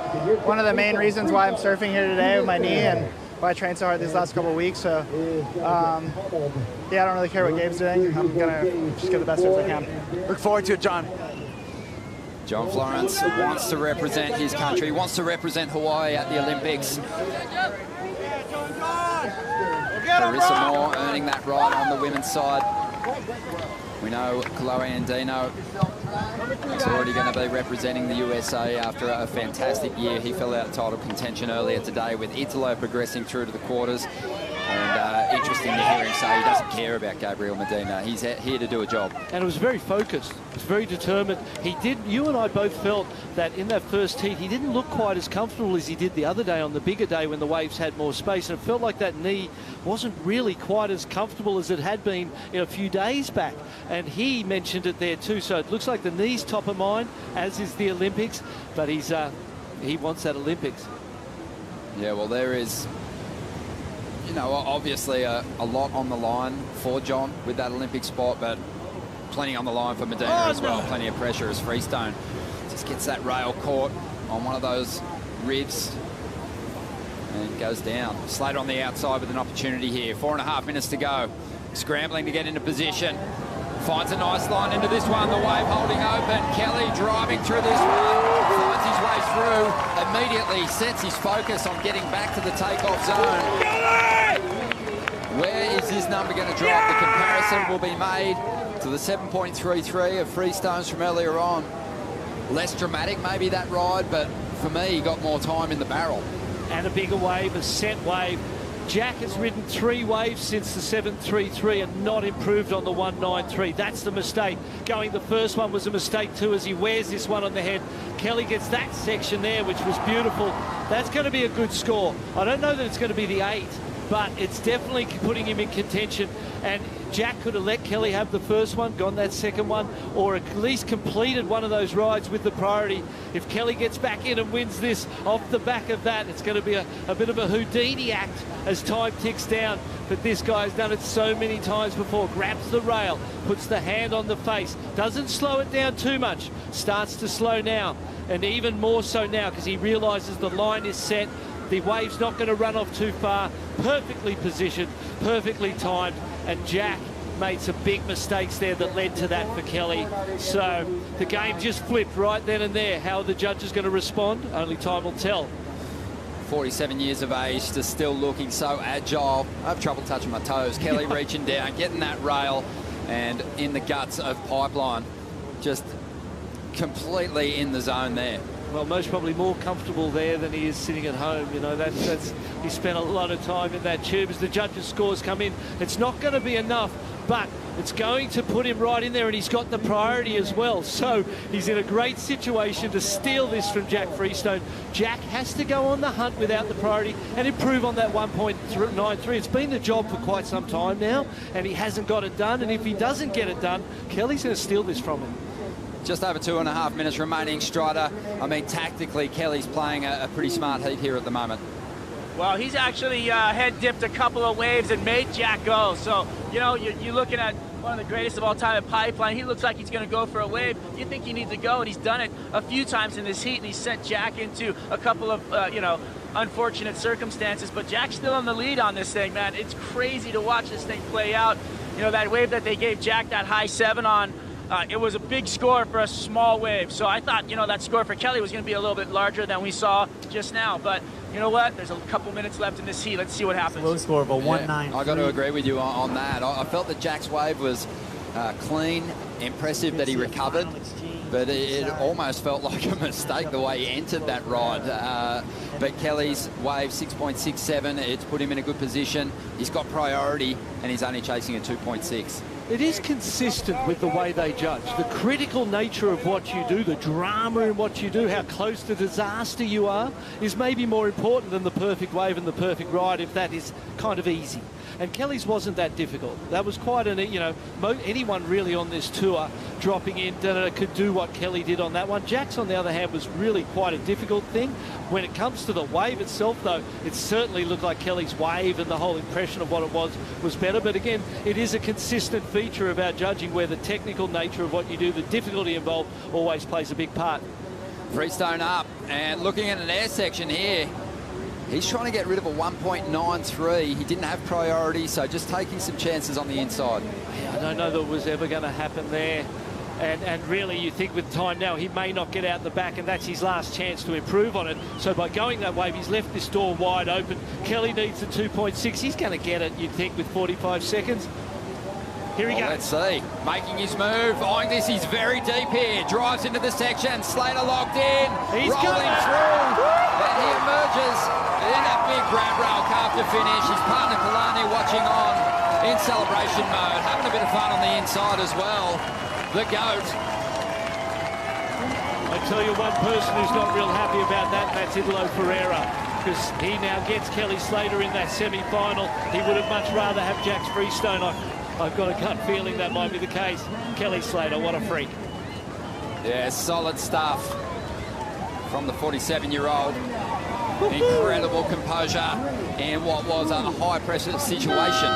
one of the main reasons why I'm surfing here today with my knee, and why I trained so hard these last couple of weeks. So, yeah, I don't really care what Gabe's doing. I'm going to just get the best as I can. Look forward to it, John. John Florence wants to represent his country, wants to represent Hawaii at the Olympics. Carissa Moore earning that right on the women's side. We know Chloe Andino is already going to be representing the USA after a fantastic year. He fell out of title contention earlier today, with Italo progressing through to the quarters. And interesting to hear him say he doesn't care about Gabriel Medina. He's here to do a job. And it was very focused. It was very determined. He did. You and I both felt that in that first heat, he didn't look quite as comfortable as he did the other day on the bigger day when the waves had more space. And it felt like that knee wasn't really quite as comfortable as it had been a few days back. And he mentioned it there too. So it looks like the knee's top of mind, as is the Olympics. But he wants that Olympics. Yeah, well, there is, you know, obviously a lot on the line for John with that Olympic spot, but plenty on the line for Medina as well. Plenty of pressure as Freestone just gets that rail caught on one of those ribs and goes down. Slater on the outside with an opportunity here. 4.5 minutes to go. Scrambling to get into position. Finds a nice line into this one. The wave holding open. Kelly driving through this one. Finds his way through. Immediately sets his focus on getting back to the takeoff zone. Where is his number going to drop? The comparison will be made to the 7.33 of Freestones from earlier on. Less dramatic maybe that ride, but for me he got more time in the barrel. And a bigger wave, a set wave. Jack has ridden 3 waves since the 7.33 and not improved on the 1.93. That's the mistake. Going the first one was a mistake too, as he wears this one on the head. Kelly gets that section there, which was beautiful. That's going to be a good score. I don't know that it's going to be the 8, but it's definitely putting him in contention. And Jack could have let Kelly have the first one, gone that second one, or at least completed one of those rides with the priority. If Kelly gets back in and wins this off the back of that, it's going to be a bit of a Houdini act as time ticks down. But this guy's done it so many times before. Grabs the rail, puts the hand on the face, doesn't slow it down too much, starts to slow now, and even more so now because he realises the line is set. The wave's not going to run off too far. Perfectly positioned, perfectly timed, and Jack made some big mistakes there that led to that for Kelly. So the game just flipped right then and there. How are the judges going to respond? Only time will tell. 47 years of age, to still looking so agile. I have trouble touching my toes. Kelly reaching down, getting that rail, and in the guts of Pipeline. Just completely in the zone there. Well, most probably more comfortable there than he is sitting at home. You know, that's he spent a lot of time in that tube. As the judges' scores come in, it's not going to be enough, but it's going to put him right in there, and he's got the priority as well. So he's in a great situation to steal this from Jack Freestone. Jack has to go on the hunt without the priority and improve on that 1.93. It's been the job for quite some time now, and he hasn't got it done. And if he doesn't get it done, Kelly's going to steal this from him. Just over 2.5 minutes remaining, Strider. I mean, tactically, Kelly's playing a pretty smart heat here at the moment. Well, he's actually head dipped a couple of waves and made Jack go. So, you know, you're looking at one of the greatest of all time at Pipeline. He looks like he's going to go for a wave. You think he needs to go, and he's done it a few times in this heat, and he's sent Jack into a couple of, you know, unfortunate circumstances. But Jack's still on the lead on this thing, man. It's crazy to watch this thing play out. You know, that wave that they gave Jack that high 7 on, it was a big score for a small wave. So I thought, you know, that score for Kelly was going to be a little bit larger than we saw just now. But you know what? There's a couple minutes left in this heat. Let's see what happens. Low score of a 1.93. I got to agree with you on that. I felt that Jack's wave was clean, impressive that he recovered, but it almost felt like a mistake the way he entered that ride. But Kelly's wave 6.67, it's put him in a good position. He's got priority, and he's only chasing a 2.6. It is consistent with the way they judge. The critical nature of what you do, the drama in what you do, how close to disaster you are, is maybe more important than the perfect wave and the perfect ride if that is kind of easy. And Kelly's wasn't that difficult. That was quite an, you know, anyone really on this tour dropping in could do what Kelly did on that one. Jack's, on the other hand, was really quite a difficult thing. When it comes to the wave itself, though, it certainly looked like Kelly's wave and the whole impression of what it was better. But again, it is a consistent feature about judging where the technical nature of what you do, the difficulty involved, always plays a big part. Freestone up, and looking at an air section here, he's trying to get rid of a 1.93. He didn't have priority, so just taking some chances on the inside. Yeah, I don't know that it was ever going to happen there. And really, you think with time now, he may not get out the back, and that's his last chance to improve on it. So by going that wave, he's left this door wide open. Kelly needs the 2.6. He's going to get it, you'd think, with 45 seconds. Here he goes. Let's see. Making his move. Eyeing this, he's very deep here. Drives into the section. Slater locked in. He's rolling through. And he emerges in that big grab rail carve to finish. His partner Kalani watching on in celebration mode. Having a bit of fun on the inside as well. The GOAT. I tell you one person who's not real happy about that, and that's Italo Ferreira, because he now gets Kelly Slater in that semi-final. He would have much rather have Jack's Freestone. I've got a gut feeling that might be the case. Kelly Slater, what a freak. Yeah, solid stuff from the 47-year-old. Incredible composure in what was a high-pressure situation.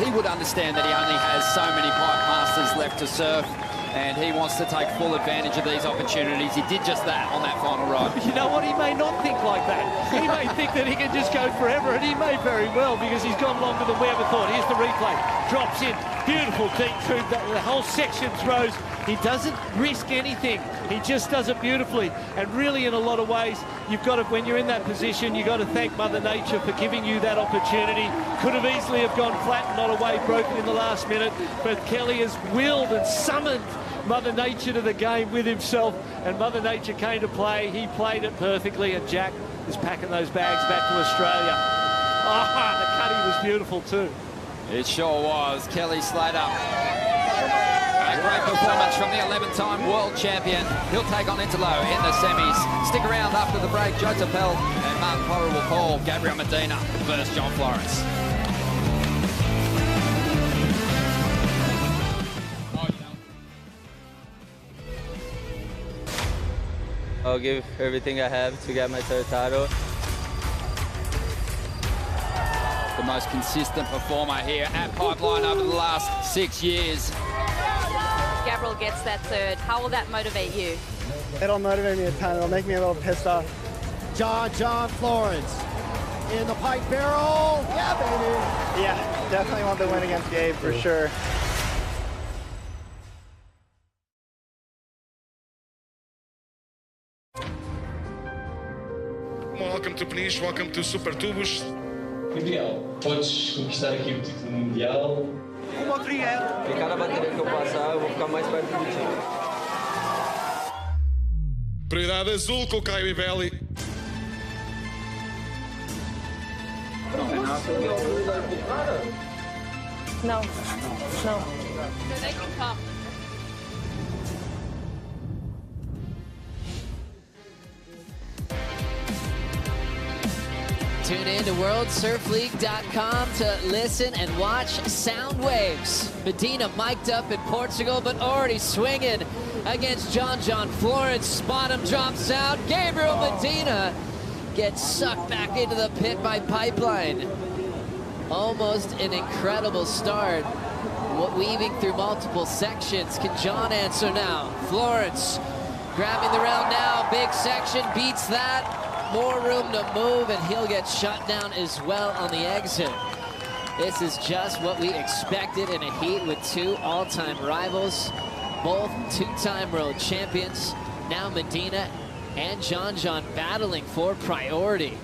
He would understand that he only has so many Pipe Masters left to surf, and he wants to take full advantage of these opportunities. He did just that on that final ride. You know what? He may not think like that. He may think that he can just go forever, and he may very well, because he's gone longer than we ever thought. Here's the replay. Drops in. Beautiful deep through. The whole section throws. He doesn't risk anything. He just does it beautifully. And really, in a lot of ways, you've got to, when you're in that position, you've got to thank Mother Nature for giving you that opportunity. Could have easily have gone flat and not a wave broken in the last minute, but Kelly has willed and summoned Mother Nature to the game with himself, and Mother Nature came to play. He played it perfectly, and Jack is packing those bags back to Australia. Oh, the cutty was beautiful too. It sure was. Kelly Slater. A great performance from the 11-time world champion. He'll take on Italo in the semis. Stick around after the break. Joe Tapel and Martin Porrer will call Gabriel Medina versus John Florence. I'll give everything I have to get my third title. The most consistent performer here at Pipeline over the last 6 years. Gabriel gets that third. How will that motivate you? It'll motivate me a ton. It'll make me a little pissed off. John Florence in the pipe barrel. Yeah, baby. Yeah, definitely want to win against Gabe for sure. to Peniche. Welcome to Super Tubos. Gabriel, podes conquistar aqui o título mundial. Uma outro é. E cada bateria que eu passar, eu vou ficar mais perto do time. Prioridade azul com o Caio Ibelli. No. So they can come. Tune in to WorldSurfLeague.com to listen and watch sound waves. Medina mic'd up in Portugal, but already swinging against John Florence. Bottom drops out. Gabriel Medina gets sucked back into the pit by Pipeline. Almost an incredible start. Weaving through multiple sections. Can John answer now? Florence grabbing the rail now. Big section beats that. More room to move, and he'll get shut down as well on the exit. This is just what we expected in a heat with two all-time rivals, both two-time world champions. Now Medina and John battling for priority.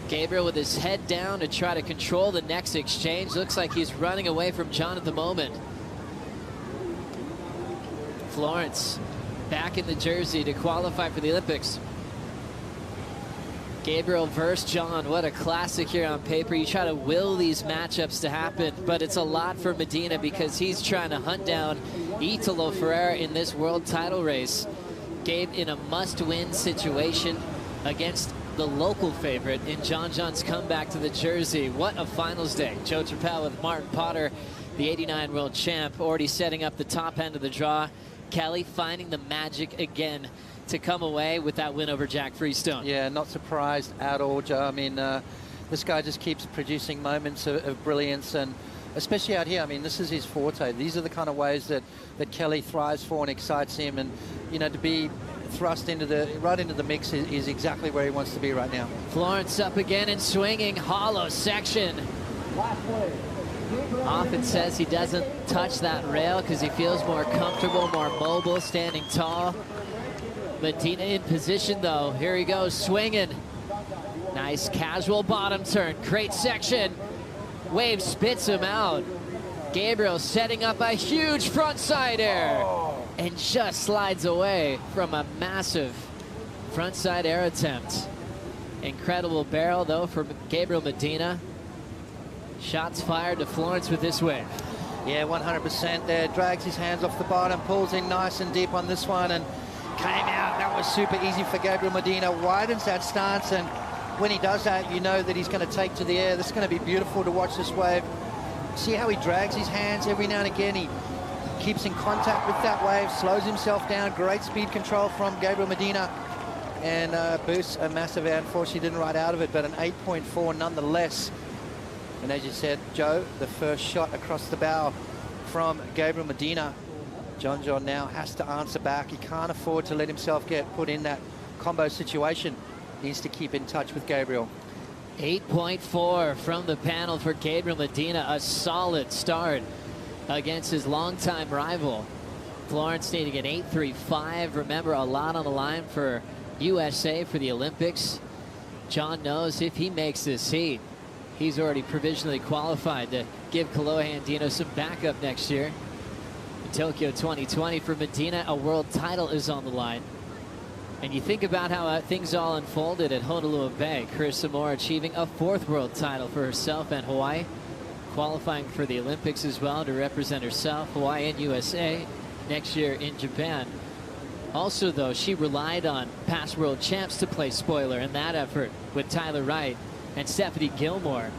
Gabriel with his head down to try to control the next exchange. Looks like he's running away from John at the moment. Florence back in the jersey to qualify for the Olympics. Gabriel versus John, what a classic here on paper. You try to will these matchups to happen, but it's a lot for Medina because he's trying to hunt down Italo Ferreira in this world title race. Gabe in a must-win situation against the local favorite in John's comeback to the jersey. What a finals day. Joe Trappell with Martin Potter, the '89 world champ, already setting up the top end of the draw. Kelly finding the magic again to come away with that win over Jack Freestone. Yeah, not surprised at all, Joe. I mean, this guy just keeps producing moments of brilliance, and especially out here. I mean, this is his forte. These are the kind of ways that Kelly thrives for and excites him, and you know, to be thrust right into the mix is exactly where he wants to be right now. Florence up again and swinging, hollow section. Often says he doesn't touch that rail because he feels more comfortable, more mobile, standing tall. Medina in position though. Here he goes, swinging. Nice casual bottom turn. Great section. Wave spits him out. Gabriel setting up a huge frontside air and just slides away from a massive frontside air attempt. Incredible barrel though for Gabriel Medina. Shots fired to Florence with this wave. Yeah, 100% there. Drags his hands off the bottom, pulls in nice and deep on this one, and came out. That was super easy for Gabriel Medina. Widens that stance, and when he does that, you know that he's going to take to the air. This is going to be beautiful to watch this wave. See how he drags his hands every now and again. He keeps in contact with that wave, slows himself down. Great speed control from Gabriel Medina, and boosts a massive air. Unfortunately, didn't ride out of it, but an 8.4 nonetheless. And as you said, Joe, the first shot across the bow from Gabriel Medina. John now has to answer back. He can't afford to let himself get put in that combo situation. Needs to keep in touch with Gabriel. 8.4 from the panel for Gabriel Medina. A solid start against his longtime rival. Florence needing an 8.35. Remember, a lot on the line for USA for the Olympics. John knows if he makes this heat, he's already provisionally qualified to give Kolohe Andino some backup next year. Tokyo 2020 for Medina, a world title is on the line. And you think about how things all unfolded at Honolulu Bay. Carissa Moore achieving a 4th world title for herself and Hawaii, qualifying for the Olympics as well to represent herself, Hawaii and USA next year in Japan. Also though, she relied on past world champs to play spoiler in that effort, with Tyler Wright and Stephanie Gilmore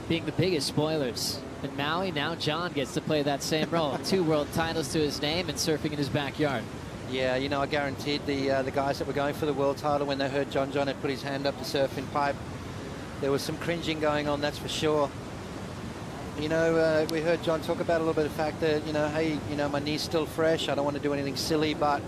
being the biggest spoilers. In Maui, now John gets to play that same role. 2 world titles to his name and surfing in his backyard. Yeah, you know, I guaranteed the guys that were going for the world title, when they heard John had put his hand up to surf in pipe, there was some cringing going on, that's for sure. You know, we heard John talk about a little bit of the fact that, you know, hey, you know, my knee's still fresh, I don't want to do anything silly, but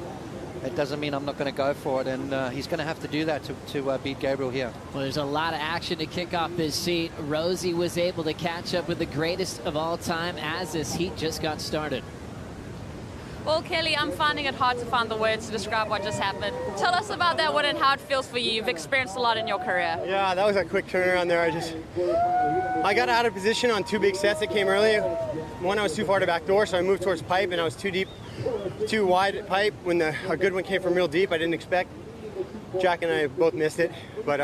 it doesn't mean I'm not going to go for it, and he's going to have to do that to beat Gabriel here. Well, there's a lot of action to kick off this heat. Rosie was able to catch up with the greatest of all time as this heat just got started. Well, Kelly, I'm finding it hard to find the words to describe what just happened. Tell us about that one and how it feels for you. You've experienced a lot in your career. Yeah, that was a quick turnaround there. I got out of position on 2 big sets that came early. One, I was too far to back door, so I moved towards pipe, and I was too deep, too wide at pipe. When a good one came from real deep, I didn't expect. Jack and I both missed it, but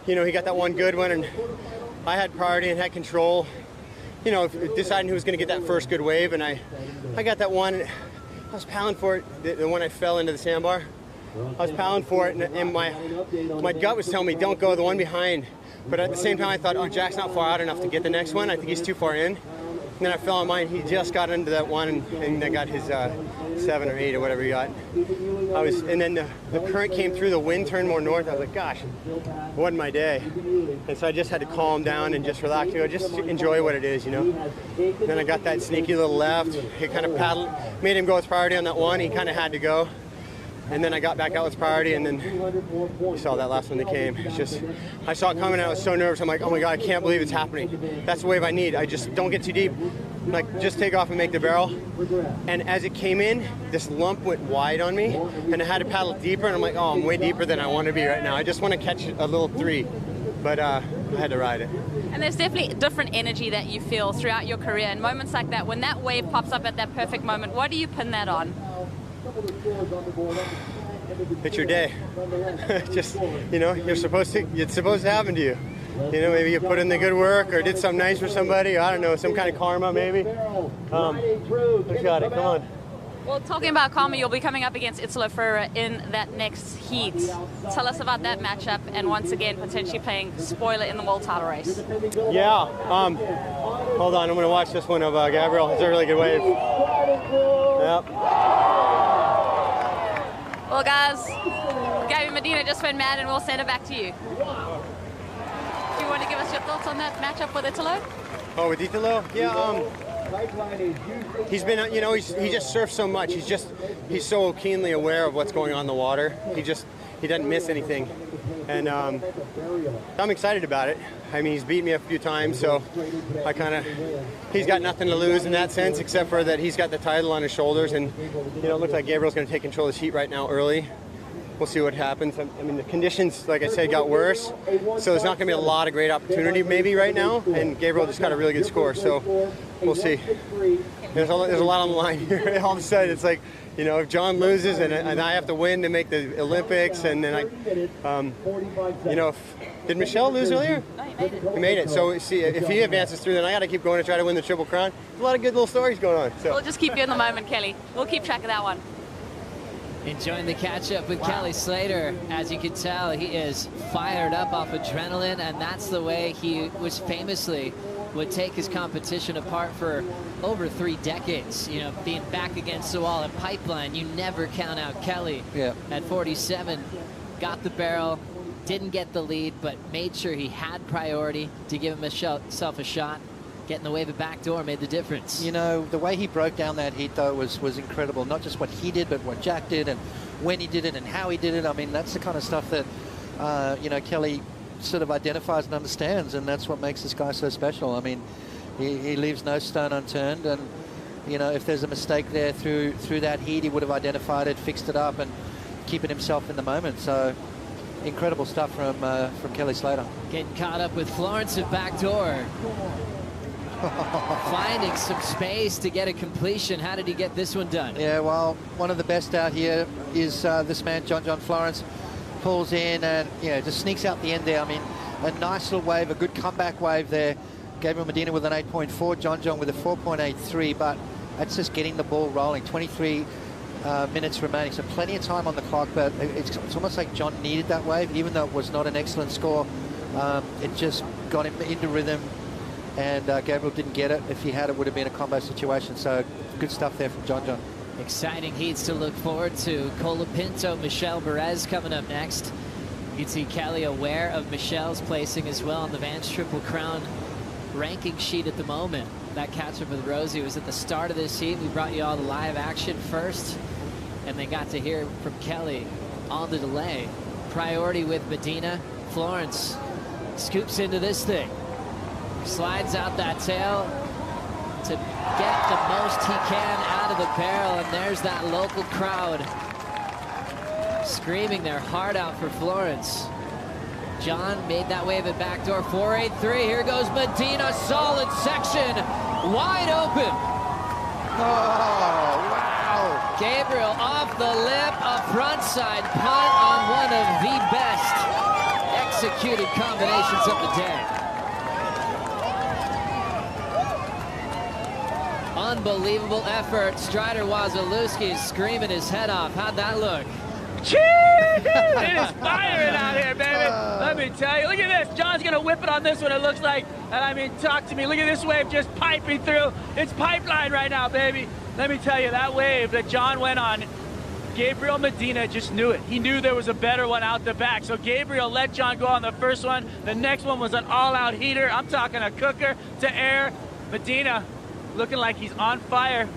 you know, he got that one good one, and I had priority and had control. You know, deciding who was going to get that first good wave, and I got that one. And I was pounding for it. The one I fell into the sandbar. I was pounding for it, and my gut was telling me don't go, the one behind. But at the same time, I thought, oh, Jack's not far out enough to get the next one. I think he's too far in. And then I fell on mine. He just got into that one, and I got his 7 or 8 or whatever he got. And then the current came through. The wind turned more north. I was like, gosh, wasn't my day. And so I just had to calm down and just relax. You know, just enjoy what it is, you know. Then I got that sneaky little left. He kind of paddled, made him go with priority on that one. He kind of had to go. And then I got back out with priority, and then you saw that last one that came. It's just, I saw it coming, and I was so nervous. I'm like, oh my God, I can't believe it's happening. That's the wave I need. I just don't get too deep. Like, just take off and make the barrel. And as it came in, this lump went wide on me, and I had to paddle deeper, and I'm like, oh, I'm way deeper than I want to be right now. I just want to catch a little 3, but I had to ride it. And there's definitely different energy that you feel throughout your career. And moments like that, when that wave pops up at that perfect moment, what do you pin that on? It's your day. Just, you know, it's supposed to happen to you. You know, maybe you put in the good work or did something nice for somebody. I don't know, some kind of karma maybe. Who's got it? Come on. Well, talking about karma, you'll be coming up against Italo Ferreira in that next heat. Tell us about that matchup, and once again, potentially playing spoiler in the world title race. Yeah. Hold on, I'm going to watch this one of Gabriel. It's a really good wave. Yep. Well, guys, Gabby Medina just went mad, and we'll send it back to you. Do you want to give us your thoughts on that matchup with Italo? Oh, with Italo? Yeah. He's been, you know, he just surfs so much. He's so keenly aware of what's going on in the water. He doesn't miss anything, and I'm excited about it. I mean, he's beat me a few times, so he's got nothing to lose in that sense, except for that he's got the title on his shoulders, and you know, it looks like Gabriel's going to take control of this heat right now early. We'll see what happens. I mean, the conditions, like I said, got worse, so there's not going to be a lot of great opportunity maybe right now, and Gabriel just got a really good score, so we'll see. There's a lot on the line here. All of a sudden, it's like, you know, if John loses and I have to win to make the Olympics, and then you know, did Michelle lose earlier? No, he made it. He made it. So see, if he advances through, then I got to keep going to try to win the Triple Crown. There's a lot of good little stories going on. So We'll just keep you in the moment, Kelly. We'll keep track of that one. Enjoying the catch-up with Kelly Slater. As you can tell, he is fired up off adrenaline, and that's the way he was famously would take his competition apart for over 3 decades. You know, being back against the wall at Pipeline, you never count out Kelly. Yeah. At 47, got the barrel, didn't get the lead, but made sure he had priority to give himself a shot. Getting the wave of backdoor made the difference. You know, the way he broke down that heat, though, was incredible. Not just what he did, but what Jack did, and when he did it, and how he did it. I mean, that's the kind of stuff that, you know, Kelly sort of identifies and understands, and that's what makes this guy so special. I mean, he leaves no stone unturned, and, you know, if there's a mistake there through that heat, he would have identified it, fixed it up, and keeping himself in the moment. So, incredible stuff from Kelly Slater. Getting caught up with Florence at backdoor. Finding some space to get a completion. How did he get this one done? Yeah, well, one of the best out here is this man, John Florence. Pulls in and, yeah, just sneaks out the end there. I mean, a nice little wave, a good comeback wave there. Gabriel Medina with an 8.4, John with a 4.83, but that's just getting the ball rolling. 23 minutes remaining, so plenty of time on the clock, but it's almost like John needed that wave, even though it was not an excellent score. It just got him into rhythm, and Gabriel didn't get it. If he had, it would have been a combo situation. So good stuff there from John. Exciting heats to look forward to. Colapinto, Michelle Perez coming up next. You can see Kelly aware of Michelle's placing as well on the Vans Triple Crown ranking sheet at the moment. That catch-up with Rosie was at the start of this heat. We brought you all the live action first, and they got to hear from Kelly on the delay. Priority with Medina. Florence scoops into this thing. Slides out that tail. to get the most he can out of the barrel, and there's that local crowd screaming their heart out for Florence. John made that wave at backdoor 483. Here goes Medina, solid section, wide open. Oh, wow. Gabriel off the lip, a frontside punt on one of the best executed combinations of the day. Unbelievable effort. Strider Wasilewski is screaming his head off. How'd that look? It is firing out here, baby. Let me tell you. Look at this. John's going to whip it on this one, it looks like. And I mean, talk to me. Look at this wave just piping through. It's pipeline right now, baby. Let me tell you, that wave that John went on, Gabriel Medina just knew it. He knew there was a better one out the back. So Gabriel let John go on the first one. The next one was an all-out heater. I'm talking a cooker to air. Medina looking like he's on fire.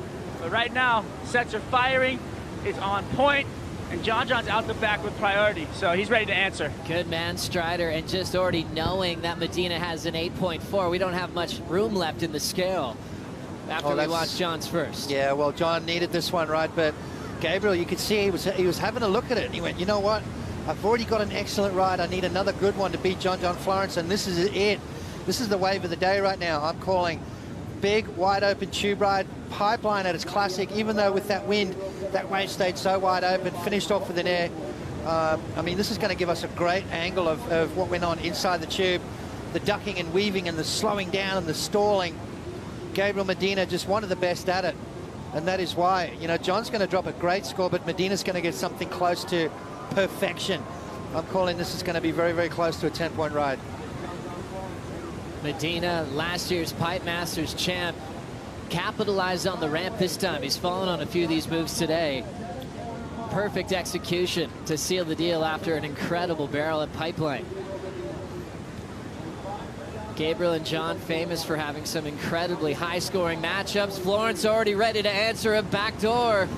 But right now, sets are firing. It's on point. And John's out the back with priority, so he's ready to answer. Good man, Strider, and just already knowing that Medina has an 8.4, we don't have much room left in the scale after we watch John's first. Yeah, well, John needed this one, right? But Gabriel, you could see he was having a look at it. He went, you know what? I've already got an excellent ride. I need another good one to beat John Florence, and this is it. This is the wave of the day right now. I'm calling big, wide open tube ride, pipeline at its classic, even though with that wind, that wave stayed so wide open, finished off with an air. I mean, this is going to give us a great angle of what went on inside the tube, the ducking and weaving and the slowing down and the stalling. Gabriel Medina just one of the best at it. And that is why, you know, John's going to drop a great score, but Medina's going to get something close to perfection. I'm calling this is going to be very, very close to a 10-point ride. Medina, last year's Pipe Masters champ, capitalized on the ramp this time. He's fallen on a few of these moves today. Perfect execution to seal the deal after an incredible barrel at Pipeline. Gabriel and John famous for having some incredibly high-scoring matchups. Florence already ready to answer a backdoor.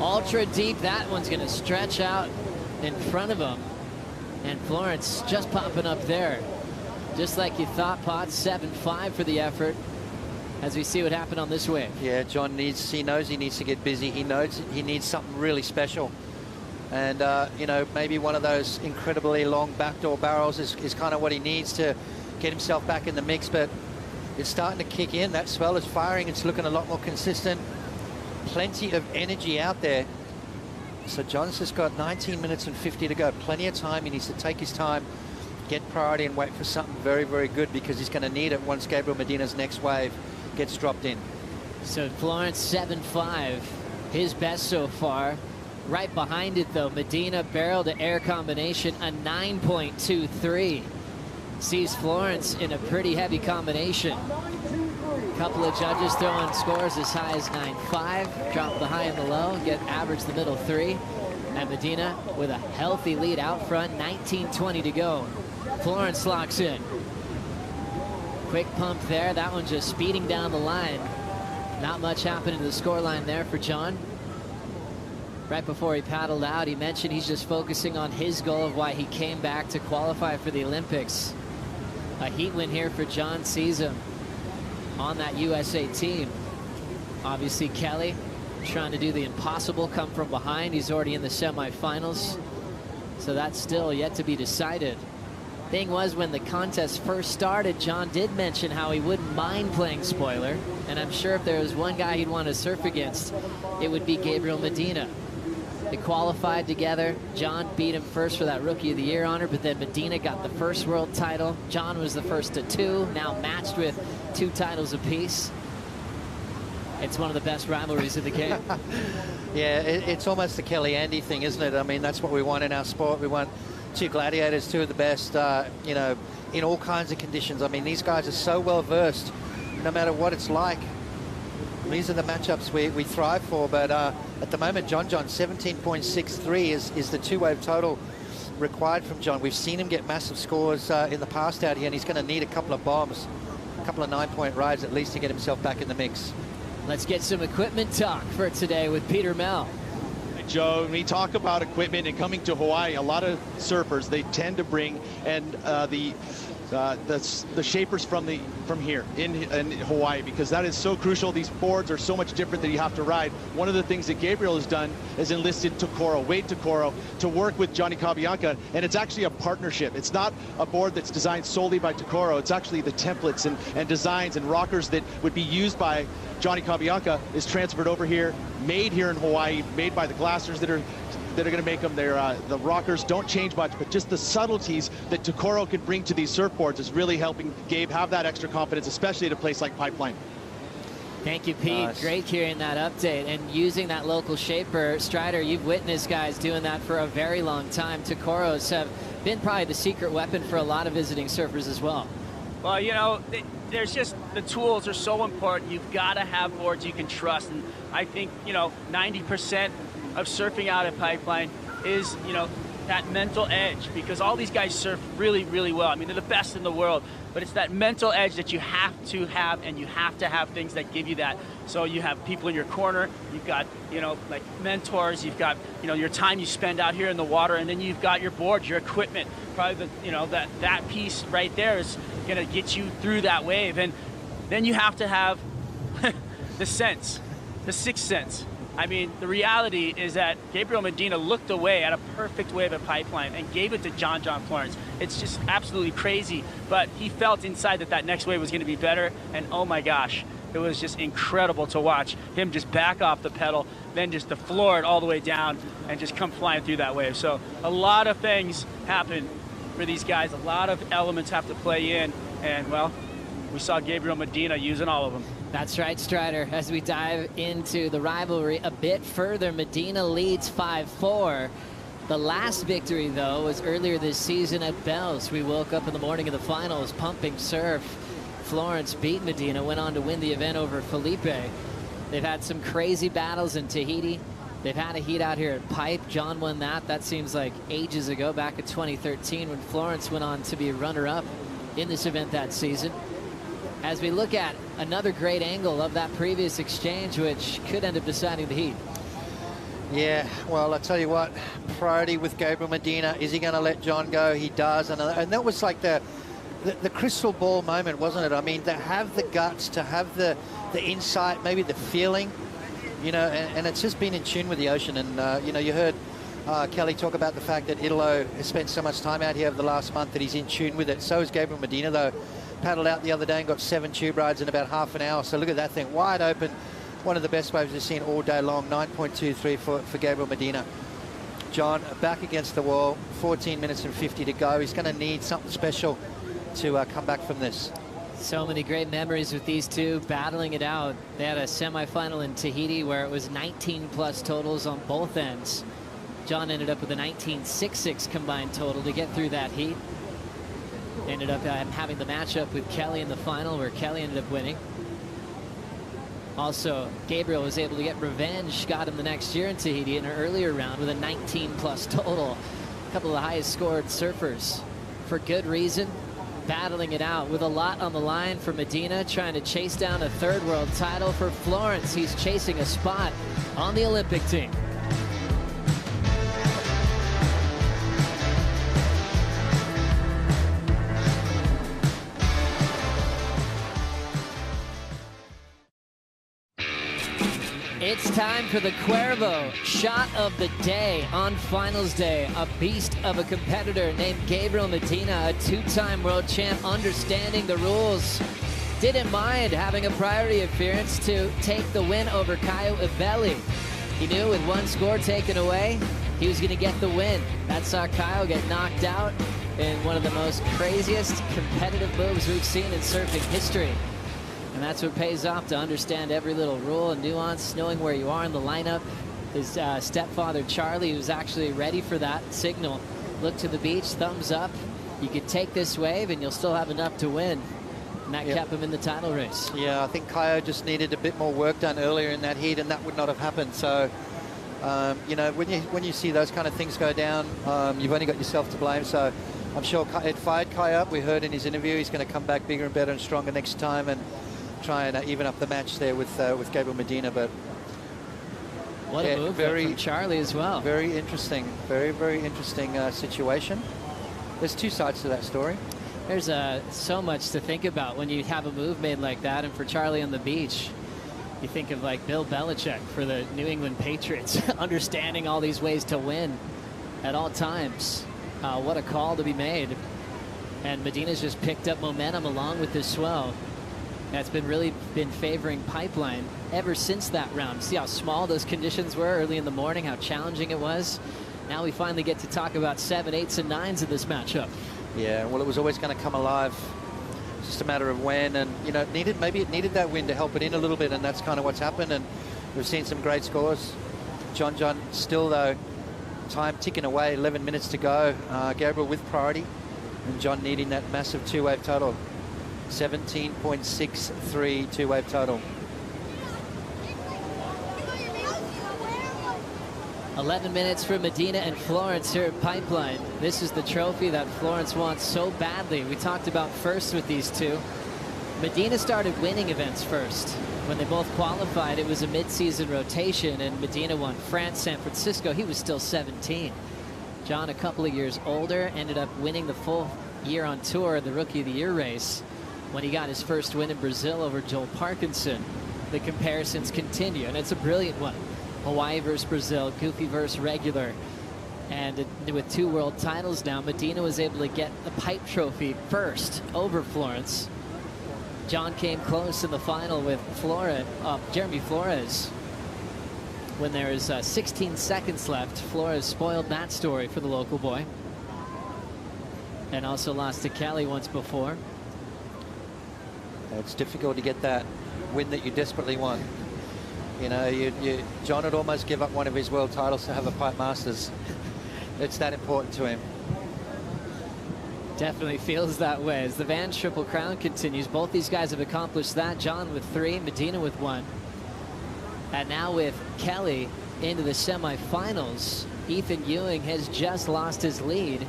Ultra deep, that one's going to stretch out in front of him. And Florence just popping up there. Just like you thought, Potts, 7-5 for the effort as we see what happened on this wave. Yeah, John he knows he needs to get busy. He knows he needs something really special. And, you know, maybe one of those incredibly long backdoor barrels is kind of what he needs to get himself back in the mix. But it's starting to kick in. That swell is firing. It's looking a lot more consistent. Plenty of energy out there. So John's just got 19 minutes and 50 to go. Plenty of time. He needs to take his time, get priority, and wait for something very, very good, because he's going to need it once Gabriel Medina's next wave gets dropped in. So Florence 7-5, his best so far. Right behind it, though, Medina barrel to air combination, a 9.23. Sees Florence in a pretty heavy combination. A couple of judges throwing scores as high as 9.5. Drop the high and the low, get average the middle 3. And Medina with a healthy lead out front, 19:20 to go. Florence locks in. Quick pump there, that one just speeding down the line. Not much happening to the scoreline there for John. Right before he paddled out, he mentioned he's just focusing on his goal of why he came back to qualify for the Olympics. A heat win here for John sees him on that USA team. Obviously Kelly trying to do the impossible, come from behind. He's already in the semifinals, so that's still yet to be decided. Thing was, when the contest first started, John did mention how he wouldn't mind playing spoiler, and I'm sure if there was one guy he'd want to surf against, it would be Gabriel Medina. They qualified together. John beat him first for that Rookie of the Year honor, but then Medina got the first world title. John was the first to 2, now matched with 2 titles apiece. It's one of the best rivalries in the game. Yeah, it's almost the Kelly-Andy thing, isn't it? I mean, that's what we want in our sport. We want 2 gladiators, 2 of the best, you know, in all kinds of conditions. I mean, these guys are so well versed, no matter what it's like. These are the matchups we thrive for. But at the moment, John 17.63 is the 2-wave total required from John. We've seen him get massive scores in the past out here, and he's going to need a couple of bombs, a couple of 9-point rides at least to get himself back in the mix. Let's get some equipment talk for today with Peter Mel. Joe, when we talk about equipment and coming to Hawaii, a lot of surfers, they tend to bring, and the that's the shapers from here in Hawaii, because that is so crucial. These boards are so much different that you have to ride. One of the things that Gabriel has done is enlisted Wade Tokoro, to work with Johnny Cabianca, and it's actually a partnership. It's not a board that's designed solely by Tokoro. It's actually the templates and designs and rockers that would be used by Johnny Cabianca is transferred over here, made here in Hawaii, made by the Glassers that are going to make them. The rockers don't change much, but just the subtleties that Tokoro can bring to these surfboards is really helping Gabe have that extra confidence, especially at a place like Pipeline. Thank you, Pete. Nice. Great hearing that update and using that local shaper. Strider, you've witnessed guys doing that for a very long time. Tokoros have been probably the secret weapon for a lot of visiting surfers as well. Well, you know, there's just, the tools are so important. You've got to have boards you can trust. And I think, you know, 90% of surfing out at Pipeline is, you know, that mental edge, because all these guys surf really, really well. I mean, they're the best in the world, but it's that mental edge that you have to have, and you have to have things that give you that. So you have people in your corner, you've got, you know, like mentors, you've got, you know, your time you spend out here in the water, and then you've got your board, your equipment. Probably the, you know, that piece right there is gonna get you through that wave. And then you have to have the sense, the sixth sense. I mean, the reality is that Gabriel Medina looked away at a perfect wave at Pipeline and gave it to John Florence. It's just absolutely crazy, but he felt inside that next wave was going to be better, and oh my gosh, it was just incredible to watch him just back off the pedal, then just to floor it all the way down and just come flying through that wave. So a lot of things happen for these guys. A lot of elements have to play in, and well, we saw Gabriel Medina using all of them. That's right, Strider. As we dive into the rivalry a bit further, Medina leads 5-4. The last victory, though, was earlier this season at Bells. We woke up in the morning of the finals, pumping surf. Florence beat Medina, went on to win the event over Felipe. They've had some crazy battles in Tahiti. They've had a heat out here at Pipe. John won that. That seems like ages ago, back in 2013, when Florence went on to be a runner-up in this event that season. As we look at another great angle of that previous exchange, which could end up deciding the heat. Yeah, well, I'll tell you what, priority with Gabriel Medina. Is he going to let John go? He does. And that was like the crystal ball moment, wasn't it? I mean, to have the guts, to have the insight, maybe the feeling, you know, and it's just been in tune with the ocean. And, you know, you heard Kelly talk about the fact that Italo has spent so much time out here over the last month that he's in tune with it. So is Gabriel Medina, though. Paddled out the other day and got 7 tube rides in about half an hour. So look at that thing, wide open. One of the best waves we've seen all day long. 9.23 for Gabriel Medina. John back against the wall, 14 minutes and 50 to go. He's going to need something special to come back from this. So many great memories with these two battling it out. They had a semifinal in Tahiti where it was 19 plus totals on both ends. John ended up with a 19.66 combined total to get through that heat. Ended up having the matchup with Kelly in the final, where Kelly ended up winning. Also, Gabriel was able to get revenge, got him the next year in Tahiti in an earlier round with a 19 plus total. A couple of the highest scored surfers for good reason, battling it out with a lot on the line for Medina, trying to chase down a third world title. For Florence, he's chasing a spot on the Olympic team. It's time for the Cuervo shot of the day on finals day. A beast of a competitor named Gabriel Medina, a two-time world champ, understanding the rules. Didn't mind having a priority appearance to take the win over Caio Ivelli. He knew with one score taken away, he was going to get the win. That saw Caio get knocked out in one of the most craziest competitive moves we've seen in surfing history. And that's what pays off, to understand every little rule and nuance, knowing where you are in the lineup. His stepfather, Charlie, who's actually ready for that signal, looked to the beach, thumbs up. You could take this wave and you'll still have enough to win. And that kept him in the title race. Yeah, I think Caio just needed a bit more work done earlier in that heat, and that would not have happened. So, you know, when you see those kind of things go down, you've only got yourself to blame. So I'm sure it fired Caio up. We heard in his interview he's going to come back bigger and better and stronger next time and try and even up the match there with Gabriel Medina. But what a move from Charlie as well. Very interesting, very interesting situation. There's two sides to that story. There's so much to think about when you have a move made like that. And for Charlie on the beach, you think of like Bill Belichick for the New England Patriots, understanding all these ways to win at all times. What a call to be made. And Medina's just picked up momentum along with this swell. That's really been favoring Pipeline ever since that round. See how small those conditions were early in the morning, how challenging it was. Now we finally get to talk about 7, 8s, and 9s in this matchup. Yeah, well, it was always going to come alive. It's just a matter of when, and you know, maybe it needed that wind to help it in a little bit, and that's kind of what's happened. And we've seen some great scores. John still though, time ticking away, 11 minutes to go. Gabriel with priority, and John needing that massive two-wave total. 17.63 two-wave total. 11 minutes for Medina and Florence here at Pipeline. This is the trophy that Florence wants so badly. We talked about first with these two. Medina started winning events first. When they both qualified, it was a mid-season rotation, and Medina won France, San Francisco. He was still 17. John, a couple of years older, ended up winning the full year on tour, the Rookie of the Year race, when he got his first win in Brazil over Joel Parkinson. The comparisons continue, and it's a brilliant one. Hawaii versus Brazil, Goofy versus regular. And with 2 world titles now, Medina was able to get the Pipe Trophy first over Florence. John came close in the final with Jeremy Flores. When there is 16 seconds left, Flores spoiled that story for the local boy. And also lost to Kelly once before. It's difficult to get that win that you desperately want. You know, John would almost give up one of his world titles to have a Pipe Masters. It's that important to him. Definitely feels that way as the Vans Triple Crown continues. Both these guys have accomplished that. John with 3, Medina with 1. And now with Kelly into the semifinals, Ethan Ewing has just lost his lead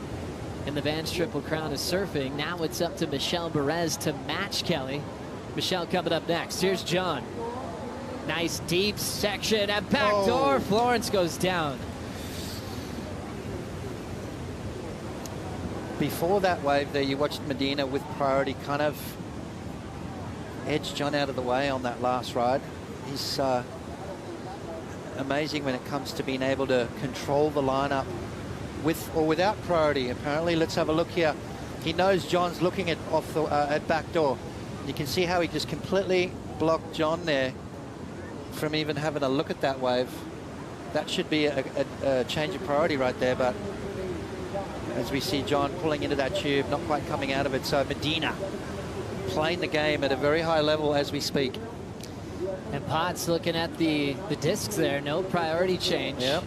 in the Vans Triple Crown of surfing. Now it's up to Michel Perez to match Kelly. Michel coming up next. Here's John. Nice deep section at backdoor. Florence goes down. Before that wave there, you watched Medina with priority kind of edge John out of the way on that last ride. He's amazing when it comes to being able to control the lineup with or without priority. Apparently, let's have a look here. He knows John's looking at backdoor. You can see how he just completely blocked John there from even having a look at that wave. That should be a change of priority right there, but as we see John pulling into that tube, not quite coming out of it. So Medina playing the game at a very high level as we speak. And Potts looking at the discs there, no priority change. Yep.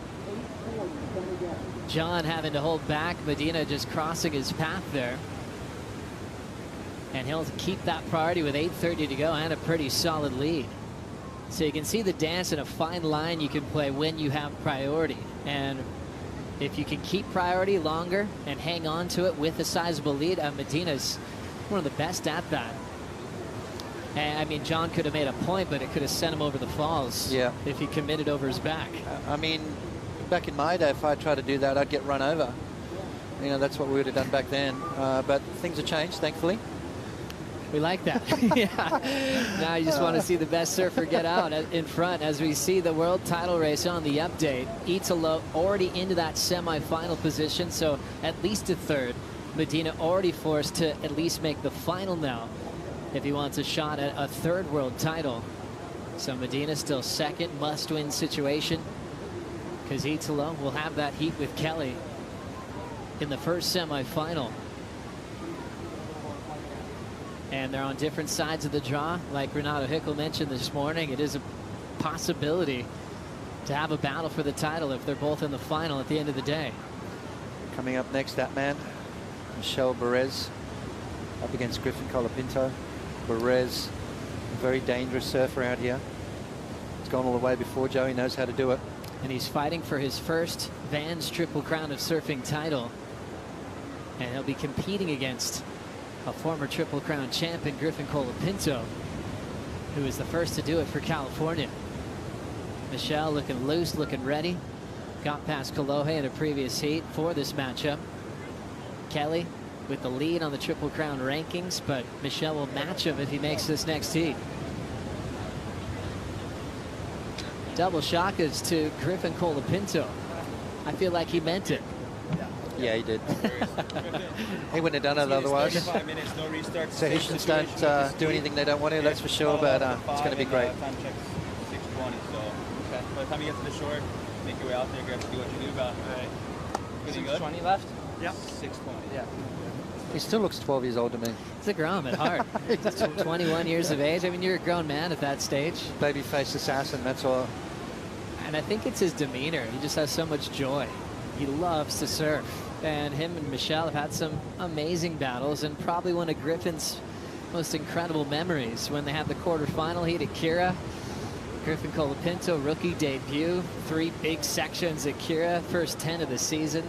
John having to hold back, Medina just crossing his path there. And he'll keep that priority with 8:30 to go and a pretty solid lead. So you can see the dance and a fine line you can play when you have priority. And if you can keep priority longer and hang on to it with a sizable lead, Medina's one of the best at that. And I mean, John could have made a point, but it could have sent him over the falls if he committed over his back. I mean, back in my day, if I tried to do that, I'd get run over. You know, that's what we would have done back then. But things have changed, thankfully. We like that. Yeah. Now you just want to see the best surfer get out in front as we see the world title race on the update. Italo already into that semifinal position, so at least a third. Medina already forced to at least make the final now if he wants a shot at a third world title. So Medina still second, must-win situation because Italo will have that heat with Kelly in the first semifinal. And they're on different sides of the draw. Like Renato Hickel mentioned this morning, it is a possibility to have a battle for the title if they're both in the final at the end of the day. Coming up next, that man, Michel Perez, up against Griffin Colapinto. Perez, a very dangerous surfer out here. He's gone all the way before Joe. He knows how to do it. And he's fighting for his first Vans Triple Crown of Surfing title. And he'll be competing against a former Triple Crown champion, Griffin Colapinto, who is the first to do it for California. Michel looking loose, looking ready. Got past Kolohe in a previous heat for this matchup. Kelly with the lead on the Triple Crown rankings, but Michel will match him if he makes this next heat. Double shakas to Griffin Colapinto. I feel like he meant it. Yeah, he did. He wouldn't have done it otherwise. Tahitians don't do anything they don't want to, that's for sure, but it's going to be great. Time check 6:20, so by the time you get to the shore, make your way out there, grab to do what you do about. Is it 20 left? Yep. 6:20. Yeah. He still looks 12 years old to me. He's a Grom at heart. 21 years of age. I mean, you're a grown man at that stage. Babyface assassin, that's all. And I think it's his demeanor. He just has so much joy. He loves to surf. And him and Michel have had some amazing battles, and probably one of Griffin's most incredible memories when they had the quarterfinal heat at Kira. Griffin Colapinto, rookie debut, 3 big sections at Kira, first 10 of the season.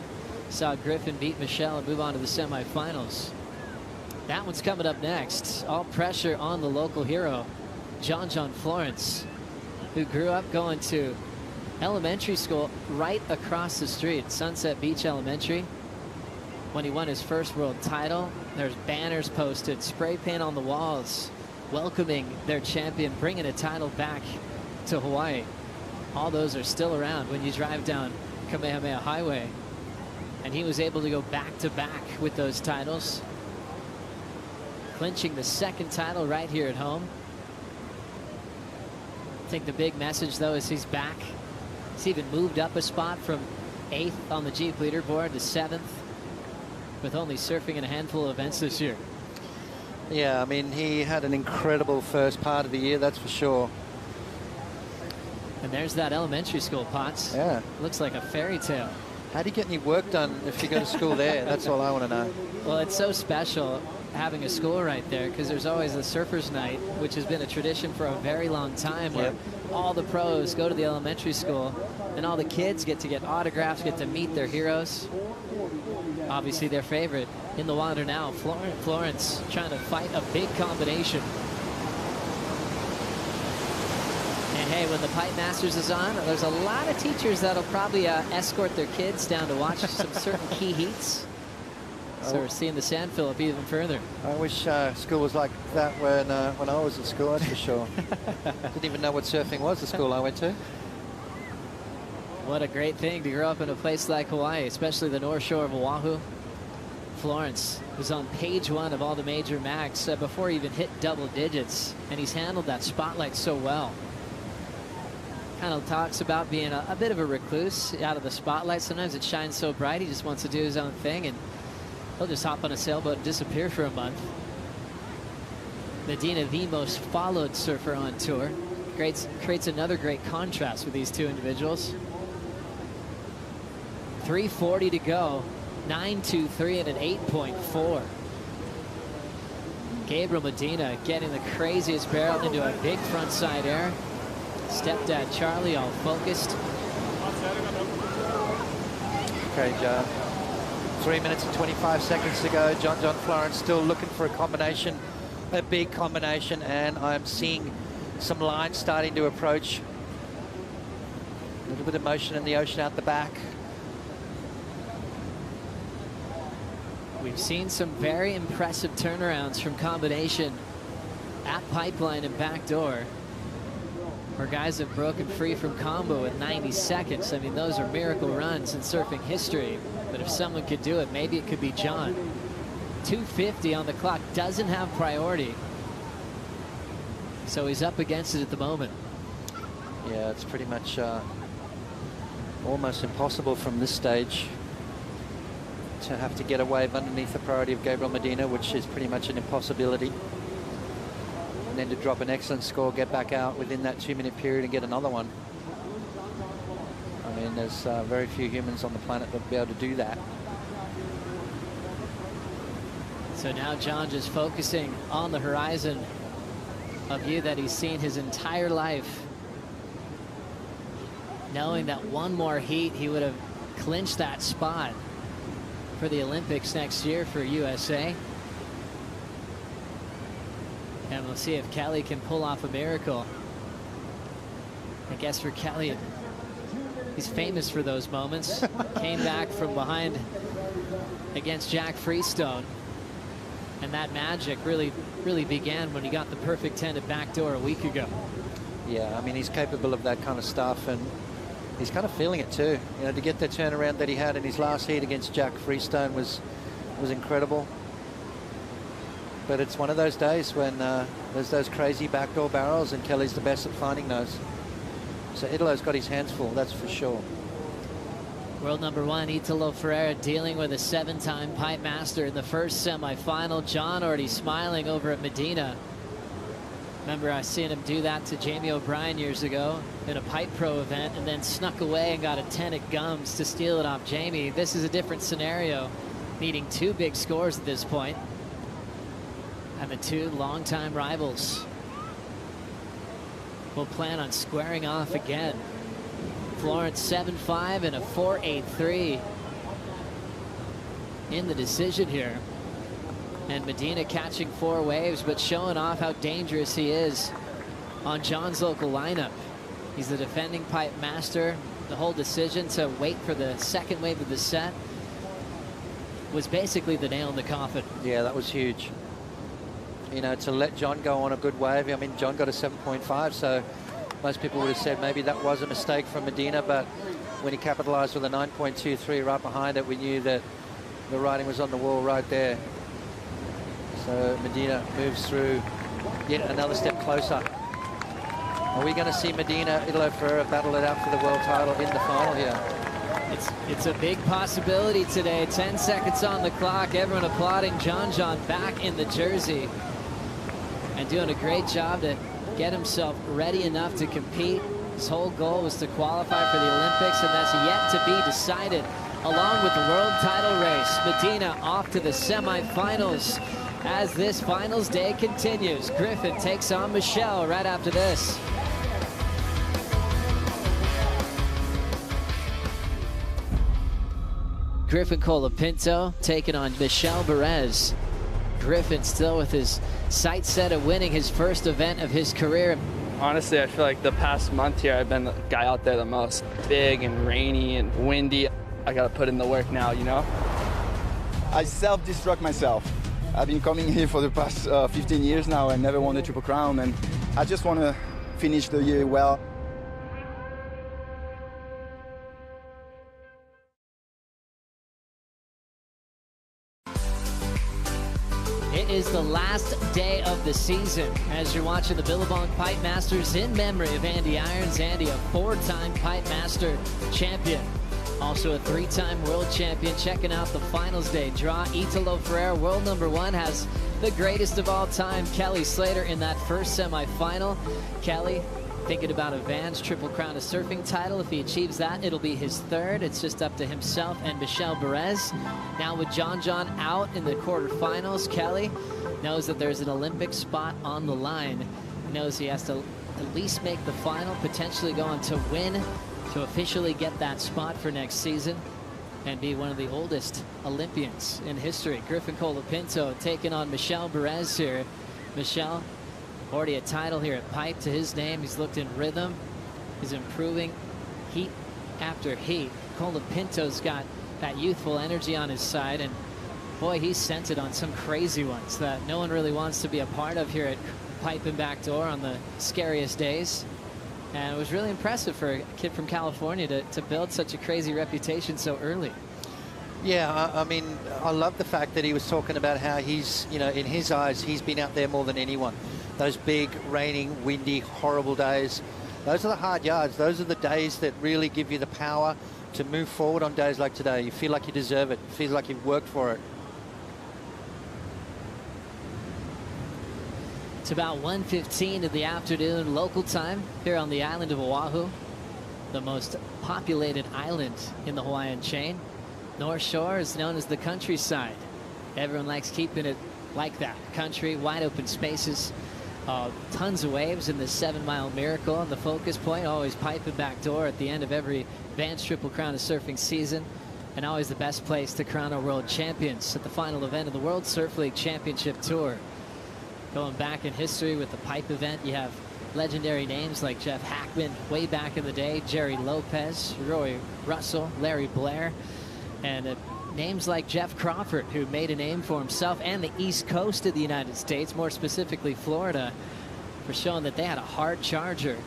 Saw Griffin beat Michel and move on to the semifinals. That one's coming up next. All pressure on the local hero, John Florence, who grew up going to elementary school right across the street, Sunset Beach Elementary. When he won his first world title, there's banners posted, spray paint on the walls, welcoming their champion, bringing a title back to Hawaii. All those are still around when you drive down Kamehameha Highway. And he was able to go back-to-back with those titles, clinching the second title right here at home. I think the big message, though, is he's back. He's even moved up a spot from 8th on the Jeep leaderboard to 7th, with only surfing in a handful of events this year. Yeah, I mean, he had an incredible first part of the year, that's for sure. And there's that elementary school, Potts. Yeah. Looks like a fairy tale. How do you get any work done if you go to school there? That's all I want to know. Well, it's so special having a school right there, because there's always the Surfers Night, which has been a tradition for a very long time, where all the pros go to the elementary school and all the kids get to get autographs, get to meet their heroes. Obviously their favorite in the water now, Florence, trying to fight a big combination. And hey, when the Pipe Masters is on, there's a lot of teachers that'll probably escort their kids down to watch some certain key heats. So we're seeing the sand fill up even further. I wish school was like that when I was at school, that's for sure. Didn't even know what surfing was, the school I went to. What a great thing to grow up in a place like Hawaii, especially the North Shore of Oahu. Florence was on page 1 of all the major mags before he even hit double digits, and he's handled that spotlight so well. Kind of talks about being a bit of a recluse out of the spotlight. Sometimes it shines so bright he just wants to do his own thing, and he'll just hop on a sailboat and disappear for a month. Medina, the most followed surfer on tour, creates another great contrast with these two individuals. 3:40 to go, 9.23 and an 8.4. Gabriel Medina getting the craziest barrel into a big front side air. Stepdad Charlie all focused. Okay, Joe. 3 minutes and 25 seconds to go. John Florence still looking for a combination, a big combination, and I'm seeing some lines starting to approach. A little bit of motion in the ocean out the back. We've seen some very impressive turnarounds from combination at Pipeline and Backdoor, where guys have broken free from combo in 90 seconds. I mean, those are miracle runs in surfing history. But if someone could do it, maybe it could be John. 2:50 on the clock, doesn't have priority. So he's up against it at the moment. Yeah, it's pretty much almost impossible from this stage to have to get a wave underneath the priority of Gabriel Medina, which is pretty much an impossibility. And then to drop an excellent score, get back out within that 2-minute period and get another one. I mean, there's very few humans on the planet that will be able to do that. So now John just focusing on the horizon, a view that he's seen his entire life, knowing that one more heat he would have clinched that spot for the Olympics next year for USA. And we'll see if Kelly can pull off a miracle. I guess for Kelly, he's famous for those moments. Came back from behind against Jack Freestone And that magic really began when he got the perfect 10 at backdoor a week ago. Yeah, I mean, he's capable of that kind of stuff, and he's kind of feeling it too. You know, to get the turnaround that he had in his last heat against Jack Freestone was incredible. But it's one of those days when there's those crazy backdoor barrels, and Kelly's the best at finding those. So Italo's got his hands full, that's for sure. World number 1, Italo Ferreira, dealing with a 7-time pipe master in the first semi-final. John already smiling over at Medina. Remember, I seen him do that to Jamie O'Brien years ago in a Pipe Pro event, and then snuck away and got a 10 at Gums to steal it off Jamie. This is a different scenario, needing 2 big scores at this point. And the 2 longtime rivals will plan on squaring off again. Florence 7-5 and a 4-8-3 in the decision here. And Medina catching 4 waves, but showing off how dangerous he is on John's local lineup. He's the defending pipe master. The whole decision to wait for the second wave of the set was basically the nail in the coffin. Yeah, that was huge. You know, to let John go on a good wave. I mean, John got a 7.5, so most people would have said maybe that was a mistake from Medina, but when he capitalized with a 9.23 right behind it, we knew that the writing was on the wall right there. So Medina moves through yet another step closer. Are we going to see Medina, Italo Ferreira battle it out for the world title in the final here? It's a big possibility today. 10 seconds on the clock. Everyone applauding John back in the jersey and doing a great job to get himself ready enough to compete. His whole goal was to qualify for the Olympics, and that's yet to be decided. Along with the world title race, Medina off to the semifinals as this finals day continues. Griffin takes on Michelle right after this. Griffin Colapinto taking on Michel Perez. Griffin still with his sights set at winning his first event of his career. Honestly, I feel like the past month here, I've been the guy out there the most. Big and rainy and windy. I gotta put in the work now, you know? I self-destruct myself. I've been coming here for the past 15 years now and never won the Triple Crown, and I just want to finish the year well. It is the last day of the season as you're watching the Billabong Pipe Masters in memory of Andy Irons. Andy, a 4-time Pipe Master champion. Also a 3-time world champion. Checking out the finals day draw. Italo Ferreira, world number 1, has the greatest of all time, Kelly Slater, in that first semifinal. Kelly thinking about a Vans Triple Crown of Surfing title. If he achieves that, it'll be his 3rd. It's just up to himself and Michel Perez. Now with John out in the quarterfinals, Kelly knows that there's an Olympic spot on the line. He knows he has to at least make the final, potentially go on to win, to officially get that spot for next season and be one of the oldest Olympians in history. Griffin Colapinto taking on Michel Perez here. Michel, already a title here at Pipe to his name. He's looked in rhythm. He's improving heat after heat. Colapinto's got that youthful energy on his side, and boy, he's sent it on some crazy ones that no one really wants to be a part of here at Pipe and Backdoor on the scariest days. And it was really impressive for a kid from California to build such a crazy reputation so early. Yeah, I mean, I love the fact that he was talking about how he's, you know, in his eyes, he's been out there more than anyone. Those big, raining, windy, horrible days, those are the hard yards. Those are the days that really give you the power to move forward on days like today. You feel like you deserve it. You feel like you've worked for it. It's about 1:15 in the afternoon local time here on the island of Oahu, the most populated island in the Hawaiian chain. North Shore is known as the countryside. Everyone likes keeping it like that. Country, wide open spaces, tons of waves in the 7 Mile Miracle, and the focus point always Pipe and Backdoor at the end of every Vans Triple Crown of Surfing season, and always the best place to crown our world champions at the final event of the World Surf League Championship Tour. Going back in history with the Pipe event, you have legendary names like Jeff Hackman way back in the day, Jerry Lopez, Roy Russell, Larry Blair, and names like Jeff Crawford, who made a name for himself and the East Coast of the United States, more specifically Florida, for showing that they had a hard charger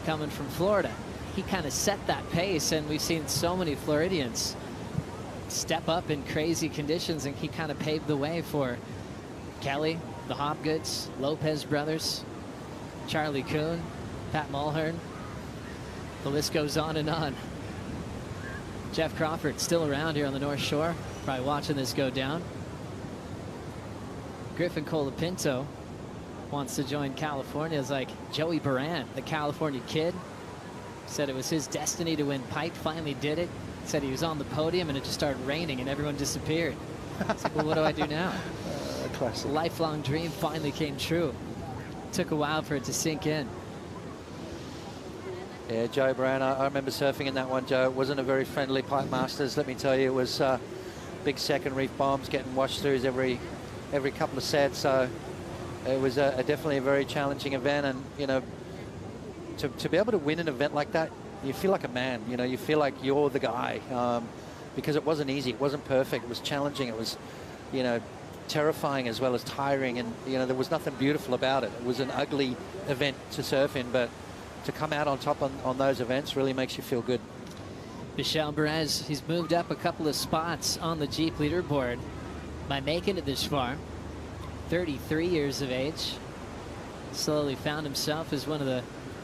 coming from Florida. He kind of set that pace, and we've seen so many Floridians step up in crazy conditions, and he kind of paved the way for Kelly, the Hopgoods, Lopez brothers, Charlie Kuhn, Pat Mulhern. The list goes on and on. Jeff Crawford still around here on the North Shore, probably watching this go down. Griffin Colapinto wants to join California. It's like Joey Baran, the California kid, said it was his destiny to win pipe, finally did it. Said he was on the podium and it just started raining and everyone disappeared. It's like, well, what do I do now? Classic. Lifelong dream finally came true. Took a while for it to sink in. Yeah, Joe Brown, I remember surfing in that one, Joe. It wasn't a very friendly Pipe Masters, let me tell you. It was big second reef bombs getting washed throughs every couple of sets. So it was definitely a very challenging event. And, you know, to be able to win an event like that, you feel like a man. You know, you feel like you're the guy, because it wasn't easy. It wasn't perfect. It was challenging. It was, you know, terrifying as well as tiring. And, you know, there was nothing beautiful about it. It was an ugly event to surf in, but to come out on top on those events really makes you feel good. Michel Perez, he's moved up a couple of spots on the Jeep leaderboard by making it this far. 33 years of age. Slowly found himself as one of the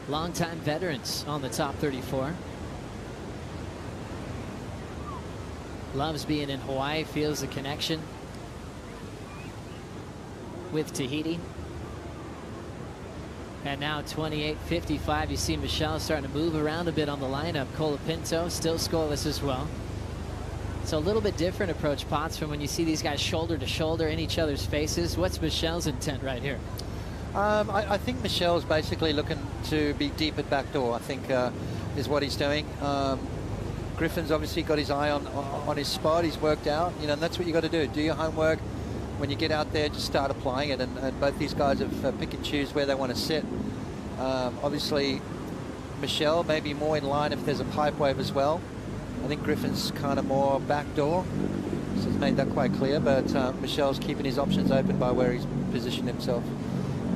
longtime veterans on the top 34. Loves being in Hawaii, feels the connection with Tahiti. And now 28:55, you see Michel starting to move around a bit on the lineup. Colapinto still scoreless as well. So a little bit different approach, Potts, from when you see these guys shoulder to shoulder in each other's faces. What's Michel's intent right here? I think Michel's basically looking to be deep at backdoor, I think, is what he's doing. Griffin's obviously got his eye on his spot. He's worked out, you know, and that's what you got to do. Do your homework. When you get out there, just start applying it. And both these guys have pick and choose where they want to sit. Obviously, Michel may be more in line if there's a pipe wave as well. I think Griffin's kind of more backdoor. So he's made that quite clear. But Michel's keeping his options open by where he's positioned himself.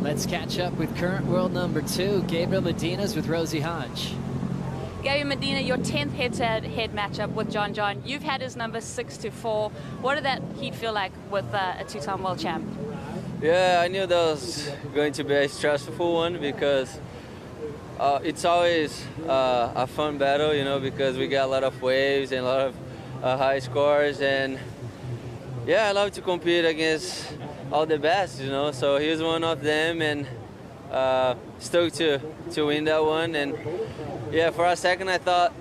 Let's catch up with current world number 2, Gabriel Medinas with Rosie Hodge. Gabriel Medina, your 10th head-to-head matchup with John John. You've had his number 6-4. What did that heat feel like with a two-time world champ? Yeah, I knew that was going to be a stressful one because it's always a fun battle, you know, because we got a lot of waves and a lot of high scores. And yeah, I love to compete against all the best, you know, so he was one of them, and stoked to win that one. And yeah, for a second I thought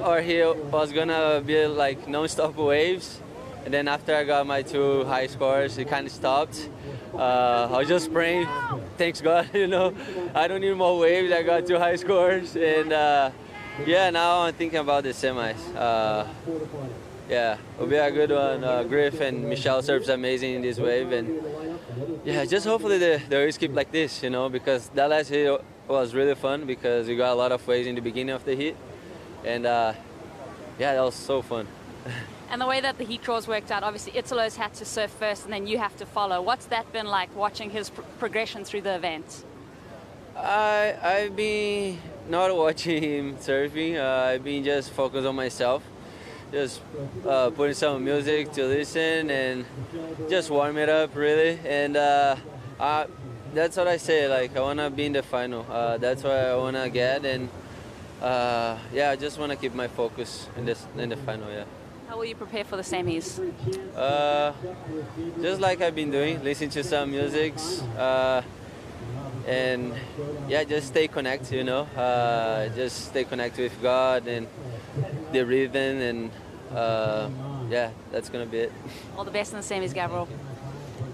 our heel was gonna be like non-stop waves, and then after I got my 2 high scores, it kind of stopped. I was just praying, thanks God, you know, I don't need more waves. I got 2 high scores, and yeah, now I'm thinking about the semis. Yeah, it'll be a good one. Griff and Michel serves amazing in this wave, and yeah, just hopefully the waves keep like this, you know, because that last heat was really fun because we got a lot of waves in the beginning of the heat, and yeah, that was so fun. And the way that the heat draws worked out, obviously Italos had to surf first and then you have to follow. What's that been like, watching his progression through the event? I've been not watching him surfing. I've been just focused on myself. Just putting some music to listen and just warm it up, really. And that's what I say, like, I want to be in the final. That's what I want to get. And yeah, I just want to keep my focus in the final, yeah. How will you prepare for the semis? Just like I've been doing, listen to some musics. And yeah, just stay connected, you know. Just stay connected with God and the rhythm, and yeah, that's gonna be it. All the best in the semis, Gabriel.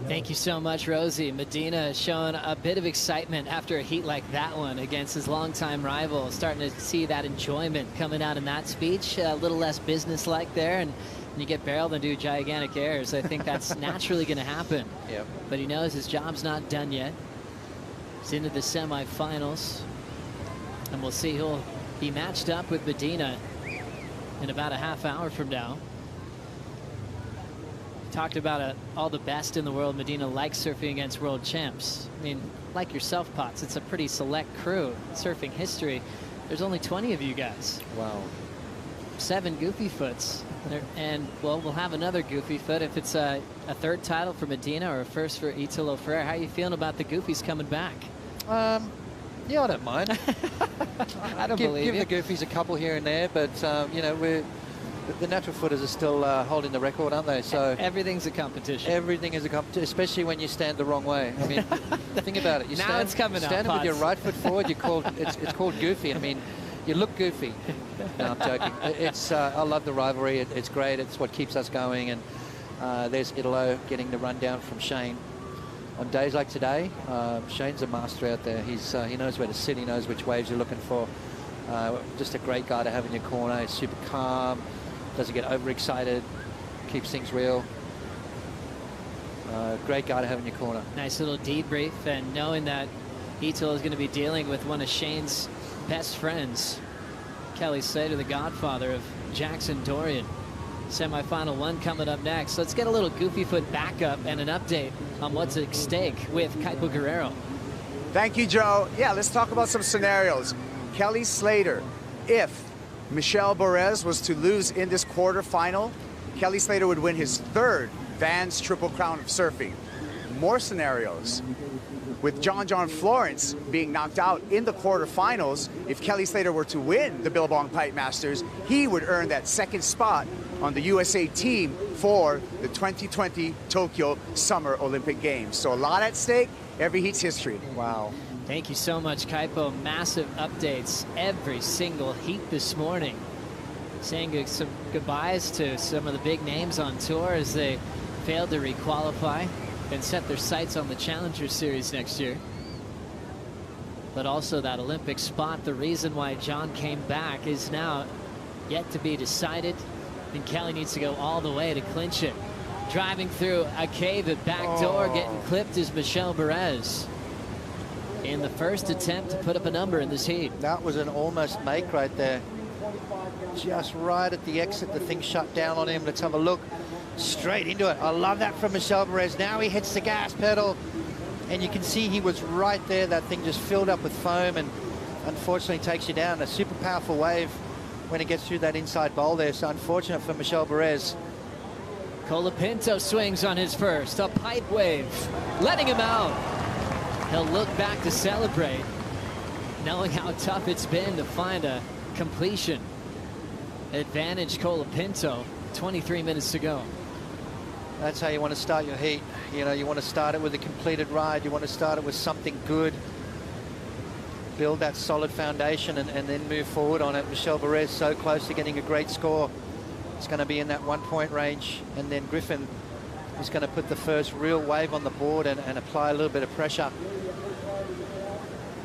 Thank you so much, Rosie. Medina showing a bit of excitement after a heat like that one against his longtime rival. Starting to see that enjoyment coming out in that speech. A little less business-like there, and you get barreled and do gigantic airs. I think that's naturally going to happen. Yep. But he knows his job's not done yet. He's into the semifinals, and we'll see who'll be matched up with Medina in about a half hour from now. talked about all the best in the world. Medina likes surfing against world champs. I mean, like yourself, Potts, it's a pretty select crew. Surfing history, there's only 20 of you guys. Wow. 7 Goofy Foots. And, well, we'll have another Goofy Foot if it's a third title for Medina or a first for Italo Ferreira. How are you feeling about the Goofies coming back? Yeah, I don't mind. I don't believe give you. the Goofies a couple here and there, but, you know, the natural footers are still holding the record, aren't they? So everything's a competition. Everything is a competition, especially when you stand the wrong way. I mean, think about it. You now it's coming up. Standing with your right foot forward, it's called goofy. I mean, you look goofy. No, I'm joking. I love the rivalry. It's great. It's what keeps us going. And there's Italo getting the rundown from Shane. On days like today, Shane's a master out there. He knows where to sit. He knows which waves you're looking for. Just a great guy to have in your corner. He's super calm. Doesn't get overexcited. Keeps things real. Great guy to have in your corner. Nice little debrief, and knowing that Italo is going to be dealing with one of Shane's best friends, Kelly Slater, the godfather of Jackson Dorian. Semi-final 1 coming up next. Let's get a little Goofy Foot backup and an update on what's at stake with Kaipo Guerrero. Thank you, Joe. Yeah, let's talk about some scenarios. Kelly Slater, if Michel Bourez was to lose in this quarterfinal, Kelly Slater would win his 3rd Vans Triple Crown of surfing. More scenarios. With John Florence being knocked out in the quarterfinals, if Kelly Slater were to win the Billabong Pipe Masters, he would earn that 2nd spot on the USA team for the 2020 Tokyo Summer Olympic Games. So a lot at stake. Every heat's history. Wow. Thank you so much, Kaipo. Massive updates every single heat this morning. Saying some goodbyes to some of the big names on tour as they failed to requalify and set their sights on the Challenger Series next year. But also that Olympic spot, the reason why John came back is now yet to be decided. And Kelly needs to go all the way to clinch it. Driving through a cave at back door, getting clipped is Michel Bourez. In the first attempt to put up a number in this heat. That was an almost make right there. Just right at the exit, the thing shut down on him. Let's have a look. Straight into it. I love that from Michel Bourez. Now he hits the gas pedal, and you can see he was right there. That thing just filled up with foam and unfortunately takes you down. A super powerful wave when it gets through that inside bowl there. So unfortunate for Michel Bourez. Colapinto swings on his first. A pipe wave, letting him out. He'll look back to celebrate, knowing how tough it's been to find a completion. Advantage Colapinto, 23 minutes to go. That's how you want to start your heat. You know, you want to start it with a completed ride. You want to start it with something good. Build that solid foundation and then move forward on it. Michel Bourez so close to getting a great score. It's going to be in that 1-point range. And then Griffin is going to put the first real wave on the board and apply a little bit of pressure.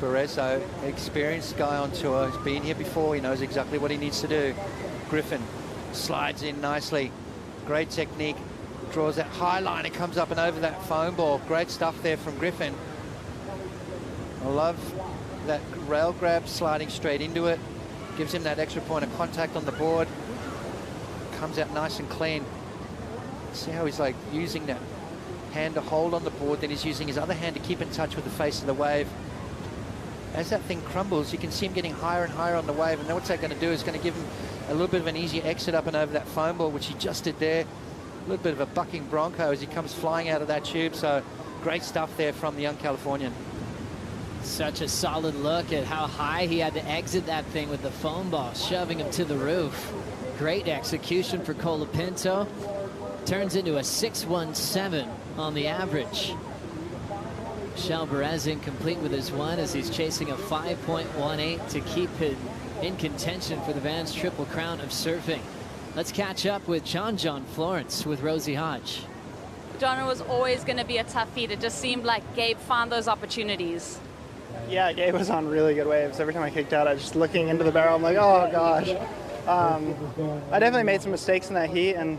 Bourez, though, experienced guy on tour. He's been here before. He knows exactly what he needs to do. Griffin slides in nicely. Great technique. Draws that high line. It comes up and over that foam ball. Great stuff there from Griffin. I love that rail grab, sliding straight into it. Gives him that extra point of contact on the board. Comes out nice and clean. See how he's like using that hand to hold on the board, then he's using his other hand to keep in touch with the face of the wave. As that thing crumbles, you can see him getting higher and higher on the wave, and then what's that going to do is going to give him a little bit of an easier exit up and over that foam ball, which he just did there. A little bit of a bucking bronco as he comes flying out of that tube. So great stuff there from the young Californian. Such a solid look at how high he had to exit that thing with the foam ball, shoving him to the roof. Great execution for Colapinto. Turns into a 6.17 on the average. Michel Bourez incomplete with his one as he's chasing a 5.18 to keep him in contention for the Vans Triple Crown of surfing. Let's catch up with John Florence with Rosie Hodge. John, it was always going to be a tough heat. It just seemed like Gabe found those opportunities. Yeah, Gabe was on really good waves. Every time I kicked out, I was just looking into the barrel. I'm like, oh gosh. I definitely made some mistakes in that heat, and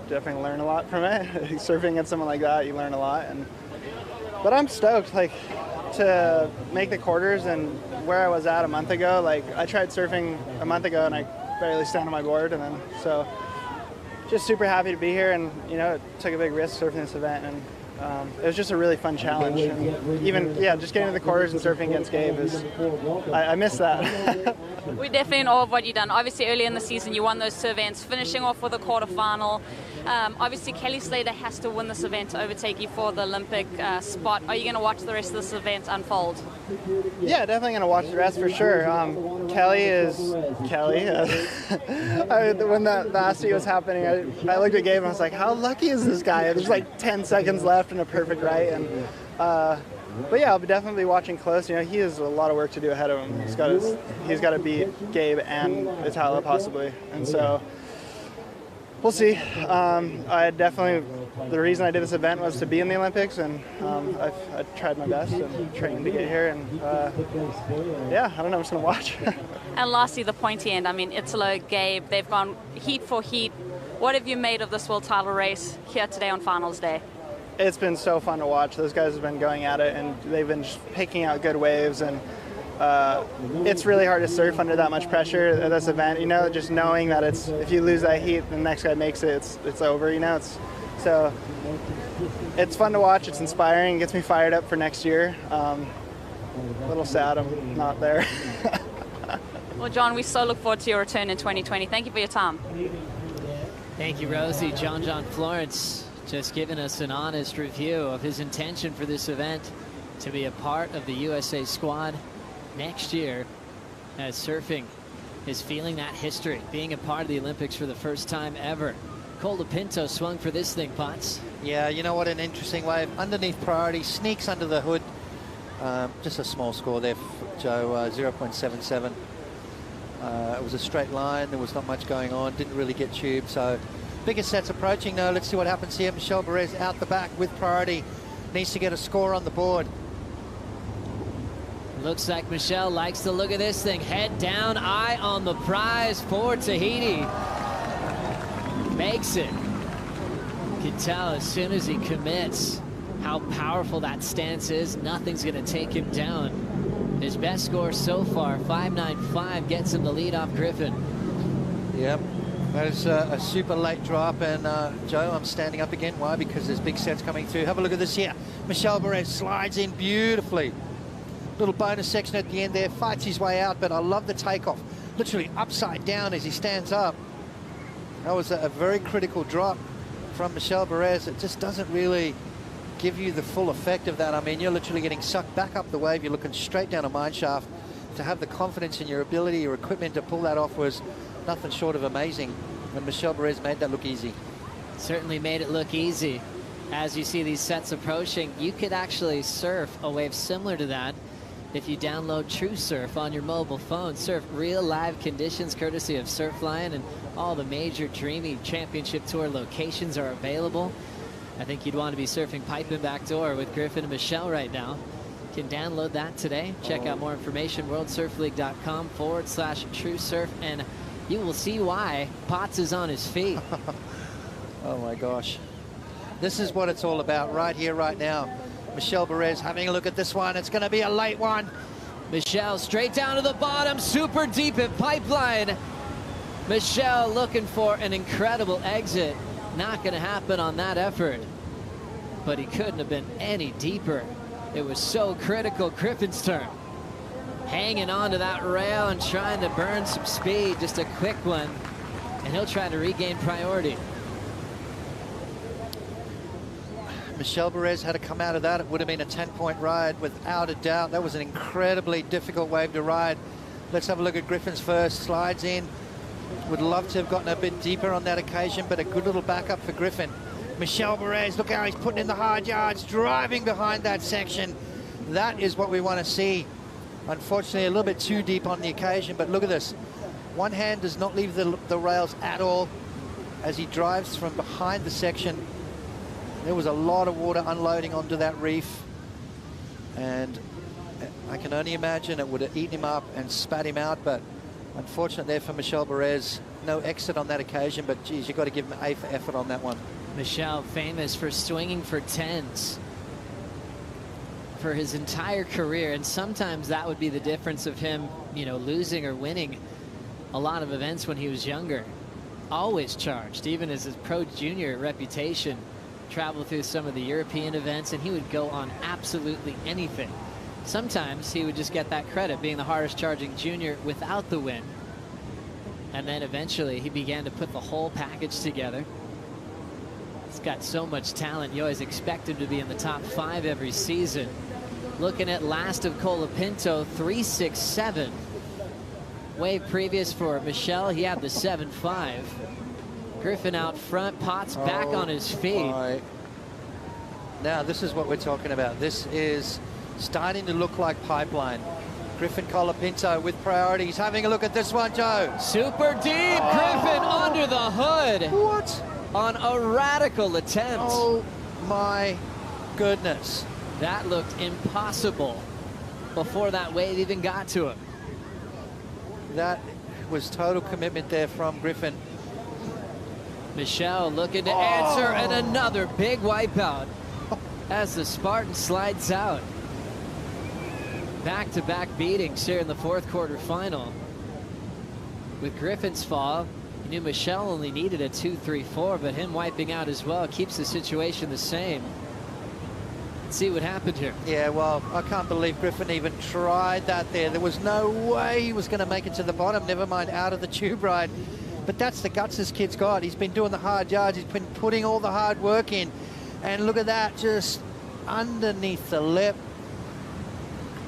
definitely learned a lot from it. Surfing against someone like that, you learn a lot. But I'm stoked, like, to make the quarters and where I was at a month ago. Like, I tried surfing a month ago and I barely stand on my board, and then so just super happy to be here, and you know, took a big risk surfing this event, and it was just a really fun challenge. And even just getting to the quarters and surfing against Gabe I miss that. We're definitely in awe of what you've done. Obviously, early in the season, you won those two events, finishing off with a quarterfinal. Obviously, Kelly Slater has to win this event to overtake you for the Olympic spot. Are you going to watch the rest of this event unfold? Yeah, definitely going to watch the rest for sure. Kelly is Kelly. When the Asti was happening, I looked at Gabe and I was like, how lucky is this guy? There's like 10 seconds left and a perfect right. And but yeah, I'll definitely be watching close. You know, he has a lot of work to do ahead of him. He's got to beat Gabe and Itala possibly, and so we'll see. The reason I did this event was to be in the Olympics, and I tried my best and trained to get here, and yeah, I don't know, I'm just gonna watch. And lastly, the pointy end. I mean, Italo, Gabe, they've gone heat for heat. What have you made of this world title race here today on finals day? It's been so fun to watch. Those guys have been going at it, and they've been just picking out good waves, and it's really hard to surf under that much pressure at this event. You know, just knowing that if you lose that heat, the next guy makes it, it's over. You know, so it's fun to watch. It's inspiring. It gets me fired up for next year. A little sad I'm not there. Well, John, we so look forward to your return in 2020. Thank you for your time. Thank you, Rosie. John Florence just giving us an honest review of his intention for this event to be a part of the USA squad next year, as surfing is feeling that history, being a part of the Olympics for the first time ever. Cole Pinto swung for this thing, Potts. Yeah, you know what, an interesting wave. Underneath priority, sneaks under the hood. Just a small score there for Joe, 0.77. It was a straight line, there was not much going on, didn't really get tubed, so bigger sets approaching now. Let's see what happens here. Michelle Perez out the back with priority, needs to get a score on the board. Looks like Michelle likes the look of this thing. Head down, eye on the prize for Tahiti. Makes it. You can tell as soon as he commits how powerful that stance is. Nothing's going to take him down. His best score so far, 5.95, gets him the lead off Griffin. Yep, that is a super late drop, and Joe, I'm standing up again. Why? Because there's big sets coming through. Have a look at this here. Michelle Perez slides in beautifully. Little bonus section at the end there, fights his way out, but I love the takeoff. Literally upside down as he stands up. That was a very critical drop from Michelle Perez. It just doesn't really give you the full effect of that. I mean, you're literally getting sucked back up the wave. You're looking straight down a mine shaft. To have the confidence in your ability, your equipment to pull that off was nothing short of amazing. And Michelle Perez made that look easy. Certainly made it look easy. As you see these sets approaching, you could actually surf a wave similar to that if you download TrueSurf on your mobile phone. Surf real live conditions courtesy of Surfline, and all the major Dreamy Championship Tour locations are available. I think you'd want to be surfing pipe and backdoor with Griffin and Michelle right now. You can download that today. Check out more information, worldsurfleague.com/TrueSurf, and you will see why Potts is on his feet. Oh my gosh. This is what it's all about right here, right now. Michelle Perez having a look at this one. It's going to be a late one. Michelle straight down to the bottom, super deep at pipeline. Michelle looking for an incredible exit. Not going to happen on that effort. But he couldn't have been any deeper. It was so critical. Griffin's turn. Hanging on to that rail and trying to burn some speed. Just a quick one. And he'll try to regain priority. Michelle Perez had to come out of that. It would have been a 10-point ride without a doubt. That was an incredibly difficult wave to ride. Let's have a look at Griffin's first. Slides in. Would love to have gotten a bit deeper on that occasion, but a good little backup for Griffin. Michelle Perez, look how he's putting in the hard yards, driving behind that section. That is what we want to see. Unfortunately, a little bit too deep on the occasion, but look at this. One hand does not leave the rails at all as he drives from behind the section. There was a lot of water unloading onto that reef, and I can only imagine it would have eaten him up and spat him out, but unfortunate there for Michelle Perez. No exit on that occasion, but geez, you've got to give him A for effort on that one. Michelle, famous for swinging for 10s for his entire career, and sometimes that would be the difference of him, you know, losing or winning a lot of events when he was younger. always charged, even as his pro junior reputation traveled through some of the European events, and he would go on absolutely anything. Sometimes he would just get that credit, being the hardest charging junior without the win. And then eventually he began to put the whole package together. He's got so much talent. You always expect him to be in the top 5 every season. Looking at last of Colapinto, 3.67. Wave previous for Michel, he had the 7.5. Griffin out front, Potts back on his feet. Now this is what we're talking about. This is starting to look like pipeline. Griffin Colapinto with priority. He's having a look at this one, Joe. Super deep, Griffin under the hood. What? On a radical attempt. Oh my goodness. That looked impossible before that wave even got to him. That was total commitment there from Griffin. Michel looking to answer, and another big wipeout as the Spartan slides out. Back-to-back beatings here in the fourth quarter final. With Griffin's fall, you knew Michel only needed a 2-3-4, but him wiping out as well keeps the situation the same. Let's see what happened here. Yeah, well, I can't believe Griffin even tried that there. There was no way he was going to make it to the bottom, never mind out of the tube ride. But that's the guts this kid's got. He's been doing the hard yards. He's been putting all the hard work in. And look at that, just underneath the lip.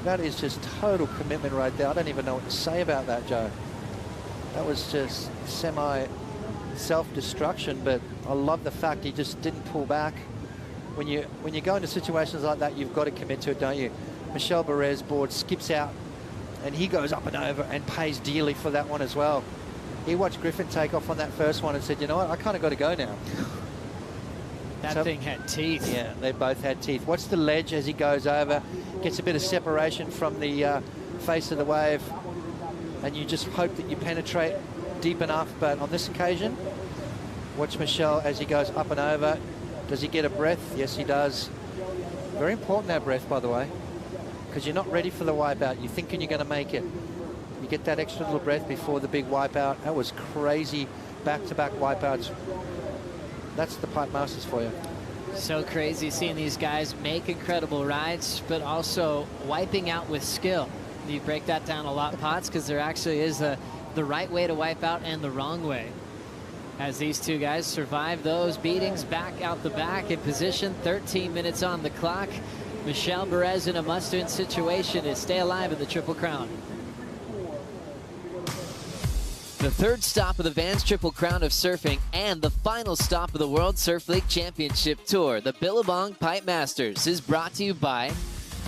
That is just total commitment right there. I don't even know what to say about that, Joe. That was just semi-self-destruction, but I love the fact he just didn't pull back. When you go into situations like that, you've got to commit to it, don't you? Michel Barrer's board skips out, and he goes up and over and pays dearly for that one as well. He watched Griffin take off on that first one and said, you know what, I kind of got to go now. That thing had teeth. Yeah, they both had teeth. Watch the ledge as he goes over, gets a bit of separation from the face of the wave, and you just hope that you penetrate deep enough. But on this occasion, watch Michel as he goes up and over. Does he get a breath? Yes, he does. Very important, that breath, by the way, because you're not ready for the wipeout. You're thinking you're going to make it. You get that extra little breath before the big wipeout. That was crazy, back-to-back wipeouts. That's the Pipe Masters for you. So crazy seeing these guys make incredible rides, but also wiping out with skill. You break that down a lot, Potts, because there actually is the right way to wipe out and the wrong way. As these two guys survive those beatings, back out the back in position, 13 minutes on the clock. Michel Barrez in a must-win situation to stay alive in the Triple Crown. The third stop of the Vans Triple Crown of Surfing and the final stop of the World Surf League Championship Tour, the Billabong Pipe Masters, is brought to you by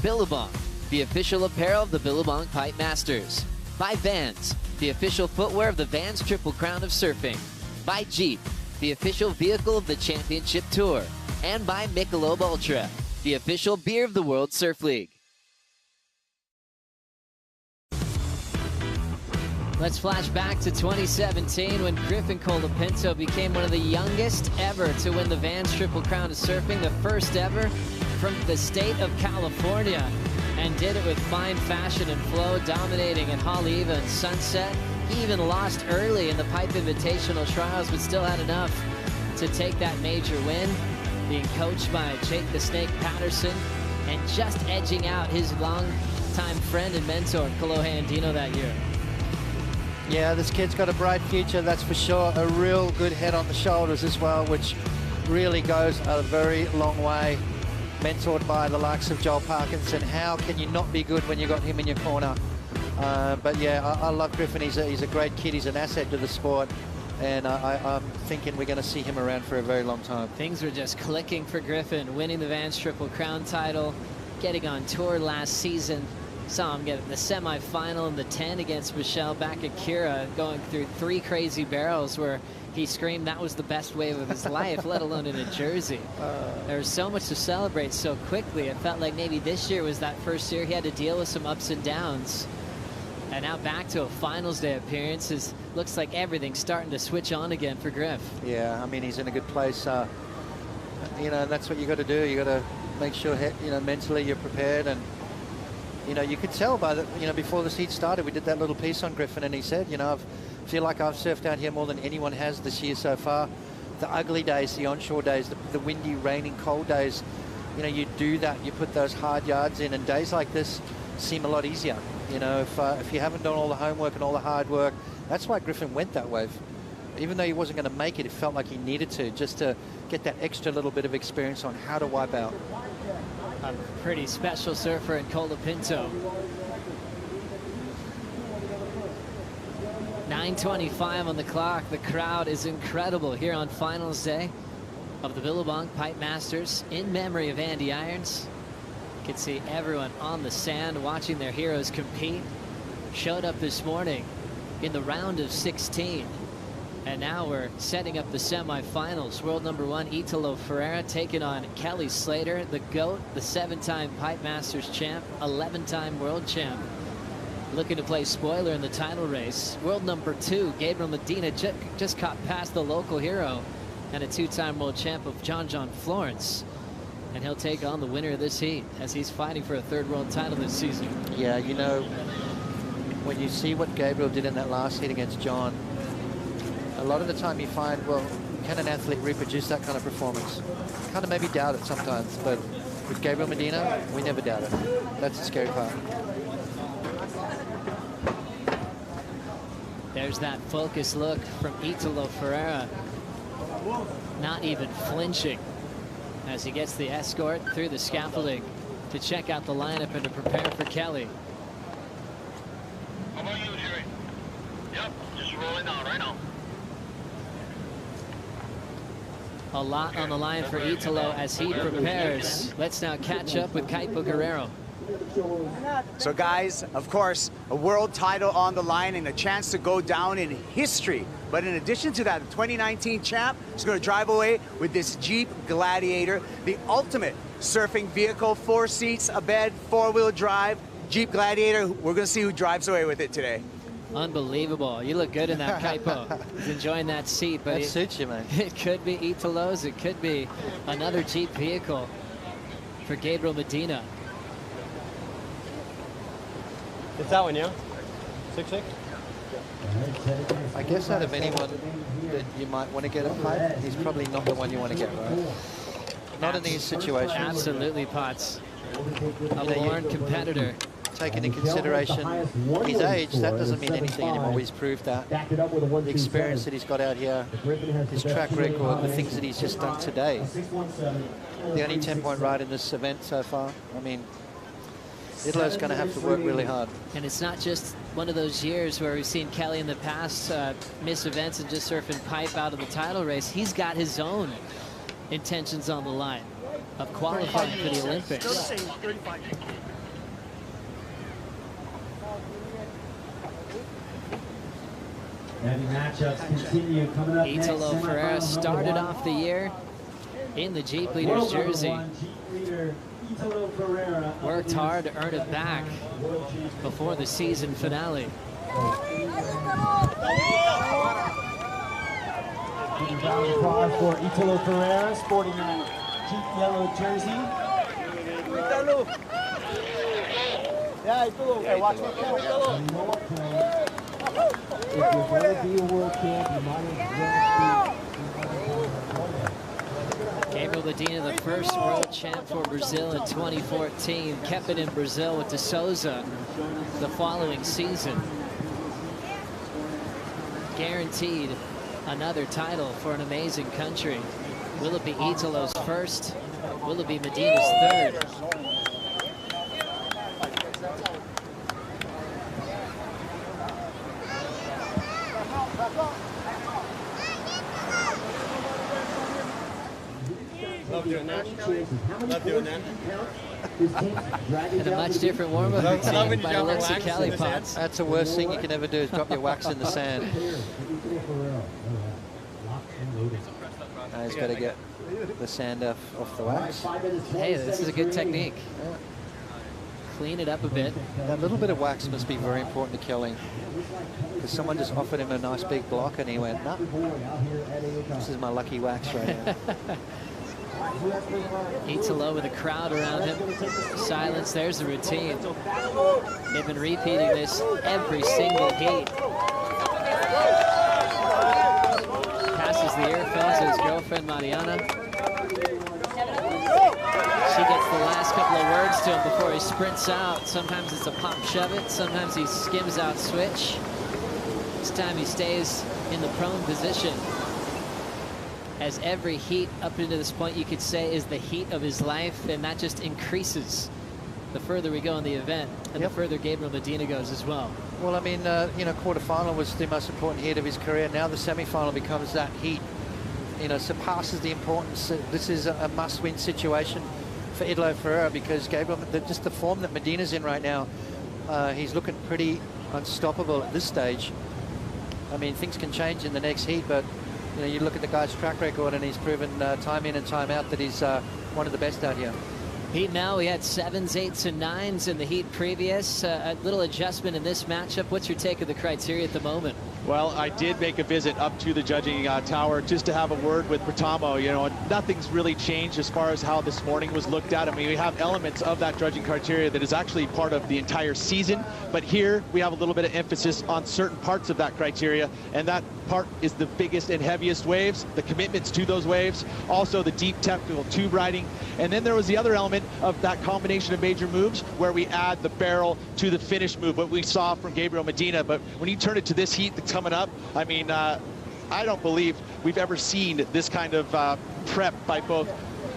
Billabong, the official apparel of the Billabong Pipe Masters. By Vans, the official footwear of the Vans Triple Crown of Surfing. By Jeep, the official vehicle of the Championship Tour. And by Michelob Ultra, the official beer of the World Surf League. Let's flash back to 2017 when Griffin Colapinto became one of the youngest ever to win the Vans Triple Crown of Surfing, the first ever from the state of California, and did it with fine fashion and flow, dominating at Haleiwa and Sunset. He even lost early in the Pipe Invitational Trials, but still had enough to take that major win, being coached by Jake the Snake Patterson and just edging out his longtime friend and mentor, Kolohe Andino, that year. Yeah, this kid's got a bright future, that's for sure. A real good head on the shoulders as well, which really goes a very long way. Mentored by the likes of Joel Parkinson. How can you not be good when you got him in your corner? But yeah, I love Griffin. He's a great kid. He's an asset to the sport. And I'm thinking we're going to see him around for a very long time. Things were just clicking for Griffin, winning the Vans Triple Crown title, getting on tour last season. Saw him get the semifinal in the 10 against Michel back at Kira, going through 3 crazy barrels where he screamed that was the best wave of his life, let alone in a jersey. There was so much to celebrate so quickly. It felt like maybe this year was that first year he had to deal with some ups and downs. And now back to a finals day appearance. Looks like everything's starting to switch on again for Griff. Yeah, I mean, he's in a good place. You know, that's what you got to do. You got to make sure, you know, mentally you're prepared. And you know, you could tell by the, you know, before this heat started, we did that little piece on Griffin, and he said, you know, I feel like I've surfed out here more than anyone has this year so far. The ugly days, the onshore days, the windy, raining, cold days, you know, you do that, you put those hard yards in, and days like this seem a lot easier. You know, if you haven't done all the homework and all the hard work, that's why Griffin went that wave. Even though he wasn't going to make it, it felt like he needed to, just to get that extra little bit of experience on how to wipe out. A pretty special surfer in Colapinto. 9:25 on the clock. The crowd is incredible here on finals day of the Billabong Pipe Masters in memory of Andy Irons. You can see everyone on the sand watching their heroes compete. Showed up this morning in the round of 16. And now we're setting up the semifinals. World #1 Italo Ferreira taking on Kelly Slater, the GOAT, the 7-time Pipe Masters champ, 11-time world champ. Looking to play spoiler in the title race. World #2, Gabriel Medina just caught past the local hero and a 2-time world champ of John Florence. And he'll take on the winner of this heat as he's fighting for a 3rd world title this season. Yeah, you know, when you see what Gabriel did in that last heat against John, a lot of the time you find, well, can an athlete reproduce that kind of performance? Kind of maybe doubt it sometimes, but with Gabriel Medina, we never doubt it. That's the scary part. There's that focused look from Italo Ferreira. Not even flinching as he gets the escort through the scaffolding to check out the lineup and to prepare for Kelly. How about you, Jerry? Yep, just rolling out right now. A lot on the line for Italo as he prepares. Let's now catch up with Kaipo Guerrero. So guys, of course, a world title on the line and a chance to go down in history. But in addition to that, the 2019 champ is going to drive away with this Jeep Gladiator, the ultimate surfing vehicle, 4 seats, a bed, 4-wheel drive, Jeep Gladiator. We're going to see who drives away with it today. Unbelievable. You look good in that, Kaipo. He's enjoying that seat, but that suits you, man. It could be Italo's. It could be another Jeep vehicle for Gabriel Medina. It's that one, yeah? 6'6"? I guess out of anyone that you might want to get a pipe, he's probably not the one you want to get, right? Not in these situations. Absolutely, Potts. A born competitor. Taking into consideration his age, that doesn't mean anything anymore. He's proved that. The experience that he's got out here, his track record, the things that he's just done today. The only 10-point ride in this event so far. I mean, Italo's going to have to work really hard. And it's not just one of those years where we've seen Kelly in the past miss events and just surf and pipe out of the title race. He's got his own intentions on the line of qualifying for the Olympics. Italo Ferreira started off the year in the Jeep Leaders jersey. Worked hard to earn it back before the season finale. Give a round of applause for Italo Ferreira, sporting a Jeep yellow jersey. Italo! Yeah, Italo. Hey, watch my camera. If you're going to be a world champ, you might as well Gabriel Medina, the first world champ for Brazil in 2014, kept it in Brazil with De Souza the following season. Guaranteed another title for an amazing country. Will it be Italo's first? Will it be Medina's third? Love doing that. Love doing that. And a much different warm-up routine by the looks of Kelly Potts. That's the worst thing you can ever do is drop your wax in the sand. Now he's got to get the sand off the wax. Hey, this is a good technique. Yeah. Clean it up a bit. That little bit of wax must be very important to Kelly, because someone just offered him a nice big block and he went, no, this is my lucky wax right here. Italo with a crowd around him. Silence, there's the routine. They've been repeating this every single heat. Passes the earphones to his girlfriend, Mariana. She gets the last couple of words to him before he sprints out. Sometimes it's a pop shove it, sometimes he skims out switch. This time he stays in the prone position. As every heat up into this point, you could say, is the heat of his life, and that just increases the further we go in the event, and the further Gabriel Medina goes as well. Well, I mean, you know, quarterfinal was the most important heat of his career. Now the semi-final becomes that heat, you know, surpasses the importance. This is a must-win situation for Italo Ferreira, because Gabriel, just the form that Medina's in right now, he's looking pretty unstoppable at this stage. I mean, things can change in the next heat, but you know, you look at the guy's track record, and he's proven time in and time out that he's one of the best out here. Heat now, we had 7s, 8s, and 9s in the heat previous. A little adjustment in this matchup. What's your take of the criteria at the moment? Well, I did make a visit up to the judging tower just to have a word with Bertamo. You know, nothing's really changed as far as how this morning was looked at. I mean, we have elements of that judging criteria that is actually part of the entire season, but here we have a little bit of emphasis on certain parts of that criteria, and that part is the biggest and heaviest waves, the commitments to those waves, also the deep technical tube riding, and then there was the other element of that combination of major moves where we add the barrel to the finish move, what we saw from Gabriel Medina. But when you turn it to this heat that's coming up, I mean, I don't believe we've ever seen this kind of prep by both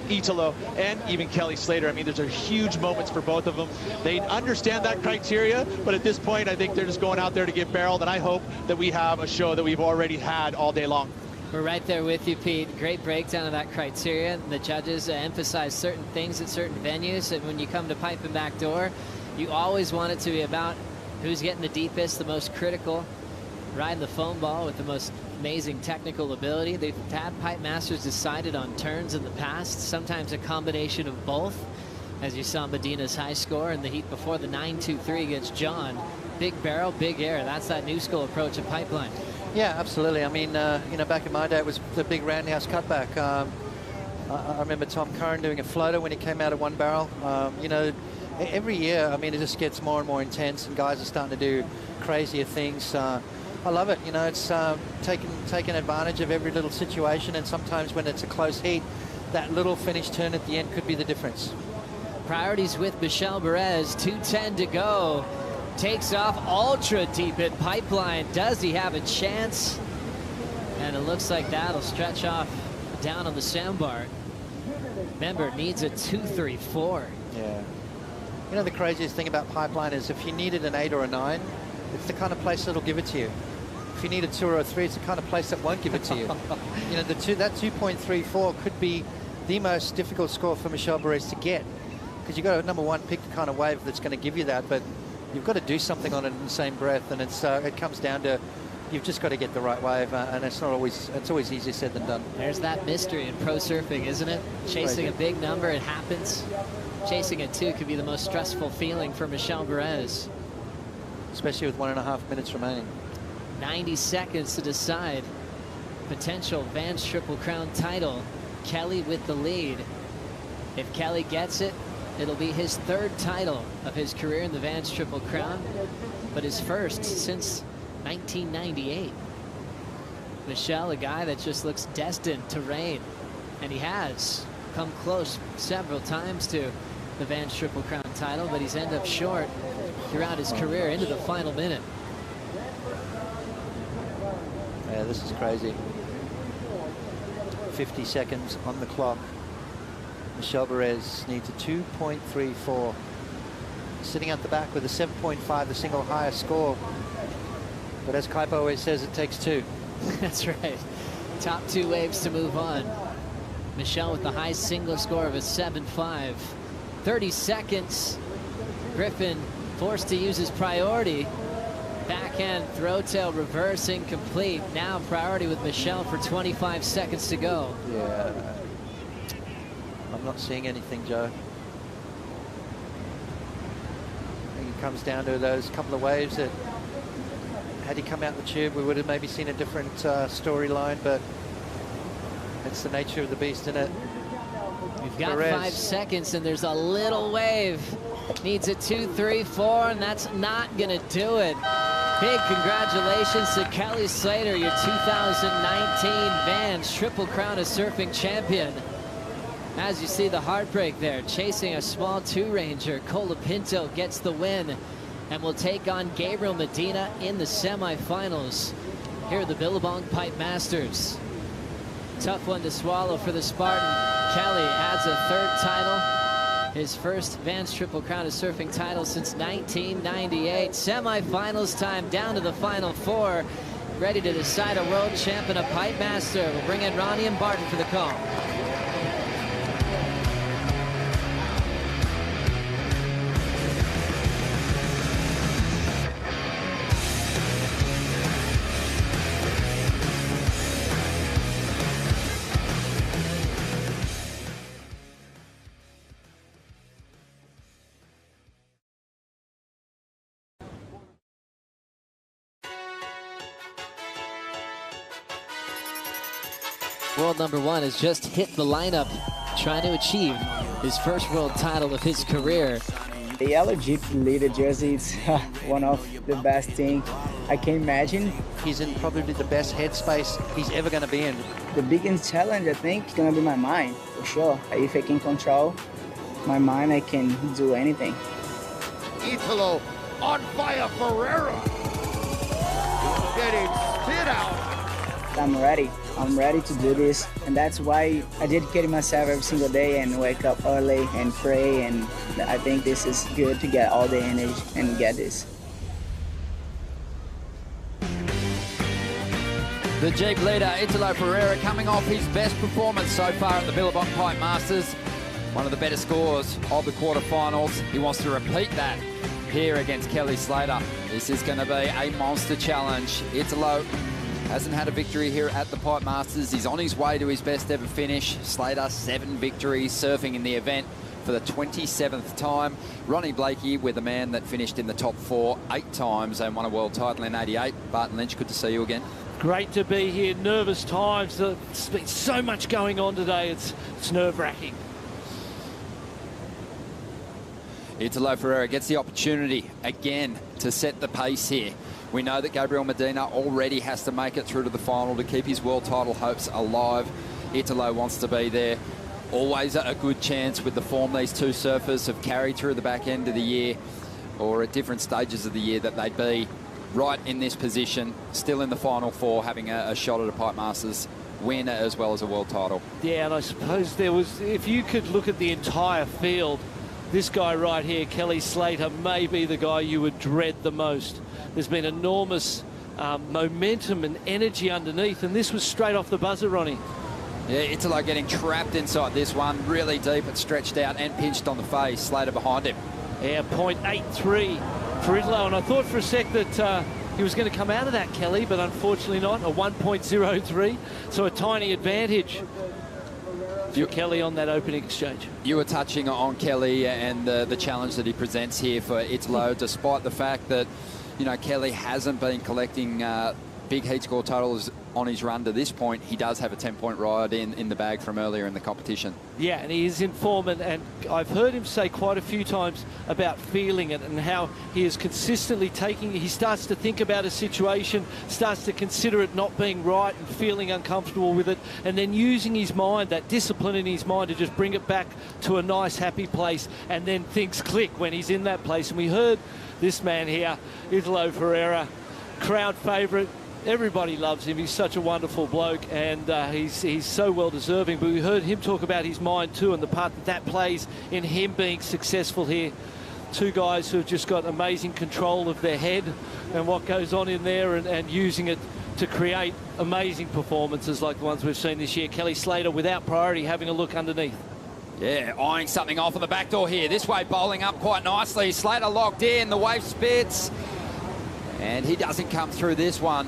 Italo and even Kelly Slater. I mean, there's a huge moments for both of them. They understand that criteria, but at this point, I think they're just going out there to get barreled, and I hope that we have a show that we've already had all day long. We're right there with you, Pete. Great breakdown of that criteria. The judges emphasize certain things at certain venues, and when you come to pipe and backdoor, you always want it to be about who's getting the deepest, the most critical, riding the foam ball with the most amazing technical ability. They've had pipe masters decided on turns in the past, sometimes a combination of both, as you saw Medina's high score in the heat before, the 9-2-3 against John. Big barrel, big air. That's that new school approach of pipeline. Yeah, absolutely. I mean, you know, back in my day, it was the big roundhouse cutback. I remember Tom Curran doing a floater when he came out of one barrel. You know, every year, I mean, it just gets more and more intense, and guys are starting to do crazier things. I love it. You know, it's taking advantage of every little situation, and sometimes when it's a close heat, that little finish turn at the end could be the difference. Priorities with Michel Perez, 2:10 to go. Takes off ultra deep in pipeline. Does he have a chance? And it looks like that'll stretch off down on the sandbar. Remember, needs a 2-3-4. Yeah. You know, the craziest thing about pipeline is if you needed an 8 or a 9, it's the kind of place that'll give it to you. If you need a 2 or a 3, it's the kind of place that won't give it to you. You know, that 2.34 could be the most difficult score for Michel Perez to get, because you've got to, number one, pick the kind of wave that's going to give you that, but you've got to do something on it in the same breath, and it comes down to you've just got to get the right wave, and it's always easier said than done. There's that mystery in pro surfing, isn't it? Chasing a big number, it happens. Chasing it too could be the most stressful feeling for Michel Perez. Especially with 1.5 minutes remaining. 90 seconds to decide potential Vans Triple Crown title. Kelly with the lead. If Kelly gets it, it'll be his third title of his career in the Vans Triple Crown, but his first since 1998. Michel, a guy that just looks destined to reign, and he has come close several times to the Vans Triple Crown title, but he's ended up short throughout his career into the final minute. Yeah, this is crazy. 50 seconds on the clock. Michel Perez needs a 2.34. Sitting at the back with a 7.5, the single highest score. But as Kaipo always says, it takes two. That's right. Top two waves to move on. Michel with the high single score of a 7.5. 30 seconds. Griffin forced to use his priority. Backhand throw tail reverse incomplete. Now priority with Michel for 25 seconds to go. Yeah. I'm not seeing anything, Joe. I think it comes down to those couple of waves that, had he come out the tube, we would have maybe seen a different storyline, but it's the nature of the beast, isn't it? We've got 5 seconds, and there's a little wave. Needs a 2, 3, 4, and that's not going to do it. Big congratulations to Kelly Slater, your 2019 Vans Triple Crown of Surfing champion. As you see the heartbreak there, chasing a small 2-ranger, Colapinto gets the win and will take on Gabriel Medina in the semifinals here at the Billabong Pipe Masters. Tough one to swallow for the Spartan. Kelly adds a 3rd title, his first Vans Triple Crown of Surfing title since 1998. Semifinals time, down to the final 4, ready to decide a world champ and a Pipe Master. We'll bring in Ronnie and Barton for the call. World number 1 has just hit the lineup, trying to achieve his first world title of his career. The yellow Jeep leader jersey is one of the best things I can imagine. He's in probably the best headspace he's ever going to be in. The biggest challenge, I think, is going to be my mind, for sure. If I can control my mind, I can do anything. Italo on fire, Ferreira getting spit out. I'm ready. I'm ready to do this, and that's why I dedicate myself every single day and wake up early and pray, and I think this is good to get all the energy and get this. The Jeep leader, Italo Ferreira, coming off his best performance so far at the Billabong Pipe Masters. One of the better scores of the quarterfinals. He wants to repeat that here against Kelly Slater. This is going to be a monster challenge. Italo hasn't had a victory here at the Pipe Masters. He's on his way to his best ever finish. Slater, 7 victories, surfing in the event for the 27th time. Ronnie Blakey with a man that finished in the top 4 8 times and won a world title in '88. Barton Lynch, good to see you again. Great to be here. Nervous times. There's been so much going on today. It's nerve-wracking. Italo Ferreira gets the opportunity again to set the pace here. We know that Gabriel Medina already has to make it through to the final to keep his world title hopes alive. Italo wants to be there. Always a good chance with the form these two surfers have carried through the back end of the year, or at different stages of the year, that they'd be right in this position, still in the final 4, having a shot at a Pipe Masters win as well as a world title. Yeah, and I suppose there was, if you could look at the entire field, this guy right here, Kelly Slater, may be the guy you would dread the most. There's been enormous momentum and energy underneath, and this was straight off the buzzer, Ronnie. Yeah, Italo getting trapped inside this one, really deep. It stretched out and pinched on the face. Slater behind him. Yeah, 0.83 for Italo, and I thought for a sec that he was going to come out of that, Kelly, but unfortunately not. A 1.03, so a tiny advantage for Kelly on that opening exchange. You were touching on Kelly and the challenge that he presents here for Italo, despite the fact that, you know, Kelly hasn't been collecting big heat score totals on his run to this point. He does have a 10-point ride in the bag from earlier in the competition. Yeah, and he is in form, and I've heard him say quite a few times about feeling it and how he is consistently he starts to think about a situation, starts to consider it not being right and feeling uncomfortable with it, and then using his mind, that discipline in his mind, to just bring it back to a nice, happy place, and then things click when he's in that place. And we heard this man here, Italo Ferreira, crowd favourite. Everybody loves him. He's such a wonderful bloke, and he's so well deserving. But we heard him talk about his mind too, and the part that plays in him being successful here. Two guys who have just got amazing control of their head and what goes on in there, and using it to create amazing performances like the ones we've seen this year. Kelly Slater, without priority, having a look underneath. Yeah, eyeing something off on the back door here. This way, bowling up quite nicely. Slater locked in, the wave spits, and he doesn't come through this one,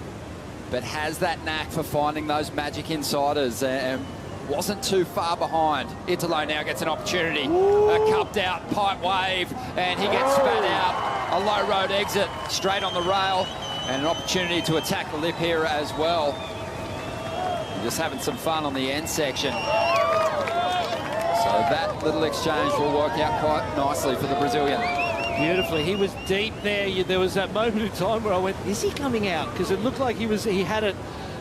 but has that knack for finding those magic insiders, and wasn't too far behind. Italo now gets an opportunity. A cupped out pipe wave, and he gets spat out. A low road exit straight on the rail, and an opportunity to attack the lip here as well. Just having some fun on the end section. So that little exchange will work out quite nicely for the Brazilian. Beautifully. He was deep there. There was that moment in time where I went, is he coming out? Because it looked like he had it,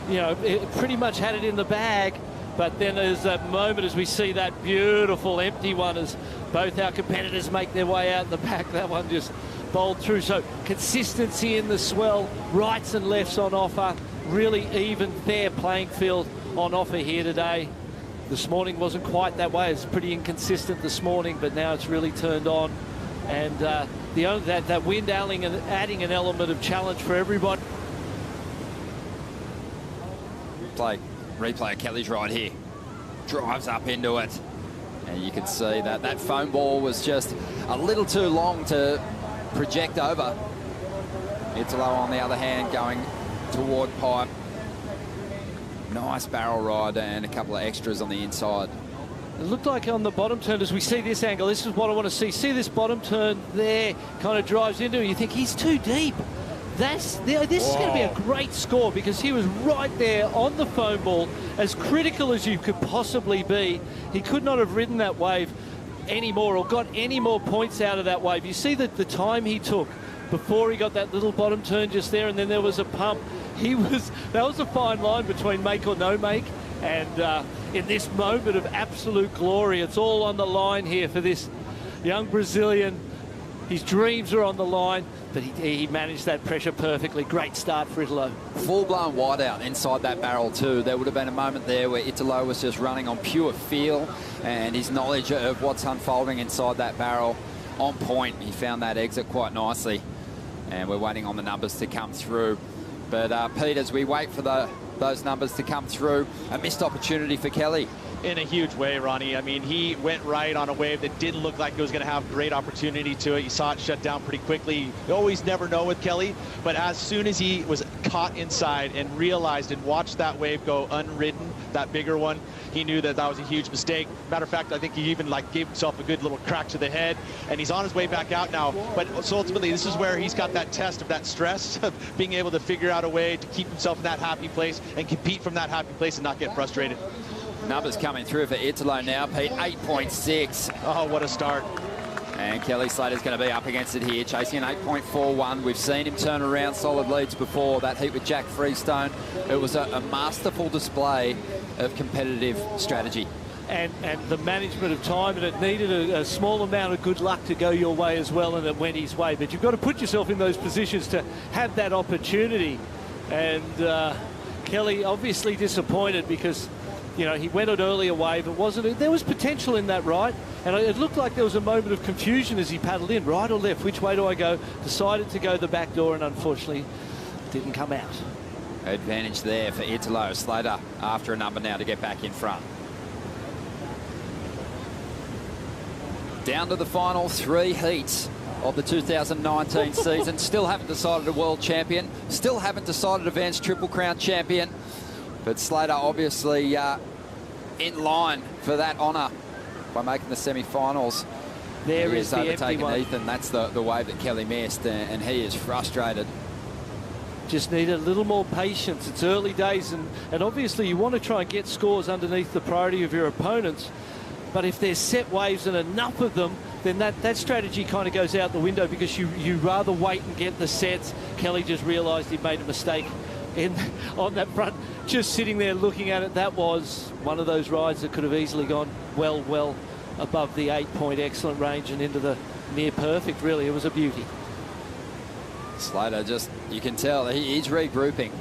you know, pretty much had it in the bag. But then there's that moment as we see that beautiful empty one as both our competitors make their way out in the back. That one just bowled through. So consistency in the swell, rights and lefts on offer. Really even, fair playing field on offer here today. This morning wasn't quite that way. It's pretty inconsistent this morning, but now it's really turned on. And that wind adding an element of challenge for everybody. Replay of Kelly's right here. Drives up into it. And you can see that that foam ball was just a little too long to project over. Italo, on the other hand, going toward pipe. Nice barrel ride and a couple of extras on the inside. It looked like on the bottom turn, as we see this angle, this is what I want to see. See this bottom turn there, kind of drives into it. You think he's too deep. This is going to be a great score because he was right there on the foam ball, as critical as you could possibly be. He could not have ridden that wave anymore or got any more points out of that wave. You see that the time he took before he got that little bottom turn just there, and then there was a pump. That was a fine line between make or no make. And in this moment of absolute glory, it's all on the line here for this young Brazilian. His dreams are on the line, but he managed that pressure perfectly. Great start for Italo. Full-blown wide out inside that barrel too. There would have been a moment there where Italo was just running on pure feel and his knowledge of what's unfolding inside that barrel on point. He found that exit quite nicely, and we're waiting on the numbers to come through. But Pete, as we wait for those numbers to come through, a missed opportunity for Kelly. In a huge way, Ronnie. I mean, he went right on a wave that didn't look like it was going to have great opportunity to it. You saw it shut down pretty quickly. You always never know with Kelly, but as soon as he was caught inside and realized and watched that wave go unridden, that bigger one, he knew that that was a huge mistake. Matter of fact, I think he even gave himself a good little crack to the head, and he's on his way back out now. But so ultimately, this is where he's got that test of that stress of being able to figure out a way to keep himself in that happy place and compete from that happy place and not get frustrated. Numbers coming through for Italo now, Pete, 8.6. Oh, what a start. And Kelly Slater's going to be up against it here, chasing an 8.41. We've seen him turn around solid leads before. That heat with Jack Freestone, it was a masterful display of competitive strategy. And the management of time, and it needed a small amount of good luck to go your way as well, and it went his way. But you've got to put yourself in those positions to have that opportunity. And Kelly obviously disappointed because, you know, he went an earlier wave. There was potential in that right, and it looked like there was a moment of confusion as he paddled in, right or left, which way do I go? Decided to go the back door, and unfortunately didn't come out. Advantage there for Italo. Slater after a number now to get back in front. Down to the final 3 heats of the 2019 season. Still haven't decided a world champion. Still haven't decided a Vans Triple Crown champion. But Slater obviously in line for that honour by making the semi-finals. There is the empty one. Ethan. That's the wave that Kelly missed, and he is frustrated. Just need a little more patience. It's early days, and obviously you want to try and get scores underneath the priority of your opponents. But if there's set waves and enough of them, then that strategy kind of goes out the window because you rather wait and get the sets. Kelly just realised he made a mistake on that front, just sitting there looking at it. That was one of those rides that could have easily gone well above the 8-point excellent range and into the near perfect. Really, it was a beauty. Slater just, you can tell he's regrouping,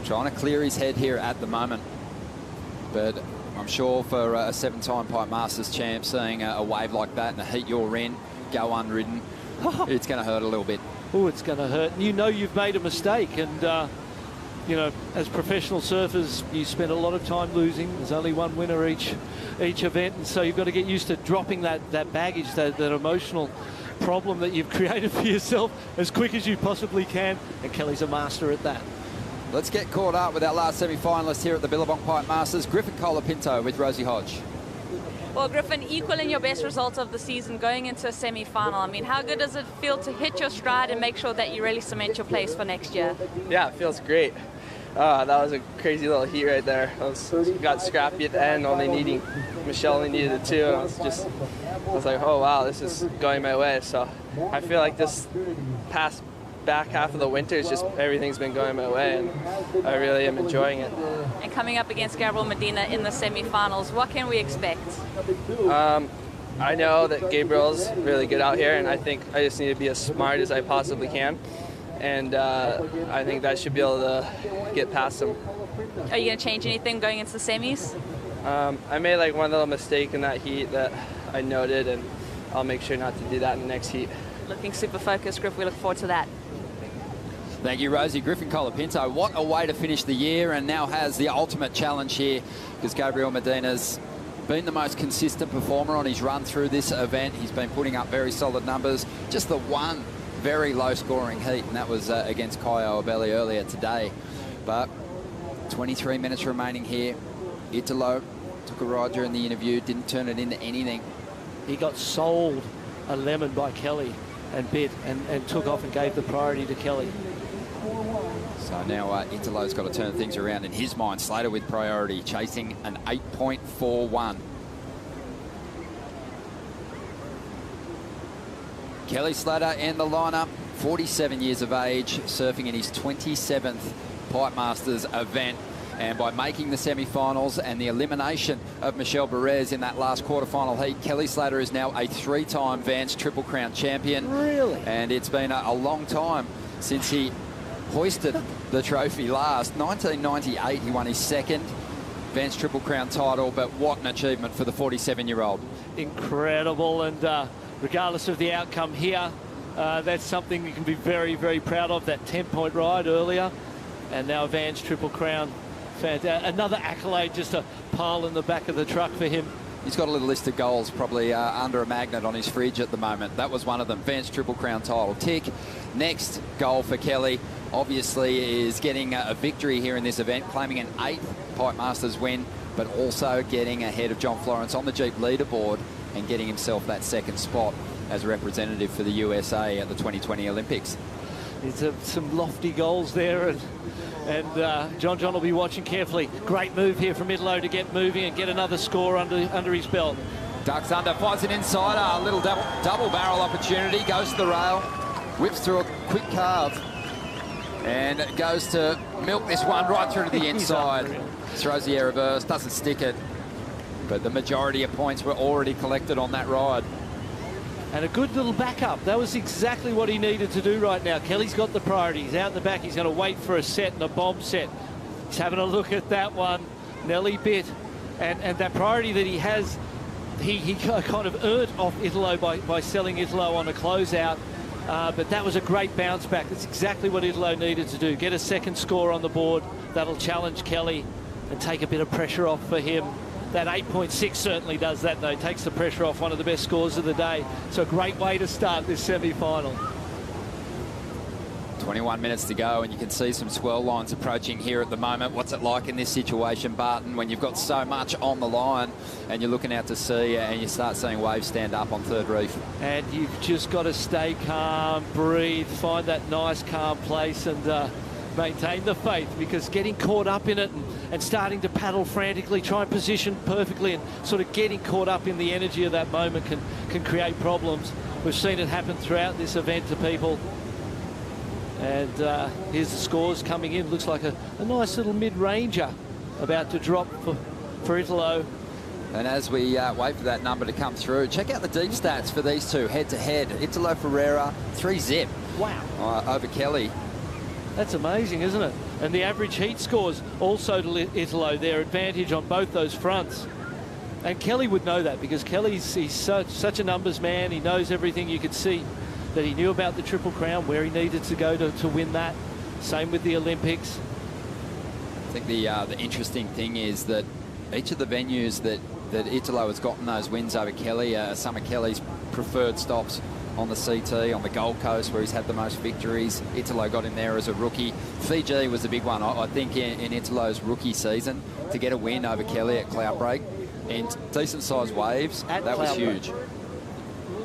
trying to clear his head here at the moment. But I'm sure for a 7-time Pipe Masters champ, seeing a wave like that and a heat you're in go unridden, it's going to hurt a little bit. Oh, it's going to hurt. And you know you've made a mistake, and you know, as professional surfers, you spend a lot of time losing. There's only one winner each event, and so you've got to get used to dropping that baggage, that emotional problem that you've created for yourself as quick as you possibly can, and Kelly's a master at that. Let's get caught up with our last semi-finalist here at the Billabong Pipe Masters, Griffin Colapinto with Rosie Hodge. Well, Griffin, equaling your best results of the season going into a semi-final. I mean, how good does it feel to hit your stride and make sure that you really cement your place for next year? Yeah, it feels great. That was a crazy little heat right there. Got scrappy at the end, Michelle only needed it too. And I was like, oh wow, this is going my way. So I feel like this past back half of the winter is just everything's been going my way, and I really am enjoying it. And coming up against Gabriel Medina in the semi-finals, what can we expect? I know that Gabriel's really good out here, and I think I just need to be as smart as I possibly can. And I think that should be able to get past him. Are you going to change anything going into the semis? I made like one little mistake in that heat that I noted, and I'll make sure not to do that in the next heat. Looking super focused, Griff. We look forward to that. Thank you, Rosie. Griffin Colapinto, what a way to finish the year, and now has the ultimate challenge here, because Gabriel Medina's been the most consistent performer on his run through this event. He's been putting up very solid numbers. Just the one very low-scoring heat, and that was against Caio Ibelli earlier today. But 23 minutes remaining here. Italo took a ride during the interview, didn't turn it into anything. He got sold a lemon by Kelly and bit and took off and gave the priority to Kelly. So now Italo's got to turn things around in his mind. Slater with priority, chasing an 8.41. Kelly Slater in the lineup, 47 years of age, surfing in his 27th Pipe Masters event. And by making the semi-finals and the elimination of Michelle Perez in that last quarterfinal heat, Kelly Slater is now a 3-time Vans Triple Crown champion. Really? And it's been a long time since he hoisted the trophy last. 1998, he won his second Vans Triple Crown title, but what an achievement for the 47-year-old. Incredible, and regardless of the outcome here, that's something you can be very, very proud of, that 10-point ride earlier, and now Vans Triple Crown. Another accolade, just a pile in the back of the truck for him. He's got a little list of goals probably under a magnet on his fridge at the moment. That was one of them, Vans Triple Crown title. Tick. Next goal for Kelly, obviously, is getting a victory here in this event, claiming an 8th Pipe Masters win, but also getting ahead of John Florence on the Jeep leaderboard and getting himself that 2nd spot as a representative for the USA at the 2020 Olympics. There's some lofty goals there, and John will be watching carefully. Great move here from Italo to get moving and get another score under his belt. Ducks under, finds an insider, a little double barrel opportunity, goes to the rail, whips through a quick carve, and goes to milk this one right through to the inside. Throws the air reverse, doesn't stick it, but the majority of points were already collected on that ride. And a good little backup. That was exactly what he needed to do right now. Kelly's got the priority. He's out in the back. He's going to wait for a set and a bomb set. He's having a look at that one. Nelly bit. And that priority that he has, he kind of earned off Italo by selling Italo on a closeout. But that was a great bounce back. That's exactly what Italo needed to do. Get a 2nd score on the board. That'll challenge Kelly and take a bit of pressure off for him. That 8.6 certainly does that, though. Takes the pressure off, one of the best scores of the day. So a great way to start this semi-final. 21 minutes to go, and you can see some swirl lines approaching here at the moment. What's it like in this situation, Barton, when you've got so much on the line and you're looking out to sea and you start seeing waves stand up on Third Reef? And you've just got to stay calm, breathe, find that nice, calm place and maintain the faith, because getting caught up in it and starting to paddle frantically, try and position perfectly, and sort of getting caught up in the energy of that moment can create problems. We've seen it happen throughout this event to people. And here's the scores coming in. Looks like a nice little mid-ranger about to drop for Italo. And as we wait for that number to come through, check out the deep stats for these two head-to-head. Italo Ferreira, 3-zip. Wow. Over Kelly. That's amazing, isn't it? And the average heat scores also to Italo, their advantage on both those fronts. And Kelly would know that, because he's such a numbers man. He knows everything. You could see that he knew about the Triple Crown, where he needed to go to win that. Same with the Olympics. I think the interesting thing is that each of the venues that Italo has gotten those wins over Kelly are some of Kelly's preferred stops on the CT, on the Gold Coast, where he's had the most victories. Italo got in there as a rookie. Fiji was a big one. I think in Italo's rookie season, to get a win over Kelly at Cloudbreak, in decent-sized waves. That was huge.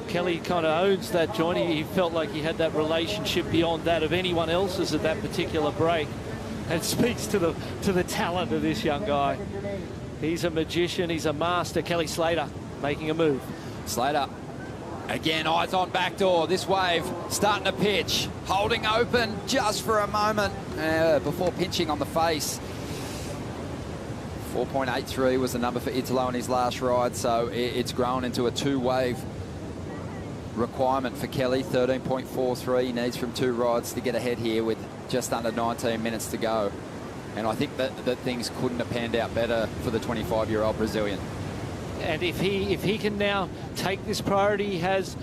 Kelly kind of owns that, Johnny. He felt like he had that relationship beyond that of anyone else's at that particular break. And it speaks to the talent of this young guy. He's a magician. He's a master. Kelly Slater making a move. Slater, again, eyes on backdoor. This wave starting to pitch. Holding open just for a moment before pinching on the face. 4.83 was the number for Italo in his last ride, so it's grown into a 2-wave requirement for Kelly. 13.43 he needs from 2 rides to get ahead here with just under 19 minutes to go. And I think that things couldn't have panned out better for the 25-year-old Brazilian. And if he can now take this priority he has,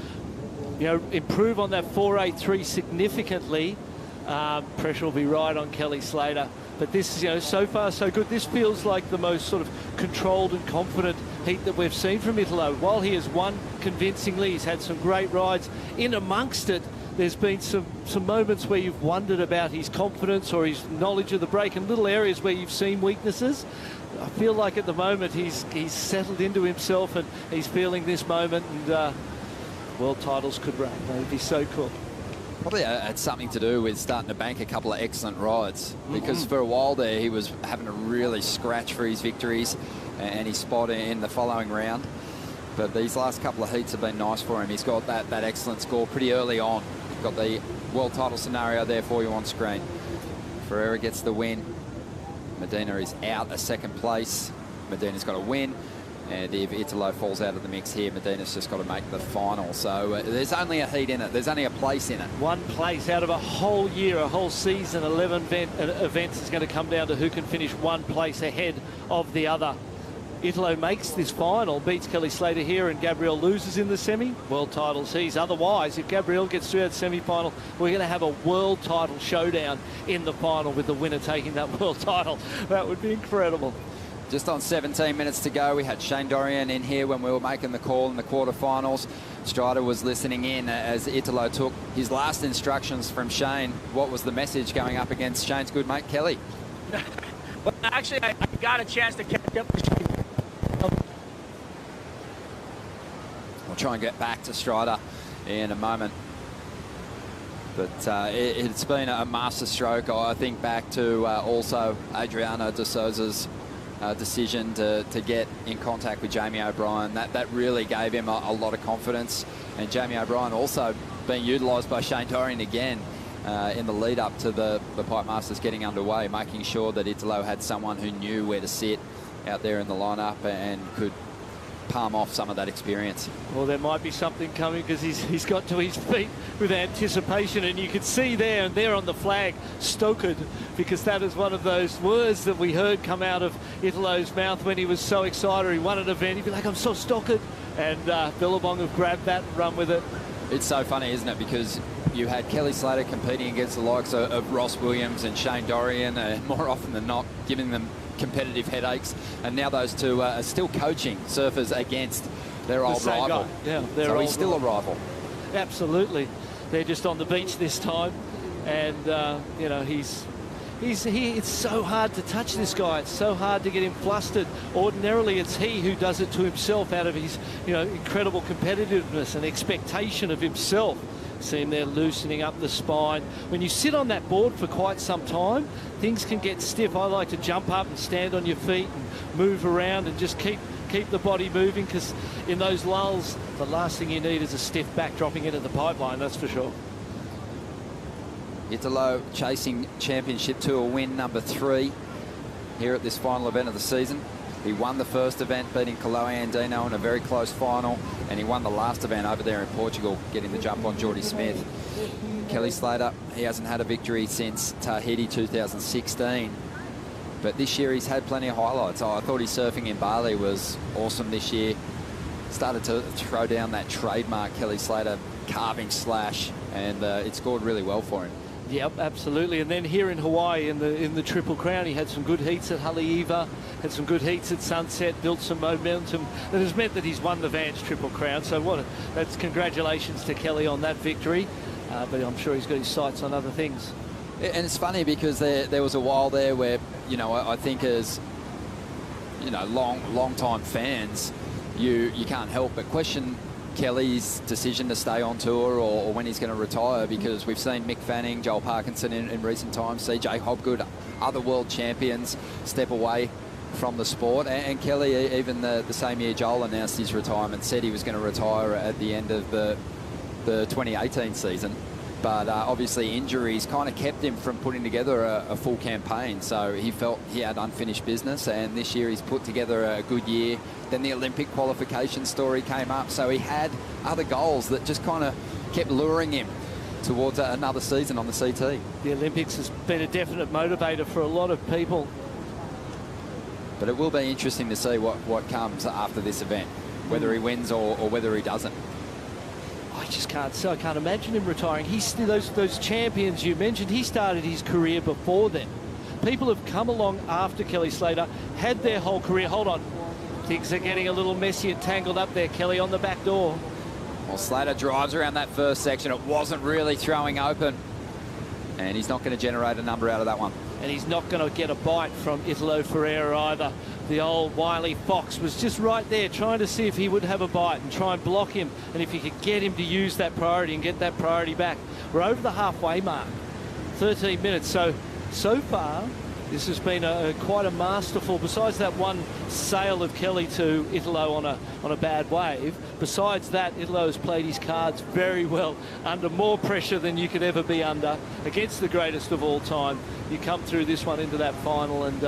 you know, improve on that 4.83 significantly, pressure will be right on Kelly Slater. But this is, you know, so far so good. This feels like the most sort of controlled and confident heat that we've seen from Italo. While he has won convincingly, he's had some great rides. In amongst it, there's been some moments where you've wondered about his confidence or his knowledge of the break, and little areas where you've seen weaknesses. I feel like at the moment he's settled into himself and he's feeling this moment, and world titles could rain. That'd be so cool. Probably had something to do with starting to bank a couple of excellent rides, because for a while there he was having to really scratch for his victories and his spot in the following round. But these last couple of heats have been nice for him. He's got that excellent score pretty early on. Got the world title scenario there for you on screen. Ferreira gets the win. Medina is out of second place. Medina's got a win. And if Italo falls out of the mix here, Medina's just got to make the final. So there's only a heat in it. There's only a place in it. One place out of a whole year, a whole season, 11 events is going to come down to who can finish one place ahead of the other. Italo makes this final, beats Kelly Slater here, and Gabriel loses in the semi. World title sees. Otherwise, if Gabriel gets through that semi-final, we're going to have a world title showdown in the final with the winner taking that world title. That would be incredible. Just on 17 minutes to go, we had Shane Dorian in here when we were making the call in the quarterfinals. Strider was listening in as Italo took his last instructions from Shane. What was the message going up against Shane's good mate, Kelly? Well, actually, I got a chance to catch up with Shane. We'll try and get back to Strider in a moment. But it's been a master stroke. I think back to also Adriano de Souza's decision to get in contact with Jamie O'Brien. That really gave him a lot of confidence. And Jamie O'Brien also being utilised by Shane Dorian again in the lead up to the Pipe Masters getting underway, making sure that Italo had someone who knew where to sit out there in the lineup and could palm off some of that experience. Well, there might be something coming, because he's got to his feet with anticipation, and you could see there on the flag, stoked, because that is one of those words that we heard come out of Italo's mouth when he was so excited. He won an event, he'd be like, I'm so stoked, and Billabong have grabbed that and run with it. It's so funny, isn't it? Because you had Kelly Slater competing against the likes of Ross Williams and Shane Dorian, more often than not giving them competitive headaches, and now those two are still coaching surfers against their old rival. Yeah, so he's still a rival. Absolutely. They're just on the beach this time, and you know, it's so hard to touch this guy. It's so hard to get him flustered. Ordinarily, it's he who does it to himself out of his, you know, incredible competitiveness and expectation of himself. See him there loosening up the spine. When you sit on that board for quite some time, things can get stiff. I like to jump up and stand on your feet and move around and just keep the body moving, because in those lulls, the last thing you need is a stiff back dropping into the pipeline, that's for sure. Italo chasing Championship Tour win number 3 here at this final event of the season. He won the first event, beating Kolohe Andino in a very close final, and he won the last event over there in Portugal, getting the jump on Jordy Smith. Kelly Slater, he hasn't had a victory since Tahiti 2016, but this year he's had plenty of highlights. I thought his surfing in Bali was awesome this year. Started to throw down that trademark Kelly Slater carving slash, and it scored really well for him. Yep, absolutely. And then here in Hawaii, in the Triple Crown, he had some good heats at Haleiwa, had some good heats at Sunset, built some momentum that has meant that he's won the Vans Triple Crown. So that's congratulations to Kelly on that victory. But I'm sure he's got his sights on other things. And it's funny because there was a while there where, you know, I think as you know, long-time fans, you can't help but question Kelly's decision to stay on tour or when he's going to retire, because we've seen Mick Fanning, Joel Parkinson in recent times, CJ Hobgood, other world champions step away from the sport. And Kelly, even the same year Joel announced his retirement, said he was going to retire at the end of the 2018 season. But obviously injuries kind of kept him from putting together a full campaign. So he felt he had unfinished business, and this year he's put together a good year. Then the Olympic qualification story came up. So he had other goals that just kind of kept luring him towards another season on the CT. The Olympics has been a definite motivator for a lot of people. But it will be interesting to see what comes after this event, whether he wins or whether he doesn't. I just can't. So I can't imagine him retiring. He's those champions you mentioned. He started his career before them. People have come along after Kelly Slater, had their whole career. Hold on, things are getting a little messy and tangled up there. Kelly on the back door. Well, Slater drives around that first section. It wasn't really throwing open, and he's not going to generate a number out of that one. And he's not going to get a bite from Italo Ferreira either. The old wily fox was just right there trying to see if he would have a bite and try and block him, and if he could get him to use that priority and get that priority back. We're over the halfway mark, 13 minutes. So far, this has been quite a masterful, besides that one sail of Kelly to Italo on a bad wave, besides that, Italo has played his cards very well, under more pressure than you could ever be under, against the greatest of all time. You come through this one into that final, and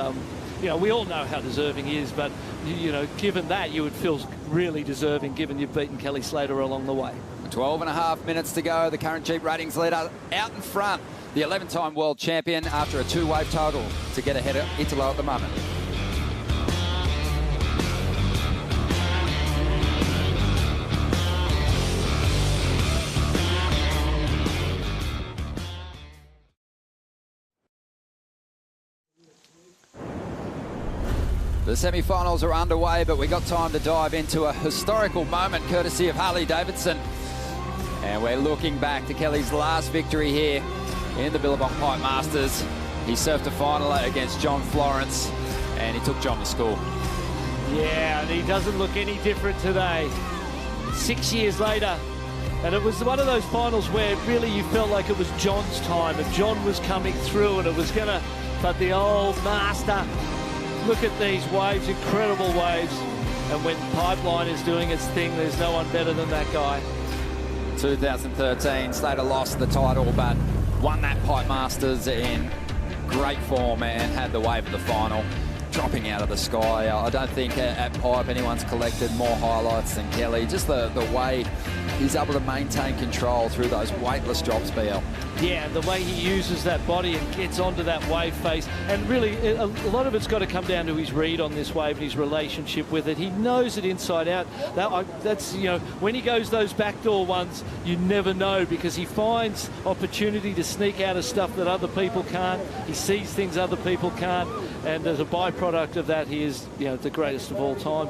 you know, we all know how deserving he is, but you know, given that, you would feel really deserving given you've beaten Kelly Slater along the way. 12.5 minutes to go. The current Jeep ratings leader out in front, the 11-time world champion, after a 2-wave total to get ahead of Italo at the moment. The semi-finals are underway, but we got time to dive into a historical moment courtesy of Harley-Davidson. And we're looking back to Kelly's last victory here in the Billabong Pipe Masters. He surfed a final against John Florence, and he took John to school. Yeah, and he doesn't look any different today. 6 years later, and it was one of those finals where really you felt like it was John's time, and John was coming through, and it was gonna, but the old master, look at these waves, incredible waves. And when Pipeline is doing its thing, there's no one better than that guy. 2013, Slater lost the title, but won that Pipe Masters in great form and had the wave of the final, dropping out of the sky. I don't think at Pipe anyone's collected more highlights than Kelly. Just the way he's able to maintain control through those weightless drops, BL. Yeah, the way he uses that body and gets onto that wave face. And really, a lot of it's got to come down to his read on this wave and his relationship with it. He knows it inside out. That's, you know, when he goes those backdoor ones, you never know, because he finds opportunity to sneak out of stuff that other people can't. He sees things other people can't. And as a byproduct of that, he is, you know, the greatest of all time.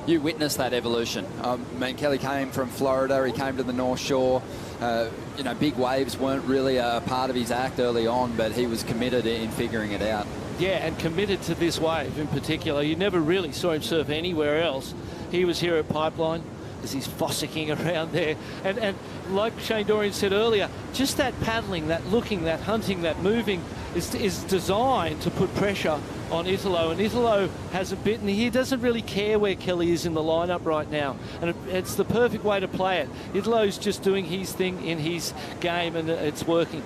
You witnessed that evolution. I mean, Kelly came from Florida. He came to the North Shore. You know, big waves weren't really a part of his act early on, but he was committed in figuring it out. Yeah, and committed to this wave in particular. You never really saw him surf anywhere else. He was here at Pipeline as he's fossicking around there. And like Shane Dorian said earlier, just that paddling, that looking, that hunting, that moving is designed to put pressure on Italo, and Italo has a bit, and he doesn't really care where Kelly is in the lineup right now, and it's the perfect way to play it. Italo's just doing his thing in his game, and it's working.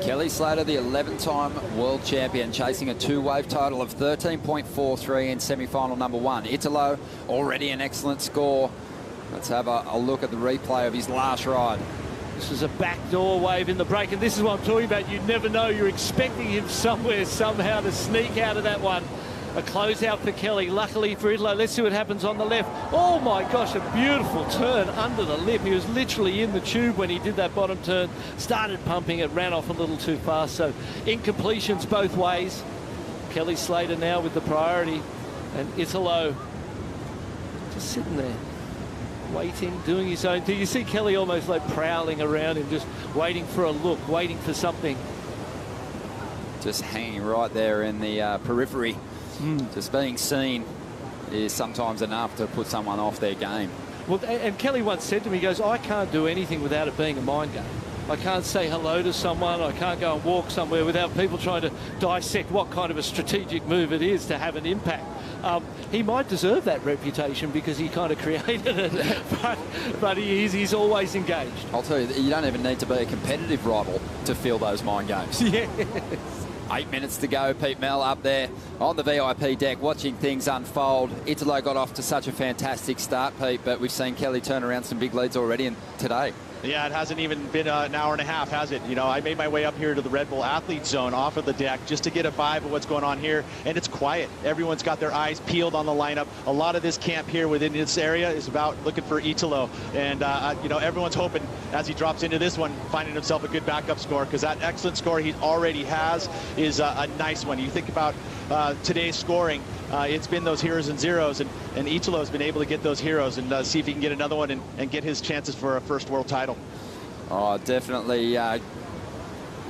Kelly Slater, the 11-time world champion, chasing a 2-wave total of 13.43 in semi-final number 1. Italo, already an excellent score. Let's have a look at the replay of his last ride. This is a backdoor wave in the break, and this is what I'm talking about. You never know. You're expecting him somewhere, somehow, to sneak out of that one. A closeout for Kelly. Luckily for Italo, let's see what happens on the left. Oh my gosh, a beautiful turn under the lip. He was literally in the tube when he did that bottom turn. Started pumping it, ran off a little too fast. So incompletions both ways. Kelly Slater now with the priority, and Italo just sitting there. waiting, doing his own thing. You see Kelly almost like prowling around him, just waiting for a look, waiting for something. Just hanging right there in the periphery. Just being seen is sometimes enough to put someone off their game. Well, and Kelly once said to me, he goes, I can't do anything without it being a mind game. I can't say hello to someone. I can't go and walk somewhere without people trying to dissect what kind of a strategic move it is to have an impact. He might deserve that reputation because he kind of created it, but he's always engaged. I'll tell you, you don't even need to be a competitive rival to feel those mind games. Yes. 8 minutes to go. Pete Mel up there on the VIP deck watching things unfold. Italo got off to such a fantastic start, Pete, but we've seen Kelly turn around some big leads already today. Yeah, it hasn't even been an hour and a half, has it? You know, I made my way up here to the Red Bull Athlete Zone off of the deck just to get a vibe of what's going on here, and it's quiet. Everyone's got their eyes peeled on the lineup. A lot of this camp here within this area is about looking for Italo, and you know, everyone's hoping as he drops into this one, finding himself a good backup score, because that excellent score he already has is a nice one. You think about today's scoring, it's been those heroes and zeros, and Italo has been able to get those heroes and see if he can get another one and get his chances for a first world title. Oh, definitely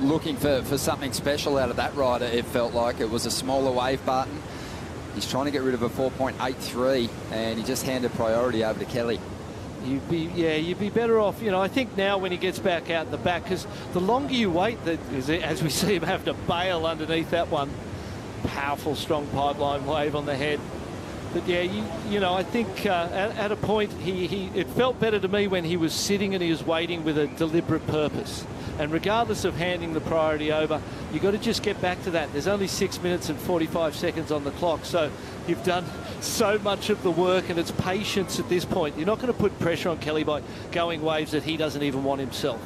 looking for something special out of that rider. It felt like it was a smaller wave button. He's trying to get rid of a 4.83, and he just handed priority over to Kelly. You'd be better off, you know. I think now when he gets back out in the back, because the longer you wait, as we see him have to bail underneath that one. Powerful, strong pipeline wave on the head. But yeah, you know, I think at a point it felt better to me when he was sitting and he was waiting with a deliberate purpose. And regardless of handing the priority over, you've got to just get back to that. There's only 6 minutes and 45 seconds on the clock, so you've done so much of the work, and it's patience at this point. You're not going to put pressure on Kelly by going waves that he doesn't even want himself.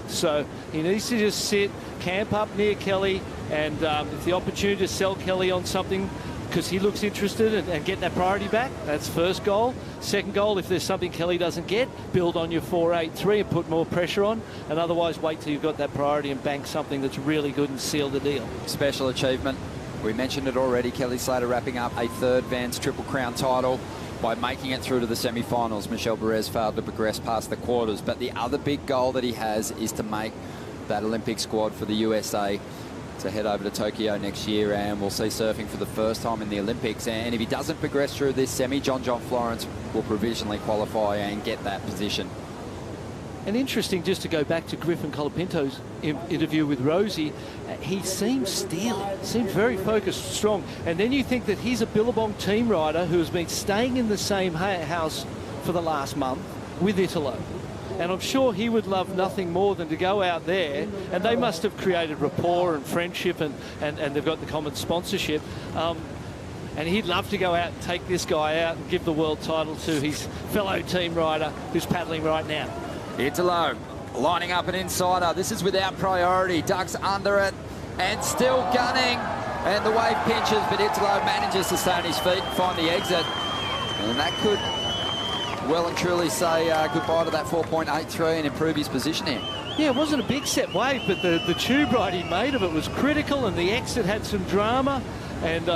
So he needs to just sit, camp up near Kelly, and if the opportunity to sell Kelly on something because he looks interested and get that priority back, that's first goal. Second goal, if there's something Kelly doesn't get, build on your 4.83 and put more pressure on, and otherwise wait till you've got that priority and bank something that's really good and seal the deal. Special achievement. We mentioned it already. Kelly Slater wrapping up a third Vans Triple Crown title by making it through to the semi-finals. Michel Perez failed to progress past the quarters, but the other big goal that he has is to make that Olympic squad for the USA to head over to Tokyo next year, and we'll see surfing for the first time in the Olympics. And if he doesn't progress through this semi, John Florence will provisionally qualify and get that position. And interesting, just to go back to Griffin Colapinto's interview with Rosie, he seems steely, seems very focused, strong. And then you think that he's a Billabong team rider who has been staying in the same house for the last month with Italo. And I'm sure he would love nothing more than to go out there, and they must have created rapport and friendship, and they've got the common sponsorship. And he'd love to go out and take this guy out and give the world title to his fellow team rider who's paddling right now. Italo lining up an insider. This is without priority. Ducks under it and still gunning. And the wave pinches, but Italo manages to stay on his feet and find the exit. And that could well and truly say goodbye to that 4.83 and improve his position here. Yeah, it wasn't a big set wave, but the tube ride he made of it was critical, and the exit had some drama. And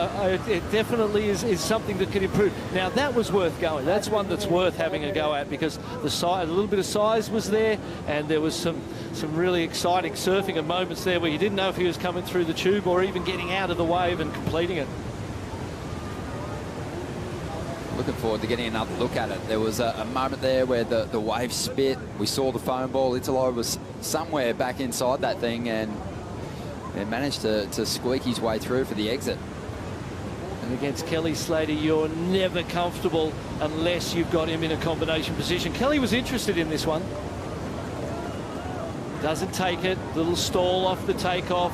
it definitely is something that can improve. Now, that was worth going. That's one that's worth having a go at, because the size, a little bit of size was there, and there was some really exciting surfing and moments there where you didn't know if he was coming through the tube or even getting out of the wave and completing it. Looking forward to getting another look at it. There was a moment there where the wave spit. We saw the foam ball. Italo was somewhere back inside that thing and managed to squeak his way through for the exit. And against Kelly Slater, you're never comfortable unless you've got him in a combination position. Kelly was interested in this one. Doesn't take it. Little stall off the takeoff.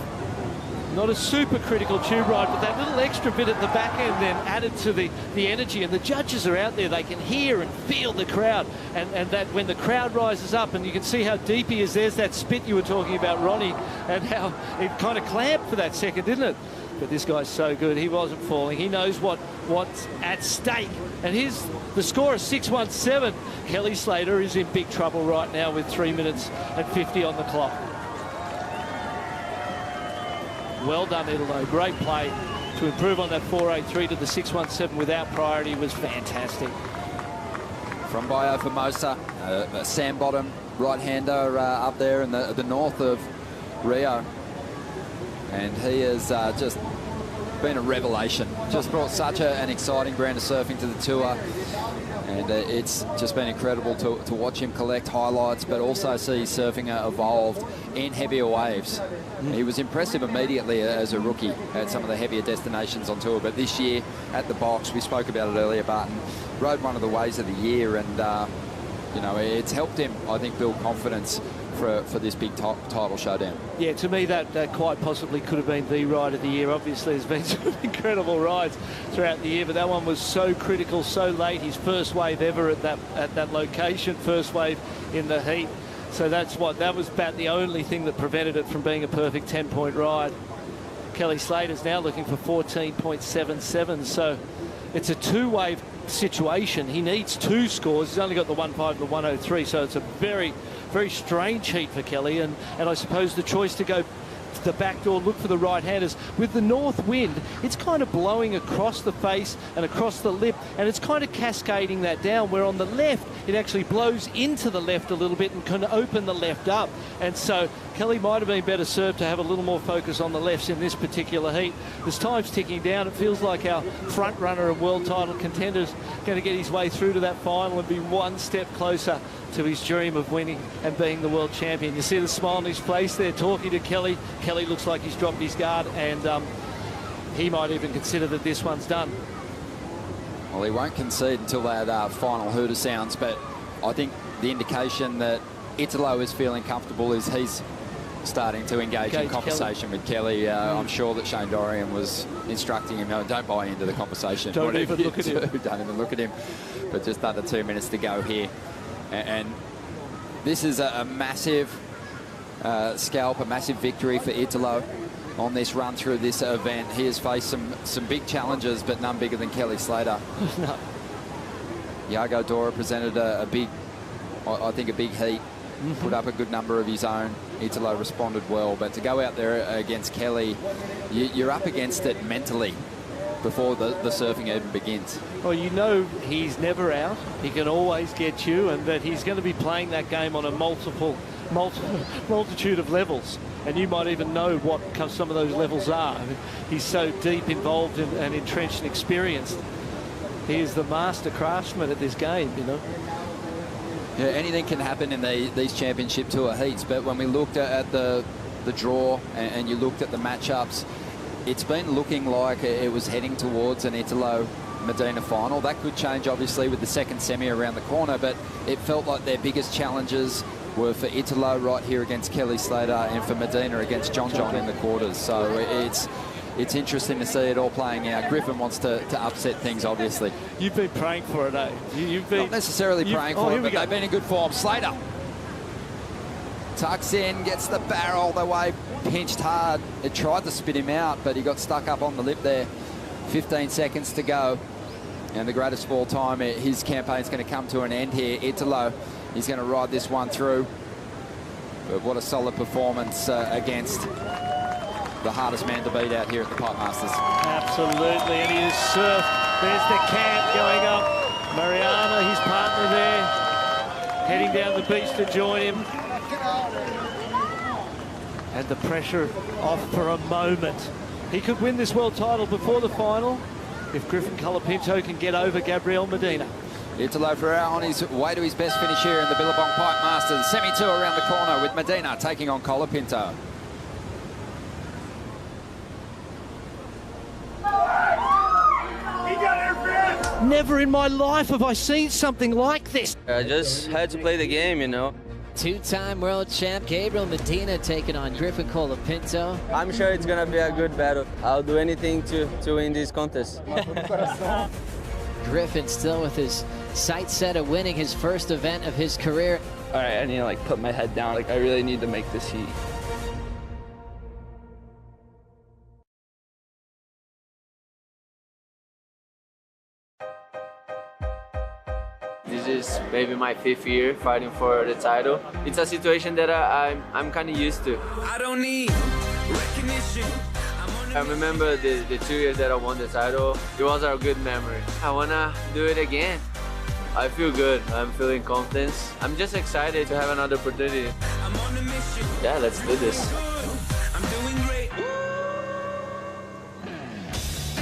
Not a super critical tube ride, but that little extra bit at the back end then added to the energy. And the judges are out there. They can hear and feel the crowd. And that when the crowd rises up, and you can see how deep he is. There's that spit you were talking about, Ronnie, and how it kind of clamped for that second, didn't it? But this guy's so good. He wasn't falling. He knows what's at stake. And here's the score of 6:17. Kelly Slater is in big trouble right now with 3 minutes and 50 on the clock. Well done, Italo. Great play to improve on that 4.83 to the 6.17 without priority was fantastic. from Baio Formosa, a sand bottom right-hander up there in the north of Rio. And he has just been a revelation. Just brought such an exciting brand of surfing to the tour. And it's just been incredible to watch him collect highlights, but also see surfing evolved in heavier waves. He was impressive immediately as a rookie at some of the heavier destinations on tour, but this year at the box, we spoke about it earlier, Barton, rode one of the waves of the year, and you know, it's helped him, I think, build confidence for this big title showdown. Yeah, to me that quite possibly could have been the ride of the year. Obviously there's been some incredible rides throughout the year, but that one was so critical, so late. His first wave ever at that location, first wave in the heat. So that was about the only thing that prevented it from being a perfect 10-point ride. Kelly Slater's now looking for 14.77, so it's a two-wave situation. He needs two scores. He's only got the 1.5 and the 103, so it's a very, very strange heat for Kelly, and I suppose the choice to go to the back door, look for the right-handers. With the north wind, it's kind of blowing across the face and across the lip, and it's kind of cascading that down, where on the left, it actually blows into the left a little bit and can open the left up. And so Kelly might have been better served to have a little more focus on the lefts in this particular heat. As time's ticking down, it feels like our front runner and world title contender's going to get his way through to that final and be one step closer to his dream of winning and being the world champion. You see the smile on his face there, talking to Kelly. Kelly looks like he's dropped his guard, and he might even consider that this one's done. Well, he won't concede until that final hooter sounds, but I think the indication that Italo is feeling comfortable is he's starting to engage in conversation with Kelly. I'm sure that Shane Dorian was instructing him, no, don't buy into the conversation. Don't even look at him. Don't even look at him. But just under 2 minutes to go here. And this is a massive scalp, a massive victory for Italo on this run through this event. He has faced some big challenges, but none bigger than Kelly Slater. No. Yago Dora presented a big, I think, a big heat. Put up a good number of his own. Italo responded well, but to go out there against Kelly, you're up against it mentally before the surfing even begins. Well, you know he's never out. He can always get you, and that he's going to be playing that game on a multitude of levels. And you might even know what some of those levels are. I mean, he's so deep involved and entrenched and experienced. He is the master craftsman at this game, you know. Yeah, anything can happen in these championship tour heats, but when we looked at the draw and you looked at the matchups, it's been looking like it was heading towards an Italo Medina final. That could change, obviously, with the second semi around the corner, but it felt like their biggest challenges were for Italo right here against Kelly Slater and for Medina against John in the quarters. So it's interesting to see it all playing out. Griffin wants to upset things, obviously. You've been praying for it, eh? You've been... Not necessarily praying for it, but they've been in good form. Slater tucks in, gets the barrel the way, pinched hard. It tried to spit him out, but he got stuck up on the lip there. 15 seconds to go. And the greatest of all time, his campaign's going to come to an end here. Italo, he's going to ride this one through. But what a solid performance against the hardest man to beat out here at the Pipe Masters. Absolutely, and he is surf. There's the camp going up. Mariana, his partner there, heading down the beach to join him. And the pressure off for a moment. He could win this world title before the final if Griffin Colapinto can get over Gabriel Medina. Italo Ferreira on his way to his best finish here in the Billabong Pipe Masters. Semi-2 around the corner with Medina taking on Colapinto. Never in my life have I seen something like this. I just had to play the game, you know. Two-time world champ Gabriel Medina taking on Griffin Colapinto. I'm sure it's going to be a good battle. I'll do anything to win this contest. Griffin still with his sights set of winning his first event of his career. All right, I need to put my head down. I really need to make this heat. This is maybe my 5th year fighting for the title. It's a situation that I'm kind of used to. I don't need recognition. I remember the 2 years that I won the title. It was a good memory. I want to do it again. I feel good. I'm feeling confidence. I'm just excited to have another opportunity. Yeah, let's do this.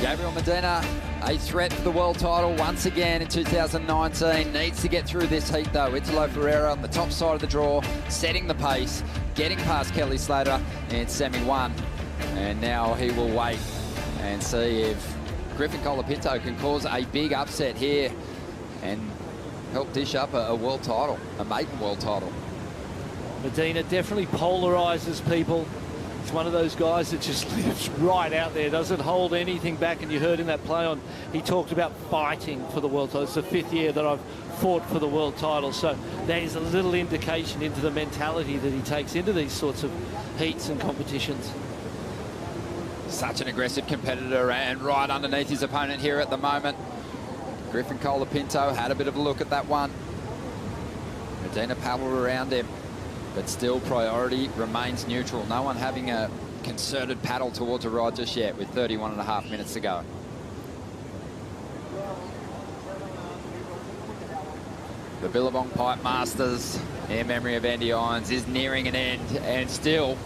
Gabriel Medina, a threat for the world title once again in 2019. Needs to get through this heat though. Italo Ferreira on the top side of the draw, setting the pace, getting past Kelly Slater in semi-1. And now he will wait and see if Griffin Colapinto can cause a big upset here and help dish up a world title, a maiden world title. Medina definitely polarises people. It's one of those guys that just lives right out there, doesn't hold anything back. And you heard in that play on, he talked about fighting for the world title. It's the 5th year that I've fought for the world title. So there's a little indication into the mentality that he takes into these sorts of heats and competitions. Such an aggressive competitor and right underneath his opponent here at the moment. Griffin Colapinto had a bit of a look at that one. Medina paddled around him, but still priority remains neutral. No one having a concerted paddle towards a ride just yet with 31.5 minutes to go. The Billabong Pipe Masters, in memory of Andy Irons, is nearing an end, and still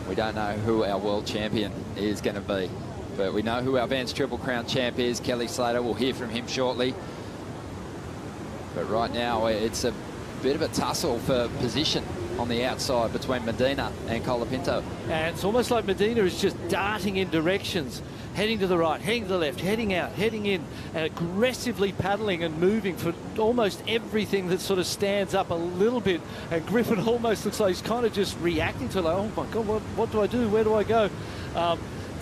we don't know who our world champion is going to be. But we know who our Vans Triple Crown champ is, Kelly Slater. We'll hear from him shortly. But right now, it's a bit of a tussle for position on the outside between Medina and Colapinto. And it's almost like Medina is just darting in directions, heading to the right, heading to the left, heading out, heading in, and aggressively paddling and moving for almost everything that sort of stands up a little bit. And Griffin almost looks like he's kind of just reacting to, like, oh my God, what do I do? Where do I go?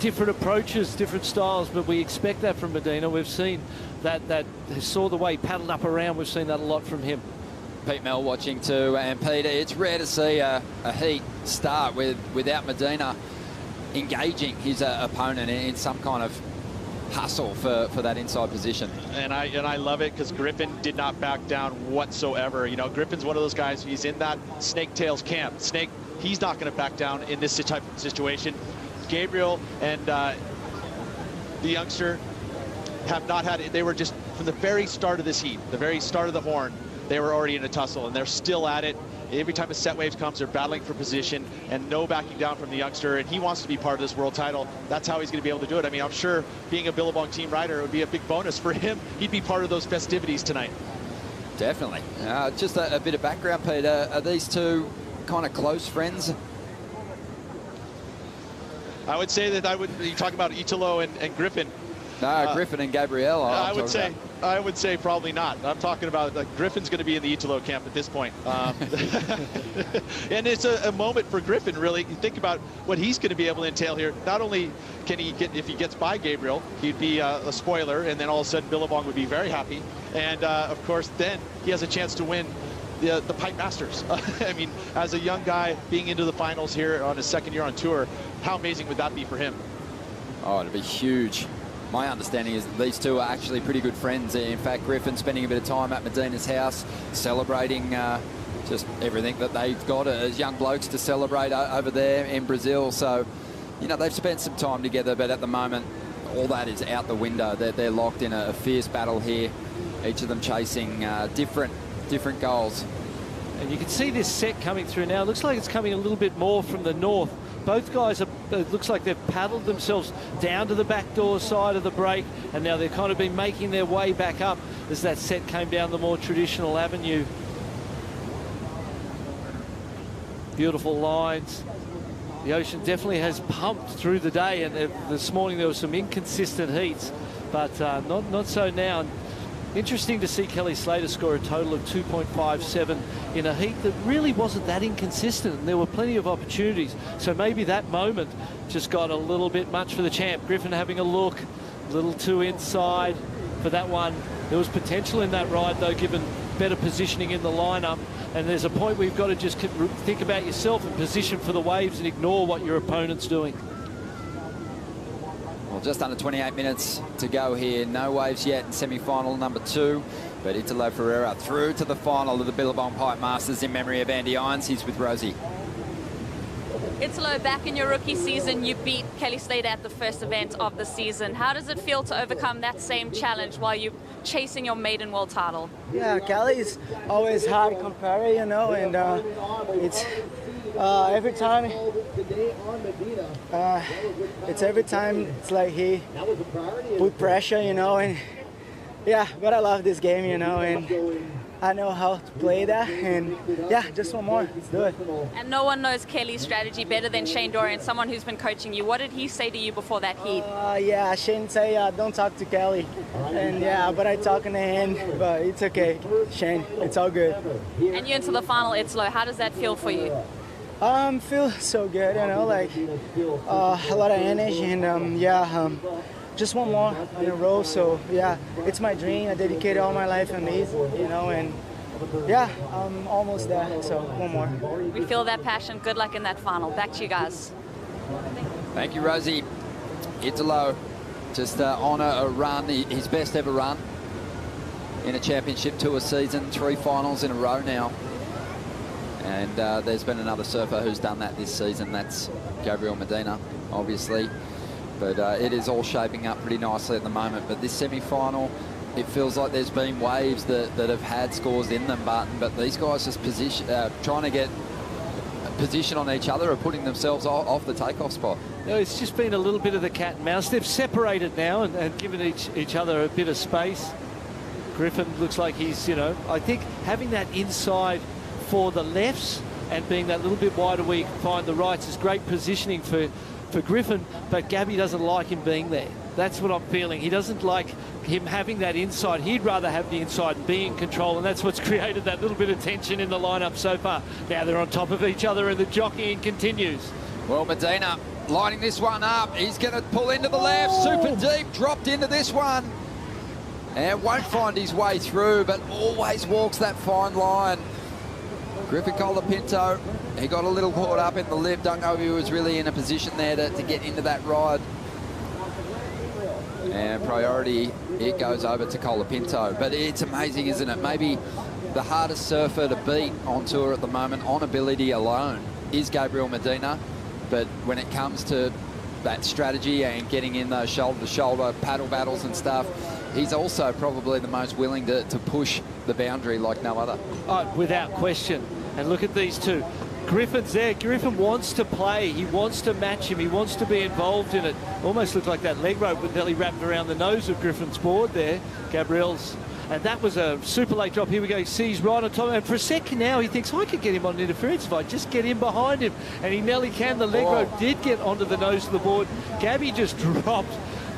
Different approaches, different styles, but we expect that from Medina. We've seen that saw the way he paddled up around. We've seen that a lot from him. Pete Mel watching too, and Peter, it's rare to see a heat start without Medina engaging his opponent in some kind of hustle for that inside position. And I love it because Griffin did not back down whatsoever. You know, Griffin's one of those guys, he's in that Snake Tails camp. Snake, he's not going to back down in this type of situation. Gabriel and the youngster have not had it. They were just, from the very start of this heat, the very start of the horn, they were already in a tussle, and they're still at it. Every time a set wave comes, they're battling for position, and no backing down from the youngster, and he wants to be part of this world title. That's how he's going to be able to do it. I mean, I'm sure being a Billabong team rider, it would be a big bonus for him. He'd be part of those festivities tonight. Definitely. Just a bit of background, Peter. Are these two kind of close friends? I would say that you talk about Italo and Griffin. No, Griffin and Gabriel. I would say probably not. I'm talking about Griffin's going to be in the Italo camp at this point. And it's a moment for Griffin, really. You think about what he's going to be able to entail here. Not only can he get, if he gets by Gabriel, he'd be a spoiler, and then all of a sudden Billabong would be very happy. And of course, then he has a chance to win the Pipe Masters. I mean, as a young guy being into the finals here on his 2nd year on tour, how amazing would that be for him? Oh, it'd be huge. My understanding is that these two are actually pretty good friends. In fact, Griffin spending a bit of time at Medina's house, celebrating just everything that they've got as young blokes to celebrate over there in Brazil. So, you know, they've spent some time together, but at the moment, all that is out the window. They're locked in a fierce battle here, each of them chasing different goals. And you can see this set coming through now. It looks like it's coming a little bit more from the north. Both guys, it looks like they've paddled themselves down to the backdoor side of the break, and now they've kind of been making their way back up as that set came down the more traditional avenue. Beautiful lines. The ocean definitely has pumped through the day, and this morning there were some inconsistent heats, but not so now. Interesting to see Kelly Slater score a total of 2.57 in a heat that really wasn't that inconsistent, and there were plenty of opportunities. So maybe that moment just got a little bit much for the champ. Griffin having a look, a little too inside for that one. There was potential in that ride, though, given better positioning in the lineup. And there's a point where you've got to just think about yourself and position for the waves and ignore what your opponent's doing. Well, just under 28 minutes to go here. No waves yet in semi-final number 2. But Italo Ferreira through to the final of the Billabong Pipe Masters in memory of Andy Irons. He's with Rosie. Italo, back in your rookie season, you beat Kelly Slater at the first event of the season. How does it feel to overcome that same challenge while you chasing your maiden world title? Yeah, Kelly is always hard compared, you know, and it's every time. It's like he put pressure, you know, and yeah, but I love this game, you know, and I know how to play that, and yeah, just one more, let's do it. And no one knows Kelly's strategy better than Shane Dorian, someone who's been coaching you. What did he say to you before that heat? Yeah, Shane say don't talk to Kelly, and yeah, but I talking to him, but it's okay, Shane, it's all good. And you're into the final, Ittolo. How does that feel for you? Feel so good, you know, like a lot of energy, and just one more in a row. So yeah, it's my dream. I dedicated all my life on these, you know, and yeah, I'm almost there. So one more. We feel that passion. Good luck in that final. Back to you guys. Thank you, Rosie. Ittolo just on a run, his best ever run in a championship tour season. 3 finals in a row now. And there's been another surfer who's done that this season. That's Gabriel Medina, obviously. But it is all shaping up pretty nicely at the moment. But this semi-final, it feels like there's been waves that have had scores in them, Barton. But these guys just trying to get a position on each other or putting themselves off the takeoff spot. No, it's just been a little bit of the cat and mouse. They've separated now and given each other a bit of space. Griffin looks like he's, you know, I think having that inside for the lefts and being that little bit wider where you can find the rights is great positioning for Griffin, but Gabby doesn't like him being there. That's what I'm feeling. He doesn't like him having that inside. He'd rather have the inside and be in control, and that's what's created that little bit of tension in the lineup so far. Now they're on top of each other and the jockeying continues. Well, Medina lining this one up. He's going to pull into the left, super deep, dropped into this one. And won't find his way through, but always walks that fine line. Griffin Colapinto, he got a little caught up in the lip. Don't know if he was really in a position there to get into that ride. And priority, it goes over to Colapinto. But it's amazing, isn't it? Maybe the hardest surfer to beat on tour at the moment on ability alone is Gabriel Medina. But when it comes to that strategy and getting in those shoulder-to-shoulder paddle battles and stuff, he's also probably the most willing to push the boundary like no other. Oh, without question. And look at these two. Griffin's there. Griffin wants to play. He wants to match him. He wants to be involved in it. Almost looked like that leg rope was nearly wrapped around the nose of Griffin's board there. Gabriel's. And that was a super late drop. Here we go. He sees right on top. And for a second now, he thinks, I could get him on interference if I just get in behind him. And he nearly can. The leg rope did get onto the nose of the board. Gabby just dropped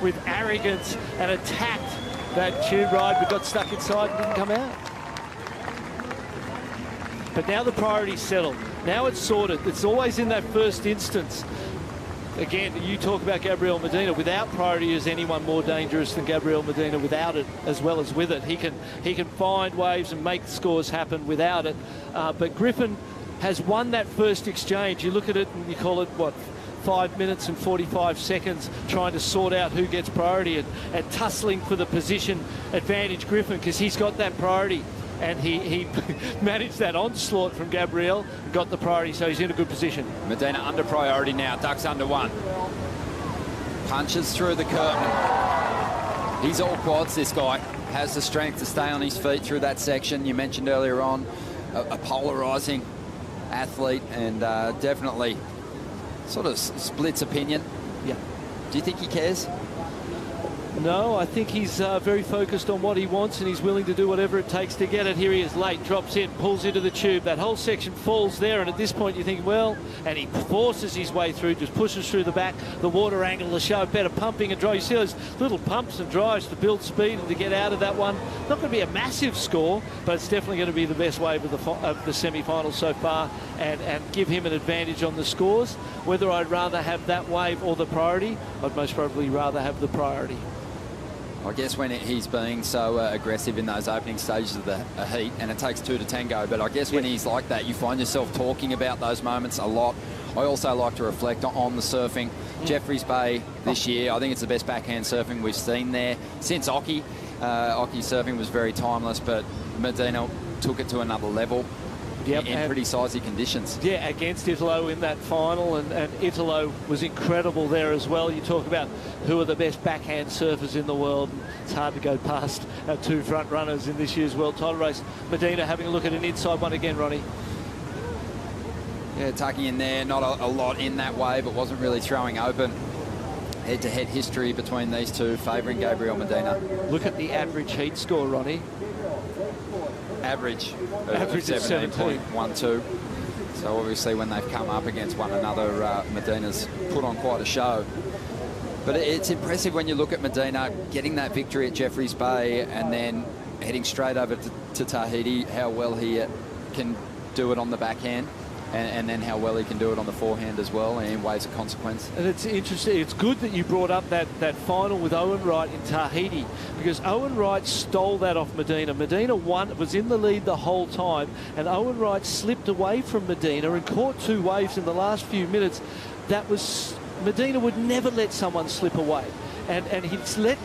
with arrogance and attacked that tube ride, but got stuck inside and didn't come out. But now the priority's settled. Now it's sorted. It's always in that first instance. Again, you talk about Gabriel Medina. Without priority, is anyone more dangerous than Gabriel Medina without it as well as with it? He can find waves and make scores happen without it. But Griffin has won that first exchange. You look at it and you call it, what, 5 minutes and 45 seconds trying to sort out who gets priority and tussling for the position advantage Griffin, because he's got that priority. And he managed that onslaught from Gabriel, got the priority, so he's in a good position. Medina under priority now, ducks under one. Punches through the curtain. He's all quads, this guy. Has the strength to stay on his feet through that section. You mentioned earlier on, a polarising athlete, and definitely sort of splits opinion. Yeah. Do you think he cares? No, I think he's very focused on what he wants, and he's willing to do whatever it takes to get it. Here he is late, drops in, pulls into the tube. That whole section falls there, and at this point you think, well, and he forces his way through, just pushes through the back. The water angle to show better pumping and drive. You see those little pumps and drives to build speed and to get out of that one. Not going to be a massive score, but it's definitely going to be the best wave of the semi-finals so far, and give him an advantage on the scores. Whether I'd rather have that wave or the priority, I'd most probably rather have the priority. I guess when he's being so aggressive in those opening stages of the heat, and it takes 2 to tango, but I guess when he's like that, you find yourself talking about those moments a lot. I also like to reflect on the surfing. Jeffreys Bay this year, I think it's the best backhand surfing we've seen there since Occy. Occy's surfing was very timeless, but Medina took it to another level. Yep, in pretty sizey conditions. Yeah, against Italo in that final, and Italo was incredible there as well. You talk about who are the best backhand surfers in the world. It's hard to go past our two front runners in this year's world title race. Medina having a look at an inside one again, Ronnie. Yeah, tucking in there, not a lot in that way, but wasn't really throwing open. Head-to-head history between these two, favouring Gabriel Medina. Look at the average heat score, Ronnie. Average of 17.12. So obviously when they've come up against one another, Medina's put on quite a show. But it's impressive when you look at Medina getting that victory at Jeffreys Bay and then heading straight over to Tahiti, how well he can do it on the backhand. And then how well he can do it on the forehand as well in ways of consequence. And it's interesting, it's good that you brought up that final with Owen Wright in Tahiti, because Owen Wright stole that off Medina. Medina was in the lead the whole time, and Owen Wright slipped away from Medina and caught two waves in the last few minutes. Medina would never let someone slip away. And he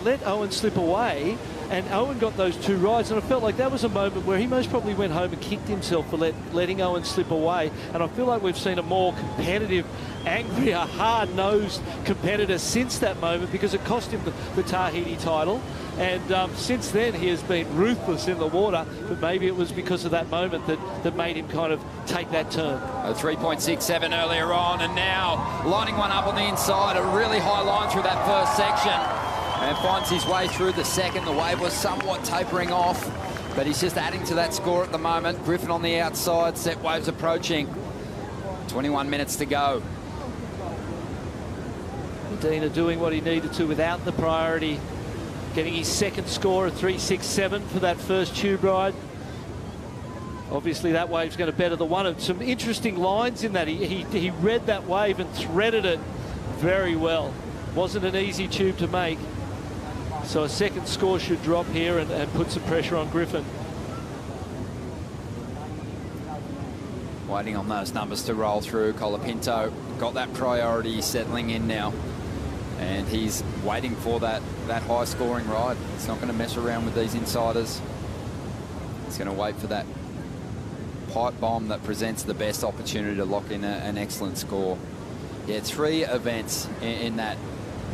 let Owen slip away, and Owen got those two rides, and I felt like that was a moment where he most probably went home and kicked himself for letting Owen slip away. And I feel like we've seen a more competitive, angrier, hard-nosed competitor since that moment, because it cost him the Tahiti title. And since then, he has been ruthless in the water, but maybe it was because of that moment that made him kind of take that turn. A 3.67 earlier on, and now lining one up on the inside, a really high line through that first section, and finds his way through the second. The wave was somewhat tapering off, but he's just adding to that score at the moment. Griffin on the outside, set waves approaching. 21 minutes to go. Medina doing what he needed to without the priority, getting his second score of 3.67 for that first tube ride. Obviously that wave's going to better the one. And some interesting lines in that. He read that wave and threaded it very well. Wasn't an easy tube to make. So a second score should drop here and put some pressure on Griffin. Waiting on those numbers to roll through. Colapinto got that priority settling in now. And he's waiting for that high-scoring ride. He's not going to mess around with these insiders. He's going to wait for that pipe bomb that presents the best opportunity to lock in an excellent score. Yeah, 3 events in that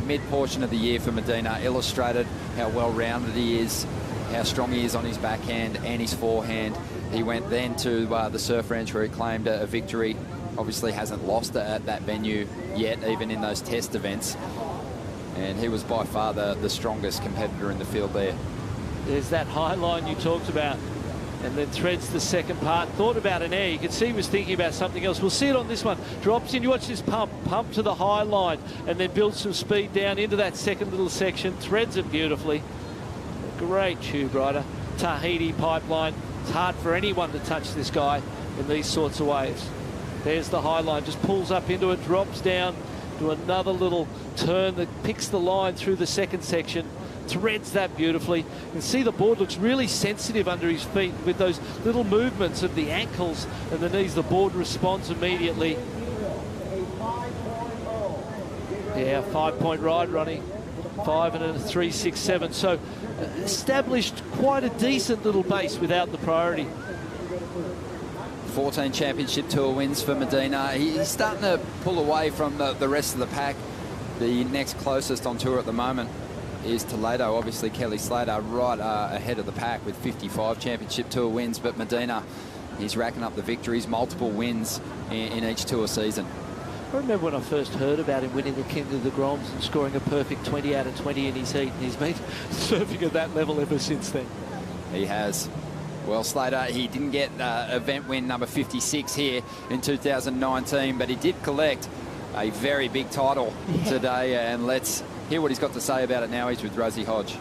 mid-portion of the year for Medina illustrated how well-rounded he is, how strong he is on his backhand and his forehand. He went then to the Surf Ranch where he claimed a victory. Obviously hasn't lost at that venue yet, even in those test events. And he was by far the strongest competitor in the field there. There's that high line you talked about, and then threads the second part. Thought about an air. You could see he was thinking about something else. We'll see it on this one. Drops in. You watch this pump to the high line, and then builds some speed down into that second little section. Threads it beautifully. A great tube rider. Tahiti pipeline. It's hard for anyone to touch this guy in these sorts of waves. There's the high line. Just pulls up into it, drops down to another little turn that picks the line through the second section. Threads that beautifully. You can see the board looks really sensitive under his feet with those little movements of the ankles and the knees. The board responds immediately. Yeah, 5-point ride, Ronnie. 5 and a 3.67. So established quite a decent little base without the priority. 14 Championship Tour wins for Medina. He's starting to pull away from the rest of the pack. The next closest on tour at the moment is Toledo. Obviously, Kelly Slater right ahead of the pack with 55 Championship Tour wins. But Medina, he's racking up the victories, multiple wins in each tour season. I remember when I first heard about him winning the King of the Groms and scoring a perfect 20 out of 20 in his heat. And he's been surfing at that level ever since then. He has. Well, Slater, he didn't get event win number 56 here in 2019, but he did collect a very big title today. And let's hear what he's got to say about it now. He's with Rosie Hodge.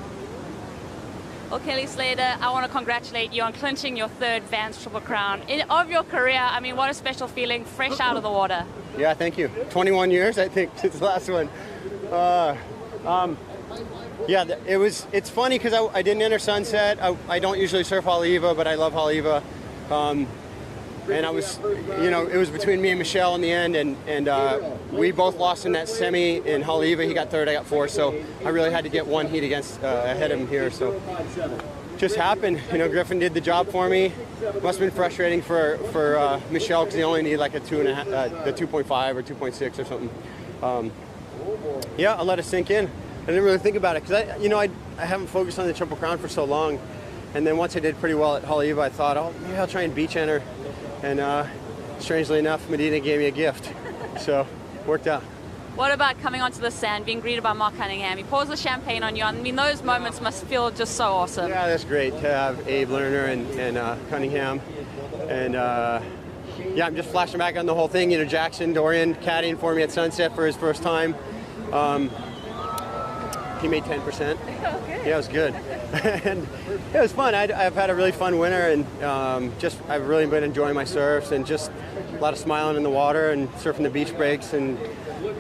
Well, Kelly Slater, I want to congratulate you on clinching your 3rd Vans Triple Crown of your career. I mean, what a special feeling, fresh out of the water. Yeah, thank you. 21 years, I think, since the last one. Yeah, it's funny because I didn't enter Sunset. I don't usually surf Haleiwa, but I love Haleiwa. And I was, it was between me and Michelle in the end, and we both lost in that semi in Haleiwa. He got 3rd, I got 4th, so I really had to get one heat ahead of him here. So just happened. You know, Griffin did the job for me. Must have been frustrating for Michelle because he only needed like a 2.5, the 2.5 or 2.6 or something. Yeah, I'll let it sink in. I didn't really think about it because I haven't focused on the Triple Crown for so long. And then once I did pretty well at Haleiwa, I thought, oh, maybe I'll try and beach enter. And strangely enough, Medina gave me a gift. So, worked out. What about coming onto the sand, being greeted by Mark Cunningham? He pours the champagne on you. I mean, those moments must feel just so awesome. Yeah, that's great to have Abe Lerner and Cunningham. And yeah, I'm just flashing back on the whole thing. You know, Jackson Dorian caddying for me at Sunset for his first time. He made 10%. Yeah, it was good. And it was fun. I've had a really fun winter, and I've really been enjoying my surfs and just a lot of smiling in the water and surfing the beach breaks and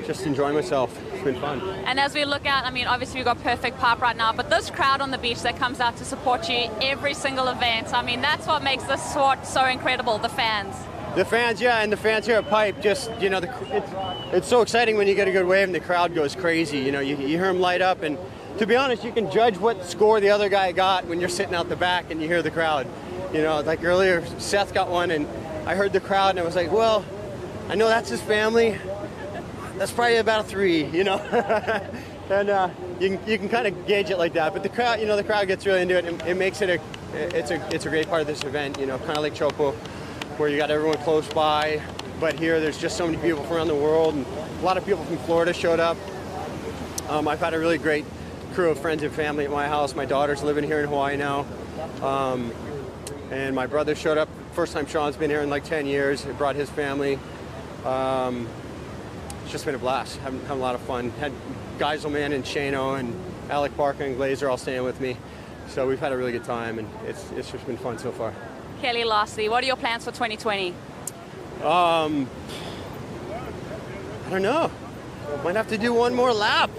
just enjoying myself. It's been fun. And as we look out, I mean, obviously we've got perfect pipe right now, but this crowd on the beach that comes out to support you every single event, I mean, that's what makes this sport so incredible, the fans. The fans, yeah, and the fans here at Pipe, just, you know, it's so exciting when you get a good wave and the crowd goes crazy. You know, you hear them light up, and to be honest, you can judge what score the other guy got when you're sitting out the back and you hear the crowd. You know, like earlier, Seth got one, and I heard the crowd, and I was like, well, I know that's his family. That's probably about a 3, you know. And you can kind of gauge it like that. But the crowd, you know, the crowd gets really into it, and it makes it it's a great part of this event. You know, kind of like Chopo, where you got everyone close by, but here there's just so many people from around the world, and a lot of people from Florida showed up. I've had a really great crew of friends and family at my house. My daughter's living here in Hawaii now, and my brother showed up. First time Sean's been here in like 10 years. He brought his family. It's just been a blast. Having a lot of fun. Had Geiselman and Shano and Alec Barker and Glazer all staying with me, so we've had a really good time, and it's just been fun so far. Kelly, lastly, what are your plans for 2020? I don't know. Might have to do one more lap.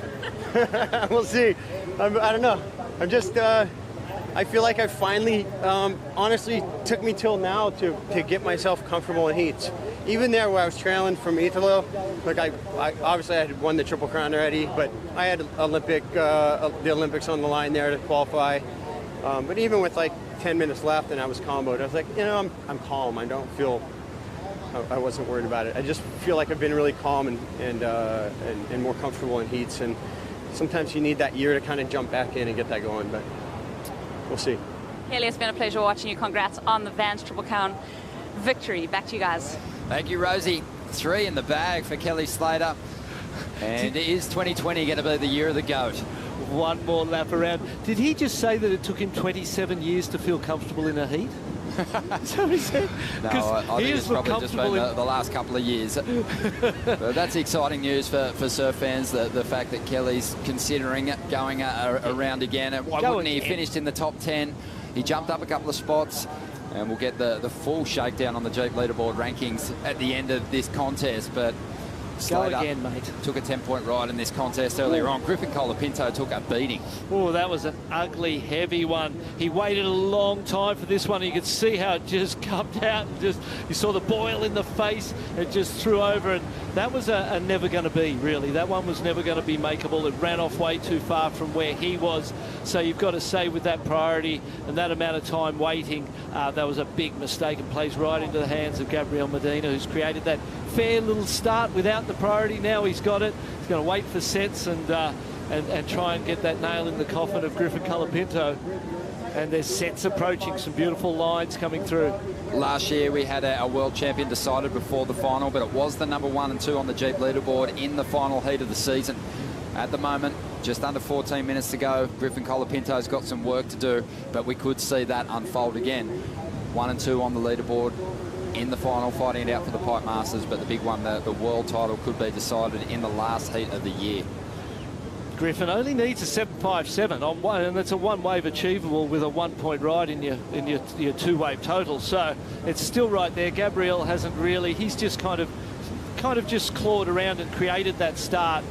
We'll see. I don't know. I'm just, I feel like I finally, honestly, took me till now to get myself comfortable in heats. Even there where I was trailing from Italo, like I obviously I had won the Triple Crown already, but I had the Olympics on the line there to qualify. But even with like 10 minutes left and I was comboed, I was like, you know, I'm calm. I don't feel, I wasn't worried about it. I just feel like I've been really calm and more comfortable in heats. And sometimes you need that year to kind of jump back in and get that going, but we'll see. Kelly, it's been a pleasure watching you. Congrats on the Vans Triple Crown victory. Back to you guys. Thank you, Rosie. 3 in the bag for Kelly Slater. And is 2020 going to be the year of the GOAT? One more lap around. Did he just say that it took him 27 years to feel comfortable in a heat? That's what he said. No, I think it's probably just been the last couple of years. But that's exciting news for surf fans, the fact that Kelly's considering going around again. And why wouldn't he? He finished in the top 10. He jumped up a couple of spots. And we'll get the full shakedown on the Jeep leaderboard rankings at the end of this contest. But Slater again, mate. Took a 10-point ride in this contest earlier on. Griffin Colapinto took a beating. Oh, that was an ugly, heavy one. He waited a long time for this one. You could see how it just cupped out. And just you saw the boil in the face. It just threw over. And that was a never going to be, really. That one was never going to be makeable. It ran off way too far from where he was. So you've got to say with that priority and that amount of time waiting, that was a big mistake and plays right into the hands of Gabriel Medina, who's created that fair little start without the priority. Now he's got it. He's going to wait for sets and try and get that nail in the coffin of Griffin Colapinto. And there's sets approaching, some beautiful lines coming through. Last year we had a world champion decided before the final, but it was the number 1 and 2 on the Jeep leaderboard in the final heat of the season. At the moment, just under 14 minutes to go. Griffin Colapinto's got some work to do, but we could see that unfold again. 1 and 2 on the leaderboard in the final, fighting it out for the Pipe Masters, but the big one, the world title, could be decided in the last heat of the year. Griffin only needs a 7.57 on one, and it's a one-wave achievable with a 1-point ride in your two-wave total. So it's still right there. Gabriel hasn't really. He's just kind of just clawed around and created that start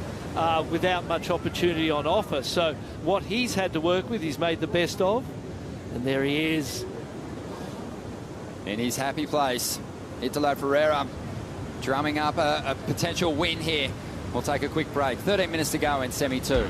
without much opportunity on offer. So what he's had to work with, he's made the best of, and there he is. In his happy place, Italo Ferreira drumming up a potential win here. We'll take a quick break. 13 minutes to go in semi 2.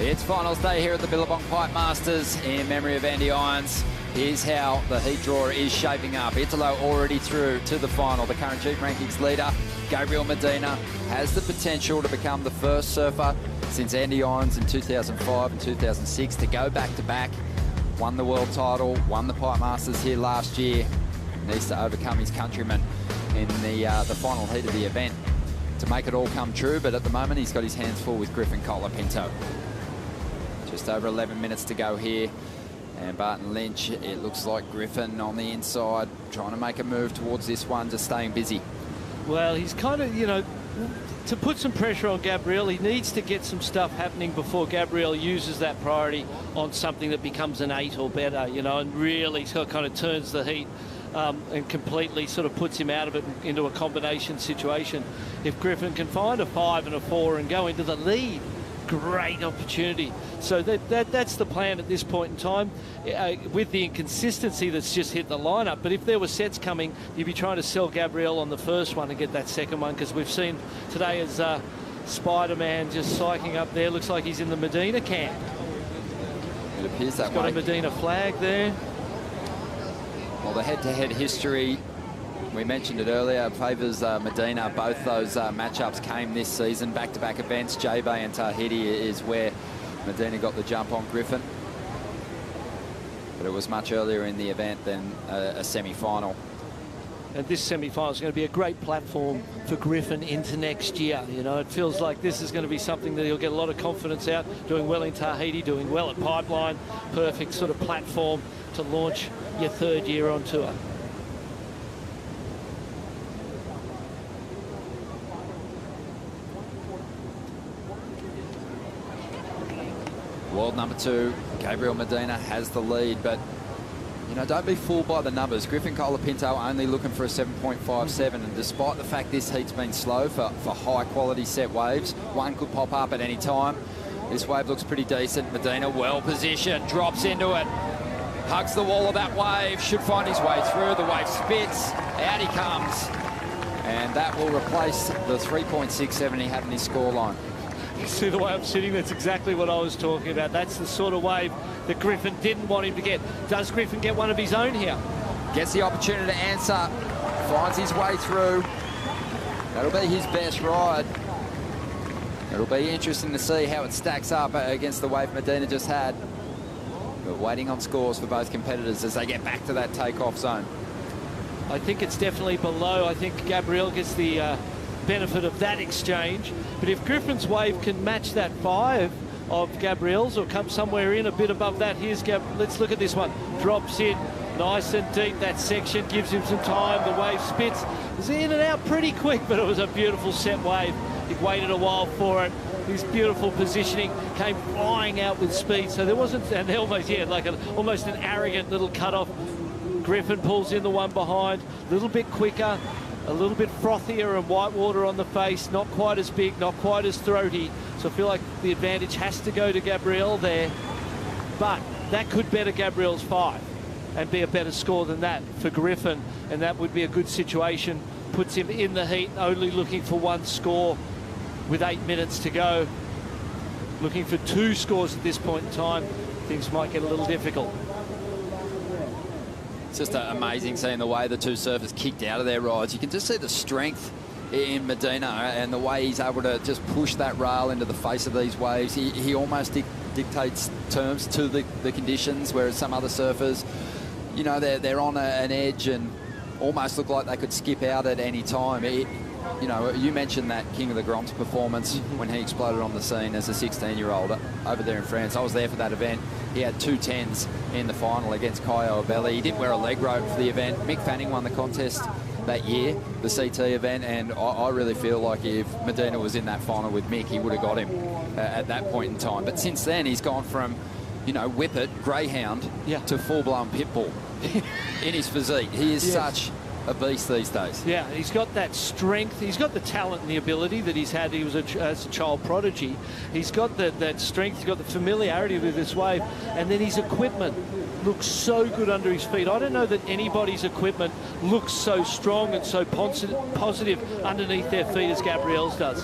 It's finals day here at the Billabong Pipe Masters in memory of Andy Irons. Here's how the heat draw is shaping up. Italo already through to the final. The current Jeep Rankings leader, Gabriel Medina, has the potential to become the first surfer since Andy Irons in 2005 and 2006 to go back-to-back. Won the world title, won the Pipe Masters here last year. Needs to overcome his countryman in the final heat of the event to make it all come true, but at the moment he's got his hands full with Griffin Colapinto. Just over 11 minutes to go here. And Barton Lynch, it looks like Griffin on the inside, trying to make a move towards this one, just staying busy. Well, he's kind of, you know, to put some pressure on Gabriel, he needs to get some stuff happening before Gabriel uses that priority on something that becomes an 8 or better, you know, and really kind of turns the heat and completely sort of puts him out of it into a combination situation. If Griffin can find a 5 and a 4 and go into the lead, great opportunity. So that's the plan at this point in time, with the inconsistency that's just hit the lineup. But if there were sets coming, you'd be trying to sell Gabriel on the first one and get that second one, because we've seen today as Spider-Man just psyching up there. Looks like he's in the Medina camp. It appears that way. He's got a Medina flag there. Well, the head-to-head history, we mentioned it earlier, favours Medina. Both those matchups came this season, back-to-back events. J-Bay and Tahiti is where Medina got the jump on Griffin. But it was much earlier in the event than a semi-final. And this semi-final is going to be a great platform for Griffin into next year. You know, it feels like this is going to be something that he'll get a lot of confidence out, doing well in Tahiti, doing well at Pipeline. Perfect sort of platform to launch your third year on tour. World number 2, Gabriel Medina has the lead, but you know, don't be fooled by the numbers. Griffin Colapinto only looking for a 7.57, and despite the fact this heat's been slow for high quality set waves, one could pop up at any time. This wave looks pretty decent. Medina well positioned, drops into it, hugs the wall of that wave, should find his way through. The wave spits, out he comes, and that will replace the 3.67 he had in his scoreline. You see the way I'm sitting, that's exactly what I was talking about. That's the sort of wave that Griffin didn't want him to get. Does Griffin get one of his own here? Gets the opportunity to answer, finds his way through. That'll be his best ride. It'll be interesting to see how it stacks up against the wave Medina just had. But waiting on scores for both competitors as they get back to that takeoff zone. I think it's definitely below. I think Gabriel gets the benefit of that exchange. But if Griffin's wave can match that 5 of Gabriel's or come somewhere in a bit above that, here's let's look at this one. Drops in nice and deep. That section gives him some time. The wave spits. It's in and out pretty quick, but it was a beautiful set wave. He waited a while for it. His beautiful positioning came flying out with speed. So there wasn't, and almost, yeah, like almost an arrogant little cut-off. Griffin pulls in the one behind, a little bit quicker, a little bit frothier and white water on the face, not quite as big, not quite as throaty. So I feel like the advantage has to go to Gabriel there. But that could better Gabriel's 5 and be a better score than that for Griffin. And that would be a good situation. Puts him in the heat, only looking for 1 score with 8 minutes to go. Looking for 2 scores at this point in time. Things might get a little difficult. It's just amazing seeing the way the two surfers kicked out of their rides. You can just see the strength in Medina and the way he's able to just push that rail into the face of these waves. He almost dictates terms to the conditions, whereas some other surfers, you know, they're on an edge and almost look like they could skip out at any time. You know, you mentioned that King of the Groms performance when he exploded on the scene as a 16-year-old over there in France. I was there for that event. He had 2 10s in the final against Caio Ibelli. He didn't wear a leg rope for the event. Mick Fanning won the contest that year, the CT event, and I really feel like if Medina was in that final with Mick, he would have got him at that point in time. But since then, he's gone from, you know, whippet, greyhound, to full-blown pitbull in his physique. He is such a beast these days. Yeah, he's got that strength. He's got the talent and the ability that he's had. He was as a child prodigy. He's got that strength. He's got the familiarity with this wave. And then his equipment looks so good under his feet. I don't know that anybody's equipment looks so strong and so positive underneath their feet as Gabriel's does.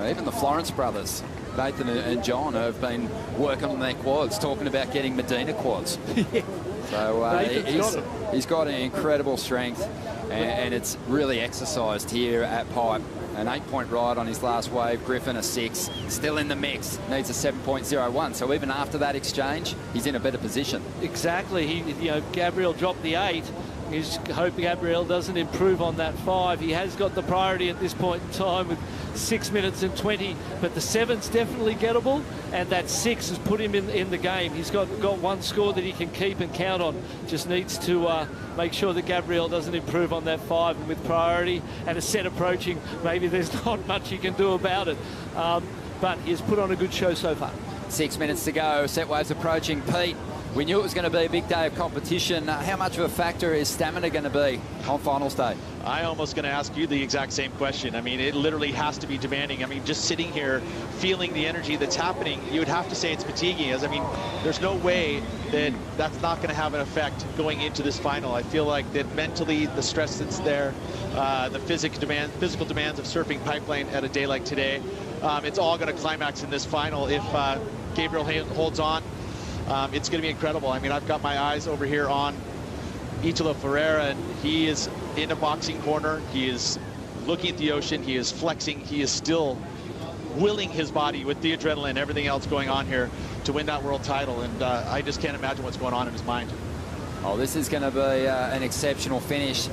Even the Florence brothers Nathan and John have been working on their quads, talking about getting Medina quads. So he's got an incredible strength, and it's really exercised here at Pipe. An 8-point ride on his last wave. Griffin a 6, still in the mix, needs a 7.01. So even after that exchange, he's in a better position. Exactly. Gabriel dropped the 8. He's hoping Gabriel doesn't improve on that 5. He has got the priority at this point in time with 6 minutes and 20, but the 7's definitely gettable, and that 6 has put him in the game. He's got one score that he can keep and count on. Just needs to make sure that Gabriel doesn't improve on that 5, and with priority and a set approaching, maybe there's not much he can do about it. But he's put on a good show so far. 6 minutes to go. Set waves approaching. Pete, we knew it was going to be a big day of competition. How much of a factor is stamina going to be on finals day? I'm almost going to ask you the exact same question. I mean, it literally has to be demanding. I mean, just sitting here, feeling the energy that's happening, you would have to say it's fatiguing. I mean, there's no way that that's not going to have an effect going into this final. I feel like that mentally, the stress that's there, the physical demands of surfing pipeline at a day like today, it's all going to climax in this final if Gabriel holds on. It's going to be incredible. I mean, I've got my eyes over here on Italo Ferreira, and he is in a boxing corner. He is looking at the ocean. He is flexing. He is still willing his body with the adrenaline, everything else going on here to win that world title. And I just can't imagine what's going on in his mind. Oh, this is going to be an exceptional finish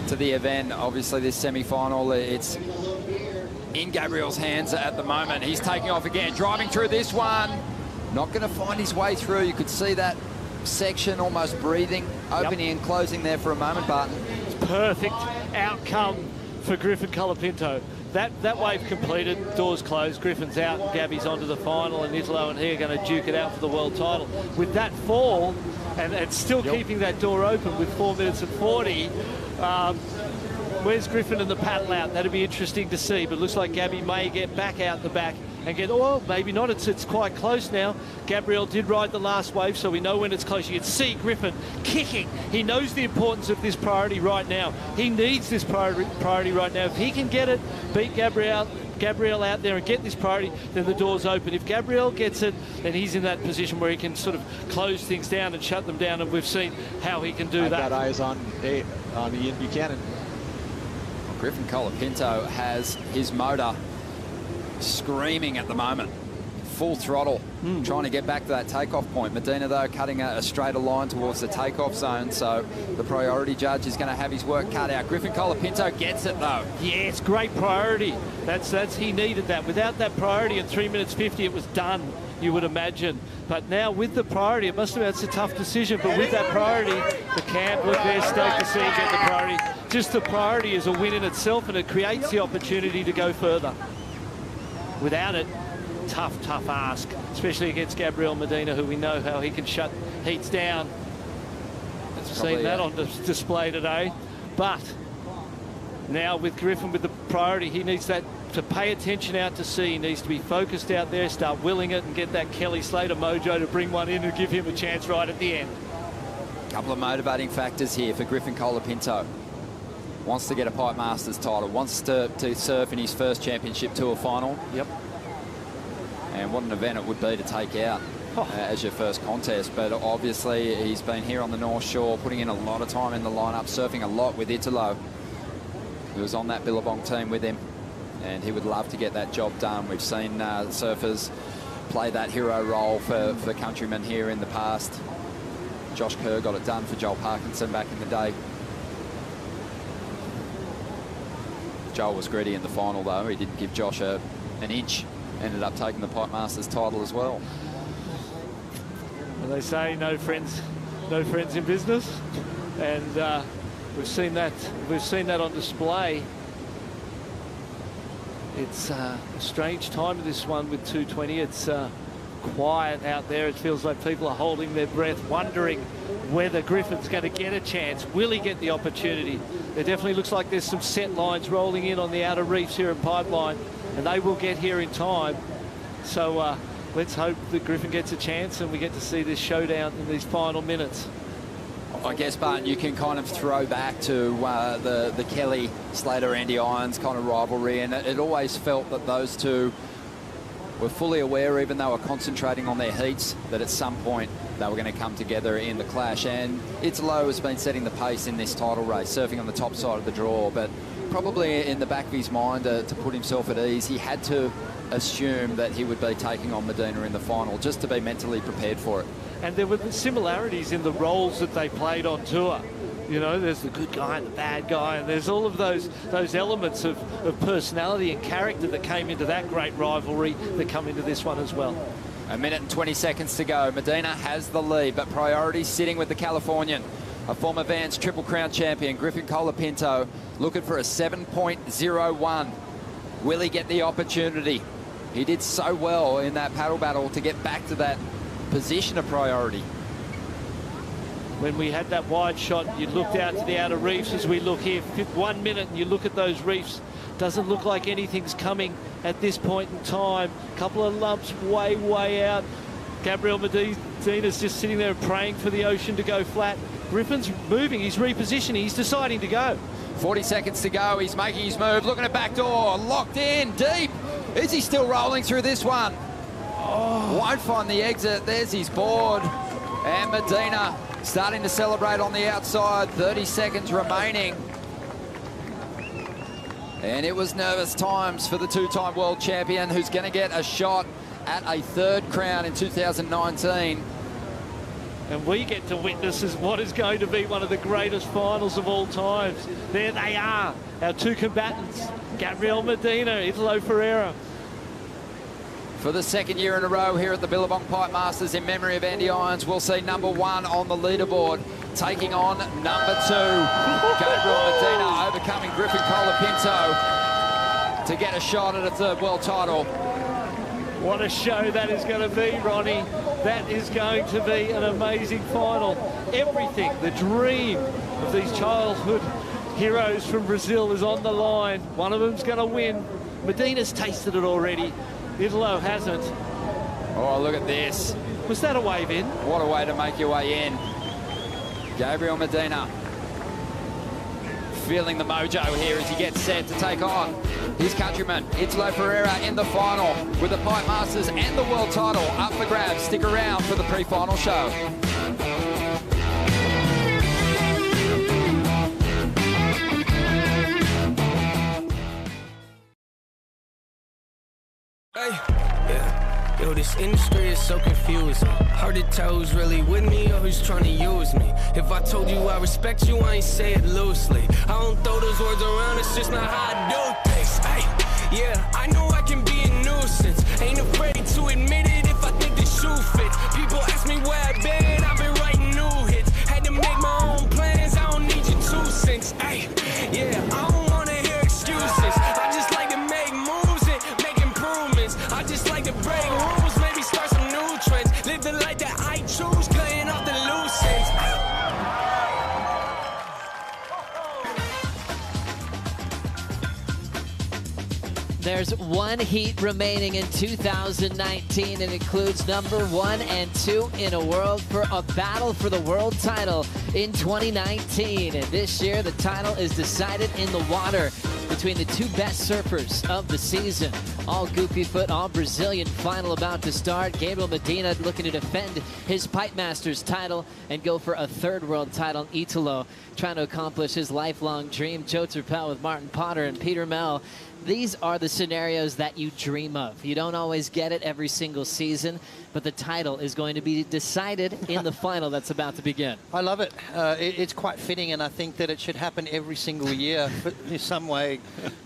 to the event. Obviously, this semi-final, it's in Gabriel's hands at the moment. He's taking off again, driving through this one. Not going to find his way through. You could see that section almost breathing, opening and closing there for a moment, Barton. Perfect outcome for Griffin Colapinto. That wave completed, doors closed, Griffin's out, Gabby's onto the final, and Italo and he are going to duke it out for the world title. With that fall, and still keeping that door open with 4 minutes and 40, where's Griffin and the paddle out? That'd be interesting to see, but it looks like Gabby may get back out the back and get, oh, maybe not, it's quite close now. Gabriel did ride the last wave, so we know when it's close. You can see Griffin kicking. He knows the importance of this priority right now. He needs this priority right now. If he can get it, beat Gabriel out there and get this priority, then the door's open. If Gabriel gets it, then he's in that position where he can sort of close things down and shut them down, and we've seen how he can do that. I've got eyes on Ian Buchanan. Well, Griffin Colapinto has his motor screaming at the moment, full throttle, trying to get back to that takeoff point. Medina, though, cutting a straighter line towards the takeoff zone, so the priority judge is going to have his work cut out. Griffin Colapinto gets it, though. Yeah, it's great priority. That's he needed that. Without that priority in 3 minutes 50, it was done, you would imagine. But now with the priority, it must have been, it's a tough decision, but with that priority, the camp look there, stoked to see him get the priority. Just the priority is a win in itself, and it creates the opportunity to go further. Without it, tough ask, especially against Gabriel Medina, who we know how he can shut heats down. We've seen that on display today. But now with Griffin with the priority, he needs that to pay attention out to sea. He needs to be focused out there, start willing it, and get that Kelly Slater mojo to bring one in and give him a chance right at the end. A couple of motivating factors here for Griffin Colapinto. Wants to get a Pipe Masters title, wants to surf in his first championship tour final. Yep. And what an event it would be to take out as your first contest. But obviously he's been here on the North Shore, putting in a lot of time in the lineup, surfing a lot with Italo. He was on that Billabong team with him, and he would love to get that job done. We've seen surfers play that hero role for countrymen here in the past. Josh Kerr got it done for Joel Parkinson back in the day. Joel was greedy in the final, though. He didn't give Josh an inch. Ended up taking the Pipe Masters title as well. Well, they say no friends in business, and we've seen that on display. It's a strange time of this one with 220. It's quiet out there. It feels like people are holding their breath, wondering whether Griffin's going to get a chance. Will he get the opportunity? There definitely looks like there's some set lines rolling in on the outer reefs here in Pipeline, and they will get here in time. So let's hope that Griffin gets a chance and we get to see this showdown in these final minutes. I guess, Barton, you can kind of throw back to the Kelly, Slater, Andy Irons kind of rivalry, and it always felt that those two were fully aware, even though they were concentrating on their heats, that at some point they were going to come together in the clash. And Italo has been setting the pace in this title race, surfing on the top side of the draw, but probably in the back of his mind to put himself at ease, he had to assume that he would be taking on Medina in the final, just to be mentally prepared for it. And there were the similarities in the roles that they played on tour. You know, there's the good guy and the bad guy, and there's all of those elements of personality and character that came into that great rivalry that come into this one as well. A minute and 20 seconds to go. Medina has the lead, but priority sitting with the Californian. A former Vans Triple Crown champion, Griffin Colapinto, looking for a 7.01. Will he get the opportunity? He did so well in that paddle battle to get back to that position of priority. When we had that wide shot, you looked out to the outer reefs as we look here. 1 minute and you look at those reefs. Doesn't look like anything's coming at this point in time. Couple of lumps way out. Gabriel Medina's just sitting there praying for the ocean to go flat. Griffin's moving, he's repositioning, he's deciding to go. 40 seconds to go, he's making his move, looking at back door, locked in, deep. Is he still rolling through this one? Oh. Won't find the exit, there's his board. And Medina starting to celebrate on the outside, 30 seconds remaining. And it was nervous times for the two-time world champion, who's going to get a shot at a third crown in 2019. And we get to witness what is going to be one of the greatest finals of all times. There they are, our two combatants, Gabriel Medina, Italo Ferreira. For the second year in a row here at the Billabong Pipe Masters, in memory of Andy Irons, we'll see number 1 on the leaderboard taking on number 2. Gabriel Medina overcoming Griffin Colapinto to get a shot at a third world title. What a show that is going to be, Ronnie. That is going to be an amazing final. Everything, the dream of these childhood heroes from Brazil is on the line. One of them's going to win. Medina's tasted it already. Italo hasn't. Oh, look at this. Was that a wave in? What a way to make your way in. Gabriel Medina feeling the mojo here as he gets set to take on his countryman, Italo Ferreira, in the final with the Pipe Masters and the world title up for grabs. Stick around for the pre-final show. Yo, this industry is so confusing. Hard to tell who's really with me or who's trying to use me. If I told you I respect you, I ain't say it loosely. I don't throw those words around, it's just not how I do things. Hey, yeah, I know I can be a nuisance. Ain't afraid to admit it if I think the shoe fits. People ask me where I've been writing new hits. Had to make my own plans, I don't need your 2 cents. Hey, yeah, I don't wanna hear excuses. I just like to make moves and make improvements. I just like to break rules, maybe start some new trends. Live the life that I choose, cutting off the loose ends. There's 1 heat remaining in 2019. It includes number 1 and 2 in a world for a battle for the world title in 2019. And this year, the title is decided in the water between the 2 best surfers of the season. All goopy foot, all Brazilian final about to start. Gabriel Medina looking to defend his Pipe Masters title and go for a 3rd world title. Italo trying to accomplish his lifelong dream. Joe Turpel with Martin Potter and Peter Mel. These are the scenarios that you dream of. You don't always get it every single season, but the title is going to be decided in the final that's about to begin. I love it. It's quite fitting, and I think that it should happen every single year in some way,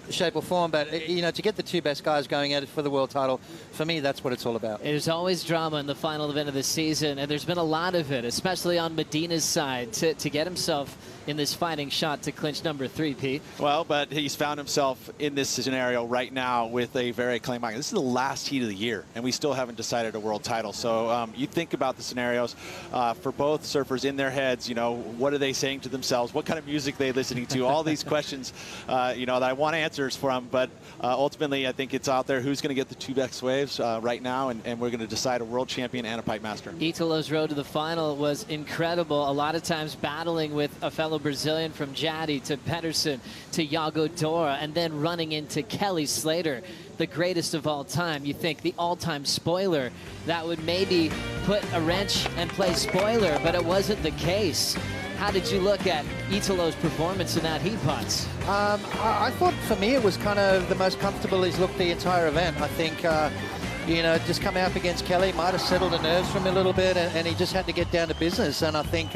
shape or form. But, you know, to get the 2 best guys going at it for the world title, for me, that's what it's all about. There's always drama in the final event of the season, and there's been a lot of it, especially on Medina's side, to get himself in this fighting shot to clinch number 3, Pete. Well, but he's found himself in this scenario right now with a very acclaimed mic. This is the last heat of the year, and we still haven't decided a world title. So you think about the scenarios for both surfers in their heads. You know, what are they saying to themselves? What kind of music are they listening to? All these questions, you know, that I want answers from. But ultimately, I think it's out there. Who's going to get the 2 best waves right now? And we're going to decide a world champion and a Pipe Master. Italo's road to the final was incredible. A lot of times battling with a fellow Brazilian, from Jadi to Pedersen to Iago Dora, and then running into Kelly Slater. the greatest of all time. You think the all-time spoiler, that would maybe put a wrench and play spoiler, but it wasn't the case. How did you look at Italo's performance in that heat, Potts? I thought for me it was kind of the most comfortable he's looked the entire event. I think, you know, just coming up against Kelly might have settled the nerves from him a little bit, and he just had to get down to business. And I think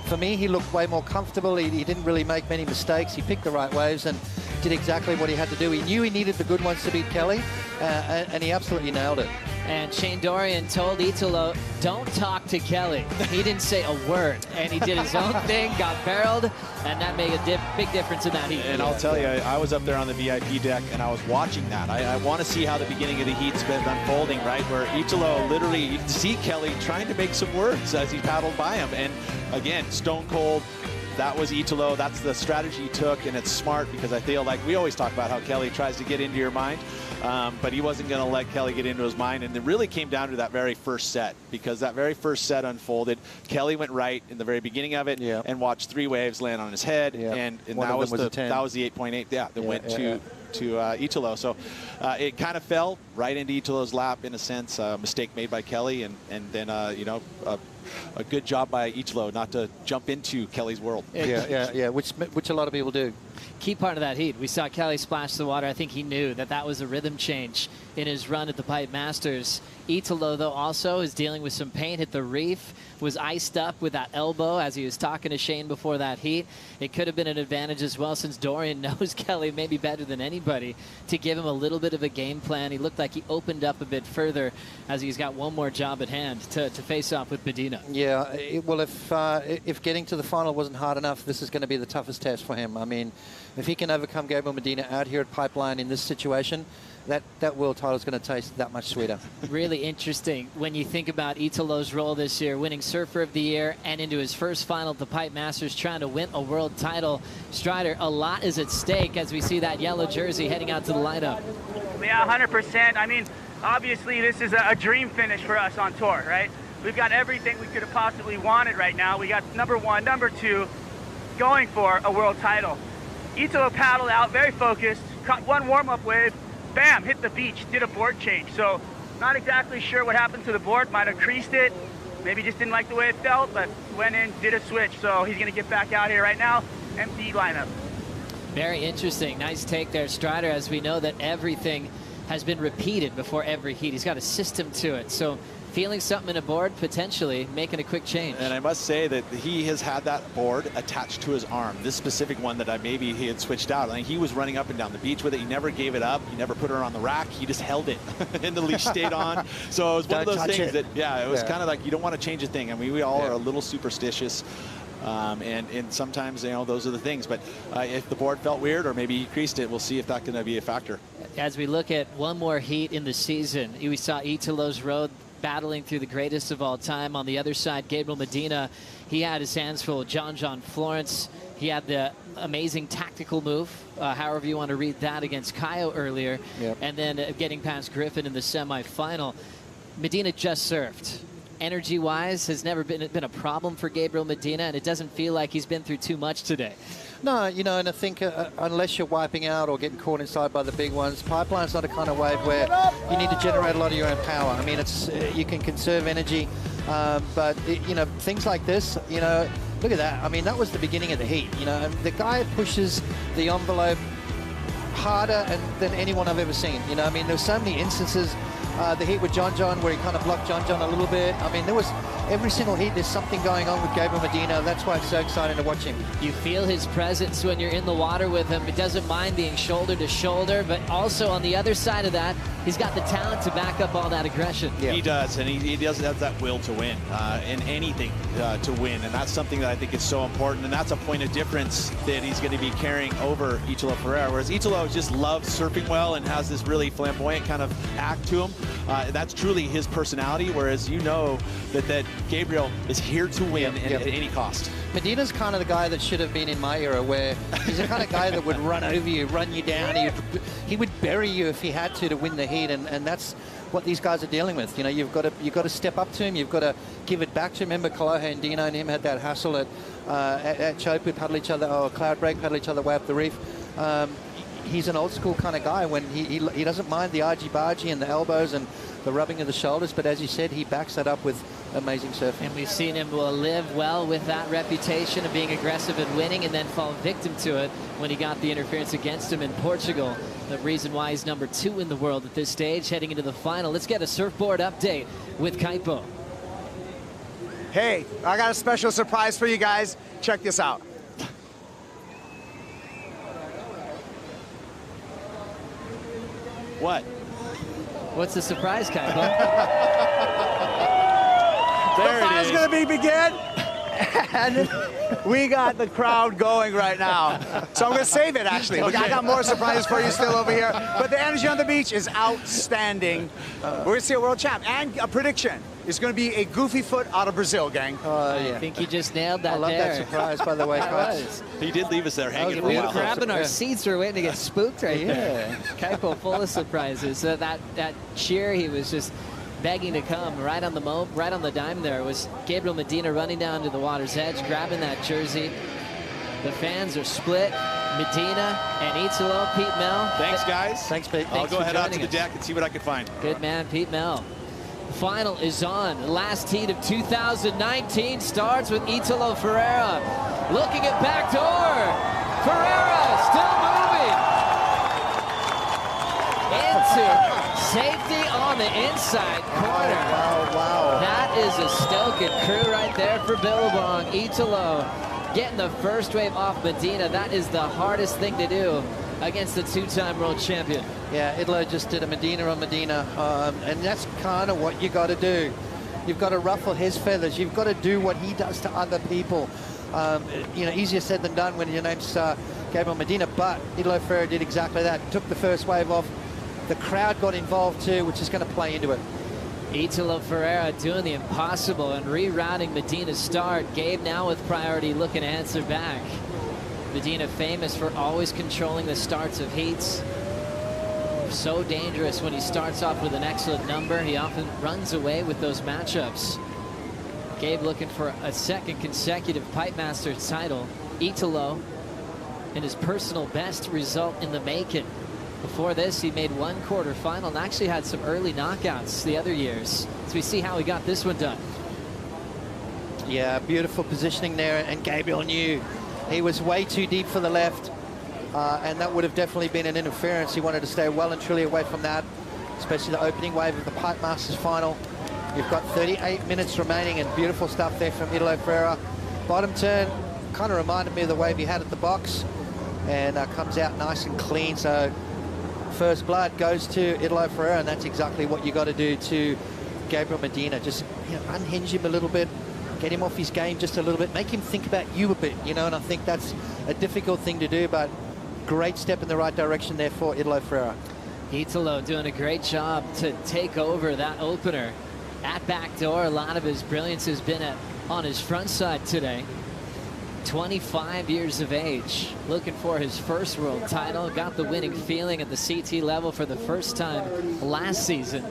for me, he looked way more comfortable. He didn't really make many mistakes. He picked the right waves and did exactly what he had to do. He knew he needed the good ones to beat Kelly, and he absolutely nailed it. And Shane Dorian told Italo, don't talk to Kelly. He didn't say a word, and he did his own thing, got barreled, and that made a big difference in that heat. And I'll tell you, I was up there on the VIP deck, and I was watching that. I want to see how the beginning of the heat's been unfolding, right, where Italo literally, you can see Kelly trying to make some words as he paddled by him. And again, stone cold. That was Italo. That's the strategy he took, and it's smart because I feel like we always talk about how Kelly tries to get into your mind, but he wasn't going to let Kelly get into his mind. And it really came down to that very first set, because that very first set unfolded. Kelly went right in the very beginning of it and watched 3 waves land on his head, and that was the 8.8. Yeah, that went to Italo. So it kind of fell right into Italo's lap in a sense. A mistake made by Kelly, and then you know, a good job by Italo not to jump into Kelly's world. Yeah, which a lot of people do. Key part of that heat, we saw Kelly splash the water. I think he knew that was a rhythm change in his run at the Pipe Masters. Italo, though, also is dealing with some pain, hit the reef, was iced up with that elbow as he was talking to Shane before that heat. It could have been an advantage as well, since Dorian knows Kelly maybe better than anybody, to give him a little bit of a game plan. He looked like he opened up a bit further as he's got one more job at hand to face off with Medina. Yeah, well, if getting to the final wasn't hard enough, this is going to be the toughest test for him. I mean, if he can overcome Gabriel Medina out here at Pipeline in this situation, that world title is going to taste that much sweeter. Really interesting when you think about Italo's role this year, winning Surfer of the Year and into his first final at the Pipe Masters, trying to win a world title. Strider, a lot is at stake as we see that yellow jersey heading out to the lineup. Yeah, 100%. I mean, obviously this is a dream finish for us on tour, right? We've got everything we could have possibly wanted right now. We got number 1, number 2, going for a world title. Italo paddled out, very focused, caught one warm-up wave, bam, hit the beach, did a board change. So not exactly sure what happened to the board, might have creased it, maybe just didn't like the way it felt, but went in, did a switch. So he's gonna get back out here right now, empty lineup. Very interesting, nice take there, Strider, as we know that everything has been repeated before every heat. He's got a system to it. So feeling something in a board, potentially making a quick change. And I must say that he has had that board attached to his arm. This specific one that maybe he had switched out. I mean, he was running up and down the beach with it. He never gave it up. He never put her on the rack. He just held it, and the leash stayed on. So it was one of those things that, it was kind of like you don't want to change a thing. I mean, we all are a little superstitious. And sometimes, you know, those are the things. But if the board felt weird or maybe he creased it, we'll see if that's going to be a factor. As we look at one more heat in the season, we saw Italo's road battling through the greatest of all time. On the other side, Gabriel Medina, he had his hands full. John Florence, he had the amazing tactical move, however you want to read that, against Caio earlier. Yep. And then getting past Griffin in the semifinal. Medina just served. Energy-wise, has never been a problem for Gabriel Medina, and it doesn't feel like he's been through too much today. No, you know, and I think unless you're wiping out or getting caught inside by the big ones, Pipeline's not a kind of wave where you need to generate a lot of your own power. I mean, it's you can conserve energy, but you know, things like this, you know, look at that. I mean, that was the beginning of the heat. You know, the guy pushes the envelope harder than anyone I've ever seen. You know, I mean, there's so many instances. The heat with John where he kind of blocked John a little bit. I mean, there was every single heat, there's something going on with Gabriel Medina. That's why it's so exciting to watch him. You feel his presence when you're in the water with him. He doesn't mind being shoulder to shoulder, but also on the other side of that, he's got the talent to back up all that aggression. Yeah. He does, and he does have that will to win, in anything to win, and that's something that I think is so important, and that's a point of difference that he's going to be carrying over Italo Ferreira, whereas Italo just loves surfing well and has this really flamboyant kind of act to him. That's truly his personality, whereas you know that Gabriel is here to win at any cost. Medina's kind of the guy that should have been in my era, where he's the kind of guy that would run over you, run you down. He would bury you if he had to win the heat, and that's what these guys are dealing with. You know, you've got to step up to him. You've got to give it back to him. Remember, Kolohe and Dino and him had that hassle at Chopu, paddle each other, or Cloud Break, paddle each other way up the reef. he's an old school kind of guy when he doesn't mind the argy-bargy and the elbows and the rubbing of the shoulders, but as you said, he backs that up with amazing surfing. And we've seen him live well with that reputation of being aggressive and winning, and then fall victim to it when he got the interference against him in Portugal. The reason why he's number 2 in the world at this stage, heading into the final. Let's get a surfboard update with Kaipo. Hey, I got a special surprise for you guys. Check this out. What? What's the surprise, Kaipo? The fire's going to begin, and we got the crowd going right now. So I'm going to save it, actually. Okay. I got more surprises for you still over here. But the energy on the beach is outstanding. We're going to see a world champ. And a prediction. It's going to be a goofy foot out of Brazil, gang. I think he just nailed that. I love that surprise, by the way, Coach. He did leave us there hanging for a We were while. grabbing our seats. We were waiting to get spooked right here. Kaipo full of surprises. That cheer, he was just begging to come right on the dime. There was Gabriel Medina running down to the water's edge, grabbing that jersey. The fans are split. Medina and Italo, Pete Mel. Thanks, guys. Thanks, Pete. I'll go head out to the us. deck and see what I can find. Good man, Pete Mel. The final is on. The last heat of 2019 starts with Italo Ferreira looking at backdoor. Ferreira still moving into safety on the inside corner. Wow. That is a Stelkin crew right there for Billabong. Italo getting the first wave off Medina. That is the hardest thing to do against the 2-time world champion. Yeah, Italo just did a Medina on Medina, and that's kind of what you got to do. You've got to ruffle his feathers. You've got to do what he does to other people. Easier said than done when your name's Gabriel Medina, but Italo Ferreira did exactly that. Took the first wave off. The crowd got involved too, which is going to play into it. Italo Ferreira doing the impossible and rerouting Medina's start. Gabe now with priority, looking to answer back. Medina famous for always controlling the starts of heats. So dangerous when he starts off with an excellent number. He often runs away with those matchups. Gabe looking for a second consecutive Pipe Master title. Italo in his personal best result in the making. Before this, he made 1 quarterfinal and actually had some early knockouts the other years. So we see how he got this one done. Yeah, beautiful positioning there, and Gabriel knew he was way too deep for the left, and that would have definitely been an interference. He wanted to stay well and truly away from that, especially the opening wave of the Pipe Masters final. You've got 38 minutes remaining, and beautiful stuff there from Italo Ferreira. Bottom turn kind of reminded me of the wave he had at the box, and comes out nice and clean. So first blood goes to Italo Ferreira, and that's exactly what you got to do to Gabriel Medina. Just unhinge him a little bit, get him off his game just a little bit, make him think about you a bit, and I think that's a difficult thing to do, but great step in the right direction there for Italo Ferreira. Italo doing a great job to take over that opener at backdoor. A lot of his brilliance has been on his front side today. 25 years of age, looking for his first world title. Got the winning feeling at the CT level for the first time last season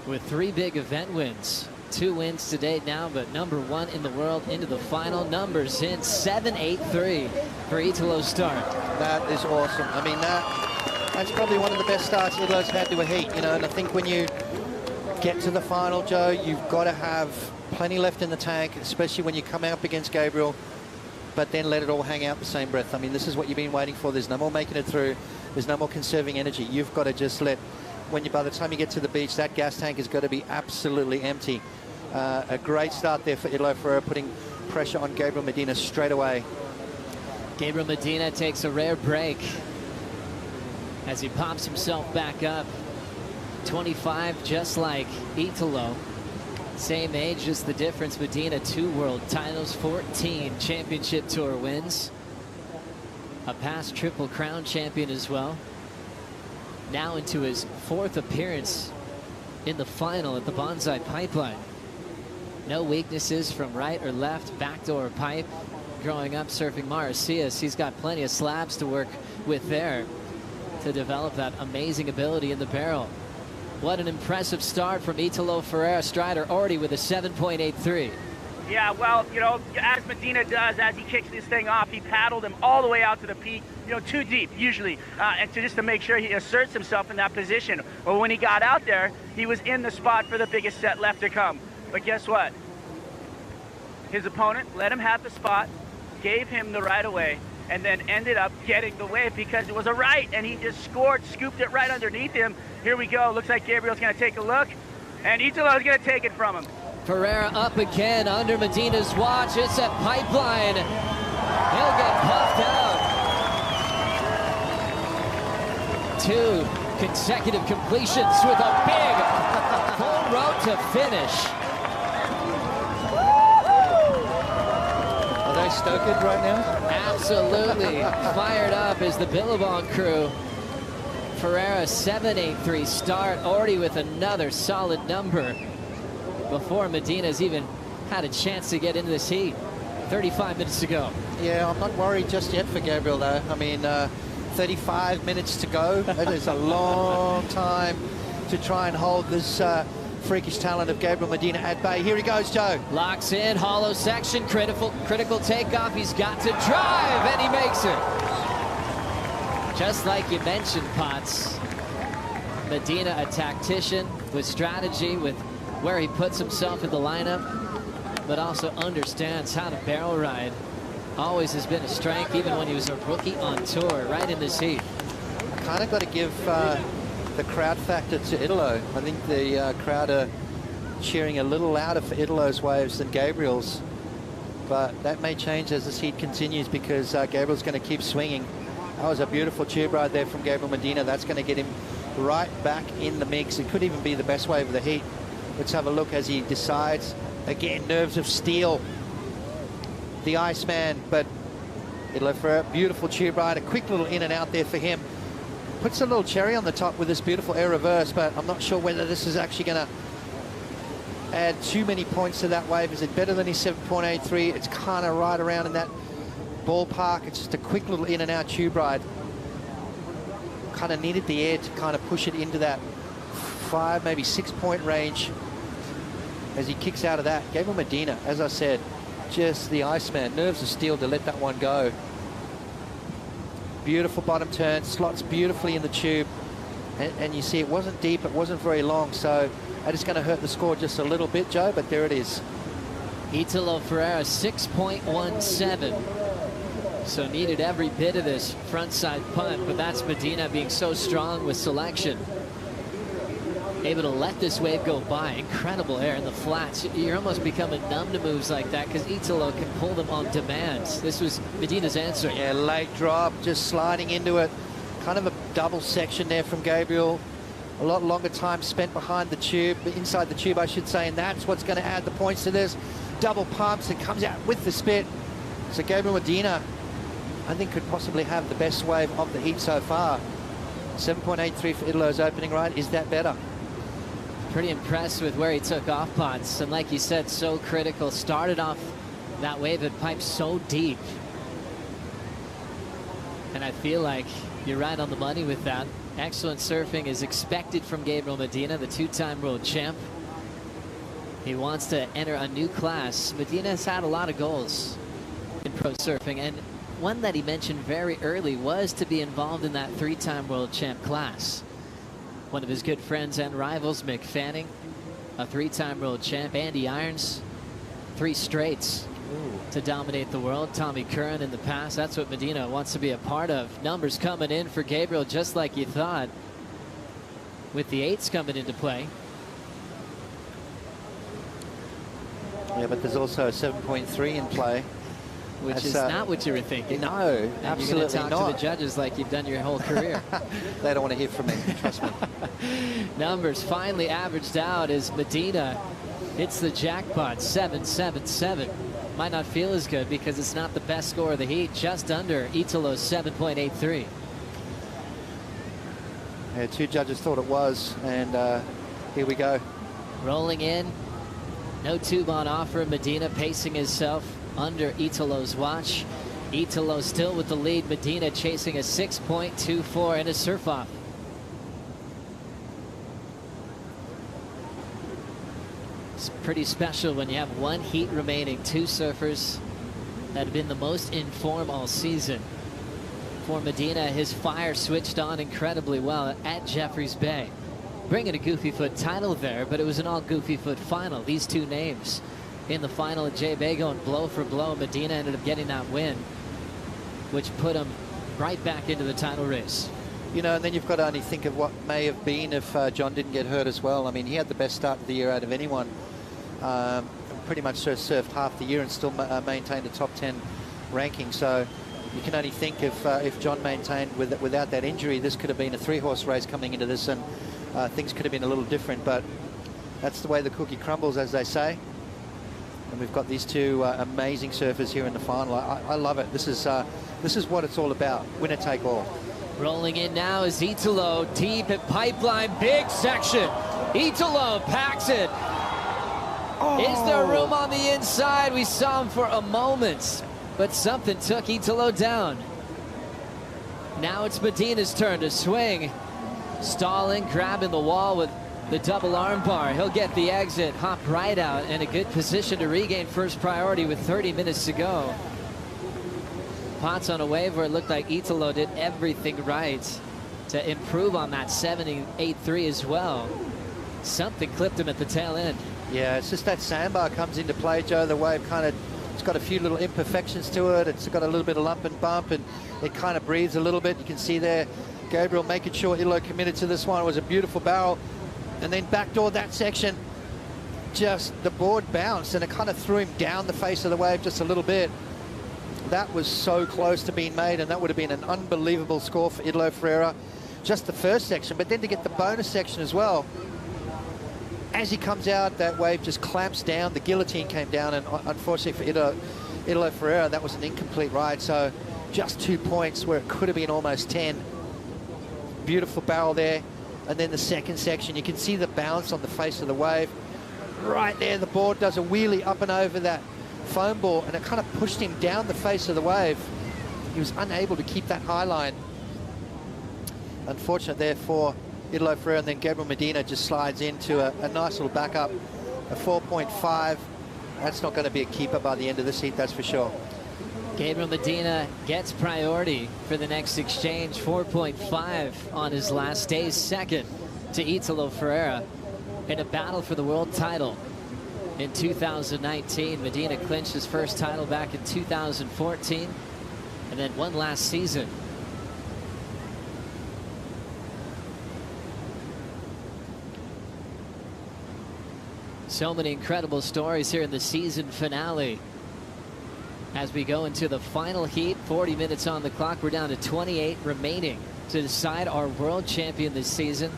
with 3 big event wins. 2 wins to date now, but number 1 in the world into the final. Numbers in 7-8-3 for Italo's start. That is awesome. I mean, that's probably one of the best starts Italo's had to a heat, and I think when you get to the final, Joe, you've got to have plenty left in the tank, especially when you come up against Gabriel, but then let it all hang out the same breath. I mean, this is what you've been waiting for. There's no more making it through. There's no more conserving energy. You've got to just let, by the time you get to the beach, that gas tank has got to be absolutely empty. A great start there for Italo Ferreira, putting pressure on Gabriel Medina straight away. Gabriel Medina takes a rare break as he pops himself back up. 25, just like Italo. Same age, just the difference. Medina, 2 world titles, 14 championship tour wins. A past Triple Crown champion as well. Now into his 4th appearance in the final at the Bonsai Pipeline. No weaknesses from right or left, backdoor pipe. Growing up surfing Maricias, he's got plenty of slabs to work with there to develop that amazing ability in the barrel. What an impressive start from Italo Ferreira. Strider already with a 7.83. Yeah, well, you know, as Medina does, as he kicks this thing off, he paddled him all the way out to the peak, you know, too deep, usually, and just to make sure he asserts himself in that position. Well, when he got out there, he was in the spot for the biggest set left to come. But guess what? His opponent let him have the spot, gave him the right of way, and then ended up getting the wave because it was a right, and he just scored, scooped it right underneath him. Here we go. Looks like Gabriel's going to take a look, and Italo's going to take it from him. Ferreira up again under Medina's watch. It's at Pipeline. He'll get puffed out. 2 consecutive completions with a big full route to finish. Are they stoked right now? Absolutely. Fired up is the Billabong crew. Ferreira 7.83 start, already with another solid number before Medina's even had a chance to get into this heat 35 minutes to go. Yeah, I'm not worried just yet for Gabriel, though. I mean, 35 minutes to go. That is a long time to try and hold this freakish talent of Gabriel Medina at bay. Here he goes, Joe. Locks in, hollow section, critical takeoff. He's got to drive, and he makes it. Just like you mentioned, Potts. Medina, a tactician with strategy, with where he puts himself in the lineup, but also understands how to barrel ride. Always has been a strength, even when he was a rookie on tour, right in this heat. Kind of got to give the crowd factor to Italo. I think the crowd are cheering a little louder for Italo's waves than Gabriel's, but that may change as this heat continues because Gabriel's going to keep swinging. That was a beautiful tube ride there from Gabriel Medina. That's going to get him right back in the mix. It could even be the best wave of the heat. Let's have a look as he decides. Again, nerves of steel. The Iceman, but Italo for a beautiful tube ride. A quick little in and out there for him. Puts a little cherry on the top with this beautiful air reverse, but I'm not sure whether this is actually going to add too many points to that wave. Is it better than his 7.83? It's kind of right around in that ballpark. It's just a quick little in and out tube ride. Kind of needed the air to kind of push it into that 5, maybe 6 point range as he kicks out of that. Gabriel Medina, as I said, just the Iceman, nerves of steel to let that one go. Beautiful bottom turn, slots beautifully in the tube, and you see it wasn't deep, it wasn't very long, so that is going to hurt the score just a little bit, Joe, but there it is. Italo Ferreira 6.17. So needed every bit of this frontside punt, but that's Medina being so strong with selection. Able to let this wave go by. Incredible air in the flats. You're almost becoming numb to moves like that because Italo can pull them on demand. This was Medina's answer. Yeah, late drop, just sliding into it. Kind of a double section there from Gabriel. A lot longer time spent behind the tube, inside the tube, I should say, and that's what's going to add the points to this. Double pumps, it comes out with the spit. So Gabriel Medina, I think, could possibly have the best wave of the heat so far. 7.83 for Italo's opening ride. Is that better? Pretty impressed with where he took off, Potts. And like you said, so critical. Started off that wave that piped so deep. And I feel like you're right on the money with that. Excellent surfing is expected from Gabriel Medina, the 2-time world champ. He wants to enter a new class. Medina has had a lot of goals in pro surfing, and one that he mentioned very early was to be involved in that 3-time world champ class. One of his good friends and rivals, Mick Fanning, a 3-time world champ. Andy Irons, 3 straights to dominate the world. Tommy Curran in the past. That's what Medina wants to be a part of. Numbers coming in for Gabriel just like you thought, with the 8s coming into play. Yeah, but there's also a 7.3 in play. Which is not what you were thinking. No, and absolutely you're going to talk not. to the judges like you've done your whole career. They don't want to hear from me, trust me. Numbers finally averaged out as Medina hits the jackpot, 7.77. Might not feel as good because it's not the best score of the heat, just under Italo's 7.83. Yeah, 2 judges thought it was, and here we go. Rolling in, no tube on offer. Medina pacing himself under Italo's watch. Italo still with the lead. Medina chasing a 6.24 in a surf-off. It's pretty special when you have one heat remaining. Two surfers that have been the most in form all season. For Medina, his fire switched on incredibly well at Jeffreys Bay. Bringing a Goofy Foot title there, but it was an all Goofy Foot final. These two names in the final at J-Bay going blow for blow. Medina ended up getting that win, which put him right back into the title race. You know, and then you've got to only think of what may have been if John didn't get hurt as well. I mean, he had the best start of the year out of anyone. Pretty much surfed half the year and still maintained a top 10 ranking. So you can only think if John maintained without that injury, this could have been a 3-horse race coming into this, and things could have been a little different. But that's the way the cookie crumbles, as they say. And we've got these two amazing surfers here in the final. I love it. This is what it's all about. Winner take all. Rolling in now is Italo, deep at Pipeline, big section. Italo packs it. Oh. Is there room on the inside? We saw him for a moment, but something took Italo down. Now it's Medina's turn to swing. Stalling, grabbing the wall with the double arm bar. He'll get the exit, hop right out, and a good position to regain first priority with 30 minutes to go. Potts on a wave where it looked like Italo did everything right to improve on that 78.3 as well. Something clipped him at the tail end. Yeah, it's just that sandbar comes into play, Joe. The wave it's got a few little imperfections to it. It's got a little bit of lump and bump, and it kind of breathes a little bit. You can see there, Gabriel making sure Italo committed to this one. It was a beautiful barrel. And then backdoor that section, just the board bounced, and it kind of threw him down the face of the wave just a little bit. That was so close to being made, and that would have been an unbelievable score for Italo Ferreira. Just the first section, but then to get the bonus section as well. As he comes out, that wave just clamps down. The guillotine came down, and unfortunately for Italo Ferreira, that was an incomplete ride. So just 2 points where it could have been almost 10. Beautiful barrel there. And then the second section, you can see the bounce on the face of the wave. Right there, the board does a wheelie up and over that foam ball, and it kind of pushed him down the face of the wave. He was unable to keep that high line. Unfortunate there for Italo Ferreira, and then Gabriel Medina just slides into a nice little backup, a 4.5. That's not going to be a keeper by the end of this heat, that's for sure. Gabriel Medina gets priority for the next exchange, 4.5 on his last day, second to Italo Ferreira in a battle for the world title. In 2019, Medina clinched his first title back in 2014, and then one last season. So many incredible stories here in the season finale. As we go into the final heat, 40 minutes on the clock. We're down to 28 remaining to decide our world champion this season.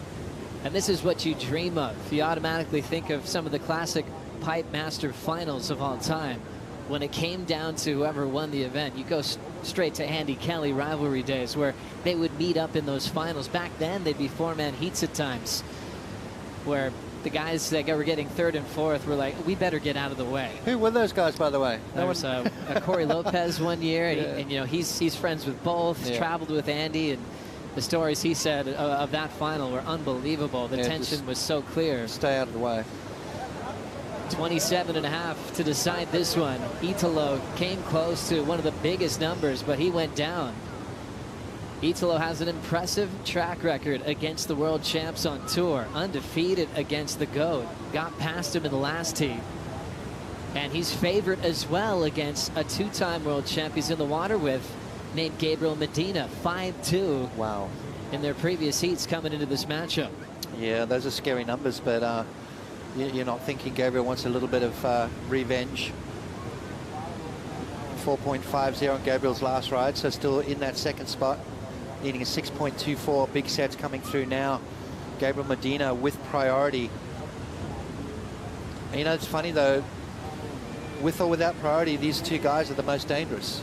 And this is what you dream of. You automatically think of some of the classic Pipe Master finals of all time. When it came down to whoever won the event, you go straight to Andy Kelly rivalry days where they would meet up in those finals. Back then, they'd be 4-man heats at times, where the guys that were getting third and fourth were like, we better get out of the way. Who were those guys, by the way? There was a Corey Lopez one year, yeah. And you know, he's friends with both, yeah. Traveled with Andy, and the stories he said of that final were unbelievable. The tension was so clear. Stay out of the way. 27.5 to decide this one. Italo came close to one of the biggest numbers, but he went down. Italo has an impressive track record against the world champs on tour. Undefeated against the GOAT. Got past him in the last heat. And he's favored as well against a 2-time world champ he's in the water with, named Gabriel Medina. 5-2. Wow. In their previous heats coming into this matchup. Yeah, those are scary numbers, but you're not thinking Gabriel wants a little bit of revenge. 4.50 on Gabriel's last ride, so still in that second spot. Needing a 6.24, big sets coming through now. Gabriel Medina with priority. And, you know, it's funny though, with or without priority, these two guys are the most dangerous.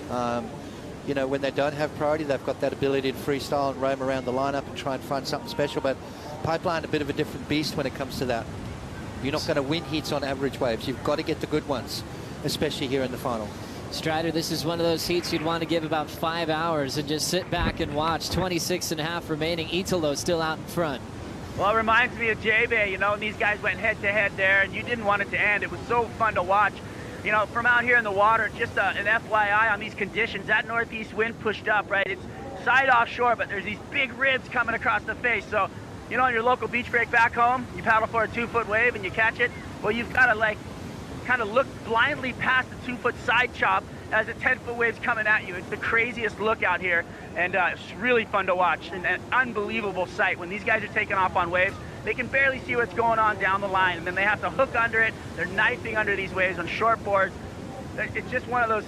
You know, when they don't have priority, they've got that ability to freestyle and roam around the lineup and try and find something special. But Pipeline, a bit of a different beast when it comes to that. You're not going to win heats on average waves. You've got to get the good ones, especially here in the final. Strider, this is one of those heats you'd want to give about 5 hours and just sit back and watch. 26.5 remaining. Italo still out in front. Well, it reminds me of J-Bay, you know, and these guys went head-to-head there, and you didn't want it to end. It was so fun to watch. You know, from out here in the water, just an FYI on these conditions, that northeast wind pushed up, right? It's side offshore, but there's these big ribs coming across the face. So, you know, on your local beach break back home, you paddle for a 2-foot wave and you catch it. Well, you've got to, like, kind of look blindly past the 2-foot side chop as a 10-foot wave's coming at you. It's the craziest look out here, and it's really fun to watch, and an unbelievable sight. When these guys are taking off on waves, they can barely see what's going on down the line, and then they have to hook under it. They're knifing under these waves on short boards. It's just one of those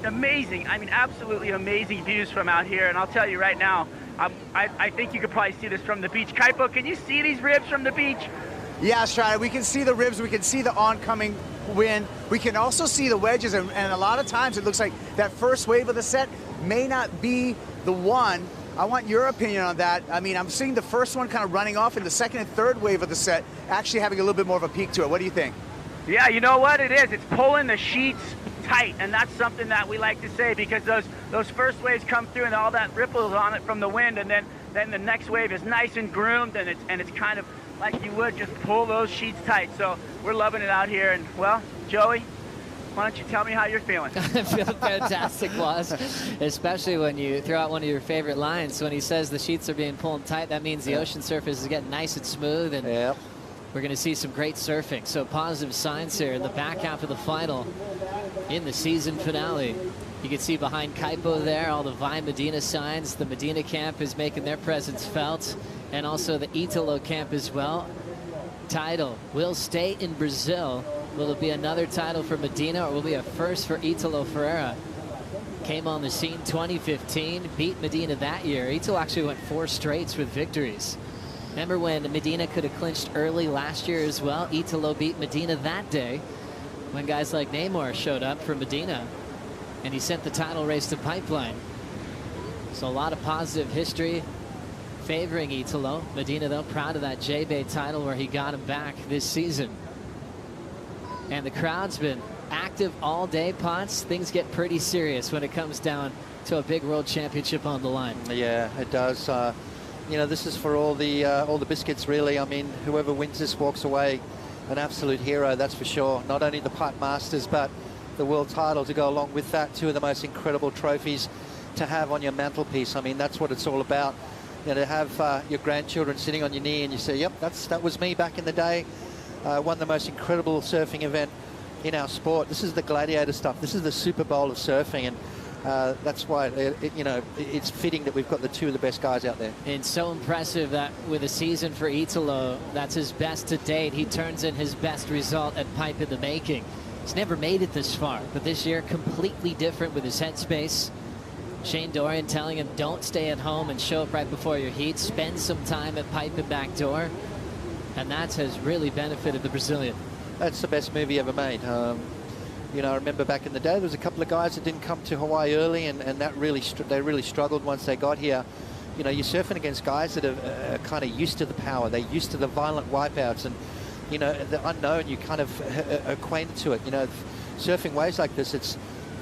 amazing, I mean, absolutely amazing views from out here, and I'll tell you right now, I think you could probably see this from the beach. Kaipo, can you see these ribs from the beach? Yeah, Strider, we can see the ribs, we can see the oncoming wind, we can also see the wedges, and a lot of times it looks like that first wave of the set may not be the one. I want your opinion on that. I mean, I'm seeing the first one kind of running off, and the second and third wave of the set actually having a little bit more of a peak to it. What do you think? Yeah, you know what it is? It's pulling the sheets tight, and that's something that we like to say, because those first waves come through and all that ripples on it from the wind, and then the next wave is nice and groomed, and it's kind of like you would just pull those sheets tight. So we're loving it out here, and well, Joey, why don't you tell me how you're feeling? I'm feeling fantastic, Waz, especially when you throw out one of your favorite lines. When he says the sheets are being pulled tight, that means the ocean surface is getting nice and smooth, and we're going to see some great surfing. So positive signs here in the back half of the final in the season finale. You can see behind Kaipo there all the Vai Medina signs. The Medina camp is making their presence felt, and also the Italo camp as well. Title will stay in Brazil. Will it be another title for Medina, or will it be a first for Italo Ferreira? Came on the scene 2015, beat Medina that year. Italo actually went 4 straights with victories. Remember when Medina could have clinched early last year as well? Italo beat Medina that day when guys like Neymar showed up for Medina, and he sent the title race to Pipeline. So a lot of positive history favoring Italo. Medina, though, proud of that J-Bay title where he got him back this season. And the crowd's been active all day, Potts. Things get pretty serious when it comes down to a big world championship on the line. Yeah, it does. You know, this is for all the biscuits, really. I mean, whoever wins this walks away an absolute hero, that's for sure. Not only the Pipe Masters, but the world title to go along with that. 2 of the most incredible trophies to have on your mantelpiece. I mean, that's what it's all about. You know, to have your grandchildren sitting on your knee and you say, yep, that was me back in the day. Won the most incredible surfing event in our sport. This is the gladiator stuff. This is the Super Bowl of surfing, and that's why you know, it's fitting that we've got the 2 of the best guys out there. And so impressive that with a season for Italo, that's his best to date. He turns in his best result at Pipe in the making. He's never made it this far, but this year completely different with his headspace. Shane Dorian telling him, don't stay at home and show up right before your heat. Spend some time at Pipe and Backdoor. And that has really benefited the Brazilian. That's the best move he ever made. You know, I remember back in the day, there was a couple of guys that didn't come to Hawaii early, and that they really struggled once they got here. You know, you're surfing against guys that are kind of used to the power. They're used to the violent wipeouts, and, you know, the unknown, you kind of acquainted to it. You know, surfing waves like this, it's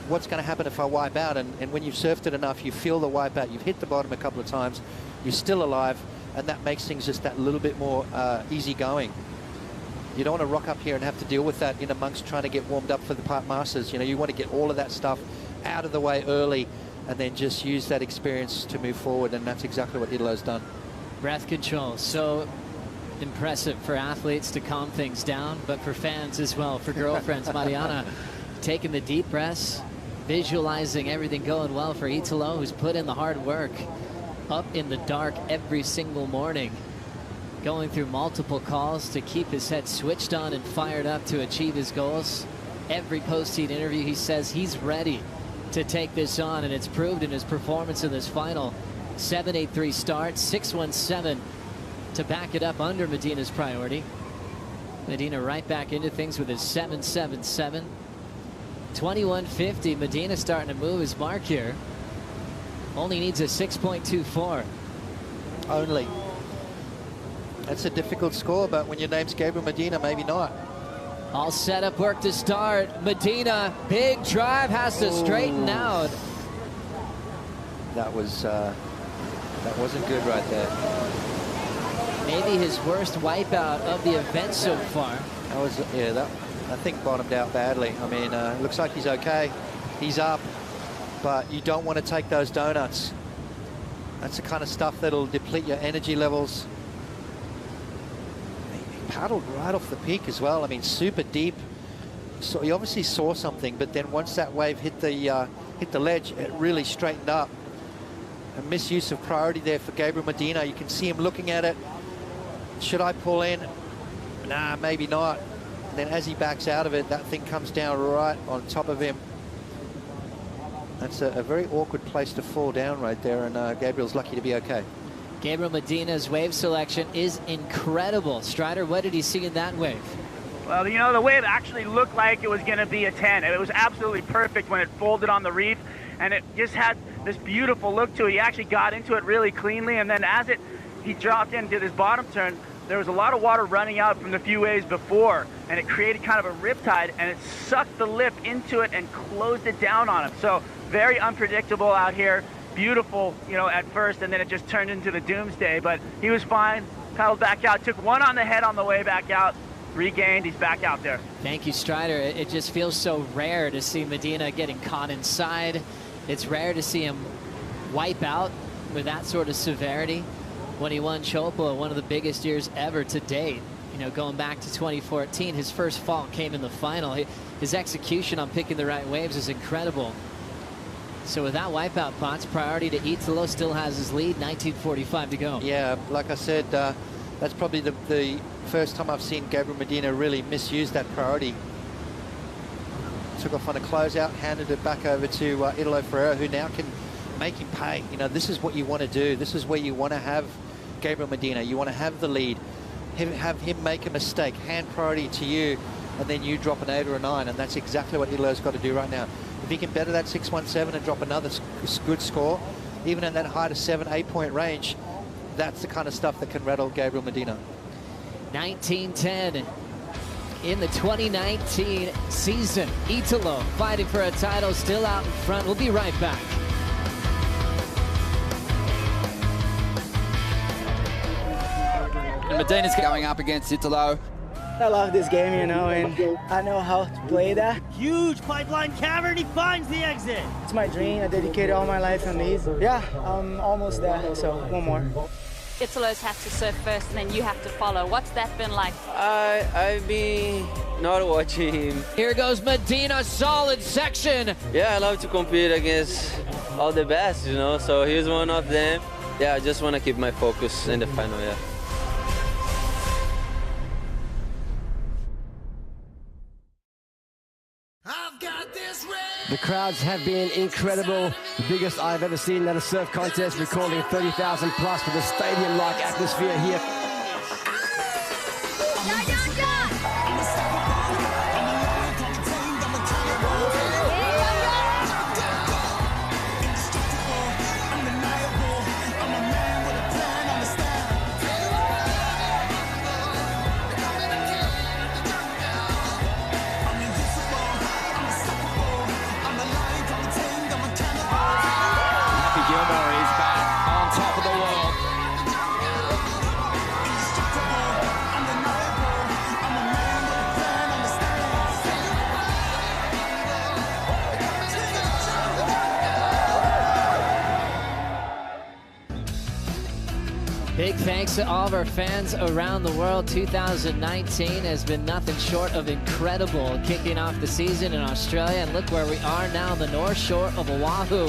what's going to happen if I wipe out, and when you've surfed it enough, you feel the wipeout, you've hit the bottom a couple of times, you're still alive, and that makes things just that little bit more easygoing. You don't want to rock up here and have to deal with that in amongst trying to get warmed up for the Pipe Masters. You know, you want to get all of that stuff out of the way early and then just use that experience to move forward, and that's exactly what Italo's done. Breath control, so impressive for athletes to calm things down, but for fans as well, for girlfriends. Mariana taking the deep breaths, visualizing everything going well for Italo, who's put in the hard work. Up in the dark every single morning, going through multiple calls to keep his head switched on and fired up to achieve his goals. Every post-heat interview he says he's ready to take this on, and it's proved in his performance in this final. 7.83 start, 6.17 to back it up under Medina's priority. Medina right back into things with his 7.77. 21.50, Medina starting to move his mark here. Only needs a 6.24. Only. That's a difficult score, but when your name's Gabriel Medina, maybe not. All set up, work to start. Medina, big drive, has to straighten out. That wasn't good right there. maybe his worst wipeout of the event so far. That was, yeah, that I think bottomed out badly. I mean, it looks like he's okay. He's up, but you don't want to take those donuts. That's the kind of stuff that'll deplete your energy levels. He paddled right off the peak as well. I mean, super deep. So he obviously saw something, but then once that wave hit the ledge, it really straightened up. A misuse of priority there for Gabriel Medina. You can see him looking at it. Should I pull in? Nah, maybe not. And then as he backs out of it, that thing comes down right on top of him. That's a very awkward place to fall down right there, and Gabriel's lucky to be okay. Gabriel Medina's wave selection is incredible. Strider, what did he see in that wave? Well, you know, the wave actually looked like it was going to be a 10. It was absolutely perfect when it folded on the reef, and it just had this beautiful look to it. He actually got into it really cleanly, and then as he dropped in, did his bottom turn, there was a lot of water running out from the few waves before, and it created kind of a riptide, and it sucked the lip into it and closed it down on him. So very unpredictable out here. Beautiful, you know, at first, and then it just turned into the doomsday. But he was fine, paddled back out, took one on the head on the way back out, regained, he's back out there. Thank you, Strider. It just feels so rare to see Medina getting caught inside. It's rare to see him wipe out with that sort of severity. When he won Chopo, one of the biggest years ever to date, you know, going back to 2014, his first fault came in the final. His execution on picking the right waves is incredible. So with that wipeout, Potts, priority to Italo, still has his lead, 19:45 to go. Yeah, like I said, that's probably the first time I've seen Gabriel Medina really misuse that priority. Took off on a closeout, handed it back over to Italo Ferreira, who now can make him pay. You know, this is what you want to do. This is where you want to have Gabriel Medina. You want to have the lead, have him make a mistake, hand priority to you, and then you drop an 8 or a 9, and that's exactly what Italo's got to do right now. If he can better that 6.17 and drop another good score, even in that high to 7-8 point range, that's the kind of stuff that can rattle Gabriel Medina. 19:10 in the 2019 season. Italo fighting for a title, still out in front. We'll be right back. And Medina's going up against Italo. I love this game, you know, and I know how to play that. Huge pipeline cavern, he finds the exit. It's my dream. I dedicated all my life on these. Yeah, I'm almost there, so one more. Italo's has to serve first, and then you have to follow. What's that been like? I've been not watching him. Here goes Medina, solid section. Yeah, I love to compete against all the best, you know, so he's one of them. Yeah, I just want to keep my focus in the final, yeah. The crowds have been incredible. The biggest I've ever seen at a surf contest, recording 30,000 plus with a stadium-like atmosphere here. Big thanks to all of our fans around the world. 2019 has been nothing short of incredible, kicking off the season in Australia. And look where we are now on the North Shore of Oahu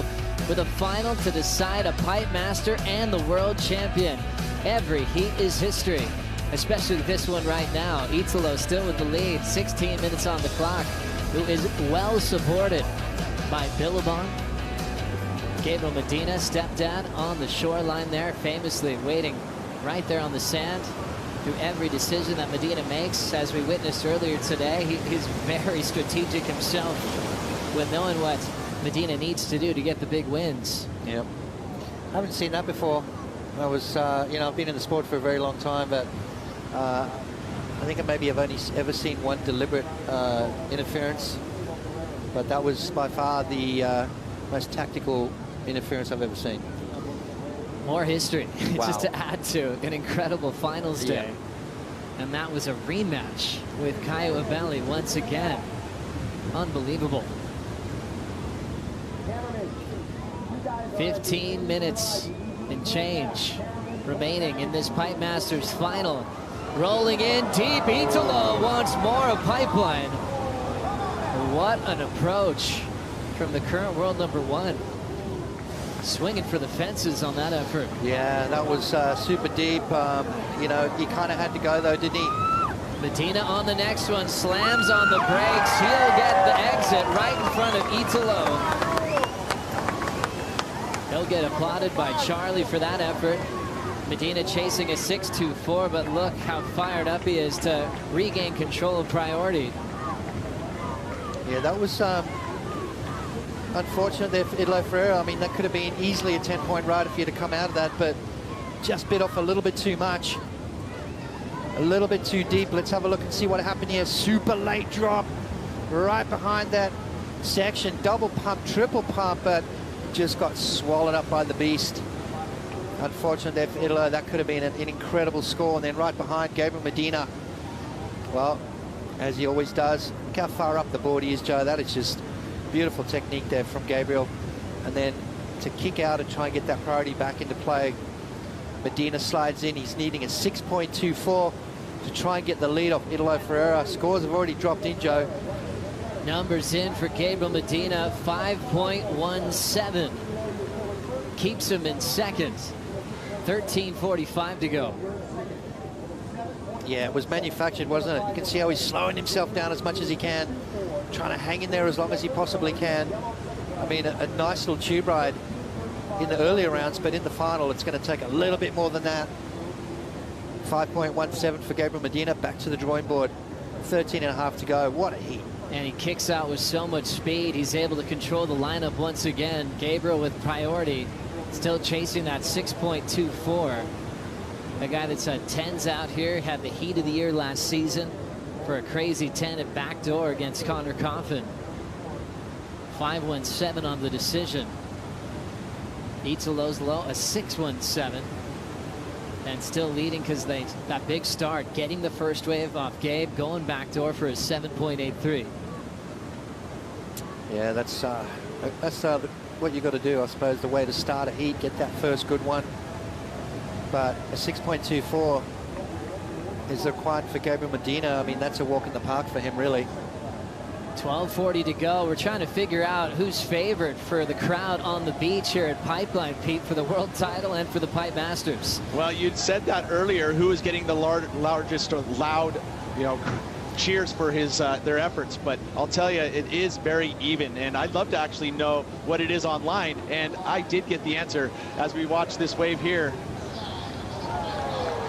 with a final to decide a pipe master and the world champion. Every heat is history, especially this one right now. Italo still with the lead, 16 minutes on the clock, who is well supported by Billabong. Gabriel Medina, stepdad, on the shoreline there, famously waiting right there on the sand through every decision that Medina makes. As we witnessed earlier today, he's very strategic himself with knowing what Medina needs to do to get the big wins. Yep. I haven't seen that before. I was, you know, I've been in the sport for a very long time, but I think I've only ever seen one deliberate interference, but that was by far the most tactical interference I've ever seen. More history, Wow. just to add to an incredible finals day. And that was a rematch with Caio Ibelli once again. Unbelievable. 15 minutes and change remaining in this Pipe Masters final. Rolling in deep, Italo wants more of Pipeline. What an approach from the current world #1. Swinging for the fences on that effort. Yeah, that was super deep. You know, he kind of had to go though, didn't he? Medina on the next one, slams on the brakes. He'll get the exit right in front of Italo. He'll get applauded by Charlie for that effort. Medina chasing a 6.24, but look how fired up he is to regain control of priority. Yeah, that was unfortunate there for Italo Ferreira. I mean, that could have been easily a 10-point ride if he had come out of that, but just bit off a little bit too much. A little bit too deep. Let's have a look and see what happened here. Super late drop right behind that section. Double pump, triple pump, but just got swallowed up by the beast. Unfortunate there for Italo. That could have been an incredible score. And then right behind, Gabriel Medina. Well, as he always does. Look how far up the board he is, Joe. That is just beautiful technique there from Gabriel. And then to kick out and try and get that priority back into play. Medina slides in. He's needing a 6.24 to try and get the lead off Italo Ferreira. Scores have already dropped in, Joe. Numbers in for Gabriel Medina, 5.17. Keeps him in second. 13:45 to go. Yeah, it was manufactured, wasn't it? You can see how he's slowing himself down as much as he can, trying to hang in there as long as he possibly can. I mean, a nice little tube ride in the earlier rounds, but in the final, it's going to take a little bit more than that. 5.17 for Gabriel Medina, back to the drawing board. 13.5 to go. What a heat. And he kicks out with so much speed. He's able to control the lineup once again. Gabriel with priority, still chasing that 6.24. A guy that's had 10s out here, had the heat of the year last season for a crazy 10 at backdoor against Connor Coffin. 5.17 on the decision. Italo's low, a 6.17. And still leading because that big start, getting the first wave off Gabe, going backdoor for a 7.83. Yeah, that's what you got to do, I suppose, the way to start a heat, get that first good one. But a 6.24 is required for Gabriel Medina. I mean, that's a walk in the park for him, really. 12:40 to go. We're trying to figure out who's favored for the crowd on the beach here at Pipeline, Pete, for the world title and for the Pipe Masters. Well, you'd said that earlier. Who is getting the largest or loud, you know, cheers for his their efforts? But I'll tell you, it is very even, and I'd love to actually know what it is online. And I did get the answer as we watch this wave here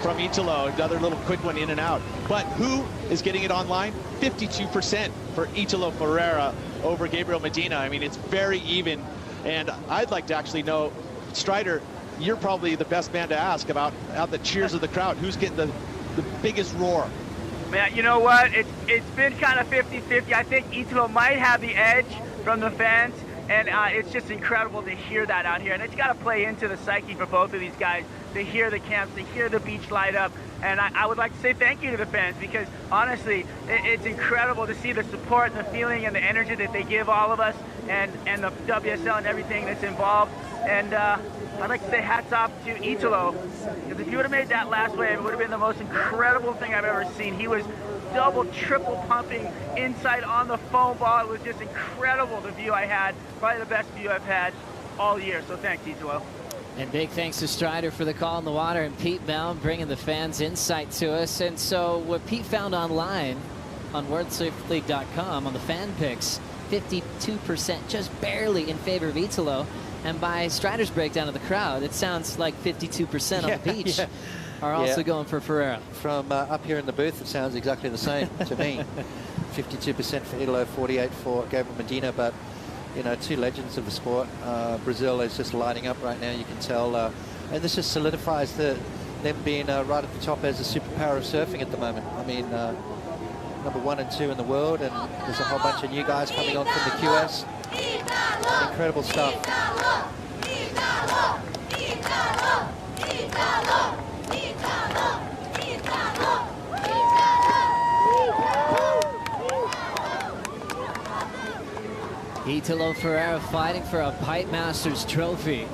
from Italo. Another little quick one in and out. But who is getting it online? 52% for Italo Ferreira over Gabriel Medina. I mean, it's very even. And I'd like to actually know, Strider, you're probably the best man to ask about the cheers of the crowd. Who's getting the biggest roar? Man, you know what? It's been kind of 50-50. I think Italo might have the edge from the fans. And it's just incredible to hear that out here. And it's got to play into the psyche for both of these guys, to hear the camps, to hear the beach light up. And I would like to say thank you to the fans, because honestly, it's incredible to see the support and the feeling and the energy that they give all of us, and the WSL and everything that's involved. And I'd like to say hats off to Italo, because if you would have made that last wave, it would have been the most incredible thing I've ever seen. He was double, triple pumping inside on the foam ball. It was just incredible, the view I had. Probably the best view I've had all year. So thanks, Italo. And big thanks to Strider for the call in the water, and Pete Bell bringing the fans' insight to us. And so what Pete found online on WorldSurfLeague.com on the fan picks, 52%, just barely in favor of Italo. And by Strider's breakdown of the crowd, it sounds like 52% on the beach are also going for Ferreira. From up here in the booth, it sounds exactly the same to me. 52% for Italo, 48% for Gabriel Medina. But, you know, two legends of the sport. Brazil is just lighting up right now, you can tell. And this just solidifies them being right at the top as a superpower of surfing at the moment. I mean, number 1 and 2 in the world, and there's a whole bunch of new guys coming on from the QS. Incredible stuff. Italo Ferreira fighting for a Pipe Masters trophy,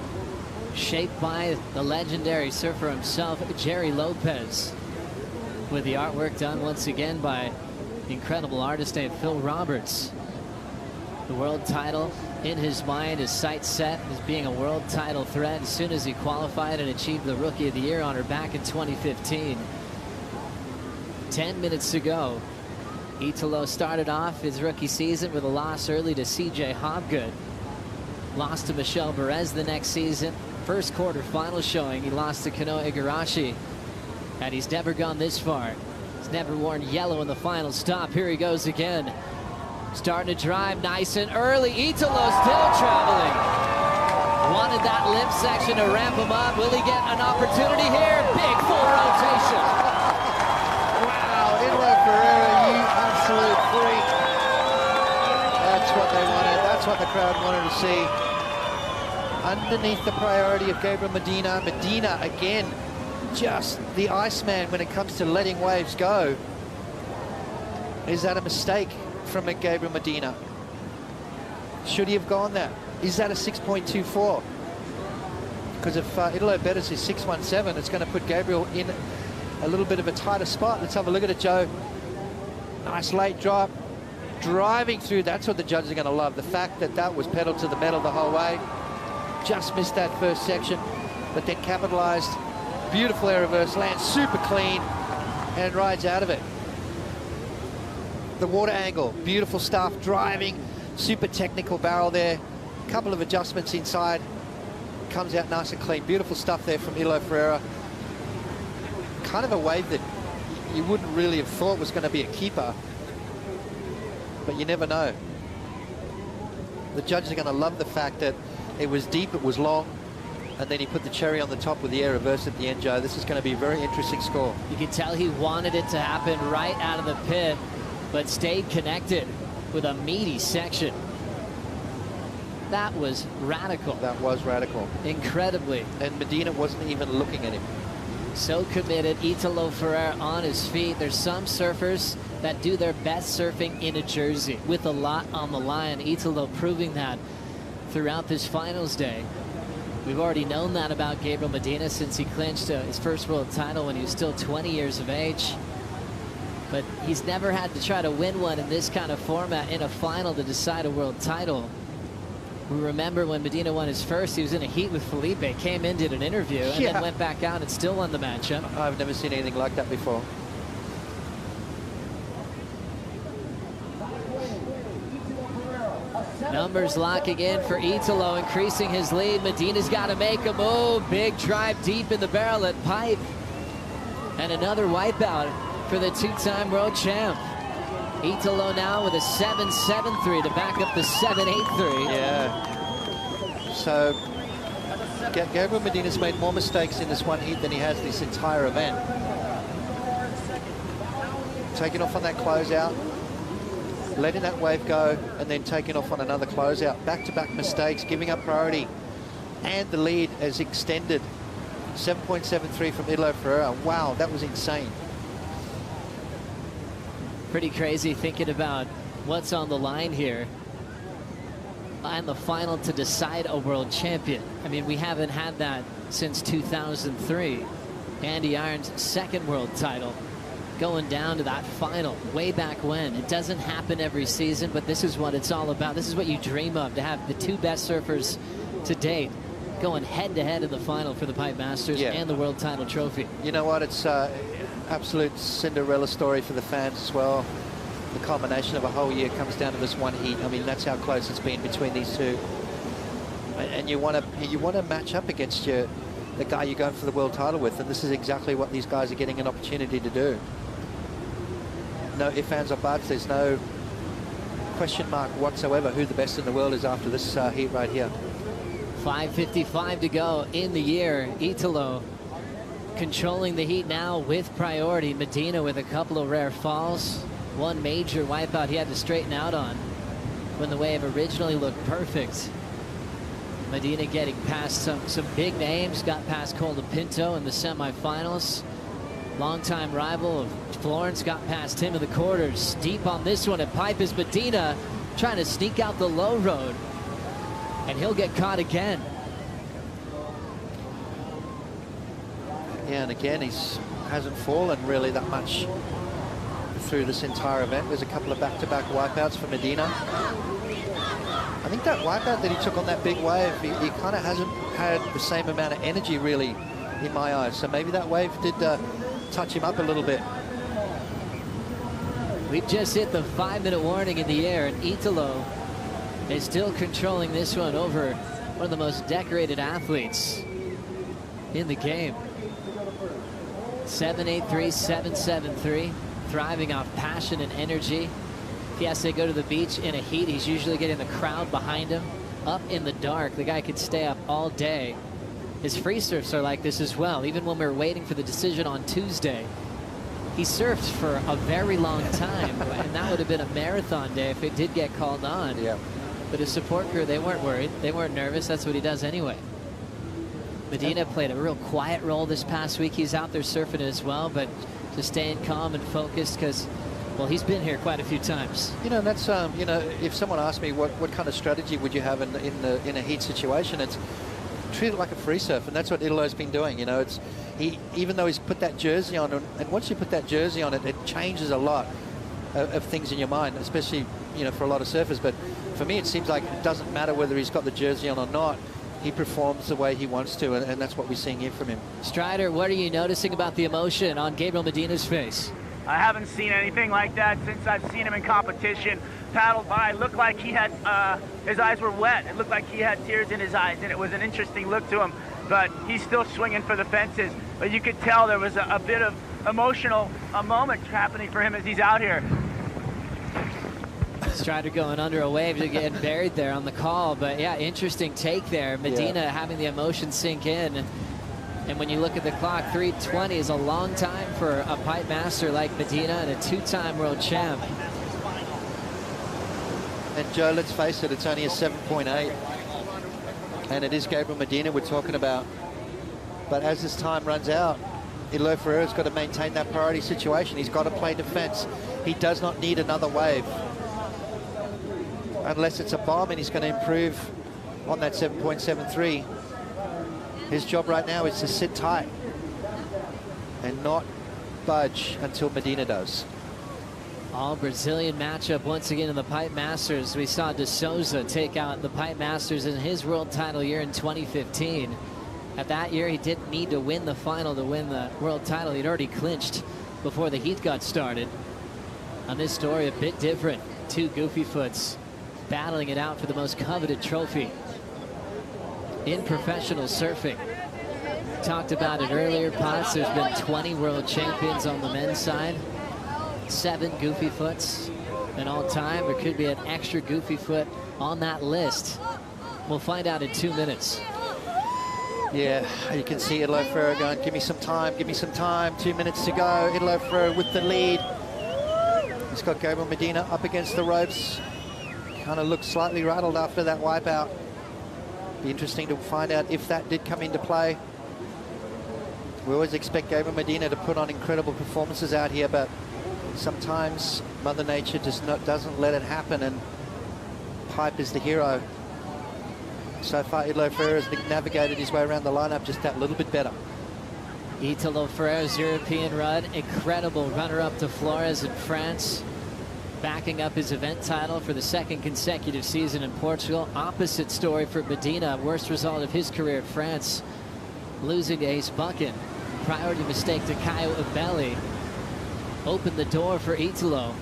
shaped by the legendary surfer himself, Jerry Lopez, with the artwork done once again by the incredible artist named Phil Roberts. The world title in his mind, his sights set as being a world title threat as soon as he qualified and achieved the Rookie of the Year honor back in 2015. 10 minutes to go. Italo started off his rookie season with a loss early to CJ Hobgood. Lost to Michel Perez the next season. First quarterfinal showing, he lost to Kano Igarashi. And he's never gone this far. He's never worn yellow in the final stop. Here he goes again. Starting to drive nice and early. Italo still traveling. Wanted that limb section to ramp him up. Will he get an opportunity here? Big full rotation. Wow, Italo Ferreira, you absolute freak. That's what they wanted. That's what the crowd wanted to see. Underneath the priority of Gabriel Medina. Medina, again, just the Iceman when it comes to letting waves go. Is that a mistake from Gabriel Medina? Should he have gone there? Is that a 6.24? Because if Italo betters his 6.17, it's going to put Gabriel in a little bit of a tighter spot. Let's have a look at it, Joe. Nice late drop. Driving through, that's what the judges are going to love. The fact that that was pedal to the metal the whole way. Just missed that first section, but then capitalized. Beautiful air reverse, lands super clean, and rides out of it. The water angle, beautiful stuff, driving, super technical barrel there. Couple of adjustments inside, comes out nice and clean. Beautiful stuff there from Italo Ferreira. Kind of a wave that you wouldn't really have thought was going to be a keeper, but you never know. The judges are going to love the fact that it was deep, it was long, and then he put the cherry on the top with the air reverse at the end, Joe. This is going to be a very interesting score. You can tell he wanted it to happen right out of the pit, but stayed connected with a meaty section. That was radical. That was radical. Incredibly. And Medina wasn't even looking at him. So committed. Italo Ferreira on his feet. There's some surfers that do their best surfing in a jersey with a lot on the line. Italo proving that throughout this finals day. We've already known that about Gabriel Medina since he clinched his first world title when he was still 20 years of age. But he's never had to try to win one in this kind of format in a final to decide a world title. We remember when Medina won his first, he was in a heat with Felipe, came in, did an interview, and then went back out and still won the matchup. I've never seen anything like that before. Numbers locking in for Italo, increasing his lead. Medina's got to make a move. Big drive deep in the barrel at Pipe. And another wipeout for the two-time world champ. Italo now with a 7.73 to back up the 7.83. Yeah. So Gabriel Medina's made more mistakes in this one heat than he has this entire event. Taking off on that closeout, letting that wave go, and then taking off on another closeout. Back-to-back mistakes, giving up priority. And the lead has extended. 7.73 from Italo Ferreira. Wow, that was insane. Pretty crazy thinking about what's on the line here and the final to decide a world champion. I mean, we haven't had that since 2003. Andy Irons' second world title going down to that final way back when. It doesn't happen every season, but this is what it's all about. This is what you dream of, to have the two best surfers to date going head-to-head in the final for the Pipe Masters and the world title trophy. You know what? It's absolute Cinderella story for the fans as well. The culmination of a whole year comes down to this one heat. I mean, that's how close it's been between these two. And you want to match up against the guy you're going for the world title with, and this is exactly what these guys are getting an opportunity to do. No ifs, ands, or buts. There's no question mark whatsoever who the best in the world is after this heat right here. 5:55 to go in the year. Italo controlling the heat now with priority. Medina with a couple of rare falls. One major wipeout he had to straighten out on when the wave originally looked perfect. Medina getting past some big names, got past Colapinto in the semifinals. Longtime rival of Florence got past him in the quarters. Deep on this one at pipe is Medina, trying to sneak out the low road, and he'll get caught again. Yeah, and again, hasn't fallen really that much through this entire event. There's a couple of back-to-back wipeouts for Medina. I think that wipeout that he took on that big wave, he kind of hasn't had the same amount of energy really in my eyes. So maybe that wave did touch him up a little bit. We've just hit the 5-minute warning in the air, and Italo is still controlling this one over one of the most decorated athletes in the game. 7-8-3, 7-7-3, thriving off passion and energy. If he has to go to the beach in a heat, he's usually getting the crowd behind him. Up in the dark, the guy could stay up all day. His free surfs are like this as well. Even when we were waiting for the decision on Tuesday, he surfed for a very long time, and that would have been a marathon day if it did get called on. Yeah. But his support crew, they weren't worried. They weren't nervous. That's what he does anyway. Medina played a real quiet role this past week. He's out there surfing as well, but just staying calm and focused because, well, he's been here quite a few times. You know, that's you know, if someone asked me what kind of strategy would you have in a heat situation, it's treat it like a free surf, and that's what Italo's been doing. You know, it's even though he's put that jersey on, and once you put that jersey on, it changes a lot of things in your mind, especially, you know, for a lot of surfers. But for me, it seems like it doesn't matter whether he's got the jersey on or not. He performs the way he wants to, and that's what we're seeing here from him. Strider, what are you noticing about the emotion on Gabriel Medina's face? I haven't seen anything like that since I've seen him in competition. Paddled by, looked like he had, his eyes were wet. It looked like he had tears in his eyes, and it was an interesting look to him. But he's still swinging for the fences. But you could tell there was a bit of emotional moment happening for him as he's out here. Strider going under a wave, getting buried there on the call. But yeah, interesting take there. Medina having the emotion sink in. And when you look at the clock, 3:20 is a long time for a pipe master like Medina and a two-time world champ. And Joe, let's face it, it's only a 7.8. And it is Gabriel Medina we're talking about. But as this time runs out, Italo Ferreira's got to maintain that priority situation. He's got to play defense. He does not need another wave. Unless it's a bomb and he's going to improve on that 7.73. His job right now is to sit tight and not budge until Medina does. All Brazilian matchup once again in the Pipe Masters. We saw De Souza take out the Pipe Masters in his world title year in 2015. At that year, he didn't need to win the final to win the world title. He'd already clinched before the heat got started. On this story, a bit different. Two goofy foots battling it out for the most coveted trophy in professional surfing. Talked about it earlier, Potts. There's been 20 world champions on the men's side. 7 goofy foots in all time. There could be an extra goofy foot on that list. We'll find out in 2 minutes. Yeah, you can see Italo Ferreira going, give me some time, give me some time. 2 minutes to go. Italo Ferreira with the lead. He's got Gabriel Medina up against the ropes. Kind of looks slightly rattled after that wipeout. Be interesting to find out if that did come into play. We always expect Gabriel Medina to put on incredible performances out here, but sometimes Mother Nature just doesn't let it happen, and Pipe is the hero. So far, Italo Ferreira has navigated his way around the lineup just that little bit better. Italo Ferreira's European run, incredible runner-up to Flores in France, backing up his event title for the 2nd consecutive season in Portugal. Opposite story for Medina, worst result of his career at France, losing to Ace Buchan. Priority mistake to Caio Ibelli opened the door for Italo.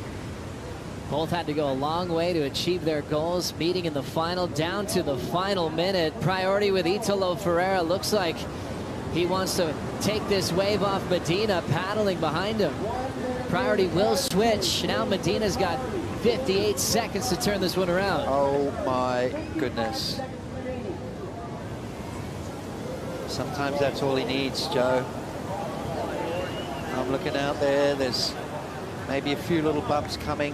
Both had to go a long way to achieve their goals, meeting in the final, down to the final minute. Priority with Italo Ferreira. Looks like he wants to take this wave off Medina, paddling behind him. Priority will switch. Now Medina's got 58 seconds to turn this one around. Oh my goodness. Sometimes that's all he needs, Joe. I'm looking out there. There's maybe a few little bumps coming.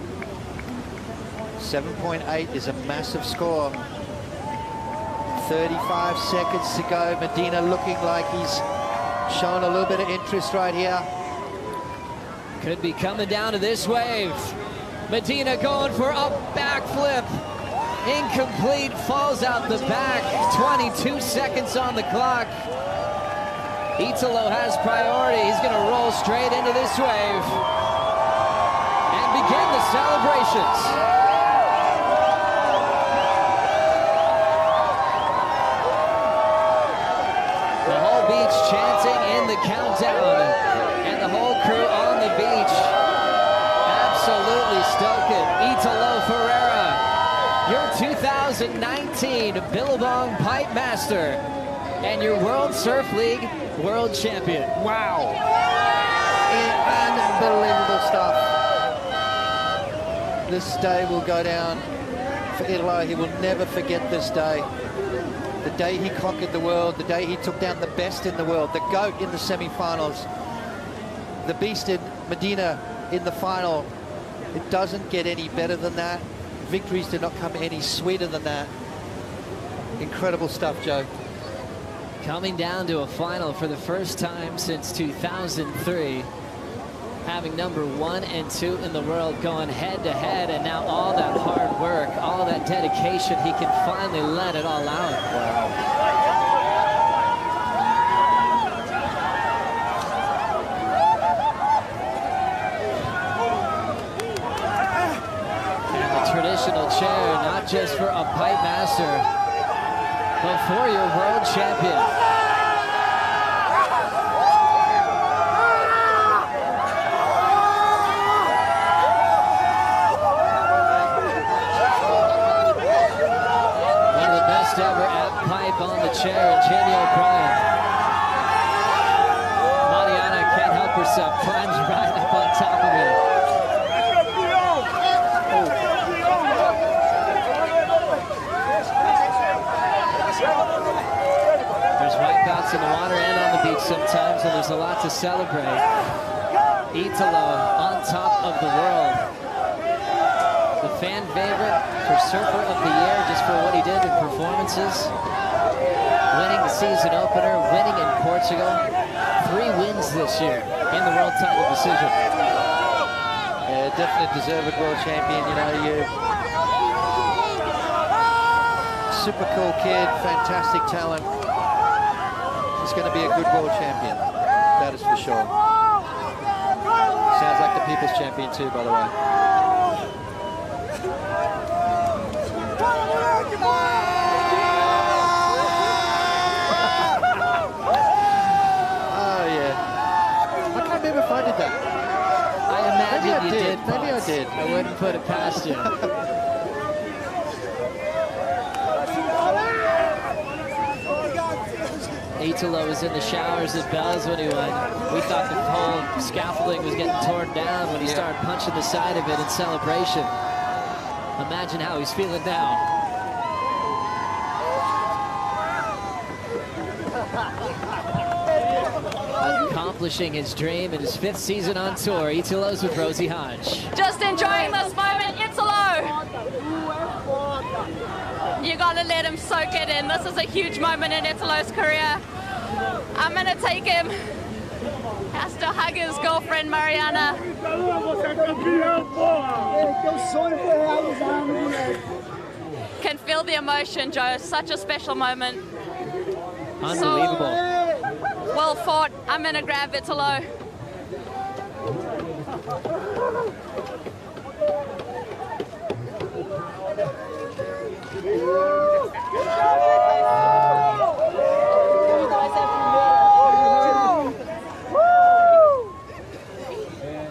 7.8 is a massive score 35 seconds to go. Medina looking like he's showing a little bit of interest right here. Could be coming down to this wave. Medina going for a backflip. Incomplete, falls out the back. 22 seconds on the clock. Italo has priority. He's going to roll straight into this wave and begin the celebrations. The whole beach chanting in the countdown, and the whole crew on the beach absolutely stoking. Italo Ferreira, your 2019 Billabong Pipe Master and your World Surf League World Champion. Wow. Unbelievable stuff. This day will go down for Italo. He will never forget this day. The day he conquered the world, the day he took down the best in the world, the GOAT in the semi-finals, the beast in Medina in the final. It doesn't get any better than that. Victories do not come any sweeter than that. Incredible stuff, Joe. Coming down to a final for the first time since 2003. Having number 1 and 2 in the world going head to head, and now all that hard work, all that dedication, he can finally let it all out. Wow. And the traditional chair, not just for a pipe master, but for your world champion. Ever at pipe on the chair, Jenny O'Brien. Mariana can't help herself, climbs right up on top of it. There's wipeouts in the water and on the beach sometimes, and there's a lot to celebrate. Italo on top of the world. The fan favorite for Surfer of the Year just for what he did in performances. Winning the season opener, winning in Portugal. 3 wins this year in the world title decision. Yeah, definitely deserved world champion. You know, you super cool kid, fantastic talent. He's going to be a good world champion. That is for sure. Sounds like the people's champion too, by the way. Oh yeah. I can't remember if I did that. I imagine you did. Maybe I did. I wouldn't put it past you. Italo was in the showers at Bells when he won. We thought the whole scaffolding was getting torn down when he started punching the side of it in celebration. Imagine how he's feeling now. Accomplishing his dream in his 5th season on tour. Italo's with Rosie Hodge. Just enjoying this moment, Italo. You gotta let him soak it in. This is a huge moment in Italo's career. I'm gonna take him. Has to hug his girlfriend Mariana. Can feel the emotion, Joe. Such a special moment. Unbelievable. So, well fought. I'm gonna grab Italo.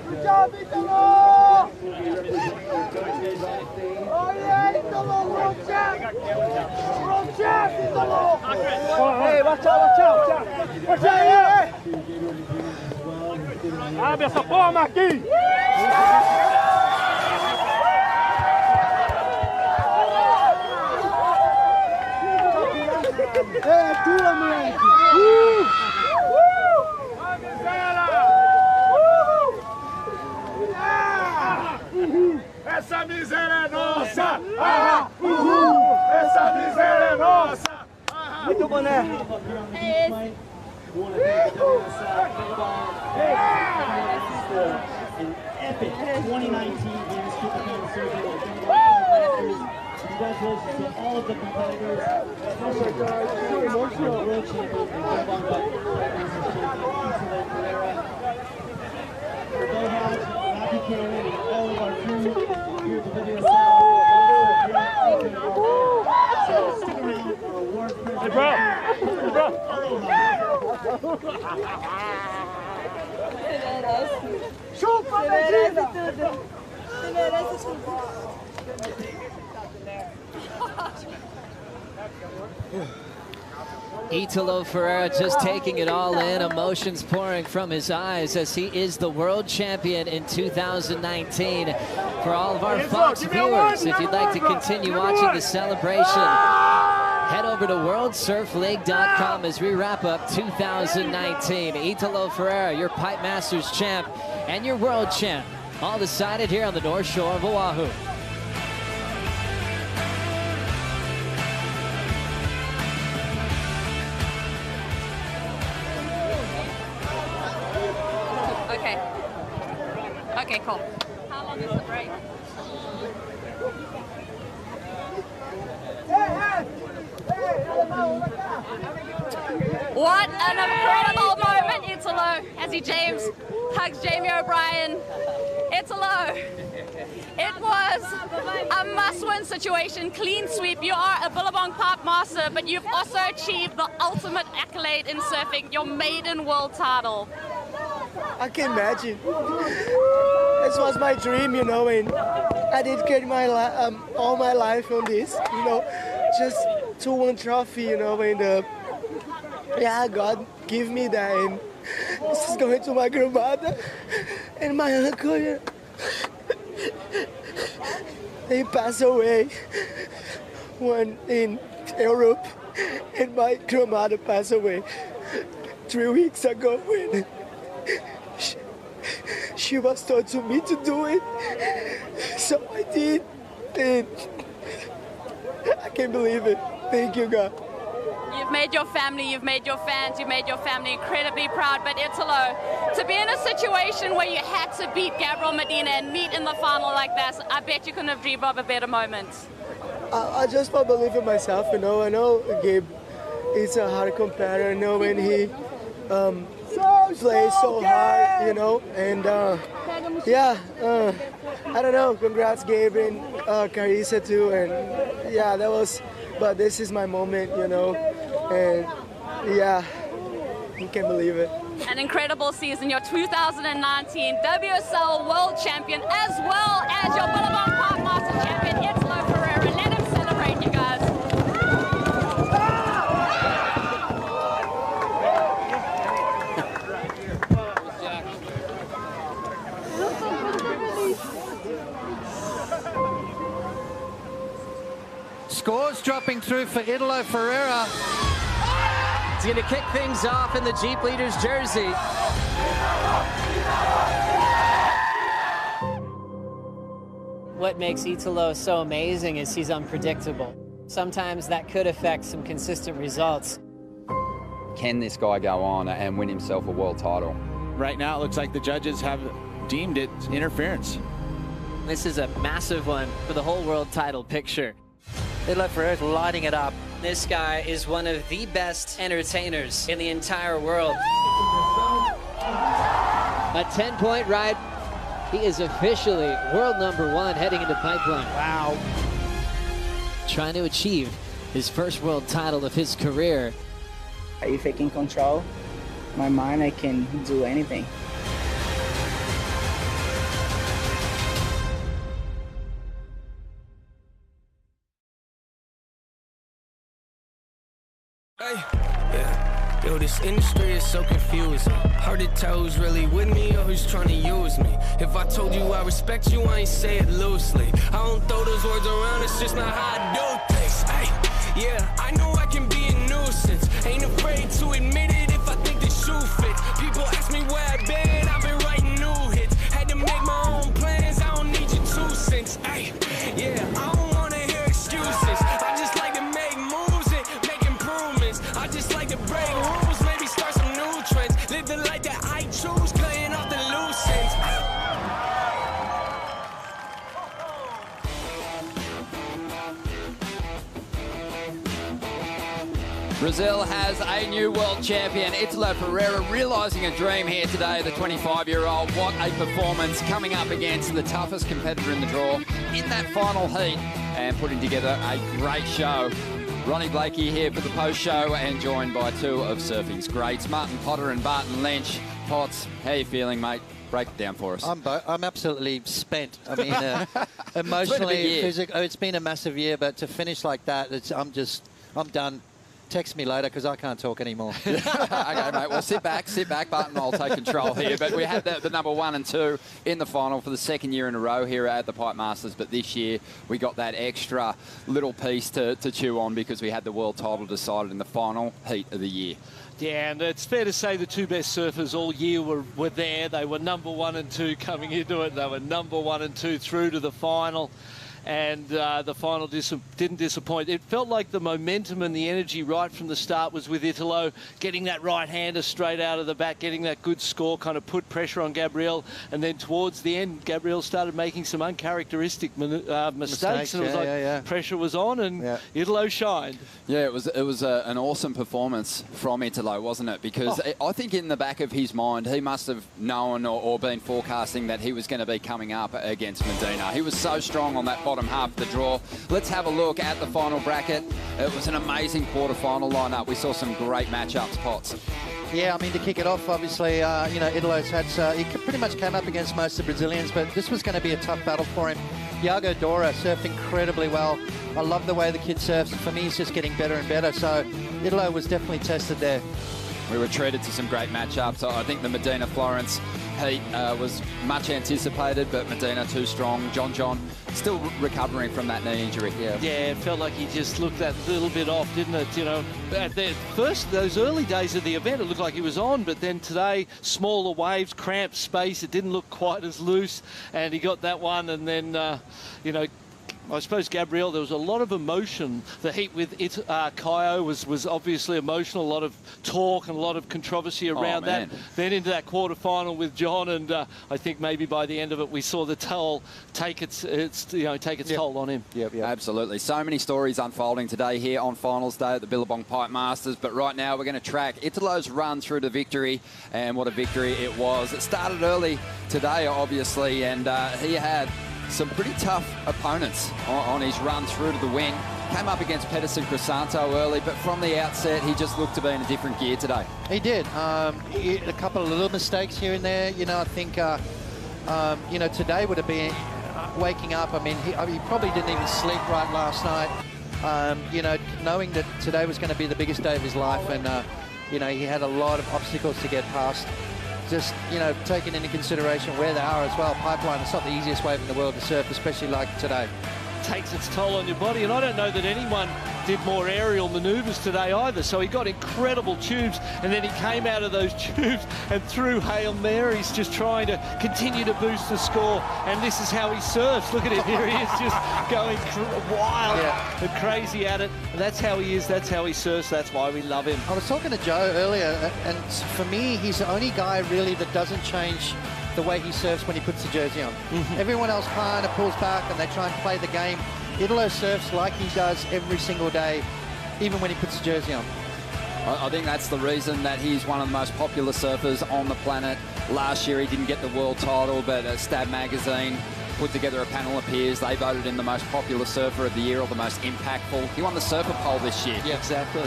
Good job, Italo! Oh yeah, Italo, world champ! World champ, Italo! Hey, watch out! Watch out, hey! Abre essa porra, Marquinhos! É tua, moleque! Essa miséria é nossa! Essa miséria é nossa! Muito boné. An epic 2019 Guinness Superman Survey. Congratulations to all of the competitors, especially the world champion and Billabong Masters champion, Isabel Pereira. For Bohaj, Matthew Carey, and all of our crew here at the video so stick around for award presentation. Hey, bro! Chupa, Medina! Você merece chupar. Italo Ferreira just taking it all in, emotions pouring from his eyes as he is the world champion in 2019. For all of our Fox viewers, if you'd like to continue watching the celebration, head over to worldsurfleague.com as we wrap up 2019. Italo Ferreira, your Pipe Masters champ and your world champ, all decided here on the North Shore of Oahu. Okay, cool. How long is the break? What an incredible moment, Italo, as he hugs Jamie O'Brien. Italo, it was a must-win situation, clean sweep. You are a Billabong Pipe Master, but you've also achieved the ultimate accolade in surfing, your maiden world title. I can imagine. This was my dream, you know, and I dedicated my all my life on this, you know, just to one trophy, you know, and yeah, God give me that, and this is going to my grandmother and my uncle. Yeah. They passed away one in Europe, and my grandmother passed away 3 weeks ago. And she was told to me to do it, so I did, and I can't believe it. Thank you, God. You've made your family, you've made your fans, you've made your family incredibly proud, but Italo, to be in a situation where you had to beat Gabriel Medina and meet in the final like that, I bet you couldn't have dreamed of a better moment. I just don't believe in myself, you know. I know Gabe is a hard competitor, you know, when he plays so hard, you know, and yeah, I don't know, congrats Gabe and Carissa too, and yeah, that was, but this is my moment, you know, and yeah, you can't believe it. An incredible season, your 2019 WSL World Champion, as well as your Billabong Pipe Master Champion, Italo Ferreira. Let him celebrate, you guys. Scores dropping through for Italo Ferreira. He's going to kick things off in the Jeep Leaders jersey. What makes Italo so amazing is he's unpredictable. Sometimes that could affect some consistent results. Can this guy go on and win himself a world title? Right now, it looks like the judges have deemed it interference. This is a massive one for the whole world title picture. Italo Ferreira's lighting it up. This guy is one of the best entertainers in the entire world. A 10-point ride. He is officially world #1 heading into Pipeline. Wow. Trying to achieve his first world title of his career. If I can control my mind, I can do anything. Yeah. Yo, this industry is so confusing. Hard to tell who's really with me or who's trying to use me. If I told you I respect you, I ain't say it loosely. I don't throw those words around, it's just not how I do things. Ay, yeah, I know I can be a nuisance. Ain't afraid to admit it if I think the shoe fits. People ask me where I've been writing new hits. Had to make my own plans, I don't need your 2 cents. Ay, yeah, I don't wanna hear excuses. I just like to make moves and make improvements. Brazil has a new world champion, Italo Ferreira, realising a dream here today, the 25-year-old. What a performance coming up against the toughest competitor in the draw in that final heat and putting together a great show. Ronnie Blakey here for the post-show and joined by two of surfing's greats, Martin Potter and Barton Lynch. Potts, how are you feeling, mate? Break it down for us. I'm absolutely spent. I mean, emotionally, physically, it's been a massive year, but to finish like that, I'm done. Text me later because I can't talk anymore. Okay, mate. Well, sit back, Barton. I'll take control here. But we had the number 1 and 2 in the final for the second year in a row here at the Pipe Masters. But this year we got that extra little piece to chew on because we had the world title decided in the final heat of the year. Yeah, and it's fair to say the two best surfers all year were there. They were number 1 and 2 coming into it. They were number 1 and 2 through to the final. And the final didn't disappoint. It felt like the momentum and the energy right from the start was with Italo, getting that right-hander straight out of the back, getting that good score, kind of put pressure on Gabriel. And then towards the end, Gabriel started making some uncharacteristic mistakes. And it was like pressure was on and Italo shined. Yeah, it was an awesome performance from Italo, wasn't it? Because I think in the back of his mind, he must have known or been forecasting that he was going to be coming up against Medina. He was so strong on that bottom half of the draw. Let's have a look at the final bracket. It was an amazing quarterfinal lineup. We saw some great matchups, Potts. Yeah, I mean, to kick it off, obviously, Italo's had, he pretty much came up against most of the Brazilians, but this was going to be a tough battle for him. Iago Dora surfed incredibly well. I love the way the kid surfs. For me, he's just getting better and better. So Italo was definitely tested there. We were treated to some great matchups. I think the Medina Florence heat was much anticipated, but Medina too strong. John still recovering from that knee injury. Yeah, it felt like he just looked that little bit off, didn't it? You know, at the first, those early days of the event, it looked like he was on, but then today, smaller waves, cramped space, it didn't look quite as loose, and he got that one, and then, I suppose Gabriel, there was a lot of emotion. The heat with Caio was obviously emotional, a lot of talk and a lot of controversy around that. Then into that quarterfinal with John, and I think maybe by the end of it we saw the toll take its toll on him. Yep. Absolutely. So many stories unfolding today here on finals day at the Billabong Pipe Masters, but right now we're going to track Italo's run through to victory, and what a victory it was. It started early today, obviously, and he had some pretty tough opponents on his run through to the win. Came up against Pedersen Crisanto early, but from the outset, he just looked to be in a different gear today. He did. A couple of little mistakes here and there. I think, today would have been waking up. I mean, he probably didn't even sleep right last night. Knowing that today was going to be the biggest day of his life, and, he had a lot of obstacles to get past. Just, taking into consideration where they are as well. Pipeline, it's not the easiest wave in the world to surf, especially like today. Takes its toll on your body, and I don't know that anyone did more aerial manoeuvres today either. So he got incredible tubes, and then he came out of those tubes and threw Hail Marys, just trying to continue to boost the score. And this is how he surfs. Look at him, here he is, just going wild and crazy at it. And that's how he is, that's how he surfs, that's why we love him. I was talking to Joe earlier, and for me, he's the only guy really that doesn't change the way he surfs when he puts the jersey on. Everyone else kind of pulls back and they try and play the game. Italo surfs like he does every single day, even when he puts the jersey on. I think that's the reason that he's one of the most popular surfers on the planet. Last year he didn't get the world title, but Stab Magazine put together a panel of peers. They voted him the most popular surfer of the year or the most impactful. He won the Surfer Poll this year. Yeah, exactly.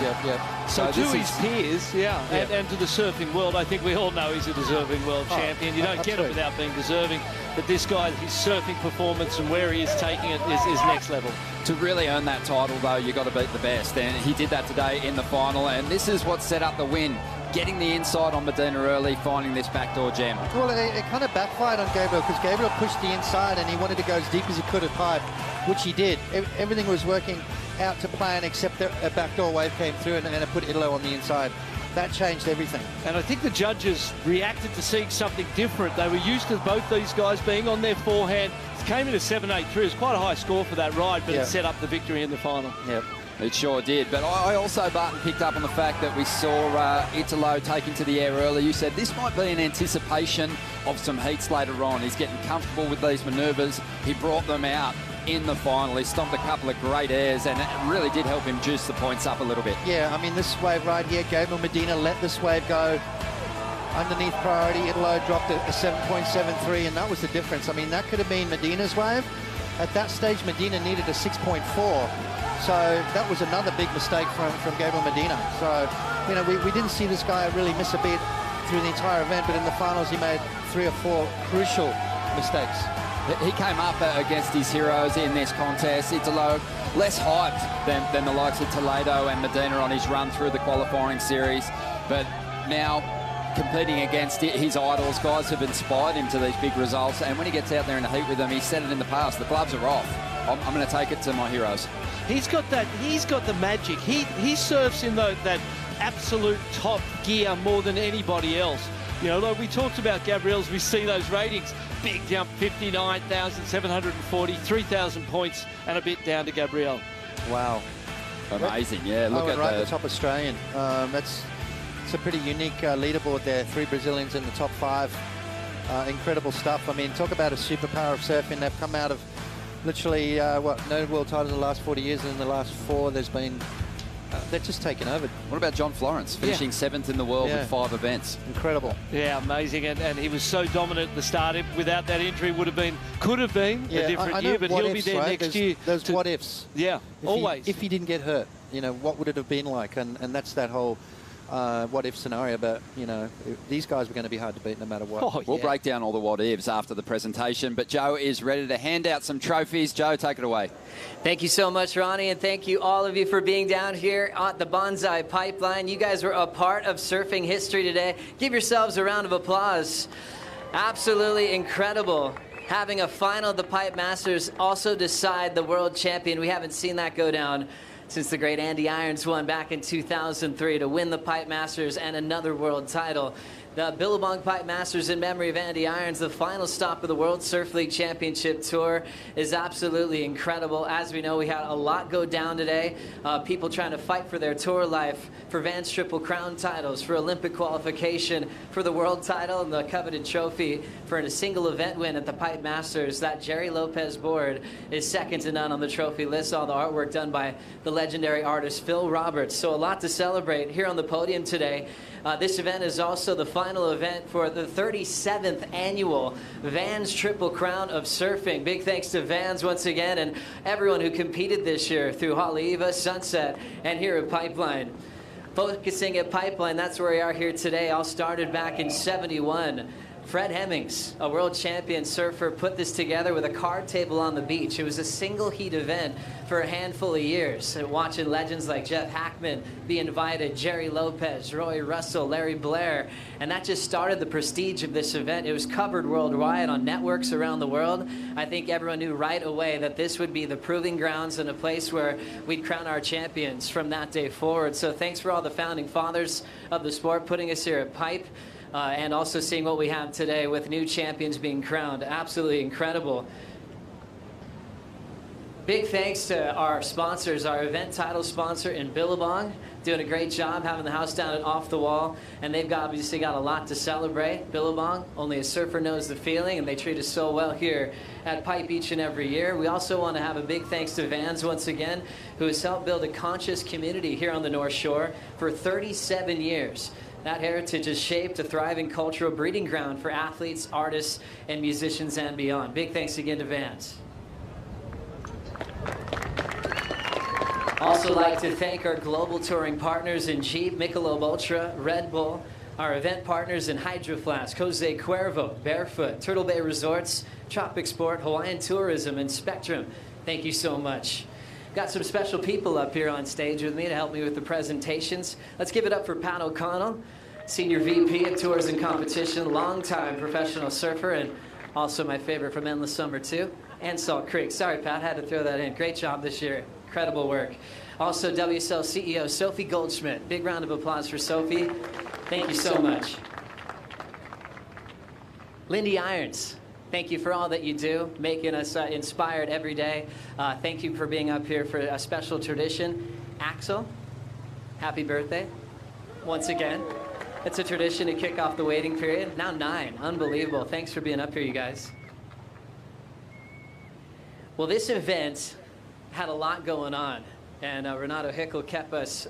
So to his peers, and to the surfing world, I think we all know he's a deserving world champion. You don't get it without being deserving. But this guy, his surfing performance and where he is taking it is next level. To really earn that title, though, you've got to beat the best. And he did that today in the final. And this is what set up the win. Getting the inside on Medina early, finding this backdoor gem. Well, it kind of backfired on Gabriel because Gabriel pushed the inside and he wanted to go as deep as he could at pipe, which he did. Everything was working out to plan except that a backdoor wave came through and it put Italo on the inside. That changed everything. And I think the judges reacted to seeing something different. They were used to both these guys being on their forehand. It came in a 7.83. It was quite a high score for that ride, but it set up the victory in the final. Yep. It sure did. But I also, Barton, picked up on the fact that we saw Italo taking to the air early. You said this might be an anticipation of some heats later on. He's getting comfortable with these manoeuvres. He brought them out in the final. He stomped a couple of great airs, and it really did help him juice the points up a little bit. Yeah, I mean, this wave right here, Gabriel Medina let this wave go underneath priority. Italo dropped a 7.73, and that was the difference. I mean, that could have been Medina's wave. At that stage, Medina needed a 6.4. So that was another big mistake from Gabriel Medina. So, you know, we didn't see this guy really miss a beat through the entire event, but in the finals he made 3 or 4 crucial mistakes. He came up against his heroes in this contest. Italo less hyped than the likes of Toledo and Medina on his run through the qualifying series, but now competing against his idols, guys have inspired him to these big results, and when he gets out there in the heat with them, he said it in the past, the gloves are off. I'm going to take it to my heroes. He's got the magic. He surfs in that absolute top gear more than anybody else. You know, like we talked about Gabriel's, we see those ratings. Big jump, 59,740, 3,000 points and a bit down to Gabriel. Wow. Amazing, yeah. Look at the top Australian. It's a pretty unique leaderboard there. 3 Brazilians in the top 5. Incredible stuff. I mean, talk about a superpower of surfing. They've come out of literally, no world titles in the last 40 years, and in the last 4 there's been they're just taken over. What about John Florence, finishing 7th in the world with 5 events? Incredible. Yeah, amazing. And he was so dominant at the start. Without that injury, could have been a different year, but he'll be there next year. There's what ifs. Yeah, always. If he didn't get hurt, you know, what would it have been like? And that's that whole what if scenario. But, you know, these guys were going to be hard to beat no matter what. We'll break down all the what ifs after the presentation, but Joe is ready to hand out some trophies. Joe, take it away. Thank you so much, Ronnie, and thank you all of you for being down here at the Banzai Pipeline. You guys were a part of surfing history today. Give yourselves a round of applause. Absolutely incredible. Having a final of the Pipe Masters also decide the world champion. We haven't seen that go down since the great Andy Irons won back in 2003 to win the Pipe Masters and another world title. The Billabong Pipe Masters in memory of Andy Irons, the final stop of the World Surf League Championship Tour, is absolutely incredible. As we know, we had a lot go down today. People trying to fight for their tour life, for Vans Triple Crown titles, for Olympic qualification, for the world title and the coveted trophy for a single event win at the Pipe Masters. That Jerry Lopez board is second to none on the trophy list. All the artwork done by the legendary artist Phil Roberts. So a lot to celebrate here on the podium today. This event is also the final event for the 37th annual Vans Triple Crown of Surfing. Big thanks to Vans once again and everyone who competed this year through Haleiwa, Sunset, and here at Pipeline. Focusing at Pipeline, that's where we are here today. All started back in '71. Fred Hemmings, a world champion surfer, put this together with a card table on the beach. It was a single heat event for a handful of years. And watching legends like Jeff Hackman be invited, Jerry Lopez, Roy Russell, Larry Blair, and that just started the prestige of this event. It was covered worldwide on networks around the world. I think everyone knew right away that this would be the proving grounds and a place where we'd crown our champions from that day forward. So thanks for all the founding fathers of the sport putting us here at Pipe. And also seeing what we have today with new champions being crowned. Absolutely incredible. Big thanks to our sponsors, our event title sponsor in Billabong, doing a great job having the house down at Off the Wall, and they've obviously got a lot to celebrate. Billabong, only a surfer knows the feeling, and they treat us so well here at Pipe each and every year. We also want to have a big thanks to Vans once again, who has helped build a conscious community here on the North Shore for 37 years. That heritage has shaped a thriving cultural breeding ground for athletes, artists, and musicians and beyond. Big thanks again to Vans. Also like to thank our global touring partners in Jeep, Michelob Ultra, Red Bull, our event partners in Hydro Flask, Jose Cuervo, Barefoot, Turtle Bay Resorts, Tropic Sport, Hawaiian Tourism, and Spectrum. Thank you so much. Got some special people up here on stage with me to help me with the presentations. Let's give it up for Pat O'Connell, Senior VP of Tours and Competition, longtime professional surfer, and also my favorite from Endless Summer too, and Salt Creek. Sorry, Pat, had to throw that in. Great job this year. Incredible work. Also, WSL CEO Sophie Goldschmidt. Big round of applause for Sophie. Thank you so much. Lindy Irons. Thank you for all that you do, making us inspired every day. Thank you for being up here for a special tradition. Axel, happy birthday once again. It's a tradition to kick off the waiting period. Now 9, unbelievable. Thanks for being up here, you guys. Well, this event had a lot going on, and Renato Hickel kept us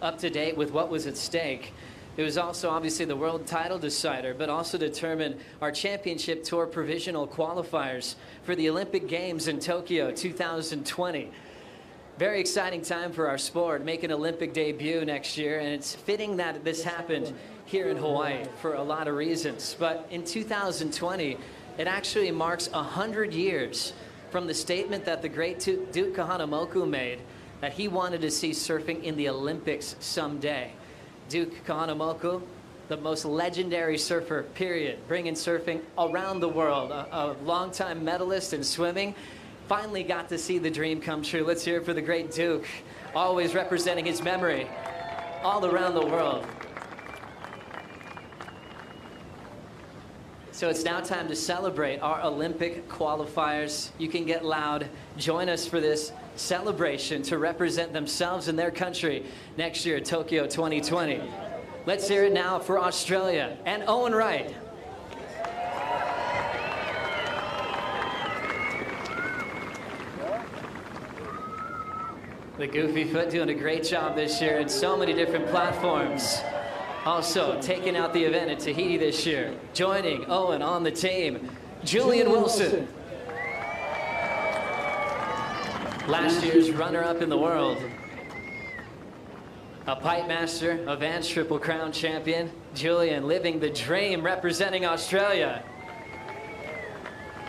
up to date with what was at stake. It was also obviously the world title decider, but also determined our championship tour provisional qualifiers for the Olympic Games in Tokyo 2020. Very exciting time for our sport, make an Olympic debut next year, and it's fitting that this happened here in Hawaii for a lot of reasons. But in 2020, it actually marks 100 years from the statement that the great Duke Kahanamoku made that he wanted to see surfing in the Olympics someday. Duke Kahanamoku, the most legendary surfer, period, bringing surfing around the world, a longtime medalist in swimming, finally got to see the dream come true. Let's hear it for the great Duke, always representing his memory all around the world. So it's now time to celebrate our Olympic qualifiers. You can get loud. Join us for this celebration to represent themselves and their country next year at Tokyo 2020. Let's hear it now for Australia and Owen Wright. The Goofy Foot doing a great job this year in so many different platforms. Also taking out the event at Tahiti this year. Joining Owen on the team, Julian Wilson. Last year's runner-up in the world. A pipe master, a Vans Triple Crown champion. Julian living the dream, representing Australia.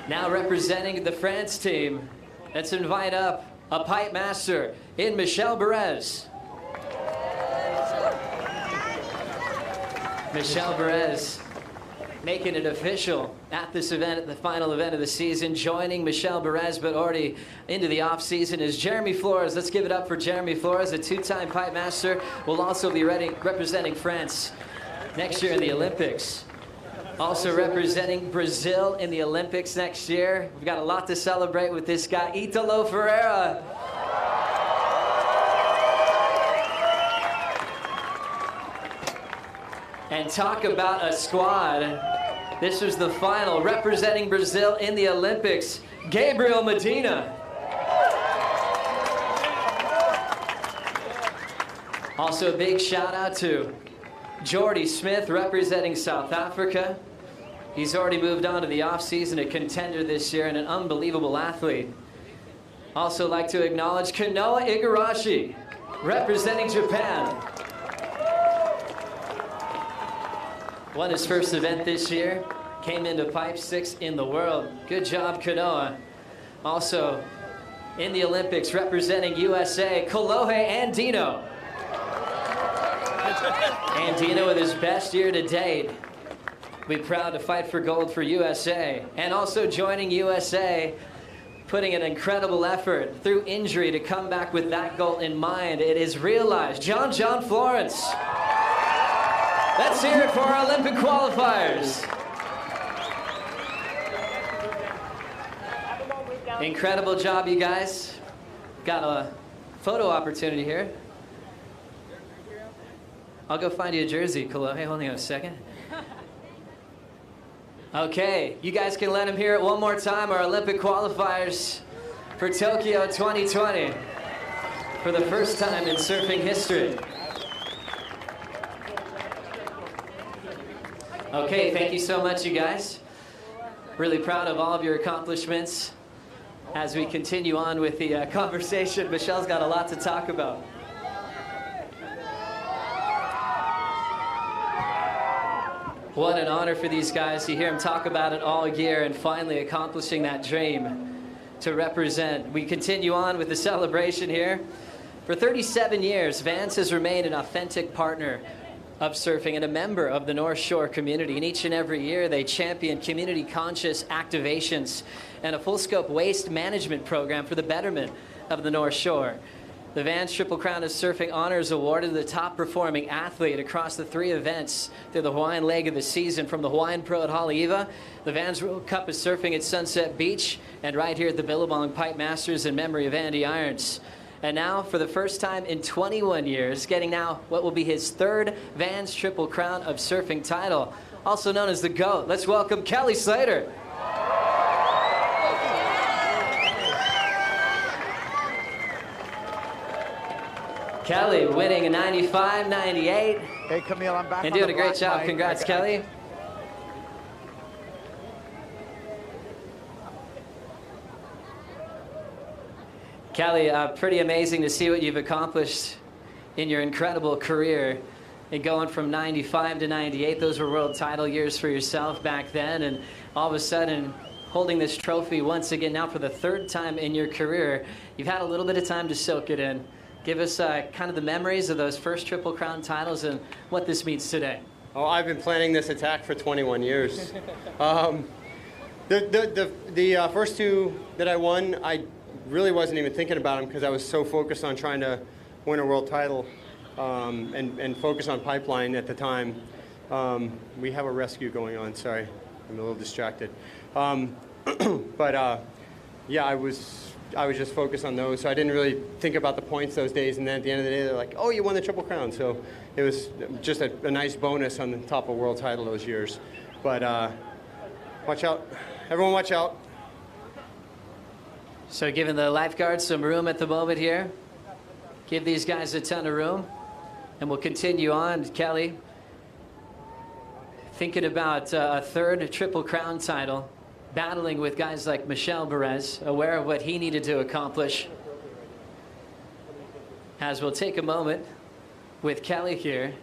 Now representing the France team. Let's invite up a pipe master in Michelle Perez. Michelle Perez making it official at this event, at the final event of the season. Joining Michelle Perez, but already into the off-season, is Jeremy Flores. Let's give it up for Jeremy Flores, a two-time pipe master. Will also be representing France next year in the Olympics. Also representing Brazil in the Olympics next year. We've got a lot to celebrate with this guy, Italo Ferreira. And talk about a squad. This was the final, representing Brazil in the Olympics, Gabriel Medina. Also a big shout out to Jordy Smith, representing South Africa. He's already moved on to the off-season, a contender this year and an unbelievable athlete. Also like to acknowledge Kanoa Igarashi, representing Japan. Won his first event this year, came into pipe 6 in the world. Good job, Kanoa. Also in the Olympics, representing USA, Kolohe Andino. Andino with his best year to date. Be proud to fight for gold for USA. And also joining USA, putting an incredible effort through injury to come back with that goal in mind. It is realized. John Florence. Let's hear it for our Olympic qualifiers. Incredible job, you guys. Got a photo opportunity here. I'll go find you a jersey, Kolo. Hey, hold on a second. Okay, you guys can let him hear it one more time. Our Olympic qualifiers for Tokyo 2020 for the first time in surfing history. Okay, thank you so much, you guys. Really proud of all of your accomplishments. As we continue on with the conversation, Michelle's got a lot to talk about. What an honor for these guys. You hear them talk about it all year and finally accomplishing that dream to represent. We continue on with the celebration here. For 37 years, Vans has remained an authentic partner of surfing and a member of the North Shore community. And each and every year, they champion community-conscious activations and a full-scope waste management program for the betterment of the North Shore. The Vans Triple Crown of Surfing Honor is awarded to the top-performing athlete across the 3 events through the Hawaiian leg of the season, from the Hawaiian Pro at Haleiwa, the Vans World Cup is surfing at Sunset Beach, and right here at the Billabong Pipe Masters in memory of Andy Irons. And now, for the first time in 21 years, getting now what will be his 3rd Vans Triple Crown of Surfing title, also known as the GOAT. Let's welcome Kelly Slater. Kelly winning a 95-98. Hey, Camille, I'm back and on doing the a great black job. mic. Congrats, Kelly. Kelly, pretty amazing to see what you've accomplished in your incredible career. And going from 95 to 98, those were world title years for yourself back then. And all of a sudden, holding this trophy once again now for the third time in your career, you've had a little bit of time to soak it in. Give us kind of the memories of those first Triple Crown titles and what this means today. Oh, I've been planning this attack for 21 years. The first two that I won, I really wasn't even thinking about them because I was so focused on trying to win a world title and focus on Pipeline at the time. We have a rescue going on, sorry. I'm a little distracted. Yeah, I was just focused on those, so I didn't really think about the points those days, and then at the end of the day, they're like, oh, you won the Triple Crown. So it was just a nice bonus on the top of world title those years. But watch out. Everyone watch out. So giving the lifeguards some room at the moment here. Give these guys a ton of room. And we'll continue on, Kelly. Thinking about a third Triple Crown title, battling with guys like Michel Perez, aware of what he needed to accomplish. As we'll take a moment with Kelly here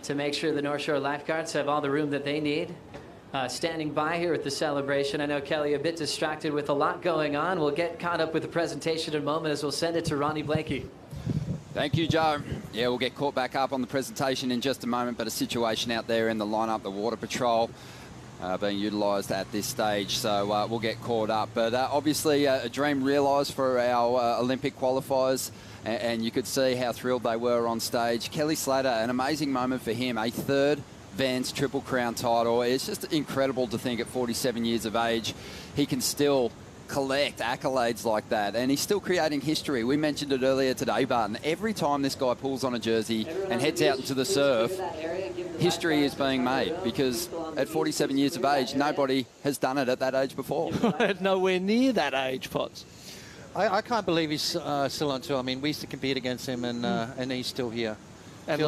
to make sure the North Shore lifeguards have all the room that they need. Standing by here at the celebration. I know, Kelly, a bit distracted with a lot going on. We'll get caught up with the presentation in a moment as we'll send it to Ronnie Blanky. Thank you, Joe. Yeah, we'll get caught back up on the presentation in just a moment, but a situation out there in the lineup, the Water Patrol being utilised at this stage, so we'll get caught up. But obviously a dream realised for our Olympic qualifiers, and you could see how thrilled they were on stage. Kelly Slater, an amazing moment for him, a third Vans Triple Crown title. It's just incredible to think at 47 years of age he can still collect accolades like that, and he's still creating history. We mentioned it earlier today, Barton. Every time this guy pulls on a jersey and heads out into the surf, history is being made, because at 47 years of age, nobody has done it at that age before. Nowhere near that age, Potts. I can't believe he's still on tour. I mean, we used to compete against him, and he's still here. And it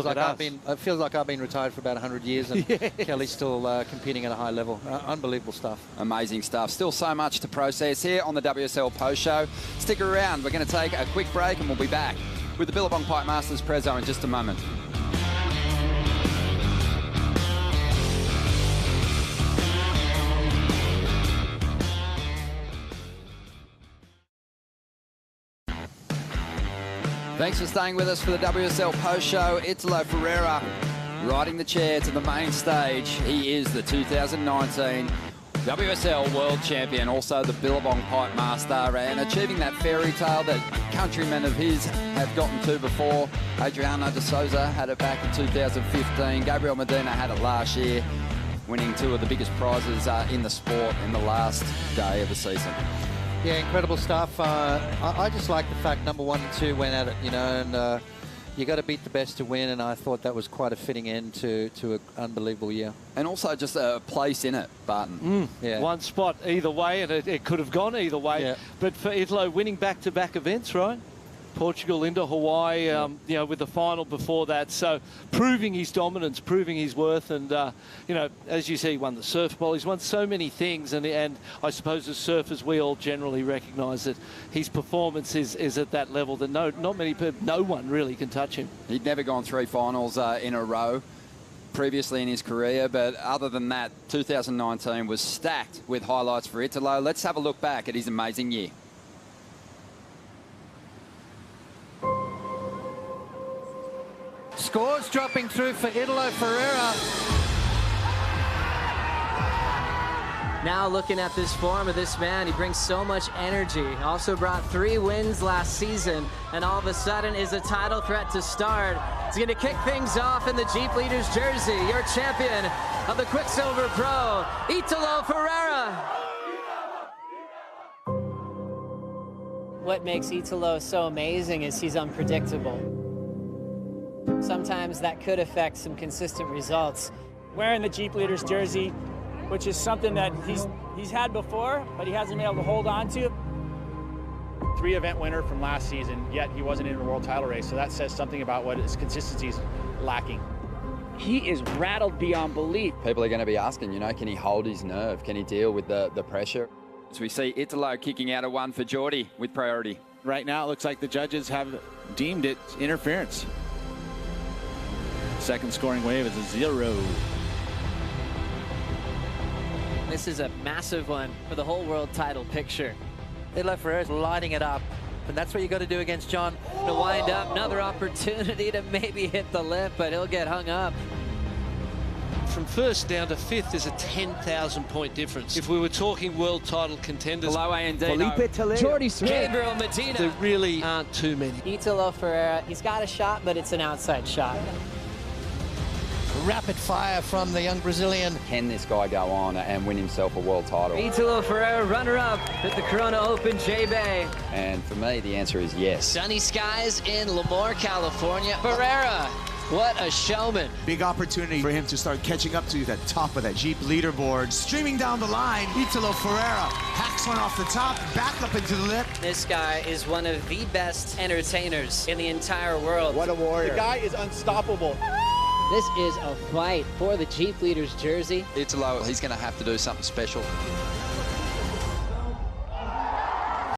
feels like I've been retired for about 100 years, and yes. Kelly's still competing at a high level. Unbelievable stuff. Amazing stuff. Still so much to process here on the WSL Post Show. Stick around. We're going to take a quick break, and we'll be back with the Billabong Pipe Masters Prezzo in just a moment. Thanks for staying with us for the WSL Post Show. Italo Ferreira riding the chair to the main stage. He is the 2019 WSL World Champion, also the Billabong Pipe Master, and achieving that fairy tale that countrymen of his have gotten to before. Adriana de Souza had it back in 2015. Gabriel Medina had it last year, winning two of the biggest prizes in the sport in the last day of the season. Yeah, incredible stuff. I just like the fact number 1 and 2 went at it, you know, and you got to beat the best to win, and I thought that was quite a fitting end to an unbelievable year. And also just a place in it, Barton. Yeah. One spot either way, and it could have gone either way. Yeah. But for Italo, winning back-to-back events, right? Portugal into Hawaii, you know, with the final before that. So proving his dominance, proving his worth, and you know, as you see, he won the surf ball. He's won so many things, and I suppose as surfers, we all generally recognise that his performance is at that level that no one really can touch him. He'd never gone 3 finals in a row previously in his career, but other than that, 2019 was stacked with highlights for Italo. Let's have a look back at his amazing year. Scores dropping through for Italo Ferreira. Now looking at this form of this man, he brings so much energy. Also brought 3 wins last season, and all of a sudden is a title threat to start. He's going to kick things off in the Jeep Leaders jersey. Your champion of the Quicksilver Pro, Italo Ferreira. What makes Italo so amazing is he's unpredictable. Sometimes that could affect some consistent results. Wearing the Jeep Leaders jersey, which is something that he's had before, but he hasn't been able to hold on to. 3-event winner from last season, yet he wasn't in a world title race. So that says something about what his consistency is lacking. He is rattled beyond belief. People are going to be asking, you know, can he hold his nerve? Can he deal with the pressure? As we see Italo kicking out a 1 for Geordie with priority. Right now, it looks like the judges have deemed it interference. Second scoring wave is a 0. This is a massive one for the whole world title picture. Italo Ferreira's lighting it up, and that's what you got to do against John. To wind up, another opportunity to maybe hit the lip, but he'll get hung up. From first down to fifth is a 10,000 point difference. If we were talking world title contenders, Below A&D, Felipe Toledo, Jordy Smith, Gabriel Medina. there really aren't too many. Italo Ferreira, he's got a shot, but it's an outside shot. Rapid fire from the young Brazilian. Can this guy go on and win himself a world title? Italo Ferreira, runner-up at the Corona Open J-Bay. And for me, the answer is yes. Sunny skies in Lemoore, California. Ferreira, what a showman. Big opportunity for him to start catching up to the top of that Jeep leaderboard. Streaming down the line, Italo Ferreira hacks one off the top, back up into the lip. This guy is one of the best entertainers in the entire world. What a warrior. The guy is unstoppable. This is a fight for the Jeep Leaders jersey. Italo, he's going to have to do something special.